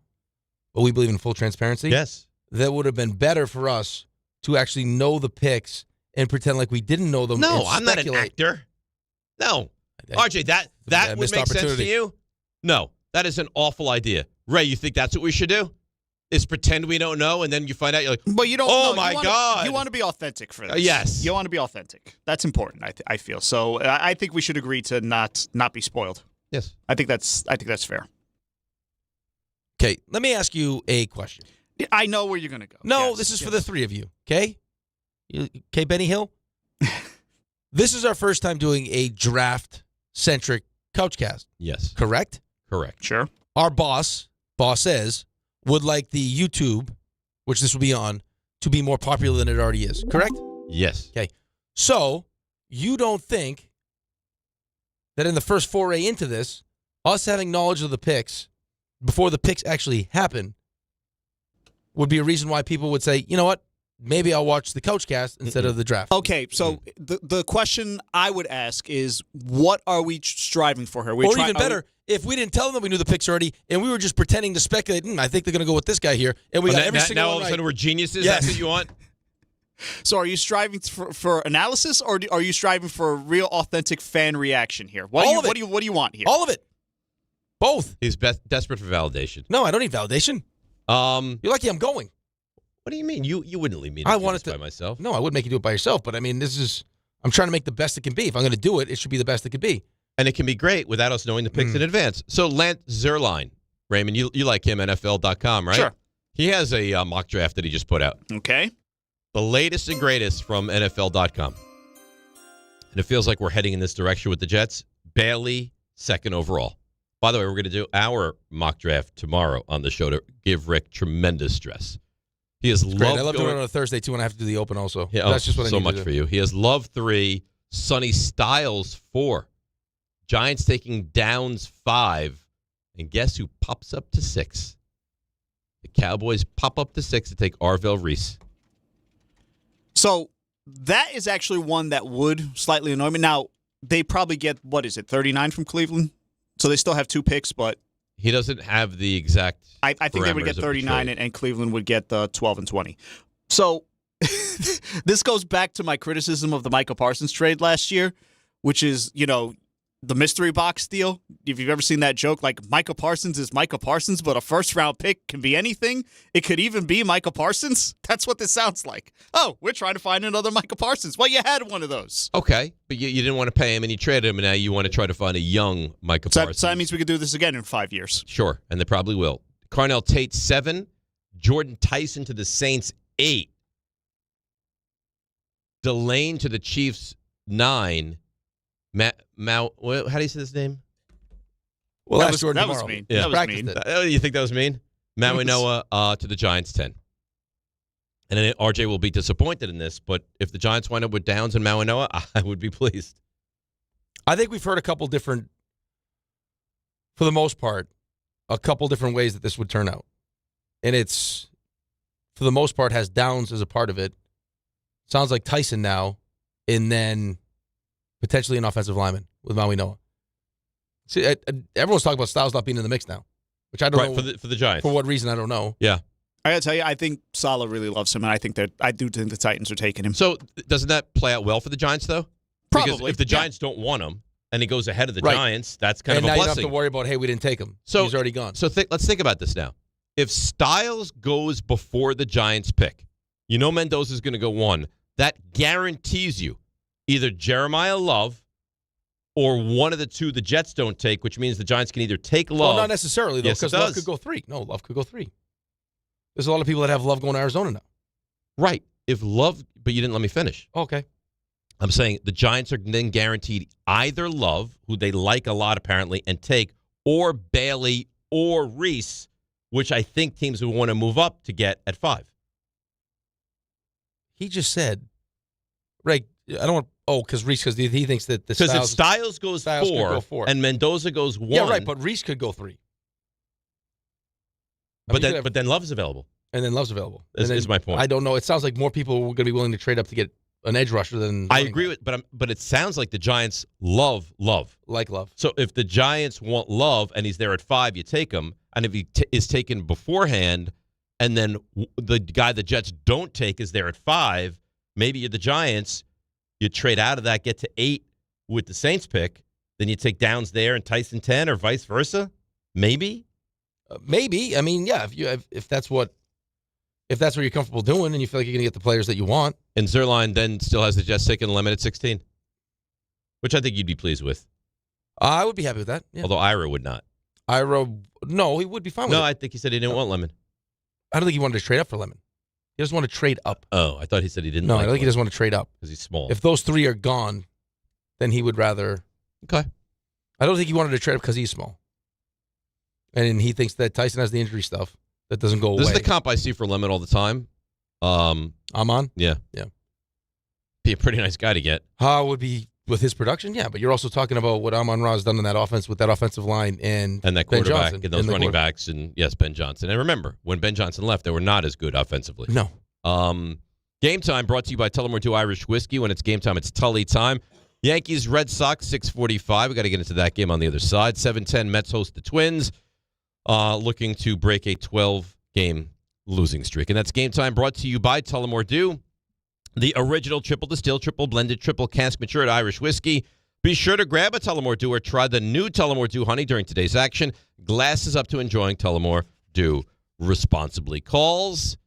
but we believe in full transparency? Yes. That would have been better for us to actually know the picks and pretend like we didn't know them. No, I'm not an actor. No. RJ, that would make sense to you? No, that is an awful idea. Ray, you think that's what we should do? Is pretend we don't know, and then you find out, you're like, but you don't. Oh, know. my God. You want to be authentic for this. Yes. You want to be authentic. That's important, I feel. So I think we should agree to not be spoiled. Yes. I think that's fair. Okay, let me ask you a question. I know where you're going to go. No, this is for the three of you, okay? Okay, Benny Hill? This is our first time doing a draft-centric Couchcast. Yes. Correct? Correct. Sure. Our bosses, would like the YouTube, which this will be on, to be more popular than it already is. Correct? Yes. Okay. So, you don't think that in the first foray into this, us having knowledge of the picks before the picks actually happen would be a reason why people would say, you know what, maybe I'll watch the Couchcast instead of the draft. Okay, so the question I would ask is, what are we striving for here? Or even better, if we didn't tell them that we knew the picks already, and we were just pretending to speculate, I think they're going to go with this guy here, and we got every single one now all of a sudden we're geniuses? Yes. That's what you want? So are you striving for analysis, or are you striving for a real authentic fan reaction here? What do you want here? All of it. Both. He's desperate for validation. No, I don't need validation. You're lucky I'm going. What do you mean? You wouldn't leave me to I do wanted this to by myself. No, I wouldn't make you do it by yourself, but I mean, I'm trying to make the best it can be. If I'm going to do it, it should be the best it could be. And it can be great without us knowing the picks in advance. So Lance Zierlein, Raymond, you like him, NFL.com, right? Sure. He has a mock draft that he just put out. Okay. The latest and greatest from NFL.com. And it feels like we're heading in this direction with the Jets. Bailey, second overall. By the way, we're going to do our mock draft tomorrow on the show to give Rick tremendous stress. He has Great. Love. I love doing it on a Thursday, too, and I have to do the open also. Yeah, That's just what I so need much to do. for you. He has Love 3, Sonny Styles 4. Giants taking Downs 5. And guess who pops up to 6? The Cowboys pop up to 6 to take Arvell Reese. So that is actually one that would slightly annoy me. Now, they probably get, 39 from Cleveland? So they still have 2 picks, but he doesn't have the exact I think they would get 39 and Cleveland would get the 12 and 20. So this goes back to my criticism of the Micah Parsons trade last year, which is, the mystery box deal. If you've ever seen that joke, like Micah Parsons is Micah Parsons, but a first-round pick can be anything. It could even be Micah Parsons. That's what this sounds like. Oh, we're trying to find another Micah Parsons. Well, you had one of those. Okay, but you didn't want to pay him and you traded him, and now you want to try to find a young Micah Parsons. So that means we could do this again in 5 years. Sure, and they probably will. Carnell Tate, 7. Jordan Tyson to the Saints, 8. Delane to the Chiefs, 9. How do you say this name? Well, that was mean. Yeah. That was mean. You think that was mean? Maui Noah to the Giants, 10. And then RJ will be disappointed in this, but if the Giants wind up with Downs and Maui Noah, I would be pleased. I think we've heard a couple different, for the most part, a couple different ways that this would turn out. And it's, for the most part, has Downs as a part of it. Sounds like Tyson now, and then potentially an offensive lineman with Maui Noah. See, everyone's talking about Styles not being in the mix now, which I don't know. For the Giants. For what reason, I don't know. Yeah. I got to tell you, I think Saleh really loves him, and I do think the Titans are taking him. So doesn't that play out well for the Giants, though? Probably. Because if the Giants don't want him and he goes ahead of the Right. Giants, that's kind And of a now blessing. you don't have to worry about, hey, we didn't take him. So he's already gone. So let's think about this now. If Styles goes before the Giants pick, Mendoza's going to go 1. That guarantees you either Jeremiah Love or one of the 2 the Jets don't take, which means the Giants can either take Love. Well, not necessarily, though, Yes, because it Love does. could go 3. No, Love could go 3. There's a lot of people that have Love going to Arizona now. Right. If Love, but you didn't let me finish. Okay. I'm saying the Giants are then guaranteed either Love, who they like a lot apparently, and take, or Bailey or Reese, which I think teams would want to move up to get at 5. He just said, right, I don't want, because Reese, because he thinks that the Because if Styles goes 4 and Mendoza goes 1. Yeah, right, but Reese could go 3. But then Love's available. And then Love's available. Is my point. I don't know. It sounds like more people are going to be willing to trade up to get an edge rusher than. I agree with, but it sounds like the Giants love Love. Like Love. So if the Giants want Love and he's there at 5, you take him. And if he is taken beforehand, and then the guy the Jets don't take is there at 5, maybe you're the Giants. You trade out of that, get to 8 with the Saints pick. Then you take Downs there and Tyson 10, or vice versa. Maybe. Maybe. I mean, yeah. If that's what you're comfortable doing, and you feel like you're going to get the players that you want. And Zerline then still has the Jets taking Lemon at 16, which I think you'd be pleased with. I would be happy with that. Yeah. Although Ira would not. No, he would be fine with it. No, I think he said he didn't want Lemon. I don't think he wanted to trade up for Lemon. He doesn't want to trade up. Oh, I thought he said he didn't. No, like I think he doesn't want to trade up because he's small. If those 3 are gone, then he would rather. Okay. I don't think he wanted to trade up because he's small, and he thinks that Tyson has the injury stuff that doesn't go away. This is the comp I see for Lemon all the time. Amon? Yeah. Be a pretty nice guy to get. Would be with his production, yeah. But you're also talking about what Amon-Ra has done in that offense with that offensive line and that Ben quarterback Johnson, and those running backs, and yes, Ben Johnson. And remember, when Ben Johnson left, they were not as good offensively. No. Game time brought to you by Tullamore Dew Irish Whiskey. When it's game time, it's Tully time. Yankees, Red Sox, 6:45. We got to get into that game on the other side. 7:10, Mets host the Twins, looking to break a 12-game losing streak. And that's game time brought to you by Tullamore Dew, the original triple distilled, triple blended, triple cask matured Irish whiskey. Be sure to grab a Tullamore Dew or try the new Tullamore Dew Honey during today's action. Glasses up to enjoying Tullamore Dew responsibly. Calls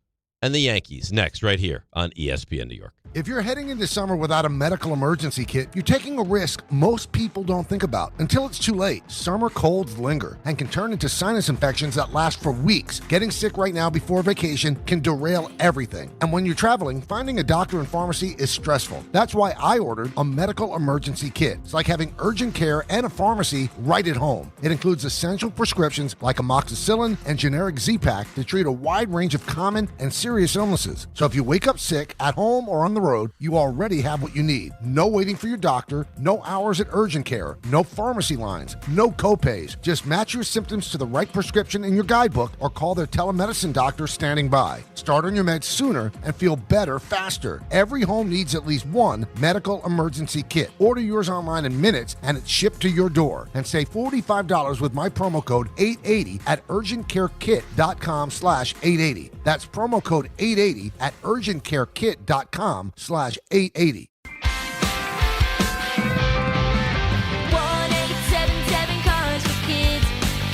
and the Yankees next right here on ESPN New York. If you're heading into summer without a medical emergency kit, you're taking a risk most people don't think about until it's too late. Summer colds linger and can turn into sinus infections that last for weeks. Getting sick right now before vacation can derail everything. And when you're traveling, finding a doctor and pharmacy is stressful. That's why I ordered a medical emergency kit. It's like having urgent care and a pharmacy right at home. It includes essential prescriptions like amoxicillin and generic Z-Pak to treat a wide range of common and serious illnesses. So if you wake up sick at home or on the road, you already have what you need. No waiting for your doctor, no hours at urgent care, no pharmacy lines, no copays. Just match your symptoms to the right prescription in your guidebook or call their telemedicine doctor standing by. Start on your meds sooner and feel better faster. Every home needs at least one medical emergency kit. Order yours online in minutes and it's shipped to your door. And save $45 with my promo code 880 at urgentcarekit.com/880. That's promo code 880 at urgentcarekit.com/880. 1877 Cars for Kids.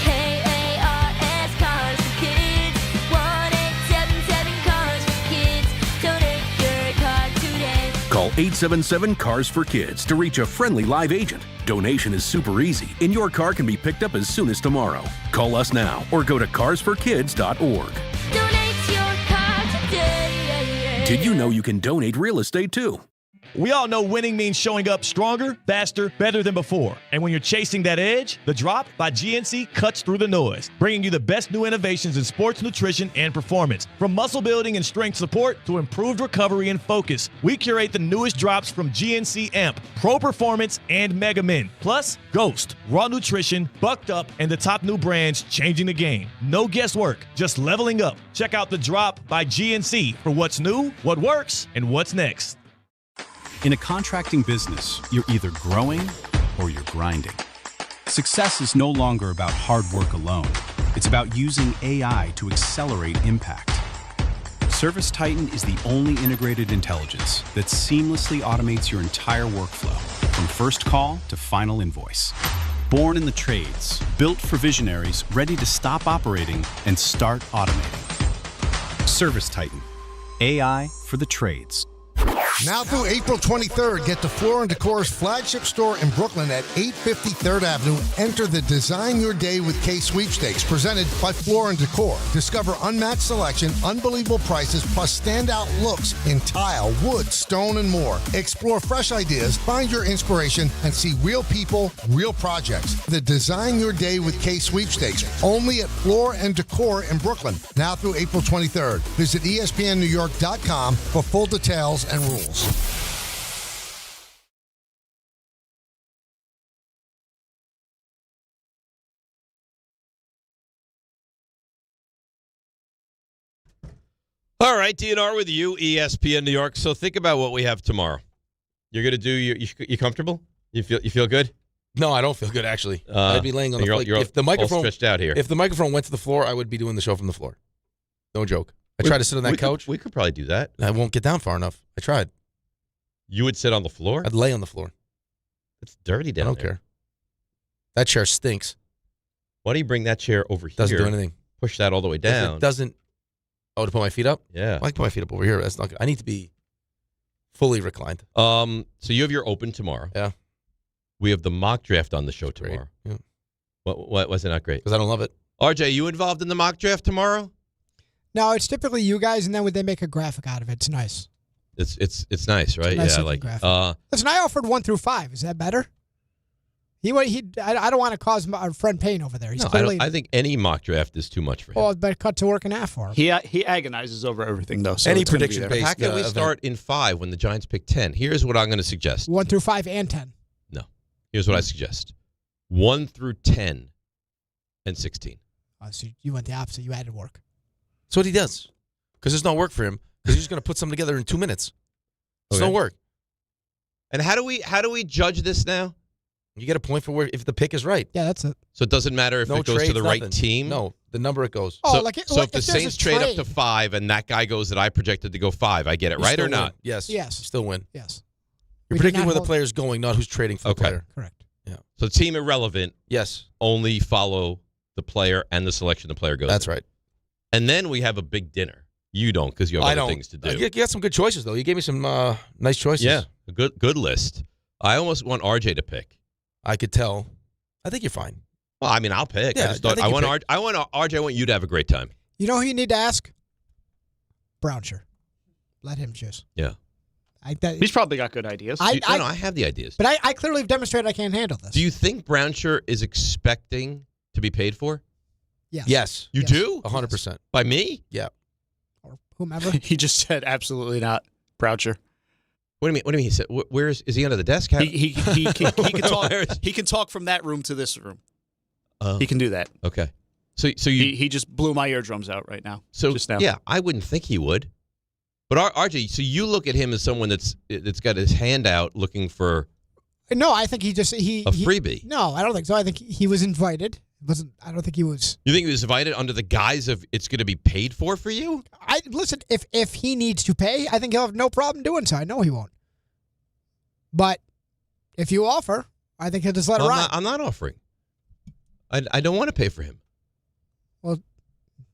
KARS Cars for Kids. 1877 Cars for Kids. Donate your car today. Call 877 Cars for Kids to reach a friendly live agent. Donation is super easy, and your car can be picked up as soon as tomorrow. Call us now or go to carsforkids.org. Donate your car today. Did you know you can donate real estate too? We all know winning means showing up stronger, faster, better than before. And when you're chasing that edge, the Drop by GNC cuts through the noise, bringing you the best new innovations in sports nutrition and performance. From muscle building and strength support to improved recovery and focus, we curate the newest drops from GNC Amp, Pro Performance, and Mega Min. Plus, Ghost, Raw Nutrition, Bucked Up, and the top new brands changing the game. No guesswork, just leveling up. Check out the Drop by GNC for what's new, what works, and what's next. In a contracting business, you're either growing or you're grinding. Success is no longer about hard work alone. It's about using AI to accelerate impact. ServiceTitan is the only integrated intelligence that seamlessly automates your entire workflow, from first call to final invoice. Born in the trades, built for visionaries ready to stop operating and start automating. ServiceTitan, AI for the trades. Now through April 23rd, get to Floor & Decor's flagship store in Brooklyn at 850 3rd Avenue. Enter the Design Your Day with K sweepstakes presented by Floor & Decor. Discover unmatched selection, unbelievable prices, plus standout looks in tile, wood, stone, and more. Explore fresh ideas, find your inspiration, and see real people, real projects. The Design Your Day with K sweepstakes, only at Floor & Decor in Brooklyn. Now through April 23rd. Visit ESPNNewYork.com for full details and rules. All right, DNR with you, ESPN New York. So think about what we have tomorrow. You're gonna do. You comfortable? You feel good? No, I don't feel good actually. I'd be laying on the floor. If the microphone all stretched out here. If the microphone went to the floor, I would be doing the show from the floor. No joke. I tried to sit on that couch. We could probably do that. I won't get down far enough. I tried. You would sit on the floor? I'd lay on the floor. It's dirty down there. I don't care. That chair stinks. Why don't you bring that chair over here? Doesn't do anything. Push that all the way down. It doesn't. Oh, to put my feet up? Yeah. I like to put my feet up over here. That's not good. I need to be fully reclined. So you have your open tomorrow. Yeah. We have the mock draft on the show tomorrow. Yeah. What was it not great? Because I don't love it. RJ, you involved in the mock draft tomorrow? No, it's typically you guys, and then when they make a graphic out of it, it's nice. It's nice, right? Nice yeah, like listen, I offered 1 through 5. Is that better? I don't want to cause our friend pain over there. He's clearly. I think any mock draft is too much for him. Well, but cut to work in half for him. He agonizes over everything though. So any prediction based. How can we start in 5 when the Giants pick 10? Here's what I'm going to suggest. 1 through 5 and 10. No. Here's what I suggest. 1 through 10 and 16. So you went the opposite. You added work. That's what he does. Because there's no work for him. Because he's just going to put something together in 2 minutes. There's no work. And how do we judge this now? You get a point for where if the pick is right. Yeah, that's it. So it doesn't matter if it goes to the right team? No, the number it goes. Oh, so if the Saints trade up to 5 and that guy goes that I projected to go 5, I get it, right or not? Yes. Yes. Still win. Yes. You're predicting where the player's going, not who's trading for the player. Correct. Yeah. So team irrelevant. Yes. Only follow the player and the selection the player goes. That's right. And then we have a big dinner. You don't because you have other things to do. You got some good choices, though. You gave me some nice choices. Yeah, a good list. I almost want RJ to pick. I could tell. I think you're fine. Well, I mean, I'll pick. Yeah, I just thought I want RJ. I want you to have a great time. You know who you need to ask? Brownshire. Let him choose. Yeah. He's probably got good ideas. I have the ideas. But I clearly have demonstrated I can't handle this. Do you think Brownshire is expecting to be paid for? Yes. You do? 100%. By me? Yeah. Or whomever. He just said absolutely not. Brownshire. What do you mean? What do you mean? He said, "Where is he under the desk?" He can talk. He can talk from that room to this room. He can do that. Okay. So he just blew my eardrums out right now. So just now. Yeah, I wouldn't think he would. But RJ, so you look at him as someone that's got his hand out looking for. No, I think he freebie. No, I don't think so. I think he was invited. I don't think he was. You think he was invited under the guise of it's going to be paid for you? Listen. If he needs to pay, I think he'll have no problem doing so. I know he won't. But if you offer, I think he'll just let it ride. I'm not offering. I don't want to pay for him. Well,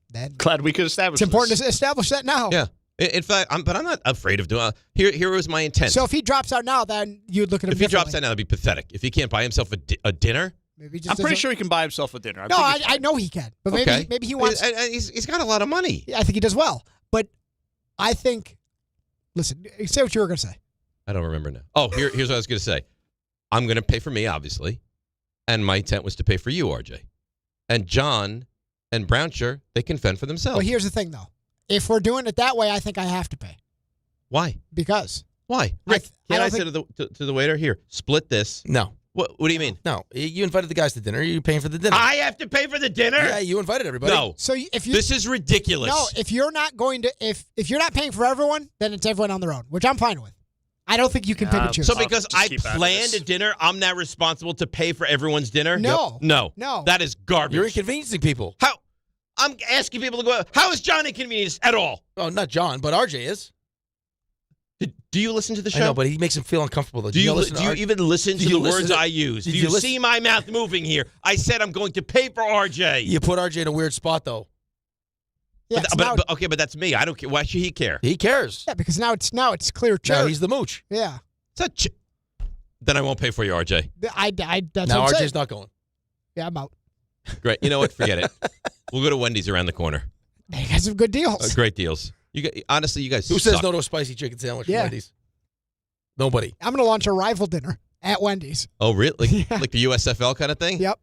then glad we could establish. It's important to establish that now. Yeah. In fact, I'm not afraid of doing. Here was my intent. So if he drops out now, then you'd look at him. If he drops out now, it'd be pathetic. If he can't buy himself a dinner. Maybe I'm pretty sure he can buy himself a dinner. I know he can, but maybe he wants. He's got a lot of money. I think he does well, but I think. Listen, say what you were going to say. I don't remember now. Oh, here's what I was going to say. I'm going to pay for me, obviously, and my intent was to pay for you, RJ, and John and Brownshire. They can fend for themselves. Well, here's the thing, though. If we're doing it that way, I think I have to pay. Why? Because. Why? Rick, can I say to the waiter, here, split this? No. What do you mean? No. You invited the guys to dinner. You're paying for the dinner. I have to pay for the dinner? Yeah, you invited everybody. No. So if you, this is ridiculous. No, if you're not going to, if you're not paying for everyone, then it's everyone on their own, which I'm fine with. I don't think you can pick and choose. So because I planned a dinner, I'm now responsible to pay for everyone's dinner? No. Yep. No. That is garbage. You're inconveniencing people. How? I'm asking people to go out. How is John inconvenienced at all? Oh, not John, but RJ is. Do you listen to the show? I know, but he makes him feel uncomfortable. Though. Do you even listen to the words I use? Do you listen? See my mouth moving here? I said I'm going to pay for RJ. You put RJ in a weird spot, though. Yeah, but okay, but that's me. I don't care. Why should he care? He cares. Yeah, because now it's clear. Now he's the mooch. Yeah. Then I won't pay for you, RJ. That's now what I'm RJ's saying. not going. Yeah, I'm out. Great. You know what? Forget it. We'll go to Wendy's around the corner. They got some good deals. Great deals. Honestly, you guys. Who suck. says no to a spicy chicken sandwich from Wendy's? Nobody. I'm going to launch a rival dinner at Wendy's. Oh, really? Like the USFL kind of thing? Yep.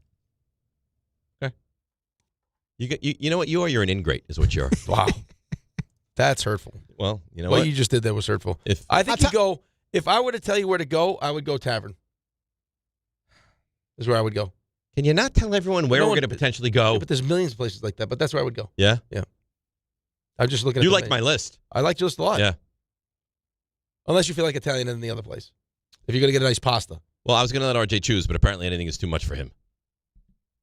Okay. You know what you are? You're an ingrate, is what you are. Wow. That's hurtful. Well, you know what what you just did there was hurtful. I think you go. If I were to tell you where to go, I would go Tavern. Is where I would go. Can you not tell everyone where we're going to potentially go? Yeah, but there's millions of places like that. But that's where I would go. Yeah? Yeah. I'm just looking at You the like menu. my list. I like your list a lot. Yeah. Unless you feel like Italian in the other place. If you're going to get a nice pasta. Well, I was going to let RJ choose, but apparently anything is too much for him.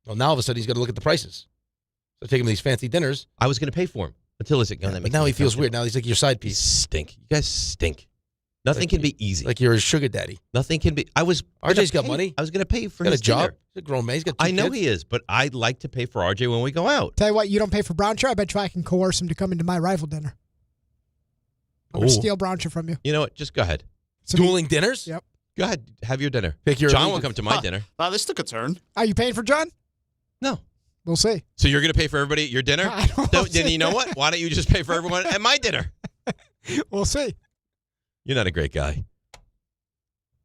Well, now all of a sudden he's got to look at the prices. So take him to these fancy dinners. I was going to pay for him until it's but now he feels weird. Now he's like your side piece. You stink. You guys stink. Nothing can be easy. Like you're a sugar daddy. Nothing can be. RJ's got money. I was going to pay for He's got his a job. dinner. He's a grown man. He's got 2 I know kids. he is, but I'd like to pay for RJ when we go out. Tell you what, you don't pay for Brownshire. I bet you I can coerce him to come into my rival dinner. I'm going to steal Brownshire from you. You know what? Just go ahead. Dueling dinners? Yep. Go ahead. Have your dinner. Pick your John allegiance. will come to my dinner. Wow, this took a turn. Are you paying for John? No. We'll see. So you're going to pay for everybody at your dinner? Then you know what? Why don't you just pay for everyone at my dinner? We'll see. You're not a great guy.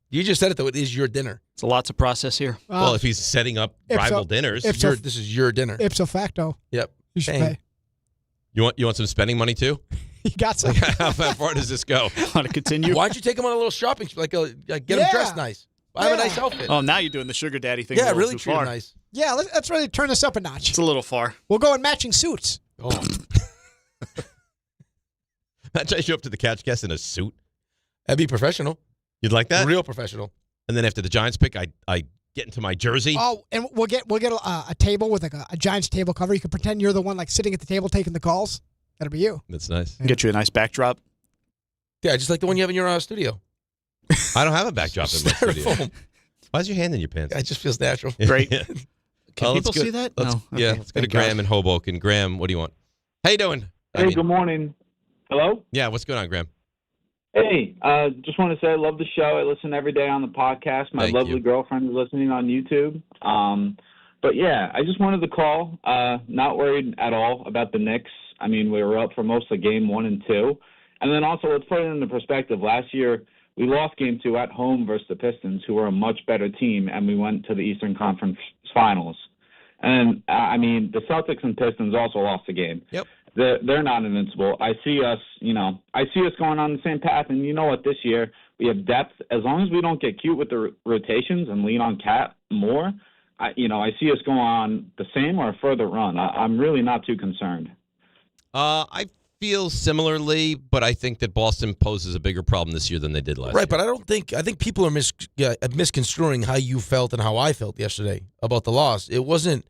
You just said it, though. It is your dinner. It's a lot to process here. Well, if he's setting up rival dinners. This is your dinner. Ipso facto. Yep. You should pay. You want some spending money, too? You got some. How far does this go? Want to continue? Why don't you take him on a little shopping, get him dressed nice. Buy him a nice outfit. Oh, now you're doing the sugar daddy thing. Yeah, a little really too treat far. him nice. Yeah, let's really turn this up a notch. It's a little far. We'll go in matching suits. Oh. Imagine I show up to the Couchcast in a suit. That'd be professional. You'd like that? Real professional. And then after the Giants pick, I get into my jersey. Oh, and we'll get a table with like a Giants table cover. You can pretend you're the one like sitting at the table taking the calls. That'll be you. That's nice. Get you a nice backdrop. Yeah, just like the one you have in your studio. I don't have a backdrop in my studio. Why is your hand in your pants? It just feels natural. Great. Yeah. Can people see that? Let's, No. Yeah, Okay. let's go to Thank God. Graham in Hoboken. Graham, what do you want? How you doing? Hey, good morning. Hello? Yeah, what's going on, Graham? Hey, just want to say I love the show. I listen every day on the podcast. My Thank lovely you. girlfriend is listening on YouTube. But yeah, I just wanted to call. Not worried at all about the Knicks. I mean, we were up for most of game 1 and 2. And then also, let's put it into perspective. Last year, we lost game 2 at home versus the Pistons, who were a much better team, and we went to the Eastern Conference Finals. And, I mean, the Celtics and Pistons also lost the game. Yep. They're not invincible. I see us going on the same path. And you know what? This year we have depth. As long as we don't get cute with the rotations and lean on Cat more, I see us going on the same or a further run. I'm really not too concerned. I feel similarly, but I think that Boston poses a bigger problem this year than they did last year. Right, but I think people are misconstruing how you felt and how I felt yesterday about the loss. It wasn't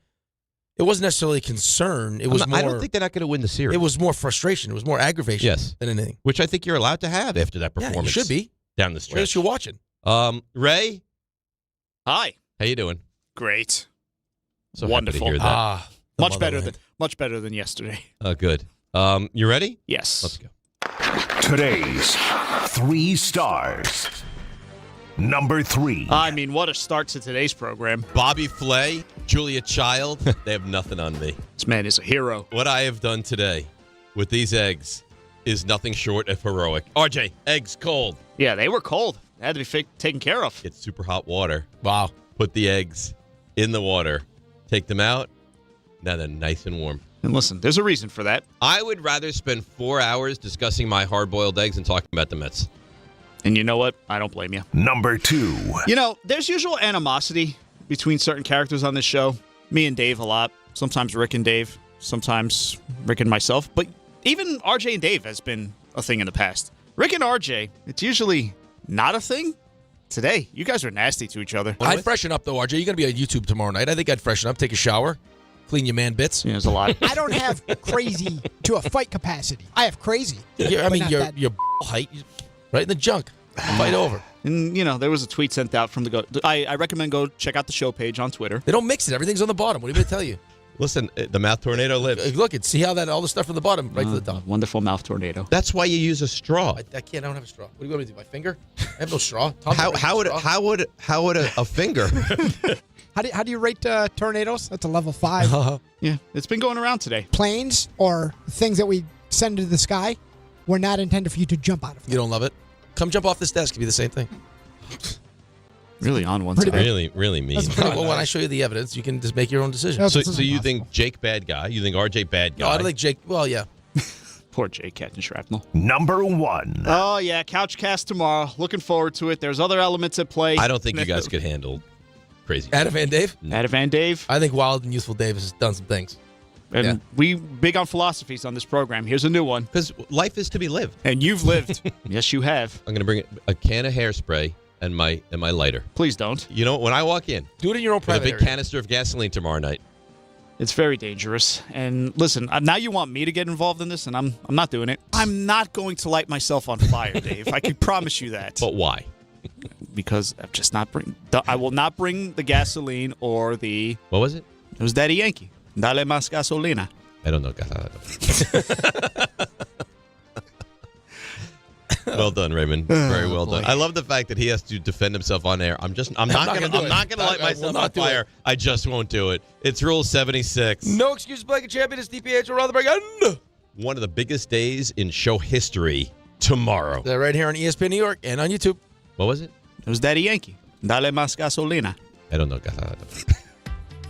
necessarily concern. It was more. I don't think they're not going to win the series. It was more frustration. It was more aggravation than anything. Which I think you're allowed to have after that performance. Yeah, you should be. Down the stretch. What else you watching? Ray? Hi. How you doing? Great. So wonderful. Happy to hear that. Much better than yesterday. Good. You ready? Yes. Let's go. Today's 3 stars. Number 3. I mean, what a start to today's program. Bobby Flay, Julia Child, they have nothing on me. This man is a hero. What I have done today with these eggs is nothing short of heroic. RJ, eggs cold. Yeah, they were cold. They had to be taken care of. Get super hot water. Wow. Put the eggs in the water. Take them out. Now they're nice and warm. And listen, there's a reason for that. I would rather spend 4 hours discussing my hard-boiled eggs than talking about the Mets. And you know what? I don't blame you. Number 2. You know, there's usual animosity between certain characters on this show. Me and Dave a lot. Sometimes Rick and Dave. Sometimes Rick and myself. But even RJ and Dave has been a thing in the past. Rick and RJ, it's usually not a thing. Today, you guys are nasty to each other. I'd freshen up, though, RJ. You're going to be on YouTube tomorrow night. I think I'd freshen up, take a shower, clean your man bits. Yeah, there's a lot. I don't have crazy to a fight capacity. I have crazy. I mean, your height, right in the junk. Fight over. And, there was a tweet sent out from the I recommend go check out the show page on Twitter. They don't mix it. Everything's on the bottom. What are you going to tell you? Listen, the mouth tornado lives. Look, see how all the stuff from the bottom right to the top. Wonderful mouth tornado. That's why you use a straw. I can't. I don't have a straw. What do you want me to do? My finger? I have no straw. How would a finger? How do you rate tornadoes? That's a level 5. Yeah, it's been going around today. Planes or things that we send into the sky were not intended for you to jump out of. You don't love it? Come jump off this desk. It'd be the same thing. Really on one Pretty today. Really mean. Well, when I show you the evidence, you can just make your own decision. So you think Jake bad guy? You think RJ bad guy? No, I don't think Jake. Well, yeah. Poor Jake catching shrapnel. Number 1. Oh, yeah. Couchcast tomorrow. Looking forward to it. There's other elements at play. I don't think you guys could handle crazy. Adam and Dave? Adam and Dave. I think Wild and Youthful Dave has done some things. And we big on philosophies on this program. Here's a new one. Because life is to be lived. And you've lived. Yes, you have. I'm going to bring a can of hairspray and my lighter. Please don't. You know, when I walk in, do it in your own private with a big area. canister of gasoline tomorrow night. It's very dangerous. And listen, now you want me to get involved in this, and I'm not doing it. I'm not going to light myself on fire, Dave. I can promise you that. But why? Because I'm just not I will not bring the gasoline or the. What was it? It was Daddy Yankee. Dale más gasolina. I don't know. Well done, Raymond. Very well done. I love the fact that he has to defend himself on air. I'm not going to light myself on fire. I just won't do it. It's Rule 76. No excuses, Blake, a champion is DiPietro Rothenberg. One of the biggest days in show history tomorrow. They're right here on ESPN New York and on YouTube. What was it? It was Daddy Yankee. Dale más gasolina. I don't know.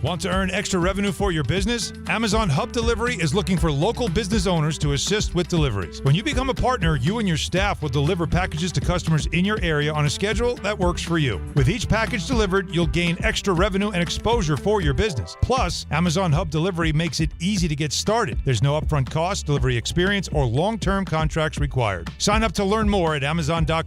Want to earn extra revenue for your business? Amazon Hub Delivery is looking for local business owners to assist with deliveries. When you become a partner, you and your staff will deliver packages to customers in your area on a schedule that works for you. With each package delivered, you'll gain extra revenue and exposure for your business. Plus, Amazon Hub Delivery makes it easy to get started. There's no upfront cost, delivery experience, or long-term contracts required. Sign up to learn more at Amazon.com.